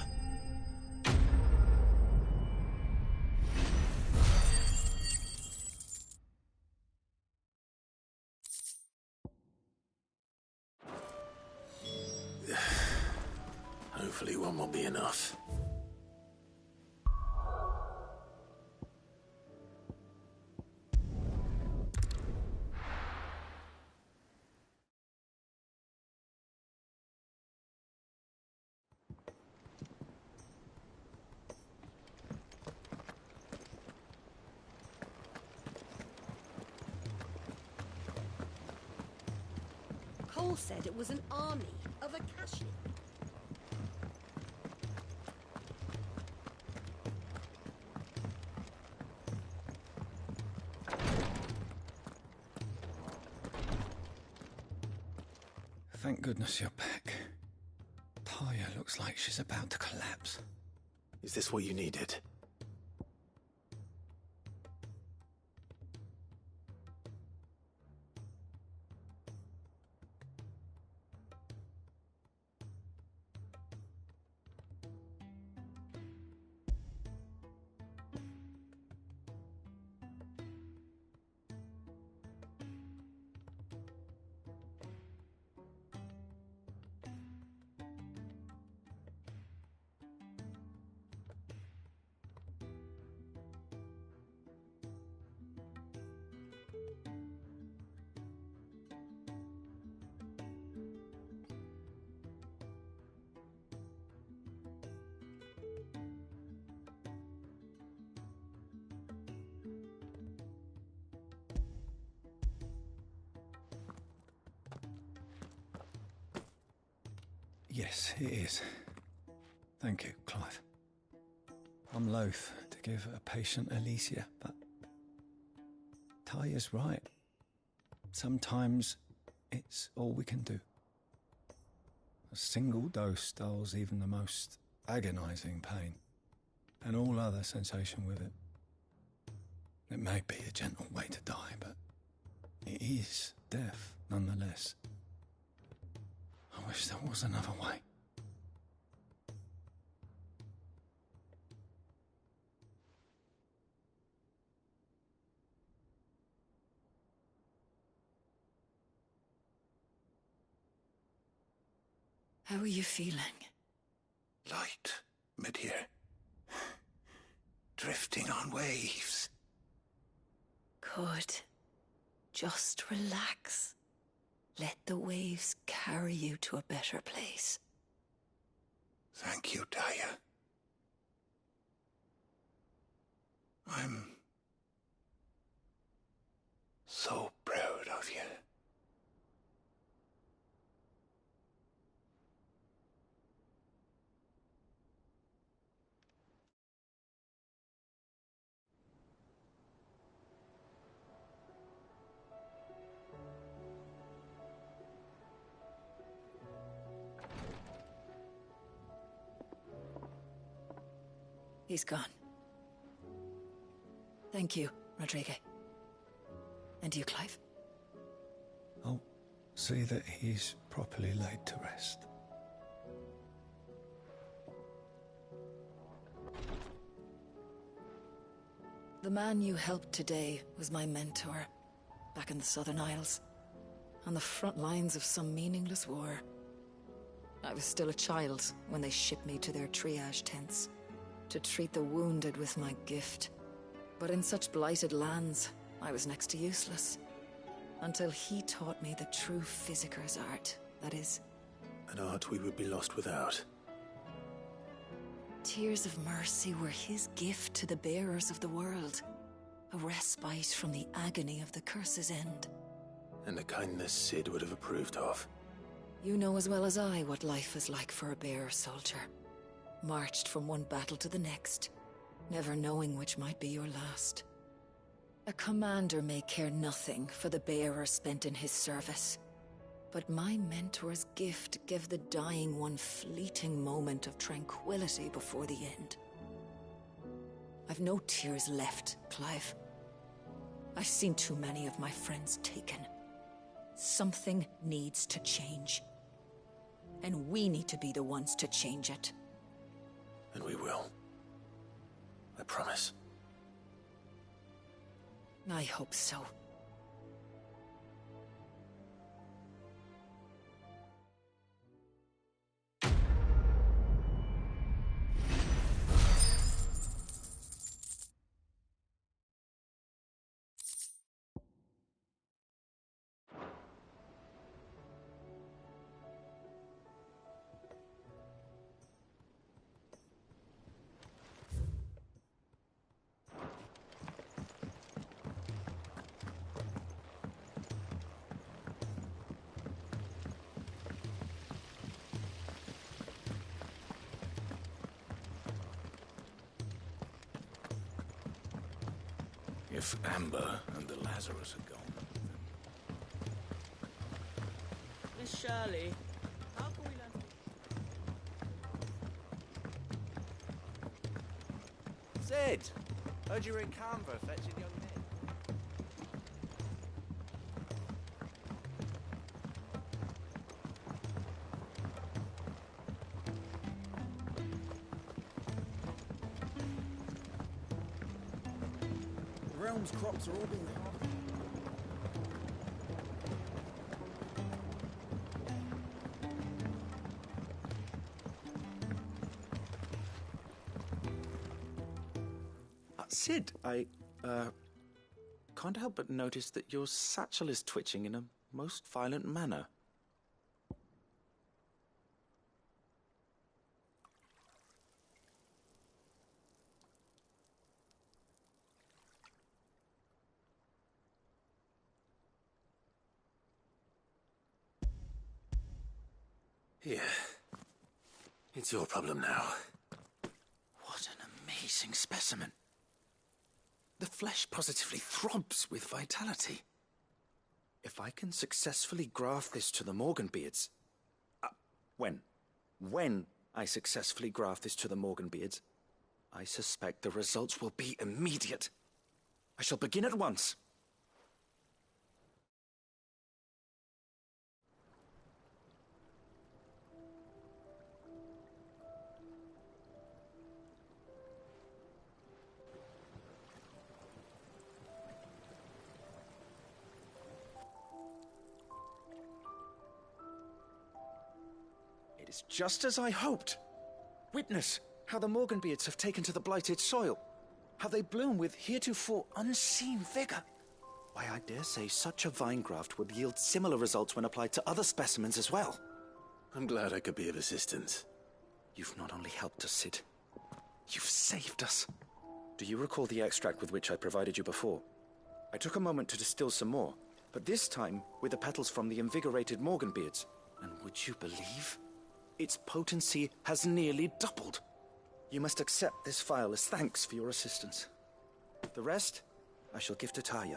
one will be enough. Cole said it was an army of Akashi. Thank goodness you're back. Taya looks like she's about to collapse. Is this what you needed? Yes, it is. Thank you, Clive. I'm loath to give a patient Alicia, but Taya's right. Sometimes it's all we can do. A single dose dulls even the most agonizing pain, and all other sensation with it. It may be a gentle way to die, but it is death nonetheless. I wish there was another way. How are you feeling? Light, mid-here. Drifting on waves. Good. Just relax. Let the waves carry you to a better place. Thank you, Taya. I'm so proud of you. He's gone. Thank you, Rodrigue. And you, Clive? I'll see that he's properly laid to rest. The man you helped today was my mentor, back in the Southern Isles, on the front lines of some meaningless war. I was still a child when they shipped me to their triage tents, to treat the wounded with my gift. But in such blighted lands, I was next to useless. Until he taught me the true physicker's art, that is. An art we would be lost without. Tears of mercy were his gift to the bearers of the world. A respite from the agony of the curse's end. And a kindness Sid would have approved of. You know as well as I what life is like for a bearer soldier. Marched from one battle to the next, never knowing which might be your last. A commander may care nothing for the bearer spent in his service, but my mentor's gift gave the dying one fleeting moment of tranquility before the end. I've no tears left, Clive. I've seen too many of my friends taken. Something needs to change. And we need to be the ones to change it. And we will. I promise. I hope so. If Amber and the Lazarus are gone. Miss Shirley, how can we learn? Sid! Heard you were in Canva fetching young men. The realm's crops are all being harvested. Sid, I can't help but notice that your satchel is twitching in a most violent manner. Here. It's your problem now. What an amazing specimen. The flesh positively throbs with vitality. If I can successfully graft this to the Morganbeards... When I successfully graft this to the Morganbeards, I suspect the results will be immediate. I shall begin at once. It's just as I hoped. Witness how the Morganbeards have taken to the blighted soil. How they bloom with heretofore unseen vigor. Why, I dare say such a vine graft would yield similar results when applied to other specimens as well. I'm glad I could be of assistance. You've not only helped us, Sid, you've saved us. Do you recall the extract with which I provided you before? I took a moment to distill some more, but this time with the petals from the invigorated Morganbeards. And would you believe? Its potency has nearly doubled. You must accept this vial as thanks for your assistance. The rest, I shall give to Taya.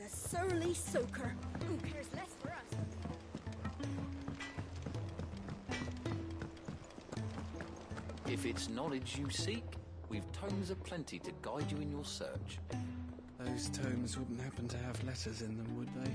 It's a surly soaker. Who cares less for us? If it's knowledge you seek, we've tomes aplenty to guide you in your search. Those tomes wouldn't happen to have letters in them, would they?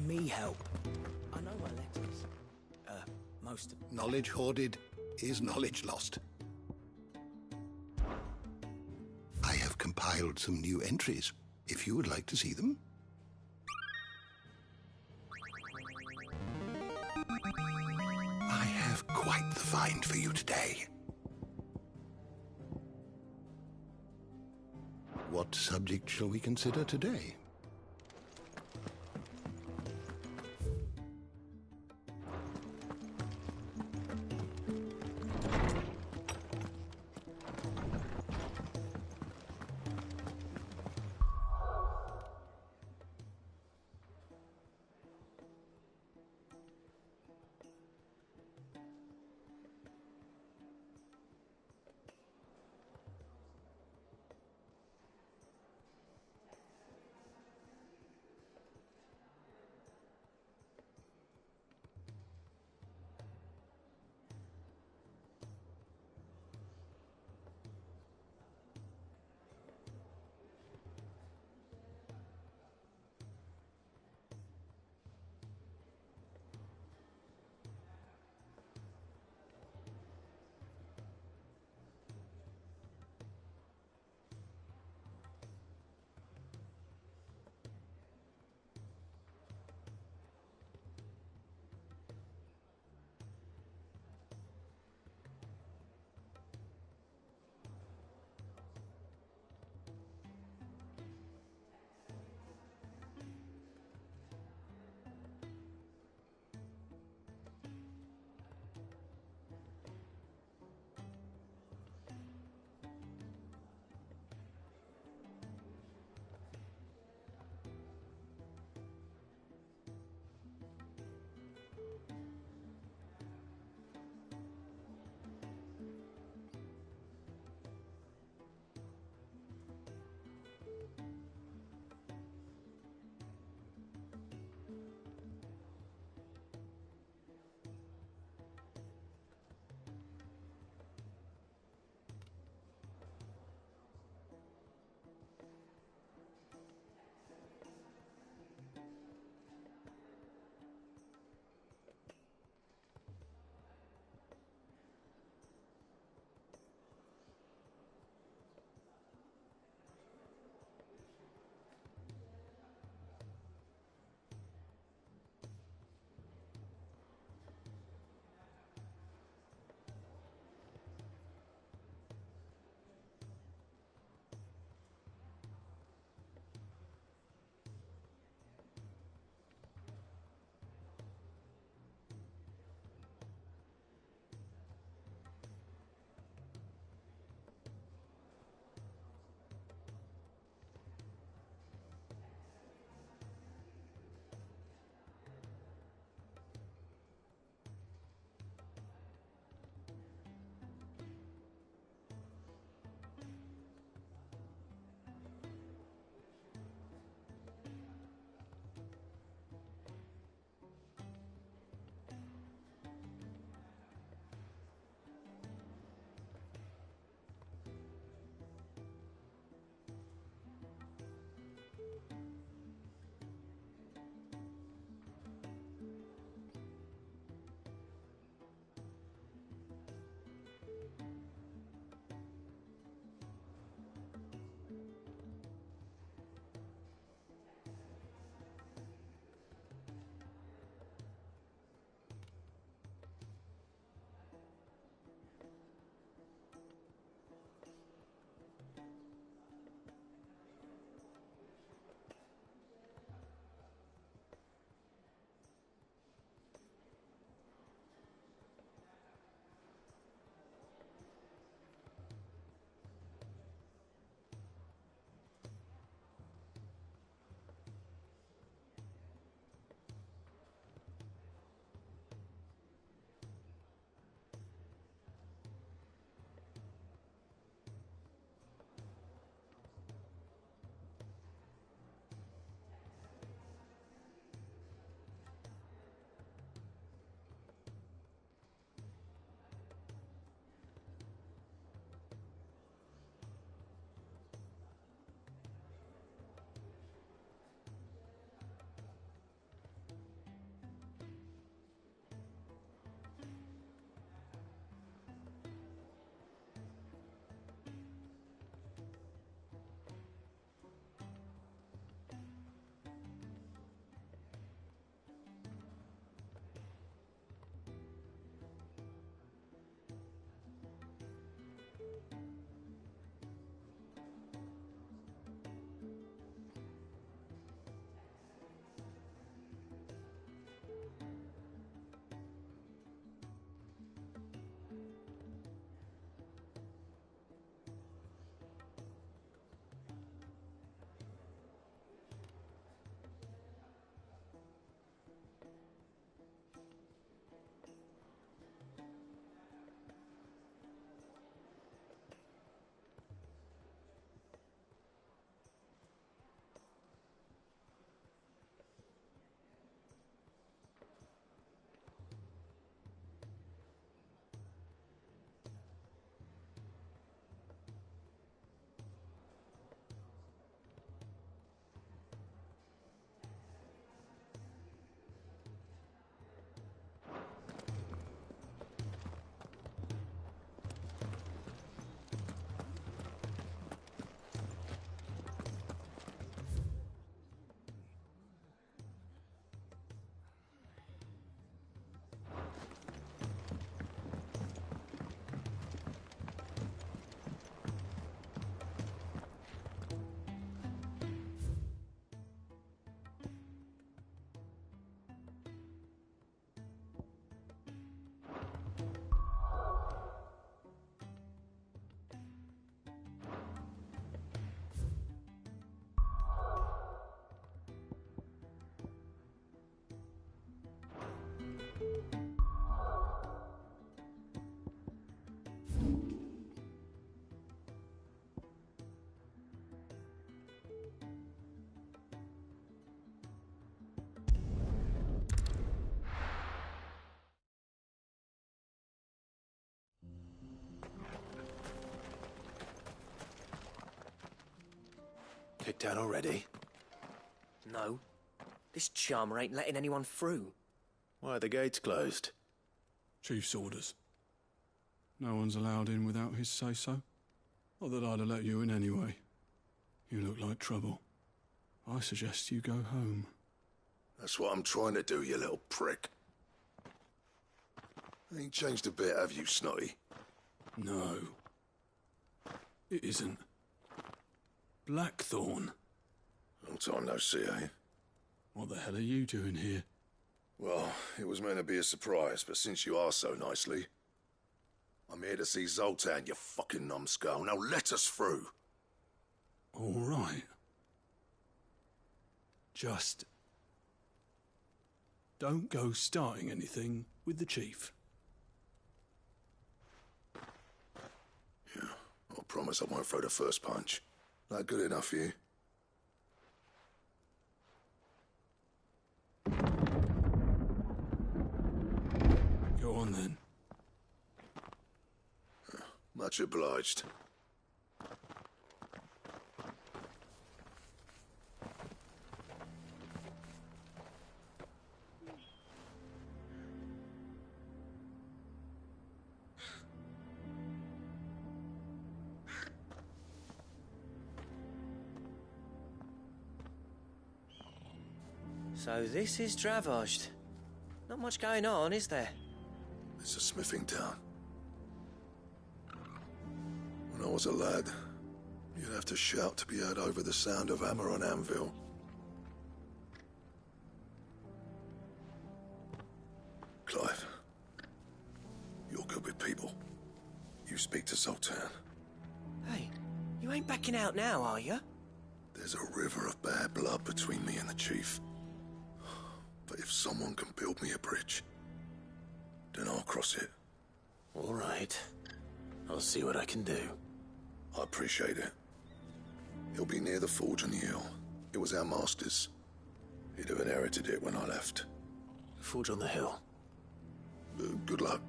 me help. I know my letters. Most of them. Knowledge hoarded is knowledge lost. I have compiled some new entries, if you would like to see them. I have quite the find for you today. What subject shall we consider today? kicked out already? No. This charmer ain't letting anyone through. Why are the gates closed? Chief's orders. No one's allowed in without his say-so. Not that I'd have let you in anyway. You look like trouble. I suggest you go home. That's what I'm trying to do, you little prick. Ain't changed a bit, have you, Snotty? No. It isn't. Blackthorn. Long time no see, eh? What the hell are you doing here? Well, it was meant to be a surprise, but since you are so nicely, I'm here to see Zoltan, you fucking numbskull. Now let us through. All right. Just don't go starting anything with the chief. Yeah, I promise I won't throw the first punch. That good enough for you? Go on then. Much obliged. So this is Dravoged. Not much going on, is there? It's a smithing town. When I was a lad, you'd have to shout to be heard over the sound of hammer on anvil. Clive, you're good with people. You speak to Zoltan. Hey, you ain't backing out now, are you? There's a river of bad blood between me and the chief. But if someone can build me a bridge, then I'll cross it. All right. I'll see what I can do. I appreciate it. It'll be near the forge on the hill. It was our master's. He'd have inherited it when I left. Forge on the hill? Good luck.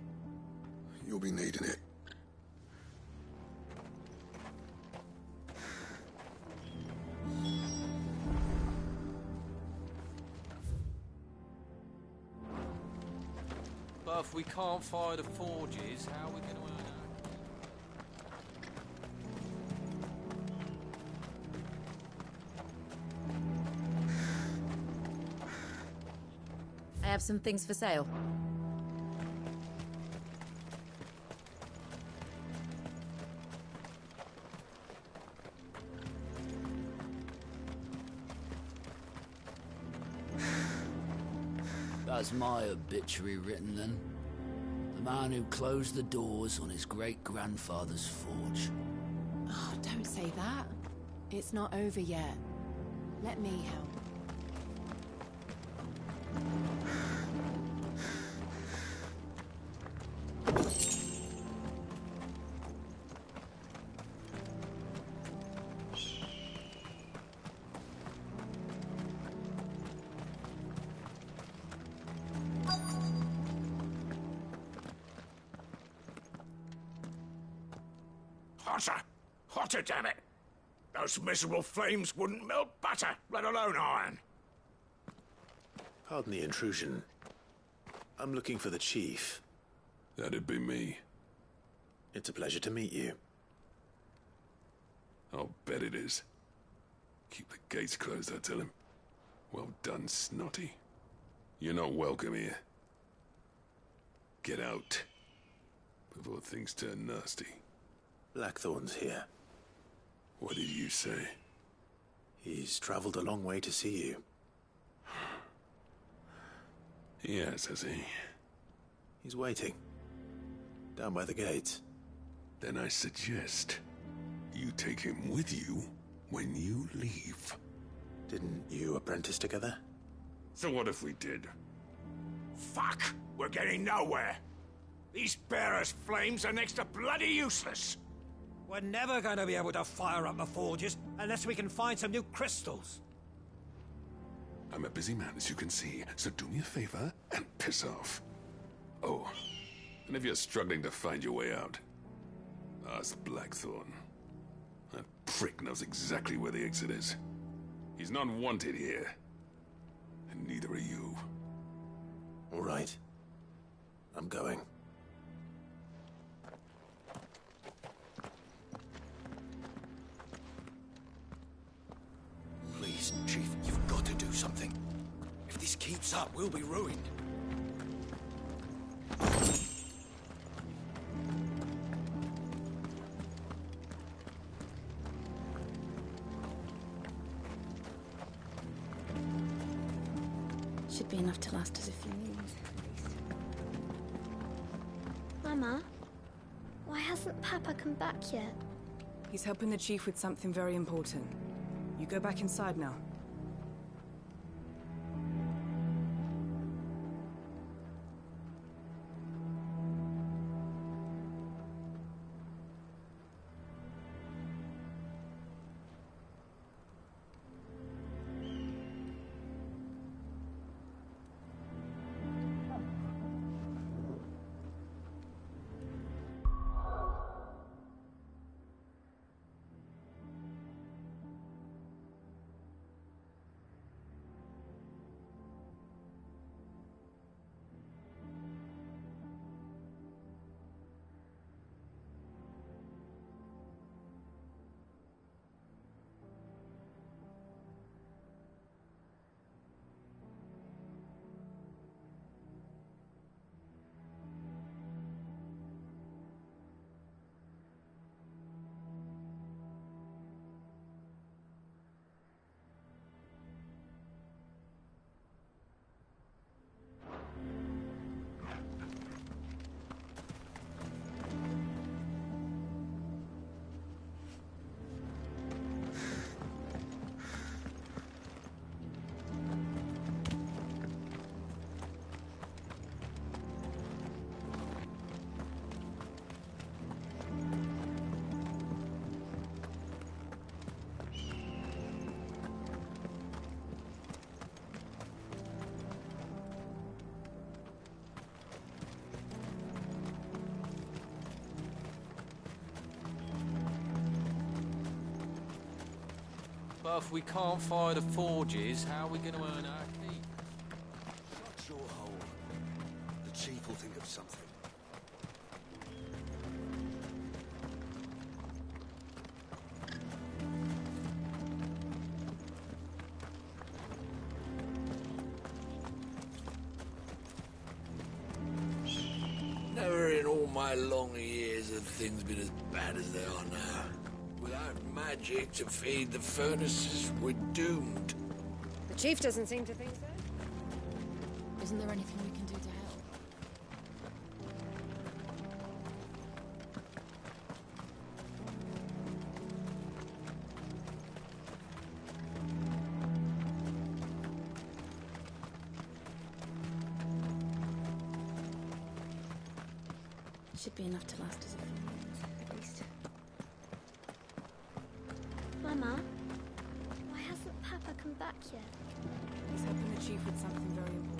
You'll be needing it. But if we can't fire the forges, how are we going to earn I have some things for sale. That's my obituary written then. The man who closed the doors on his great-grandfather's forge. Oh, don't say that. It's not over yet. Let me help. Hotter! Hotter, damn it! Those miserable flames wouldn't melt butter, let alone iron. Pardon the intrusion. I'm looking for the chief. That'd be me. It's a pleasure to meet you. I'll bet it is. Keep the gates closed, I tell him. Well done, Snotty. You're not welcome here. Get out. Before things turn nasty. Blackthorn's here. What did you say? He's traveled a long way to see you. Yes, has he? He's waiting. Down by the gates. Then I suggest you take him with you when you leave. Didn't you apprentice together? So what if we did? Fuck! We're getting nowhere. These bearers' flames are next to bloody useless. We're never going to be able to fire up the forges unless we can find some new crystals. I'm a busy man, as you can see, so do me a favor and piss off. Oh, and if you're struggling to find your way out, ask Blackthorn. That prick knows exactly where the exit is. He's not wanted here. And neither are you. All right. I'm going. Please, Chief, you've got to do something. If this keeps up, we'll be ruined. Should be enough to last us a few minutes. Mama, why hasn't Papa come back yet? He's helping the Chief with something very important. You go back inside now. But if we can't fire the forges, how are we going to earn our keep? Shut your hole. The Chief will think of something. Never in all my long years have things been as bad as they are now. Without magic to feed the furnaces, we're doomed. The Chief doesn't seem to think so. Isn't there anything we can do to help? Should be enough to last us a few minutes, at least. Mama, why hasn't Papa come back yet? He's helping the Chief with something very important.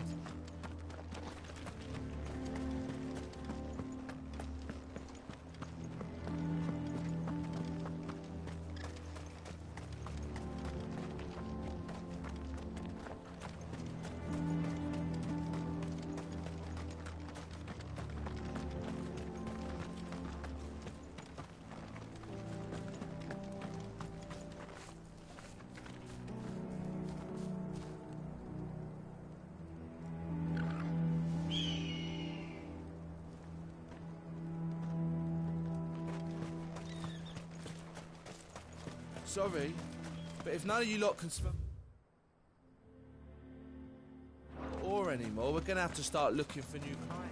Sorry, but if none of you lot can smell ore anymore, we're gonna have to start looking for new kind.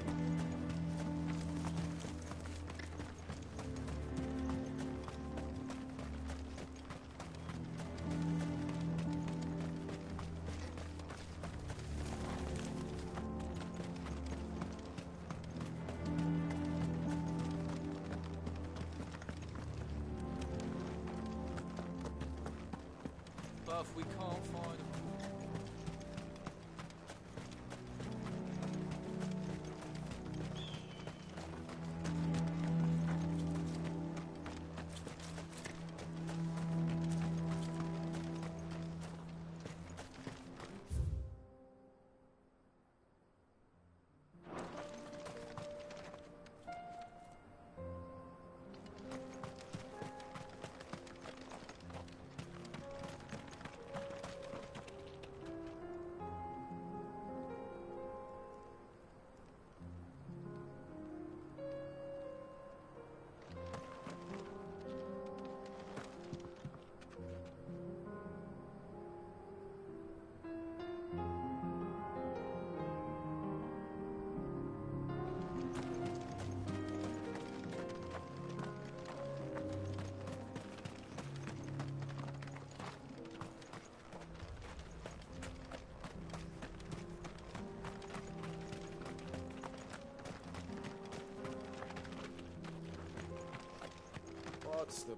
But if we can't find them... What's the...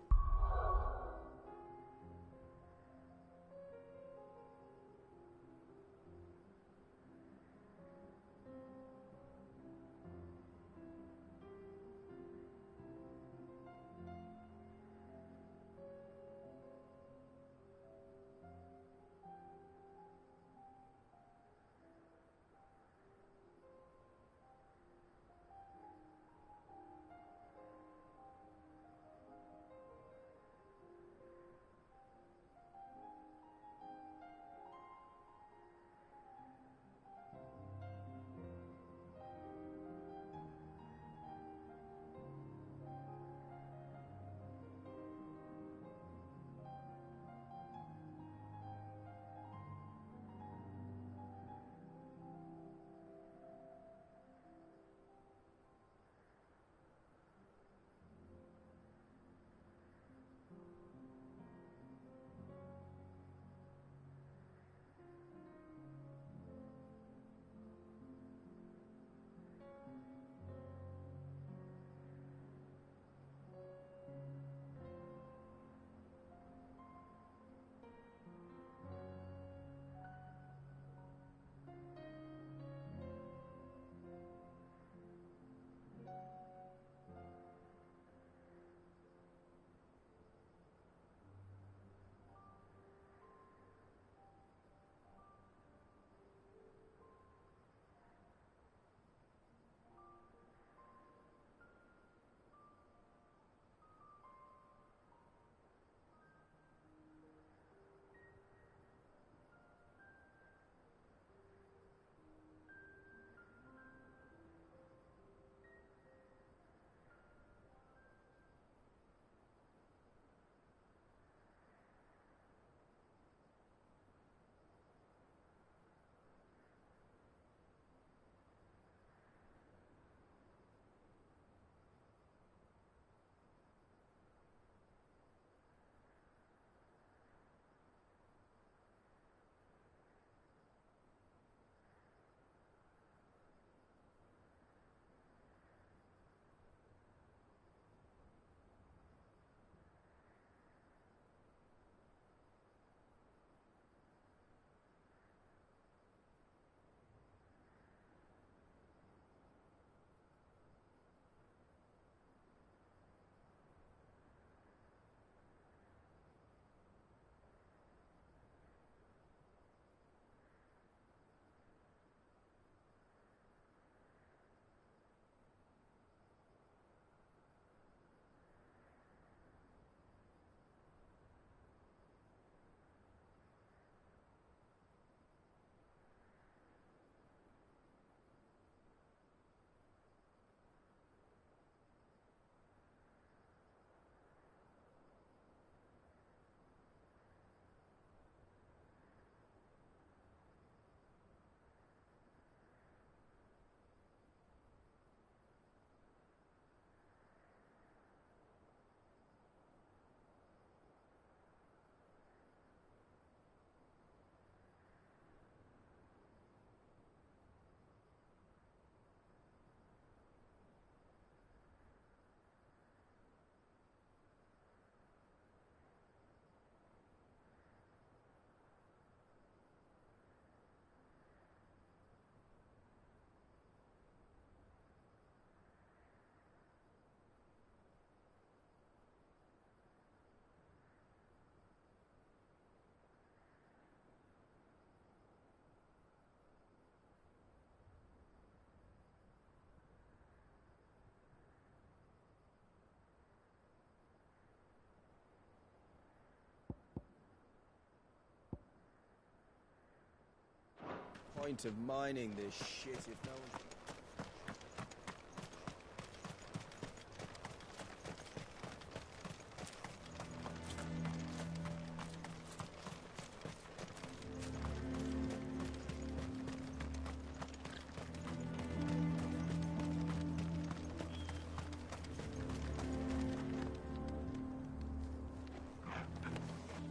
Point of mining this shit if no one's...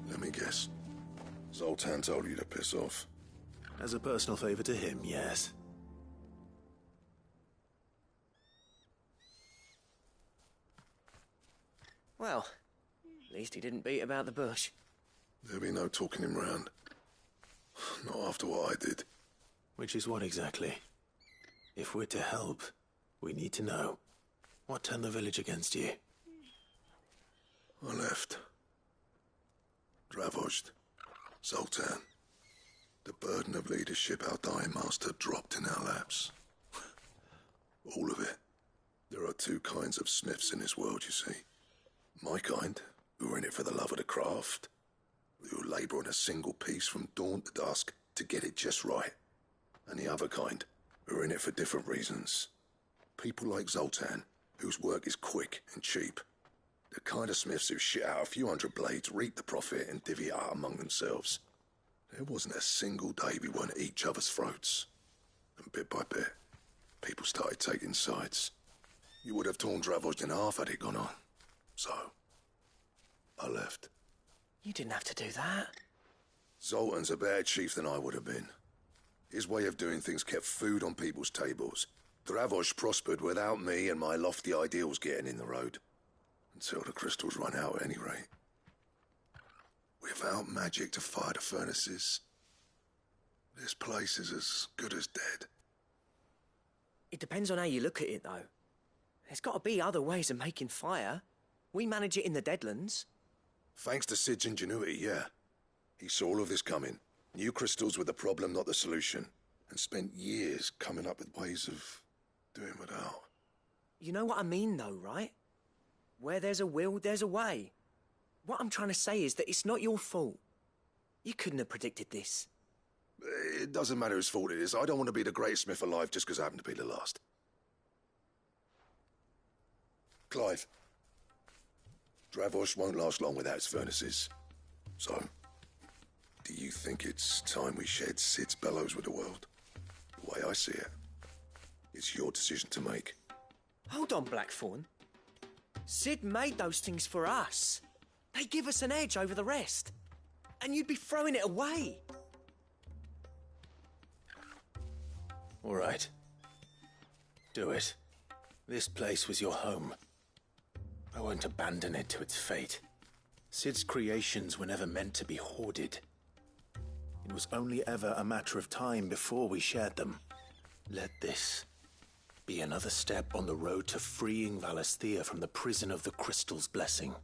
Let me guess. Zoltan told you to piss off. As a personal favor to him, yes. Well, At least he didn't beat about the bush. There'll be no talking him round. Not after what I did. Which is what exactly? If we're to help, we need to know. What turned the village against you? I left. Dravozd. Zoltan. The burden of leadership our dying master dropped in our laps. All of it. There are two kinds of smiths in this world, you see. My kind, who are in it for the love of the craft, who labour on a single piece from dawn to dusk to get it just right. And the other kind, who are in it for different reasons. People like Zoltan, whose work is quick and cheap. The kind of smiths who shit out a few hundred blades, reap the profit, and divvy it out among themselves. There wasn't a single day we weren't at each other's throats. And bit by bit, people started taking sides. You would have torn Dravozd in half had it gone on. So, I left. You didn't have to do that. Zoltan's a better chief than I would have been. His way of doing things kept food on people's tables. Dravozd prospered without me and my lofty ideals getting in the road. Until the crystals run out at any rate. Without magic to fire the furnaces, this place is as good as dead. It depends on how you look at it, though. There's got to be other ways of making fire. We manage it in the Deadlands. Thanks to Sid's ingenuity, yeah. He saw all of this coming. Knew crystals were the problem, not the solution. And spent years coming up with ways of doing without. You know what I mean, though, right? Where there's a will, there's a way. What I'm trying to say is that it's not your fault. You couldn't have predicted this. It doesn't matter whose fault it is. I don't want to be the greatest smith alive just because I happen to be the last. Clive. Dravozd won't last long without its furnaces. So, do you think it's time we shared Sid's bellows with the world? The way I see it, it's your decision to make. Hold on, Blackthorn. Sid made those things for us. They give us an edge over the rest. And you'd be throwing it away. All right. Do it. This place was your home. I won't abandon it to its fate. Sid's creations were never meant to be hoarded. It was only ever a matter of time before we shared them. Let this be another step on the road to freeing Valisthea from the prison of the Crystal's blessing.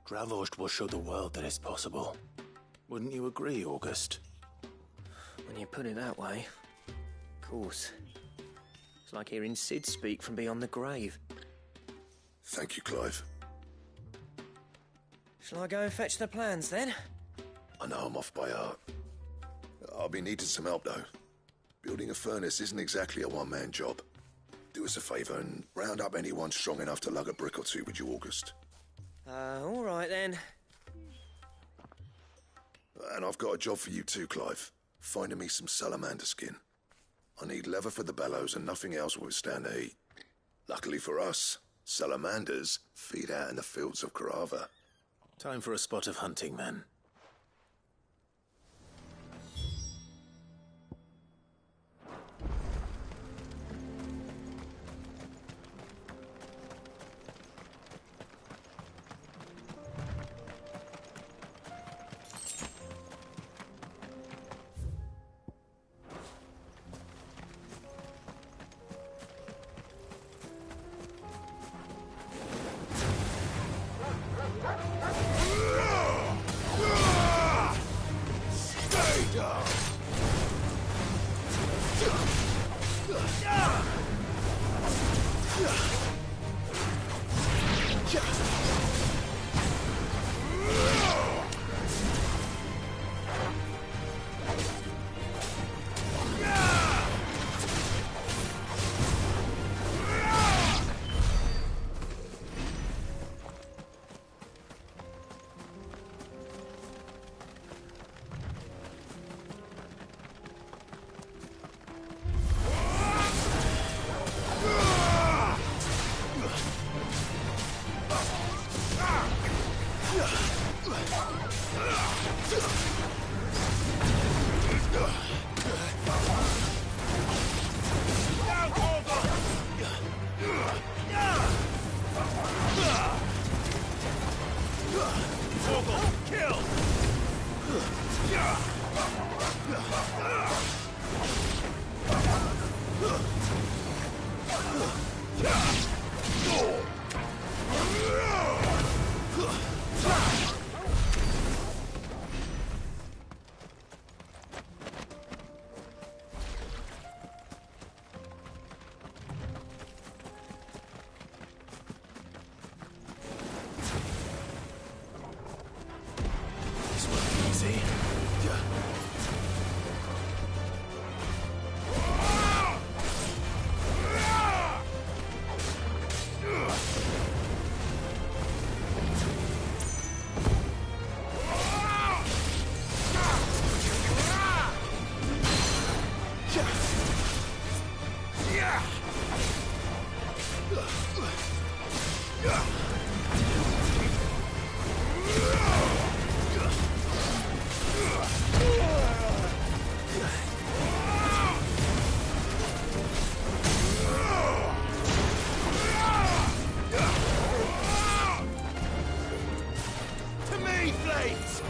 Dravozd will show the world that it's possible. Wouldn't you agree, August? When you put it that way, of course. It's like hearing Sid speak from beyond the grave. Thank you, Clive. Shall I go and fetch the plans, then? I know I'm off by heart. I'll be needing some help, though. Building a furnace isn't exactly a one-man job. Do us a favour and round up anyone strong enough to lug a brick or two with you, August. All right, then. And I've got a job for you too, Clive. Finding me some salamander skin. I need leather for the bellows and nothing else will withstand the heat. Luckily for us, salamanders feed out in the fields of Karava. Time for a spot of hunting, then. To me, Flames!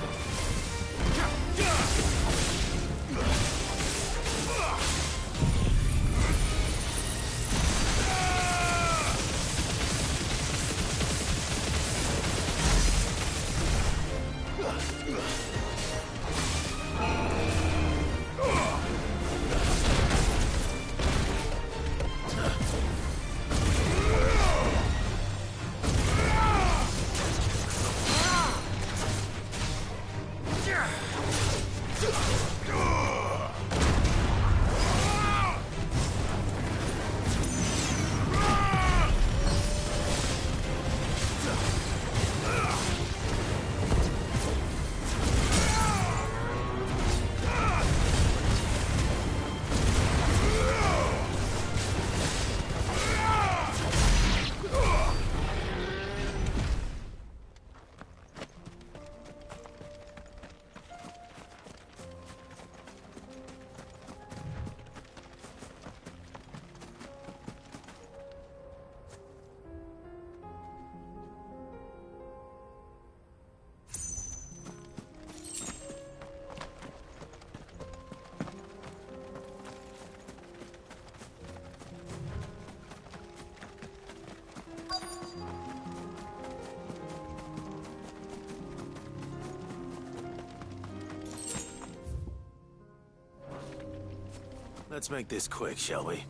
Let's make this quick, shall we?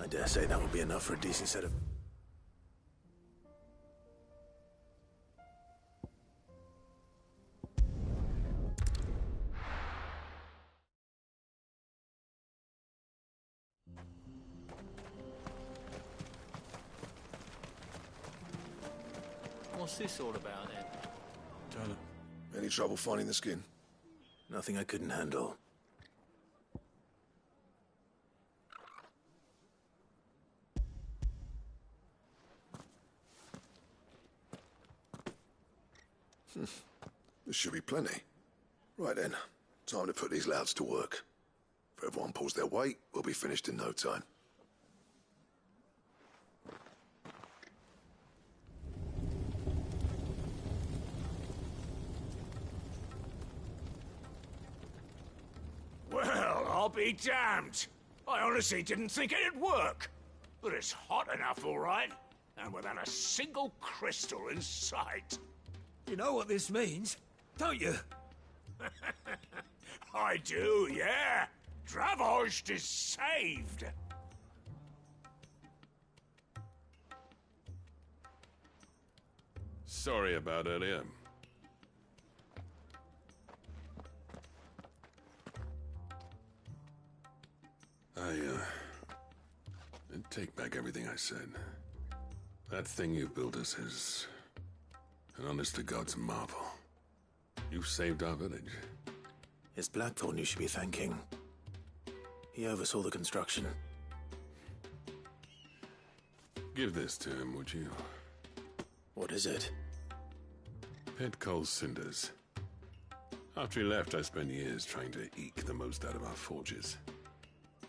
I dare say that will be enough for a decent set of... What's this all about, then? Tell her. Any trouble finding the skin? Nothing I couldn't handle. There should be plenty. Right then, time to put these louds to work. If everyone pulls their weight, we'll be finished in no time. Well, I'll be damned. I honestly didn't think it'd work. But it's hot enough, all right. and without a single crystal in sight. You know what this means, don't you? I do, yeah. Dravost is saved. Sorry about earlier. I take back everything I said. That thing you built us is an honest-to-God's marvel. You saved our village. It's Blackthorn you should be thanking. He oversaw the construction. Give this to him, would you? What is it? Pit Cole's cinders. After he left, I spent years trying to eke the most out of our forges.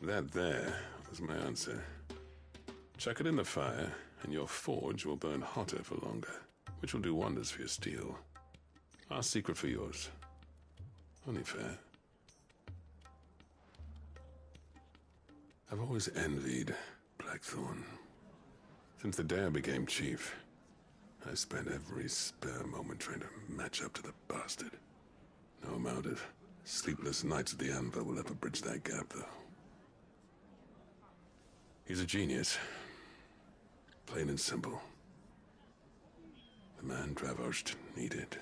That there was my answer. Chuck it in the fire, and your forge will burn hotter for longer, which will do wonders for your steel. Our secret for yours. Only fair. I've always envied Blackthorn. Since the day I became chief, I spent every spare moment trying to match up to the bastard. No amount of sleepless nights at the anvil will ever bridge that gap, though. He's a genius. Plain and simple. The man Dravost needed.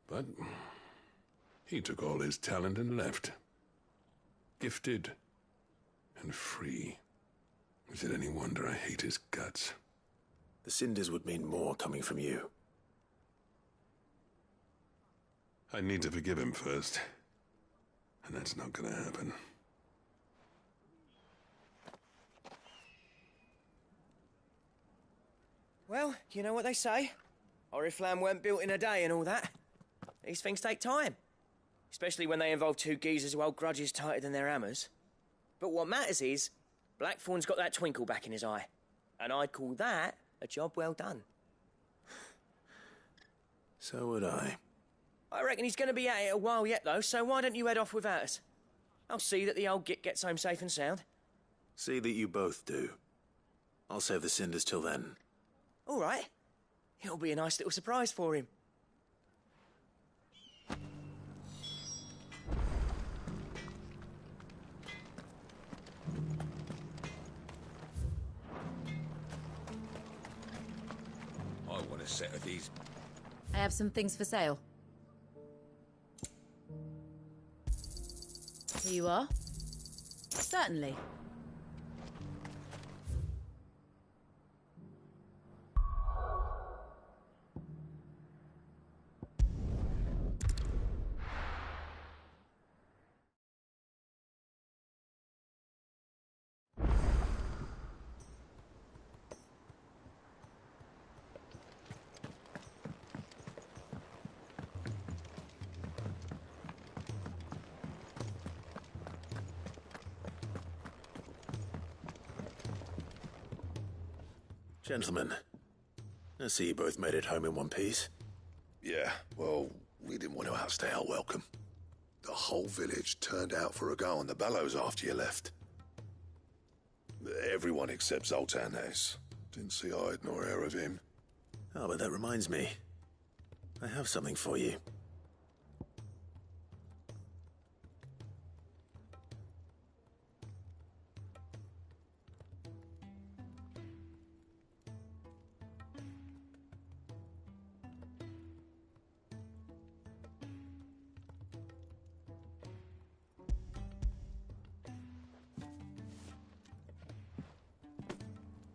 But he took all his talent and left. Gifted and free. Is it any wonder I hate his guts? The cinders would mean more coming from you. I need to forgive him first. And that's not gonna happen. Well, you know what they say. Oriflamme weren't built in a day and all that. These things take time. Especially when they involve two geezers who hold grudges tighter than their hammers. But what matters is, Blackthorn's got that twinkle back in his eye. And I'd call that a job well done. So would I. I reckon he's going to be at it a while yet, though, so why don't you head off without us? I'll see that the old git gets home safe and sound. See that you both do. I'll save the cinders till then. All right. It'll be a nice little surprise for him. I want a set of these. I have some things for sale. Here you are. Certainly. Gentlemen, I see you both made it home in one piece. Yeah, well, we didn't want to outstay our welcome. The whole village turned out for a go on the bellows after you left. Everyone except Zoltan, that is. Didn't see hide nor hair of him. Oh, but that reminds me. I have something for you.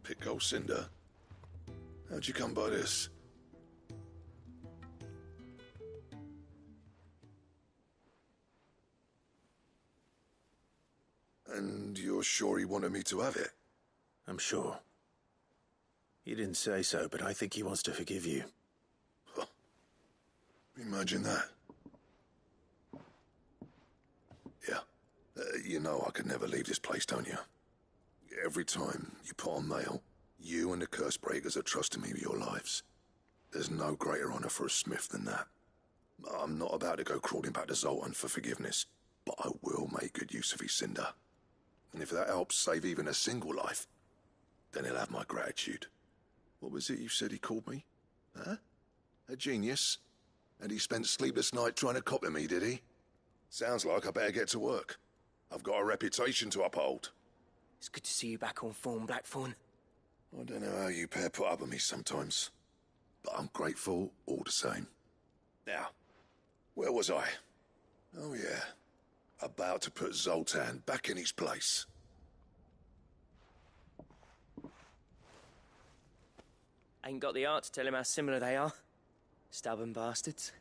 Pico Cinder. How'd you come by this? And you're sure he wanted me to have it? I'm sure. He didn't say so, but I think he wants to forgive you. Huh. Imagine that. Yeah. You know I could never leave this place, don't you? Every time you put on mail, you and the curse breakers are trusting me with your lives. There's no greater honor for a smith than that. I'm not about to go crawling back to Zoltan for forgiveness, but I will make good use of his cinder. And if that helps save even a single life, then he'll have my gratitude. What was it you said he called me? Huh? A genius? And he spent sleepless night trying to copy me, did he? Sounds like I better get to work. I've got a reputation to uphold. It's good to see you back on form, Blackthorn. I don't know how you pair put up with me sometimes, but I'm grateful all the same. Now, where was I? Oh yeah, about to put Zoltan back in his place. Ain't got the art to tell him how similar they are. Stubborn bastards.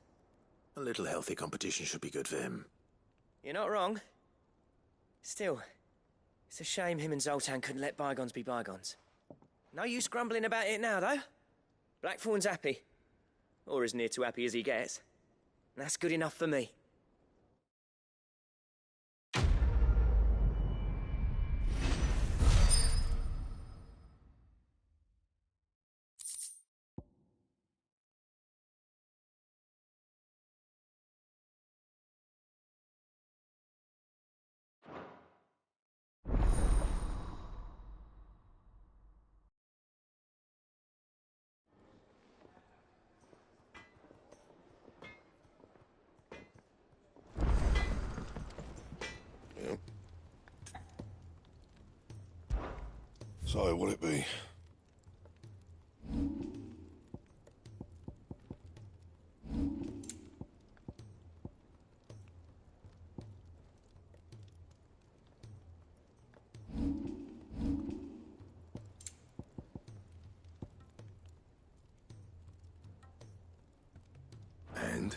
A little healthy competition should be good for him. You're not wrong. Still, it's a shame him and Zoltan couldn't let bygones be bygones. No use grumbling about it now, though. Blackthorn's happy. Or as near to happy as he gets. That's good enough for me. Yep. So, what'll it be? And?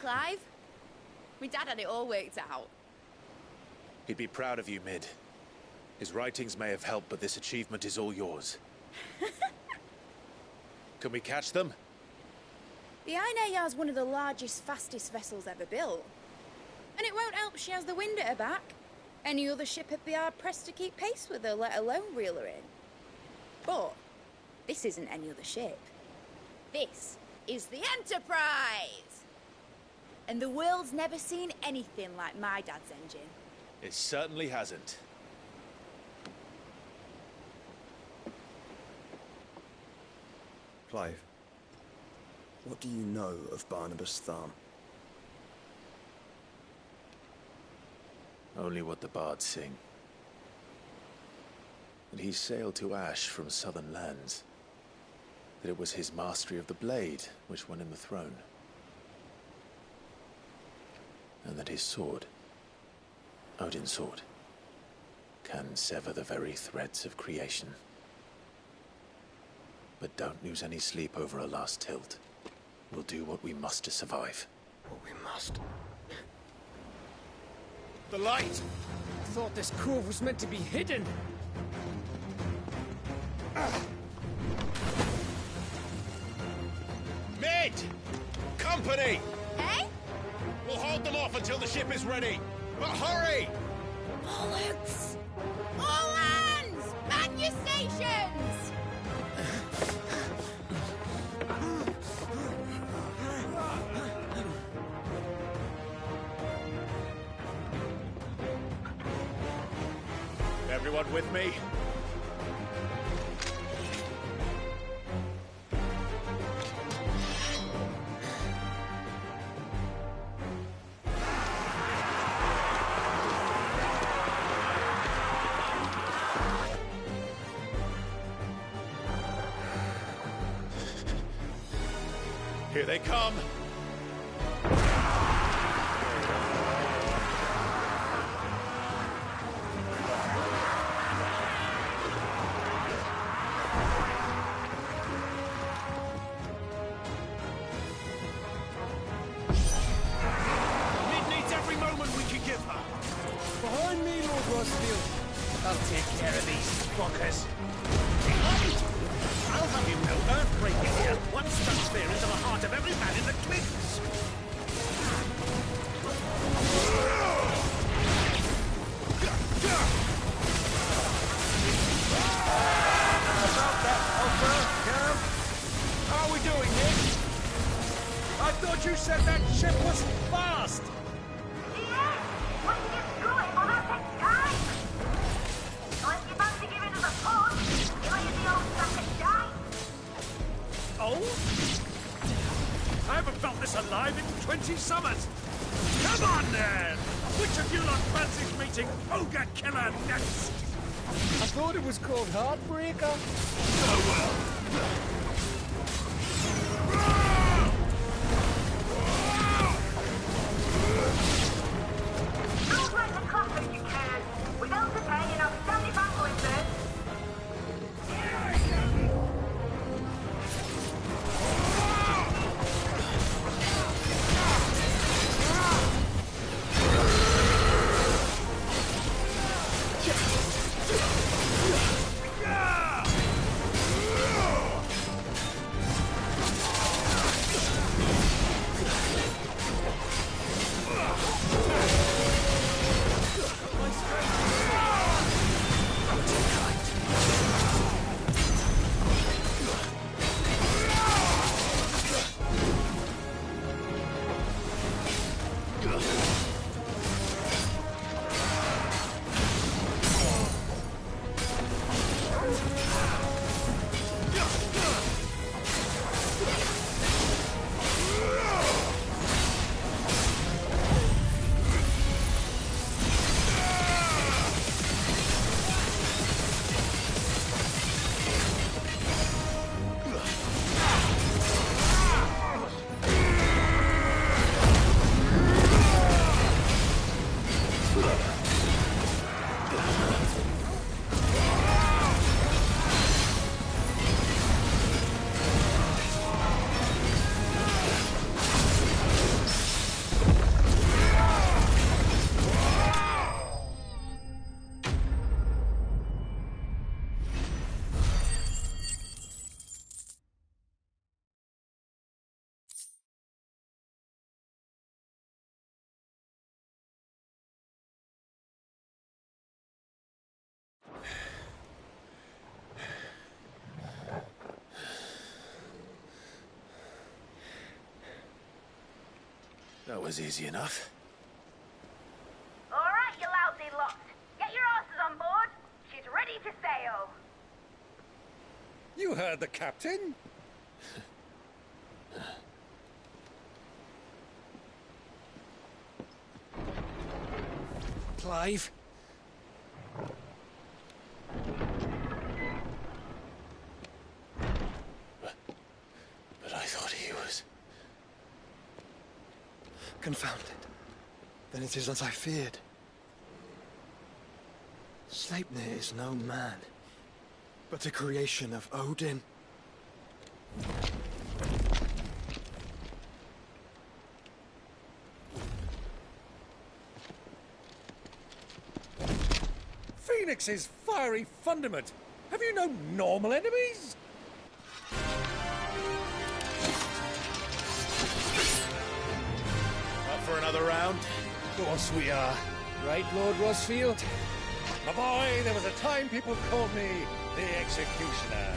Clive. My dad had it all worked out. He'd be proud of you, Mid. His writings may have helped, but this achievement is all yours. Can we catch them? The Ainayar's one of the largest, fastest vessels ever built. And it won't help she has the wind at her back. Any other ship would be hard-pressed to keep pace with her, let alone reel her in. But this isn't any other ship. This is the Enterprise! And the world's never seen anything like my dad's engine. It certainly hasn't. Clive, what do you know of Barnabas Tharm? Only what the bards sing. That he sailed to Ash from southern lands. That it was his mastery of the blade which won him the throne. And that his sword, Odin's sword, can sever the very threads of creation. But don't lose any sleep over a last tilt. We'll do what we must to survive. What we must. The light! I thought this cove was meant to be hidden. Mid! Company! Hey? We'll hold them off until the ship is ready. But hurry! Bollocks! All hands! Man your stations! Everyone with me? Here they come. Mid needs every moment we can give her. Behind me, Lord Rosfield. I'll take care of these fuckers. I'll have you know, Earthbreaker here once struck spear into the heart of every man in the twigs. About that, Alpha, Cam. How are we doing, Nick? I thought you said that ship was fast. Yeah, when you get through it, well, that takes time. So if you fancy giving us a push, you'll use the old sack and die. Oh? I haven't felt this alive in 20 summers. Come on, then! Which of you lot fancies meeting Ogre Killer next? I thought it was called Heartbreaker. Oh, well. Don't break the clock if you can. Without the pay, you'll have 70 battling birds. was easy enough. All right, you lousy lot. Get your asses on board. She's ready to sail. You heard the captain. Clive? But I thought he was... Confounded. Then it is as I feared. Sleipnir is no man, but a creation of Odin. Phoenix's fiery fundament. Have you no normal enemies? Up for another round? Of course we are. Right, Lord Rosfield? My boy, there was a time people called me the Executioner.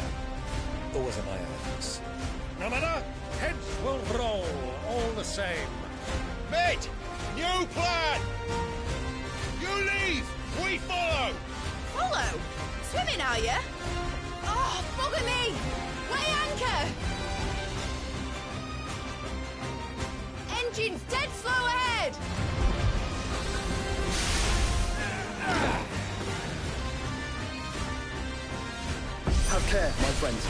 Always at my eyes. No matter, heads will roll, all the same. Mate! New plan! You leave! We follow! Follow? Swimming, are you? Oh, bugger me! Weigh anchor! Engine's dead slow ahead! Have care, my friends.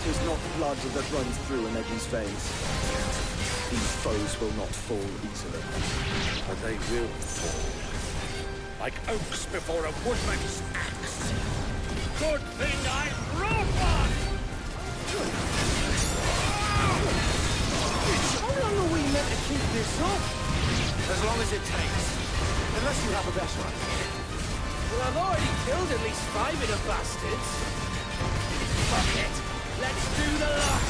'Tis not blood that runs through an Eddie's veins. These foes will not fall easily. But they will fall. Like oaks before a woodman's axe. Good thing I brought one! How long are we meant to keep this up? As long as it takes. Unless you have a better idea. Well, I've already killed at least 5 of the bastards. Fuck it. Let's do the lot.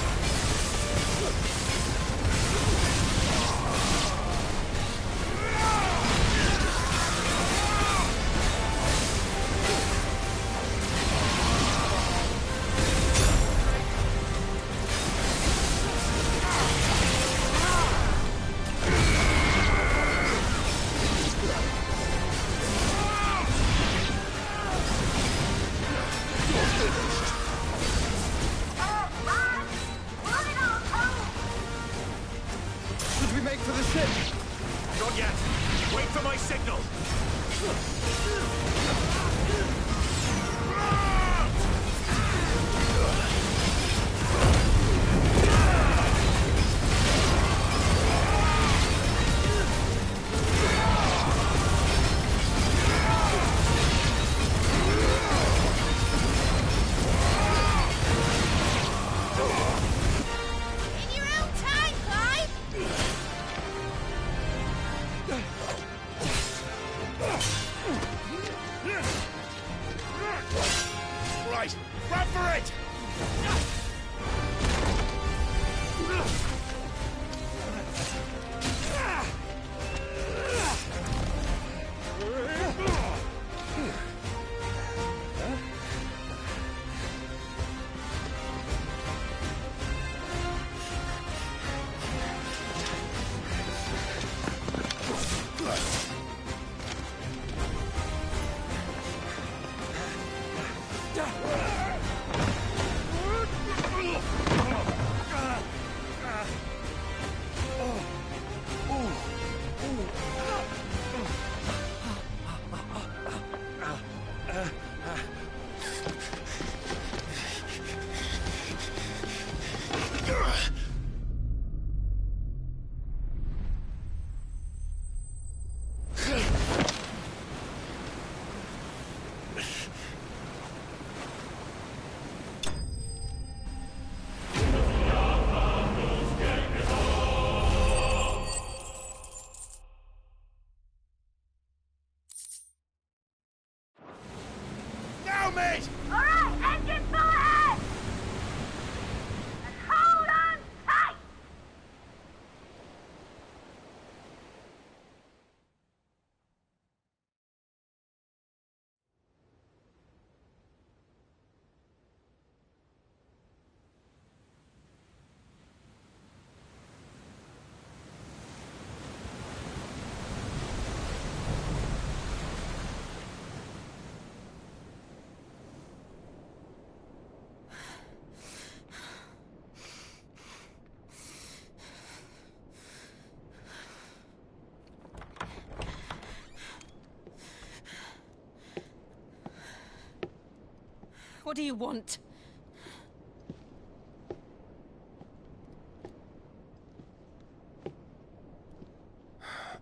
What do you want?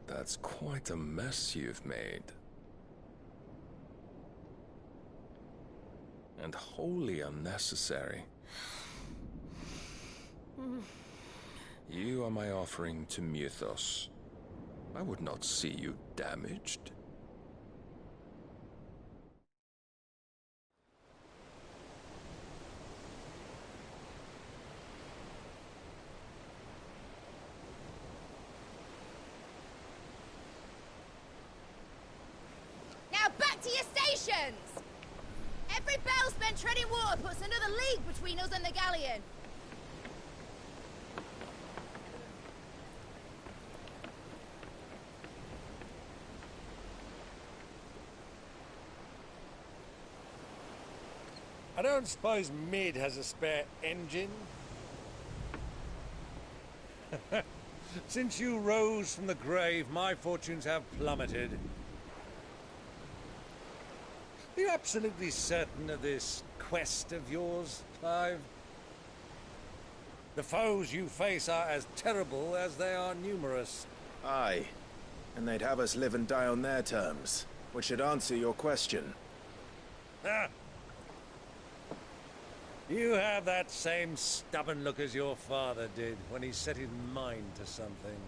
That's quite a mess you've made. And wholly unnecessary. You are my offering to Mythos. I would not see you damaged. Now back to your stations! Every bell spent treading water puts another league between us and the galleon. I don't suppose Mid has a spare engine? Since you rose from the grave, my fortunes have plummeted. Are you absolutely certain of this quest of yours, Clive? The foes you face are as terrible as they are numerous. Aye. And they'd have us live and die on their terms, which should answer your question. Ah. You have that same stubborn look as your father did when he set his mind to something.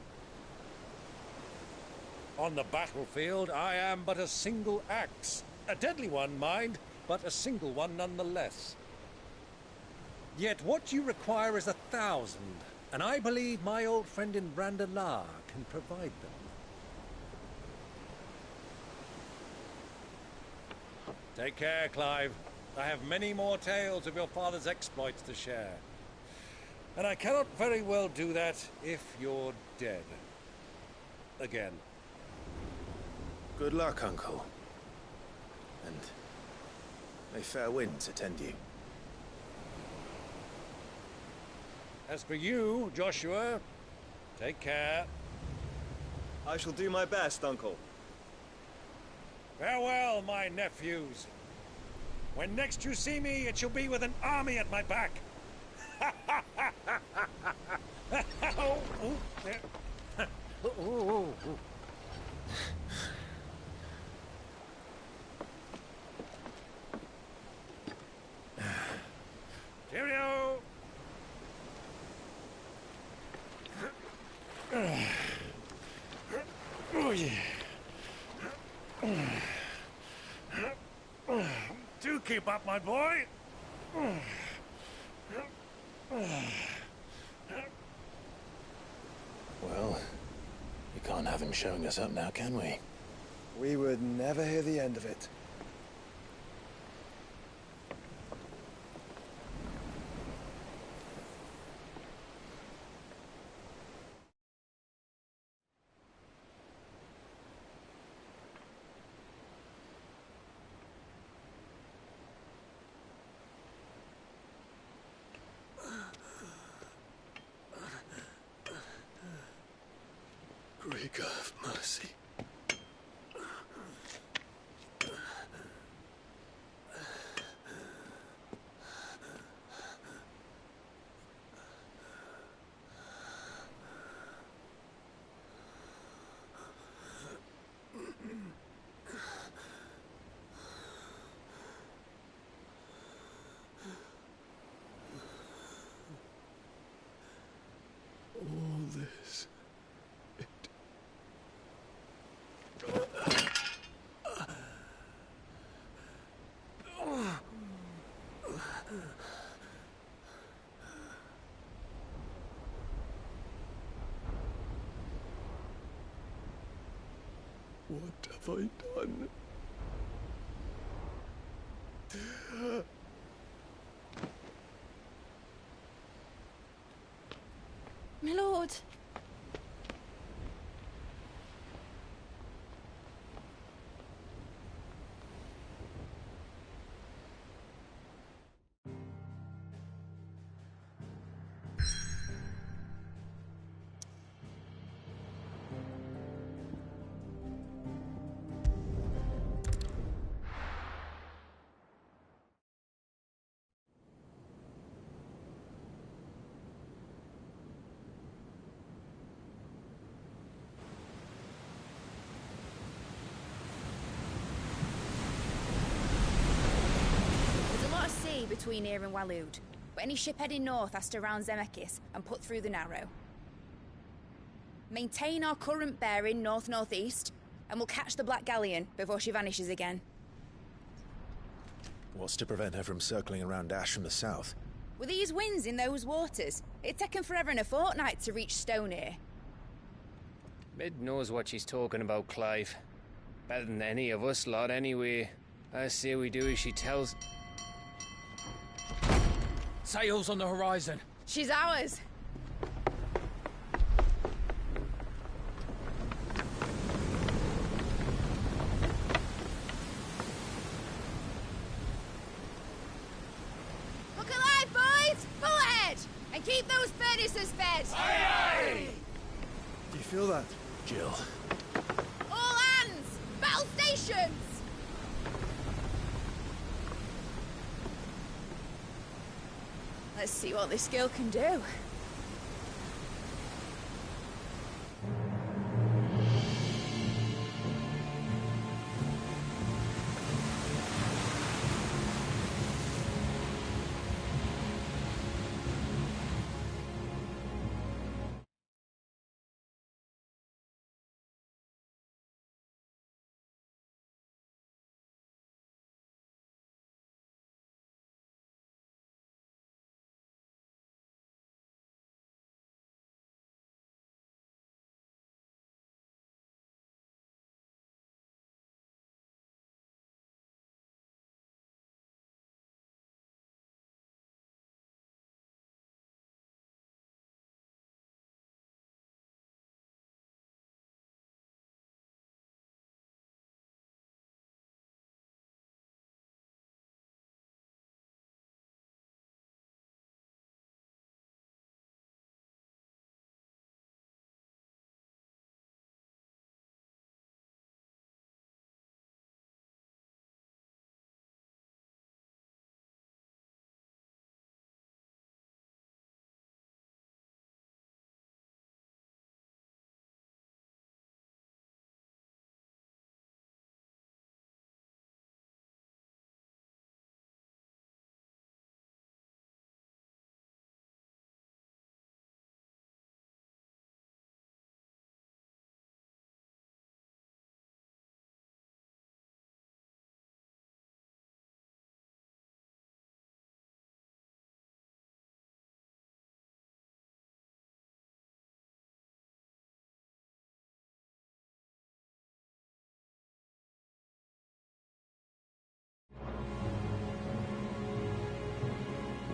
On the battlefield, I am but a single axe. A deadly one, mind, but a single one nonetheless. Yet what you require is 1,000, and I believe my old friend in Brandalar can provide them. Take care, Clive. I have many more tales of your father's exploits to share. And I cannot very well do that if you're dead. Again. Good luck, Uncle. And may fair winds attend you. As for you, Joshua, take care. I shall do my best, Uncle. Farewell, my nephews. When next you see me, it shall be with an army at my back. Cheerio! Oh, yeah. Do keep up, my boy. Well, we can't have him showing us up now, can we? We would never hear the end of it. Greek of mercy. All this. What have I done? My lord. between here and Waloed. But any ship heading north has to round Zemeckis and put through the Narrow. Maintain our current bearing north-northeast, and we'll catch the Black Galleon before she vanishes again. What's to prevent her from circling around Ash from the south? With these winds in those waters, it'd taken forever and a fortnight to reach Stonehere. Mid knows what she's talking about, Clive. Better than any of us lot, anyway. I say we do as she tells. Sails on the horizon. She's ours. Look alive, boys! Pull ahead! And keep those furnaces fed! Aye, aye! Do you feel that? Jill. All hands! Battle stations! Let's see what this girl can do.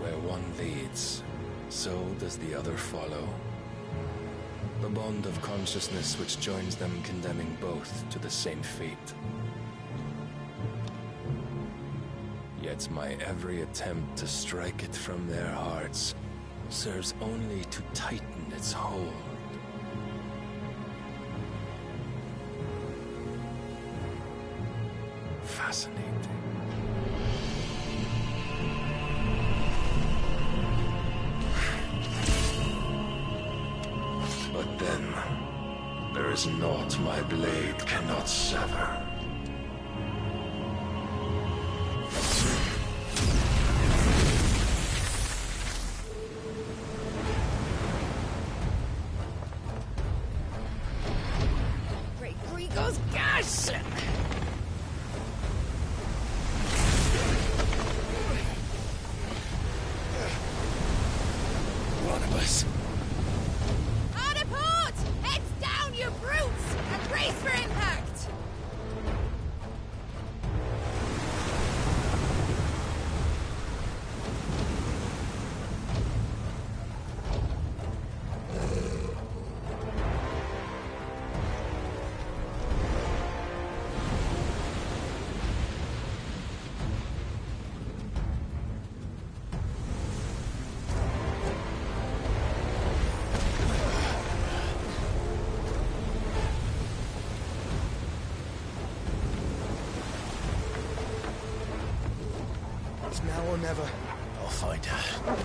Where one leads, so does the other follow. The bond of consciousness which joins them condemning both to the same fate. Yet my every attempt to strike it from their hearts serves only to tighten its hold. Fascinating. But then, there is naught my blade cannot sever. Great Grigor's gas! One of us. Hard a port! Heads down, you brutes! And brace for impact! It's now or never. I'll find her.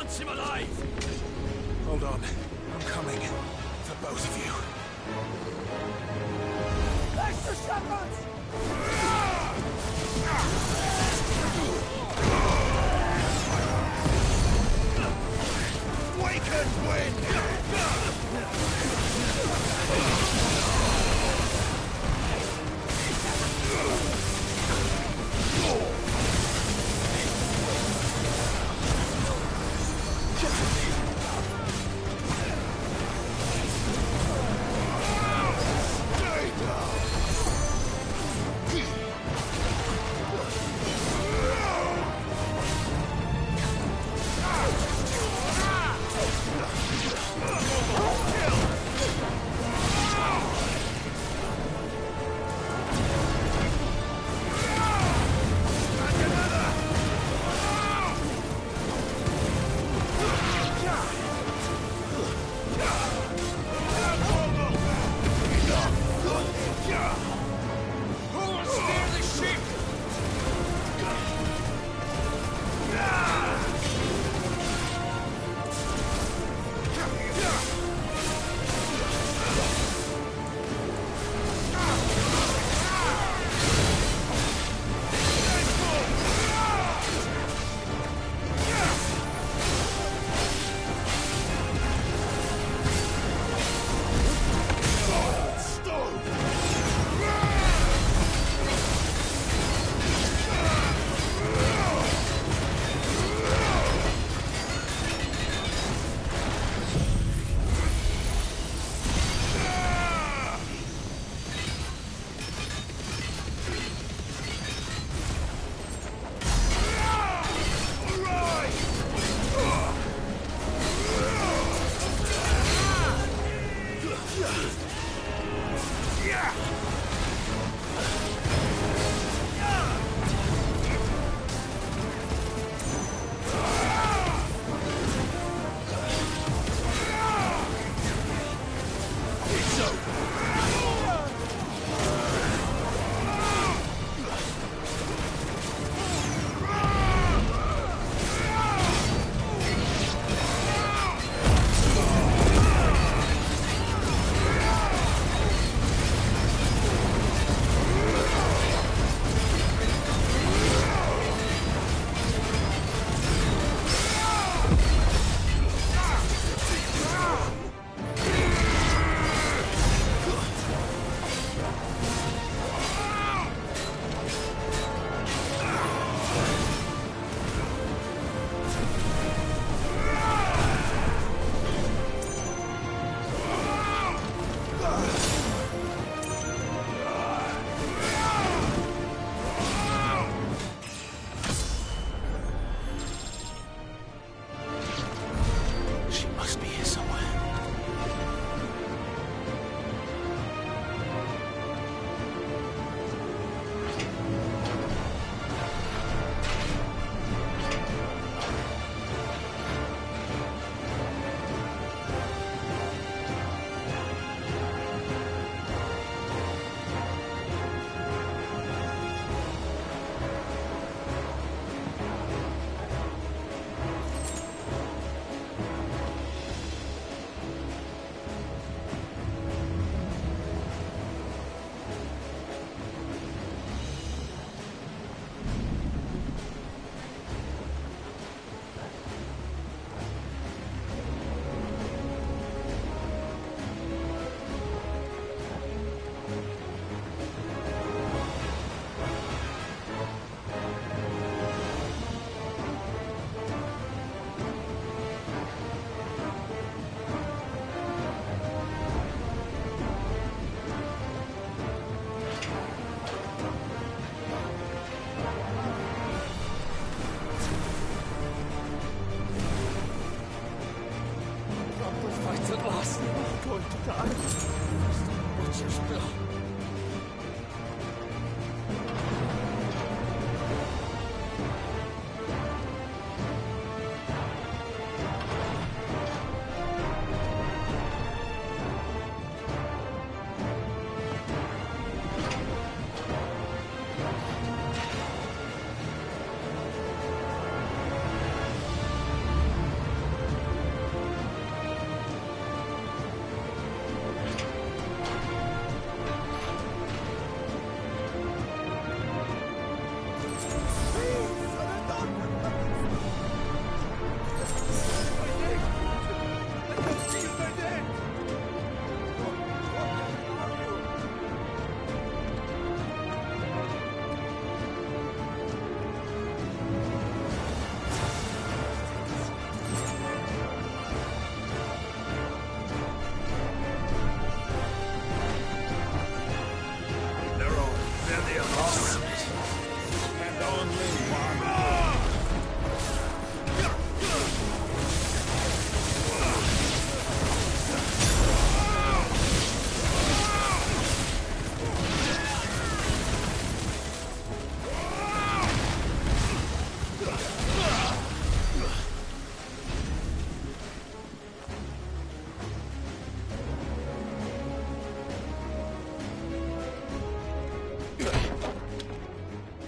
wants him alive! Hold on. I'm coming. For both of you. Extra shotguns! Waken wind! Stay down!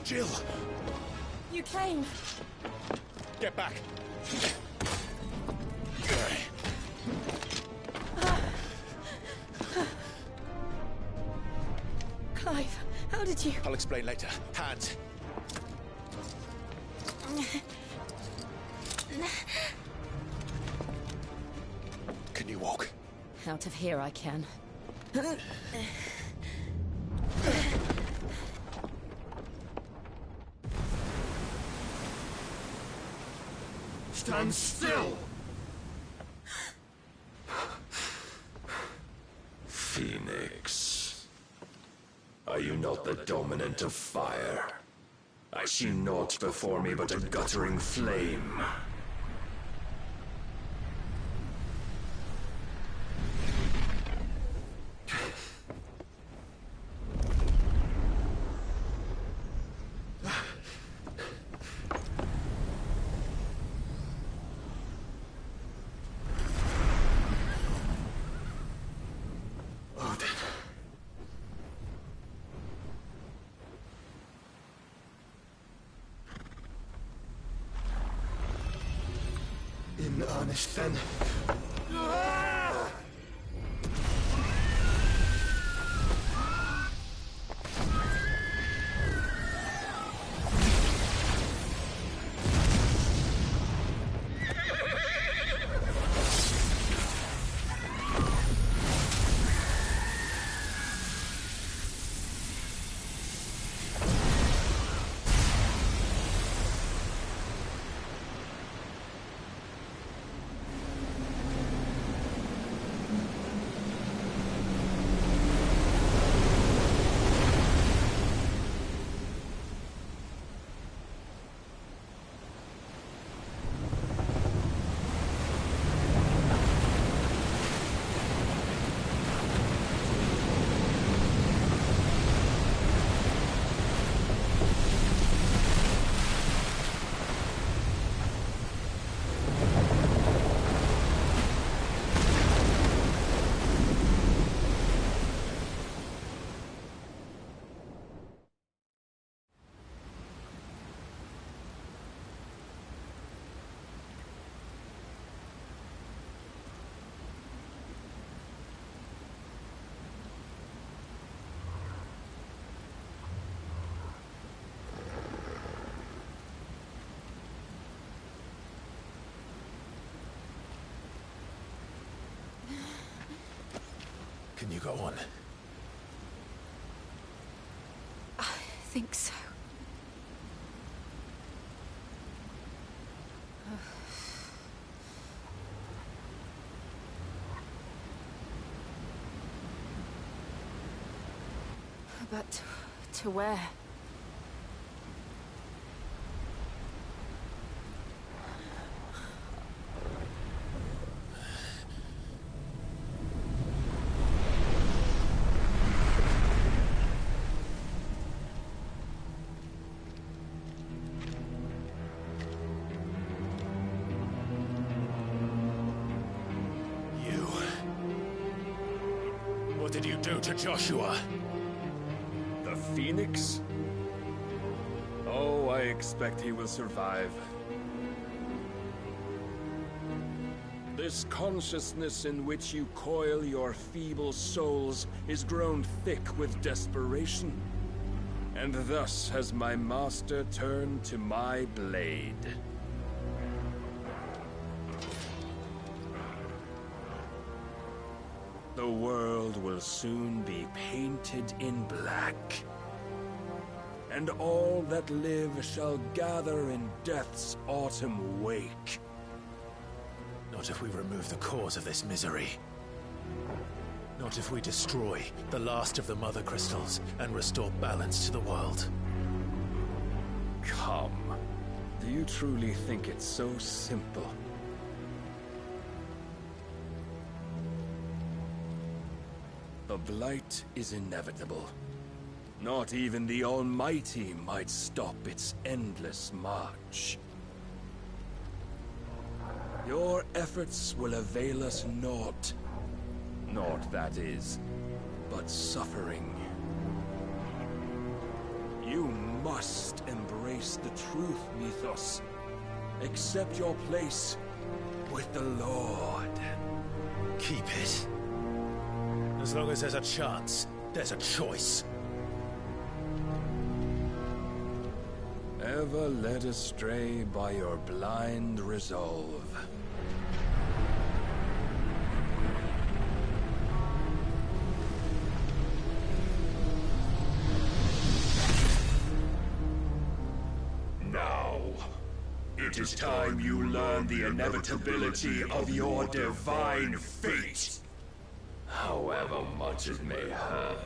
Jill! You came. Get back! Clive, how did you... I'll explain later. Hands. Can you walk? Out of here I can. Stand still! Phoenix. Are you not the dominant of fire? I see naught before me but a guttering flame. In earnest, then. Can you go on? I think so. But to where? What did you do to Joshua? The Phoenix? Oh, I expect he will survive. This consciousness in which you coil your feeble souls is grown thick with desperation. And thus has my master turned to my blade. The world will soon be painted in black. And all that live shall gather in death's autumn wake. Not if we remove the cause of this misery. Not if we destroy the last of the Mother Crystals and restore balance to the world. Come. Do you truly think it's so simple? The Blight is inevitable. Not even the Almighty might stop its endless march. Your efforts will avail us naught. Naught, that is, but suffering. You must face the truth, Mythos. Accept your place with the Lord. Keep it. As long as there's a chance, there's a choice. Ever led astray by your blind resolve. Now, it is time you learn the inevitability of your divine fate. However much it may hurt.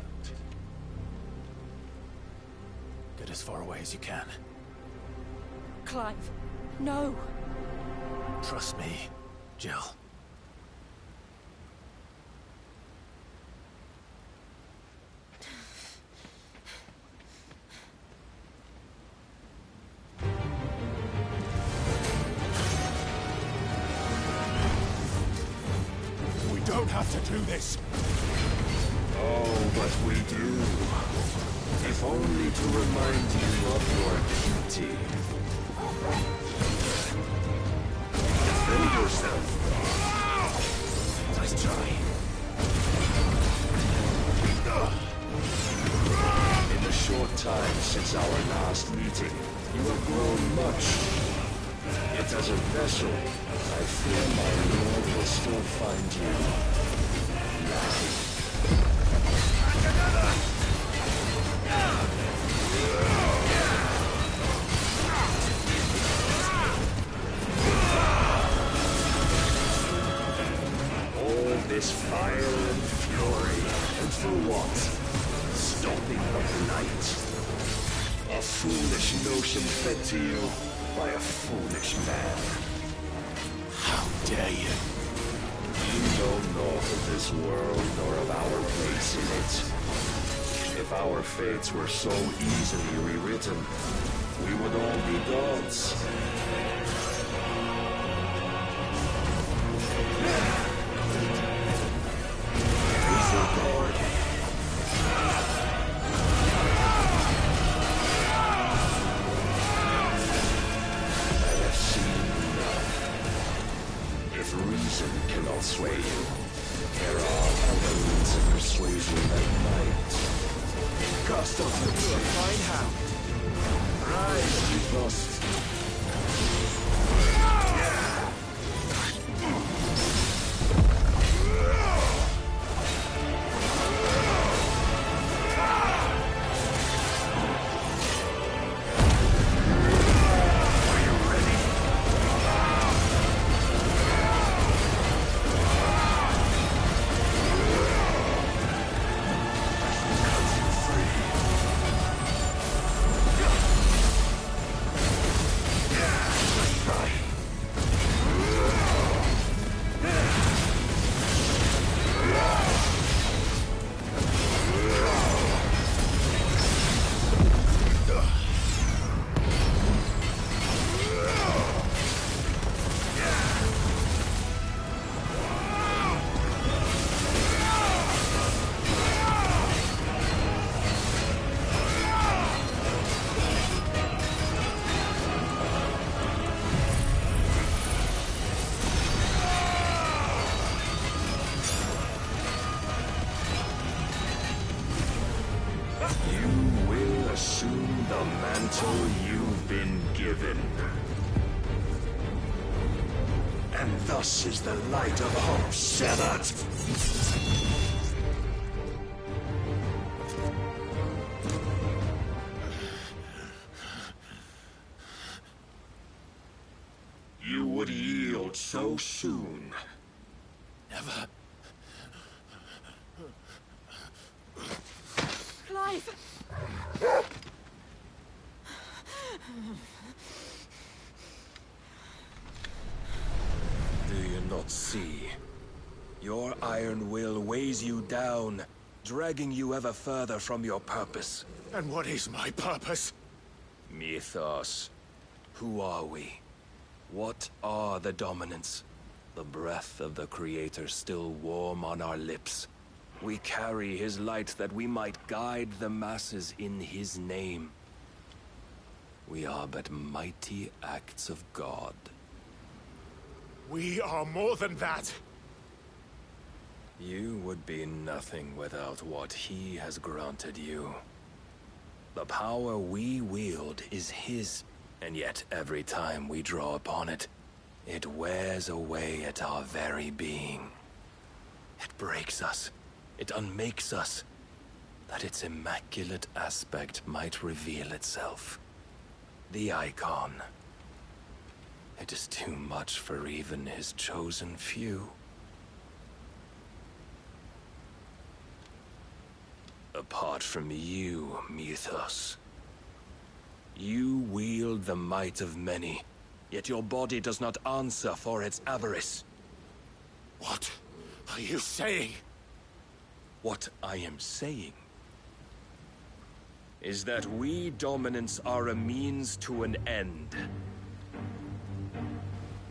Get as far away as you can. Clive, no. Trust me, Jill. We don't have to do this. Oh, but we do. If only to remind you of your duty. Defend yourself. Nice try. In the short time since our last meeting, you have grown much. Yet as a vessel, I fear my lord will still find you lacking. All this fire and fury, and for what? Stopping the light. A foolish notion fed to you by a foolish man. How dare you? You know naught of this world nor of our place in it. If our fates were so easily rewritten, we would all be gods. Reason cannot sway you. There are other means of persuasion that might. Cast off into a fine hound. Rise, Mythos. You've been given. And thus is the light of hope severed. You would yield so soon. Never. Clive! Do you not see? Your iron will weighs you down, dragging you ever further from your purpose. And what is my purpose? Mythos. Who are we? What are the dominants? The breath of the Creator still warm on our lips. We carry his light that we might guide the masses in his name. We are but mighty acts of God. We are more than that. You would be nothing without what he has granted you. The power we wield is his, and yet every time we draw upon it, it wears away at our very being. It breaks us. It unmakes us, that its immaculate aspect might reveal itself. The icon. It is too much for even his chosen few. Apart from you, Mythos. You wield the might of many, yet your body does not answer for its avarice. What are you saying? What I am saying is that we dominants are a means to an end.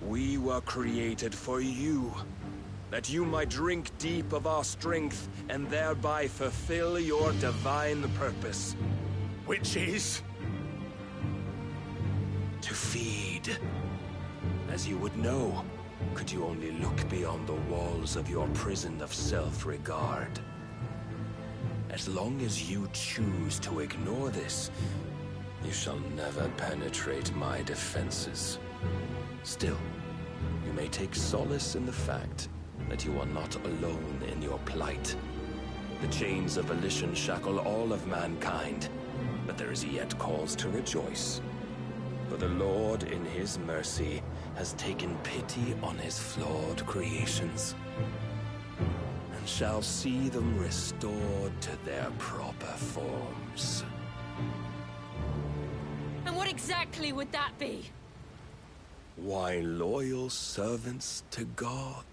We were created for you, that you might drink deep of our strength and thereby fulfill your divine purpose. Which is? To feed. As you would know, could you only look beyond the walls of your prison of self-regard. As long as you choose to ignore this, you shall never penetrate my defenses. Still, you may take solace in the fact that you are not alone in your plight. The chains of volition shackle all of mankind, but there is yet cause to rejoice. For the Lord, in his mercy, has taken pity on his flawed creations, and shall see them restored to their proper forms. And what exactly would that be? Why, loyal servants to God.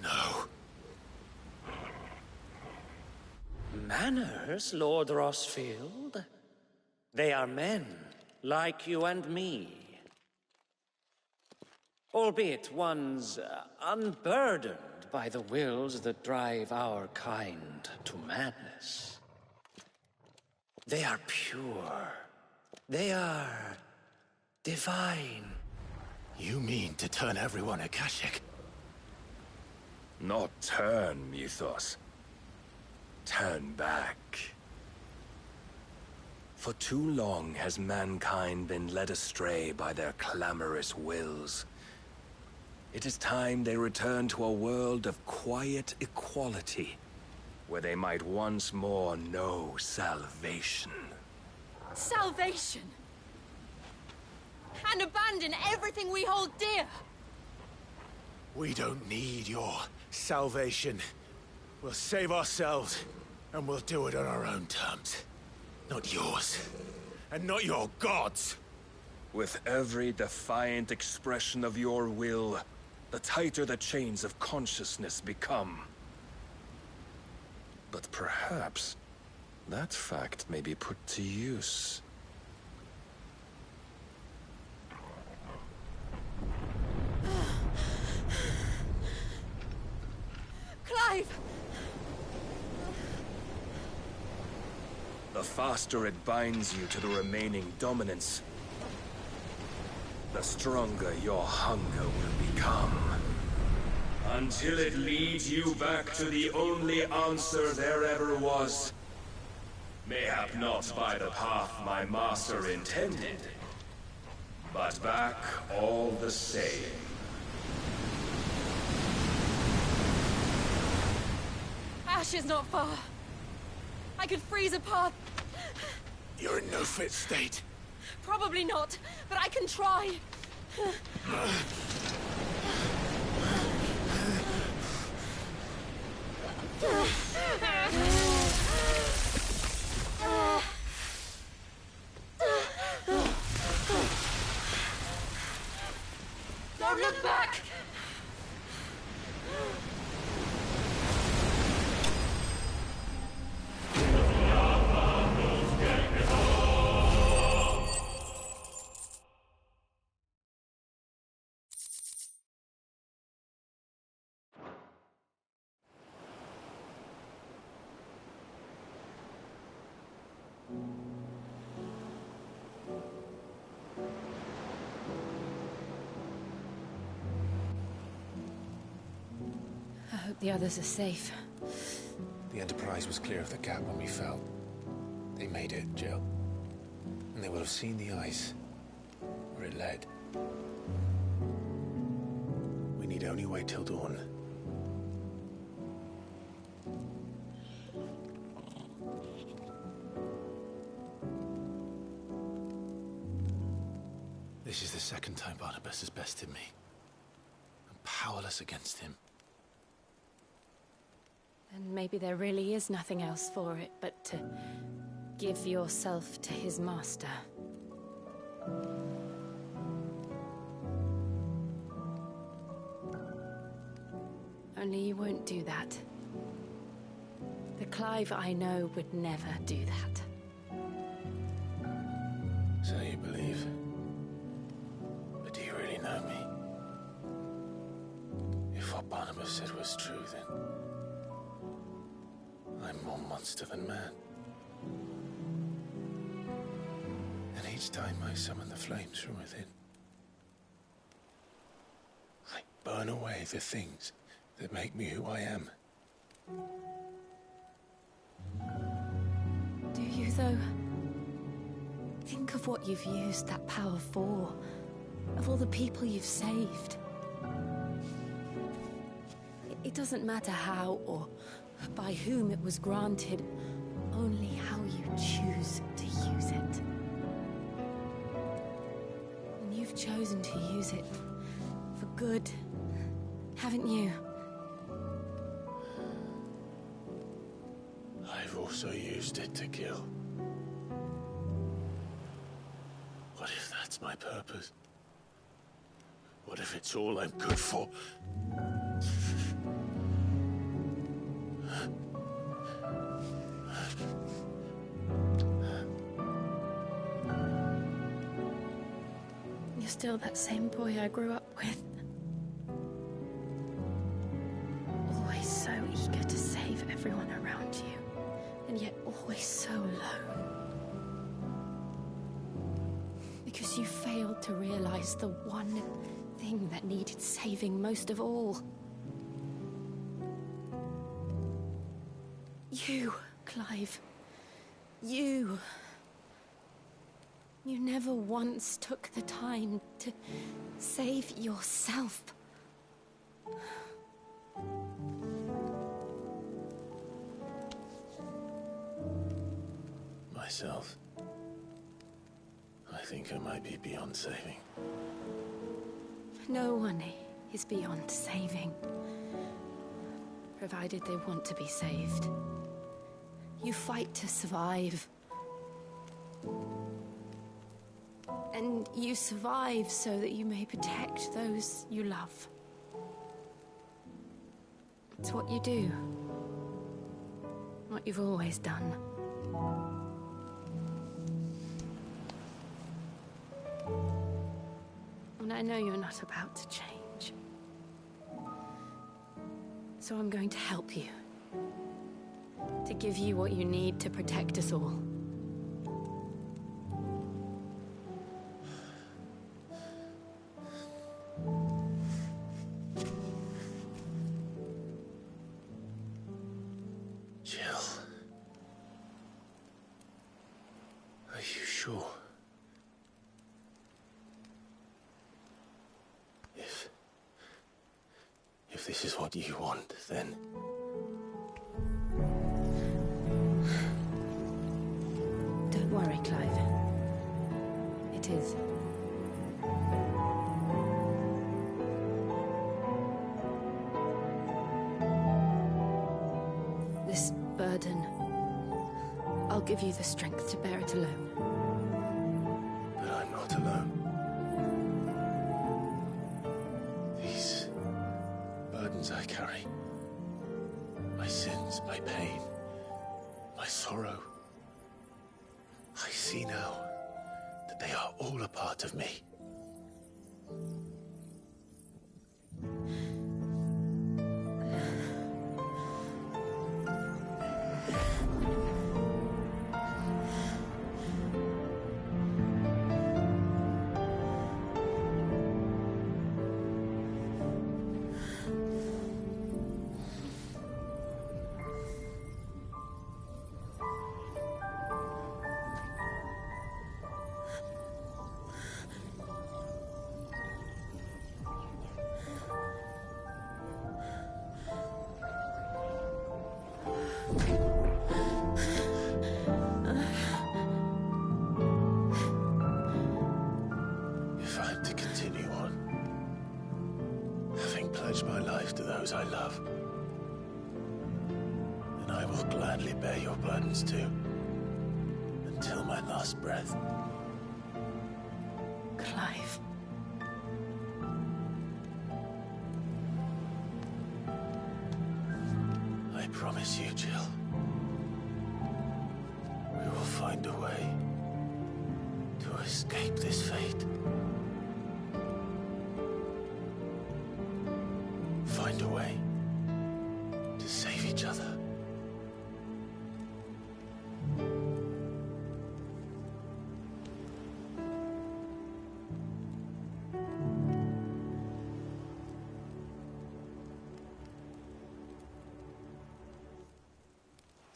No. Manners, Lord Rossfield? They are men, like you and me. Albeit ones unburdened by the wills that drive our kind to madness. They are pure. They are divine. You mean to turn everyone Akashic? Not turn, Mythos. Turn back. For too long has mankind been led astray by their clamorous wills. It is time they return to a world of quiet equality, where they might once more know salvation. Salvation! And abandon everything we hold dear! We don't need your salvation. We'll save ourselves, and we'll do it on our own terms. Not yours. And not your gods! With every defiant expression of your will, the tighter the chains of consciousness become. But perhaps that fact may be put to use. Clive! The faster it binds you to the remaining dominance, the stronger your hunger will become. Until it leads you back to the only answer there ever was. Mayhap not by the path my master intended, but back all the same. Ash is not far. I could freeze a path. You're in no fit state. Probably not, but I can try. Don't look back! hope the others are safe. The Enterprise was clear of the gap when we fell. They made it, Jill. And they will have seen the ice, where it led. We need only wait till dawn. This is the second time Barnabas has bested me. I'm powerless against him. And maybe there really is nothing else for it but to give yourself to his master. Only you won't do that. The Clive I know would never do that. So you believe? But do you really know me? If what Barnabas said was true, then I'm more monster than man. And each time I summon the flames from within, I burn away the things that make me who I am. Do you, though? Think of what you've used that power for, of all the people you've saved. It doesn't matter how or by whom it was granted, only how you choose to use it. And you've chosen to use it for good, haven't you? I've also used it to kill. What if that's my purpose? What if it's all I'm good for? You're still that same boy I grew up with. Always so eager to save everyone around you, and yet always so alone. Because you failed to realize the one thing that needed saving most of all. You, Clive. You. You never once took the time to save yourself. Myself? I think I might be beyond saving. No one is beyond saving, provided they want to be saved. You fight to survive. And you survive so that you may protect those you love. It's what you do. What you've always done. And I know you're not about to change. So I'm going to help you. To give you what you need to protect us all. Jill. Are you sure? If this is what you want, then... Don't worry, Clive. It is. This burden, I'll give you the strength to bear it alone. But I'm not alone. These burdens I carry, my sins, my pain, my sorrow, I see now that they are all a part of me. pledge my life to those I love. And I will gladly bear your burdens too, until my last breath. Clive. I promise you, Jill. We will find a way to escape this fate. Find a way to save each other.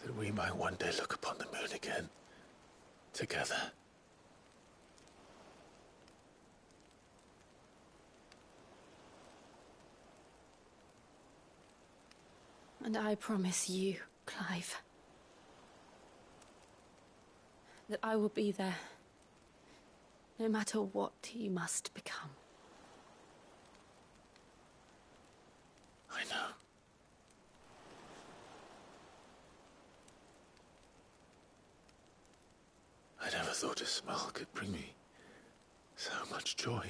That we might one day look upon the moon again, together. And I promise you, Clive, that I will be there, no matter what you must become. I know. I never thought a smile could bring me so much joy.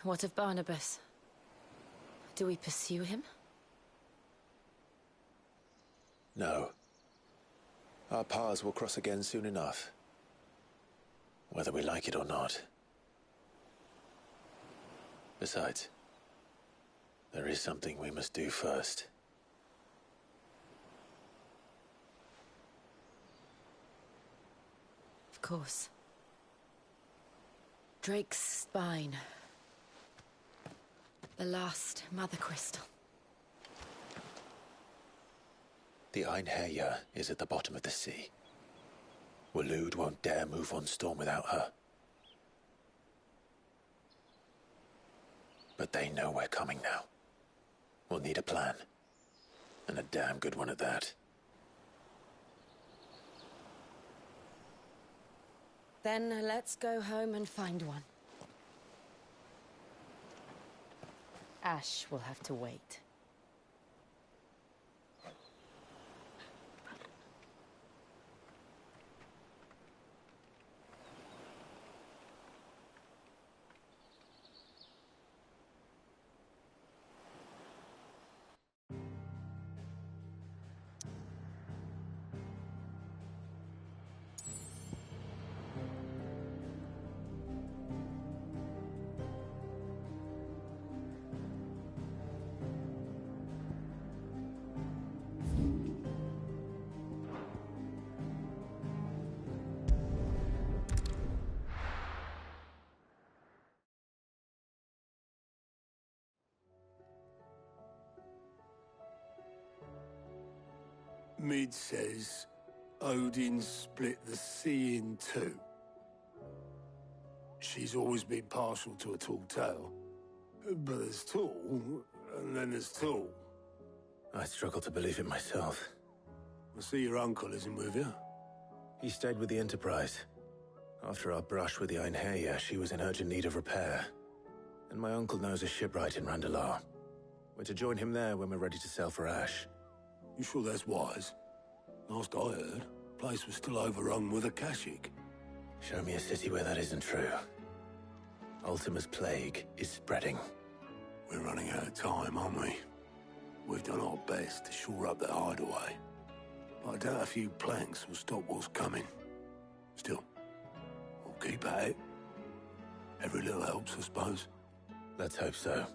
What of Barnabas? Do we pursue him? No. Our paths will cross again soon enough. Whether we like it or not. Besides, there is something we must do first. Of course. Drake's spine. The last Mother Crystal. The Einherjar is at the bottom of the sea. Waloed won't dare move on Storm without her. But they know we're coming now. We'll need a plan. And a damn good one at that. Then let's go home and find one. Ash will have to wait. Mid says Odin split the sea in two. She's always been partial to a tall tale. But as tall, And then there's Tool. I struggle to believe it myself. I see your uncle isn't with you. He stayed with the Enterprise. After our brush with the Einherja, she was in urgent need of repair. And my uncle knows a shipwright in Randalar. We're to join him there when we're ready to sail for Ash. You sure that's wise? Last I heard, the place was still overrun with Akashic. Show me a city where that isn't true. Ultima's plague is spreading. We're running out of time, aren't we? We've done our best to shore up that hideaway. But I doubt a few planks will stop what's coming. Still, we'll keep at it. Every little helps, I suppose. Let's hope so.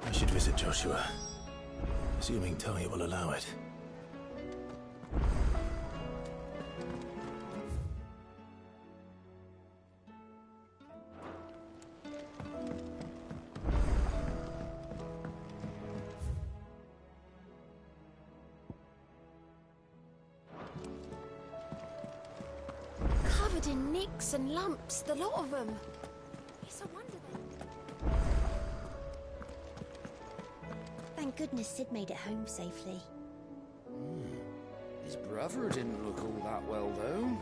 I should visit Joshua, assuming Talia will allow it. covered in nicks and lumps, the lot of them. It's a wonder they... Thank goodness Sid made it home safely. His brother didn't look all that well, though.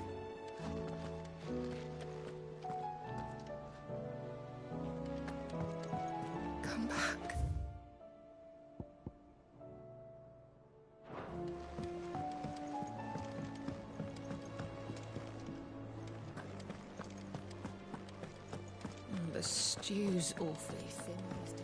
Come back. The stew's awfully thin these days.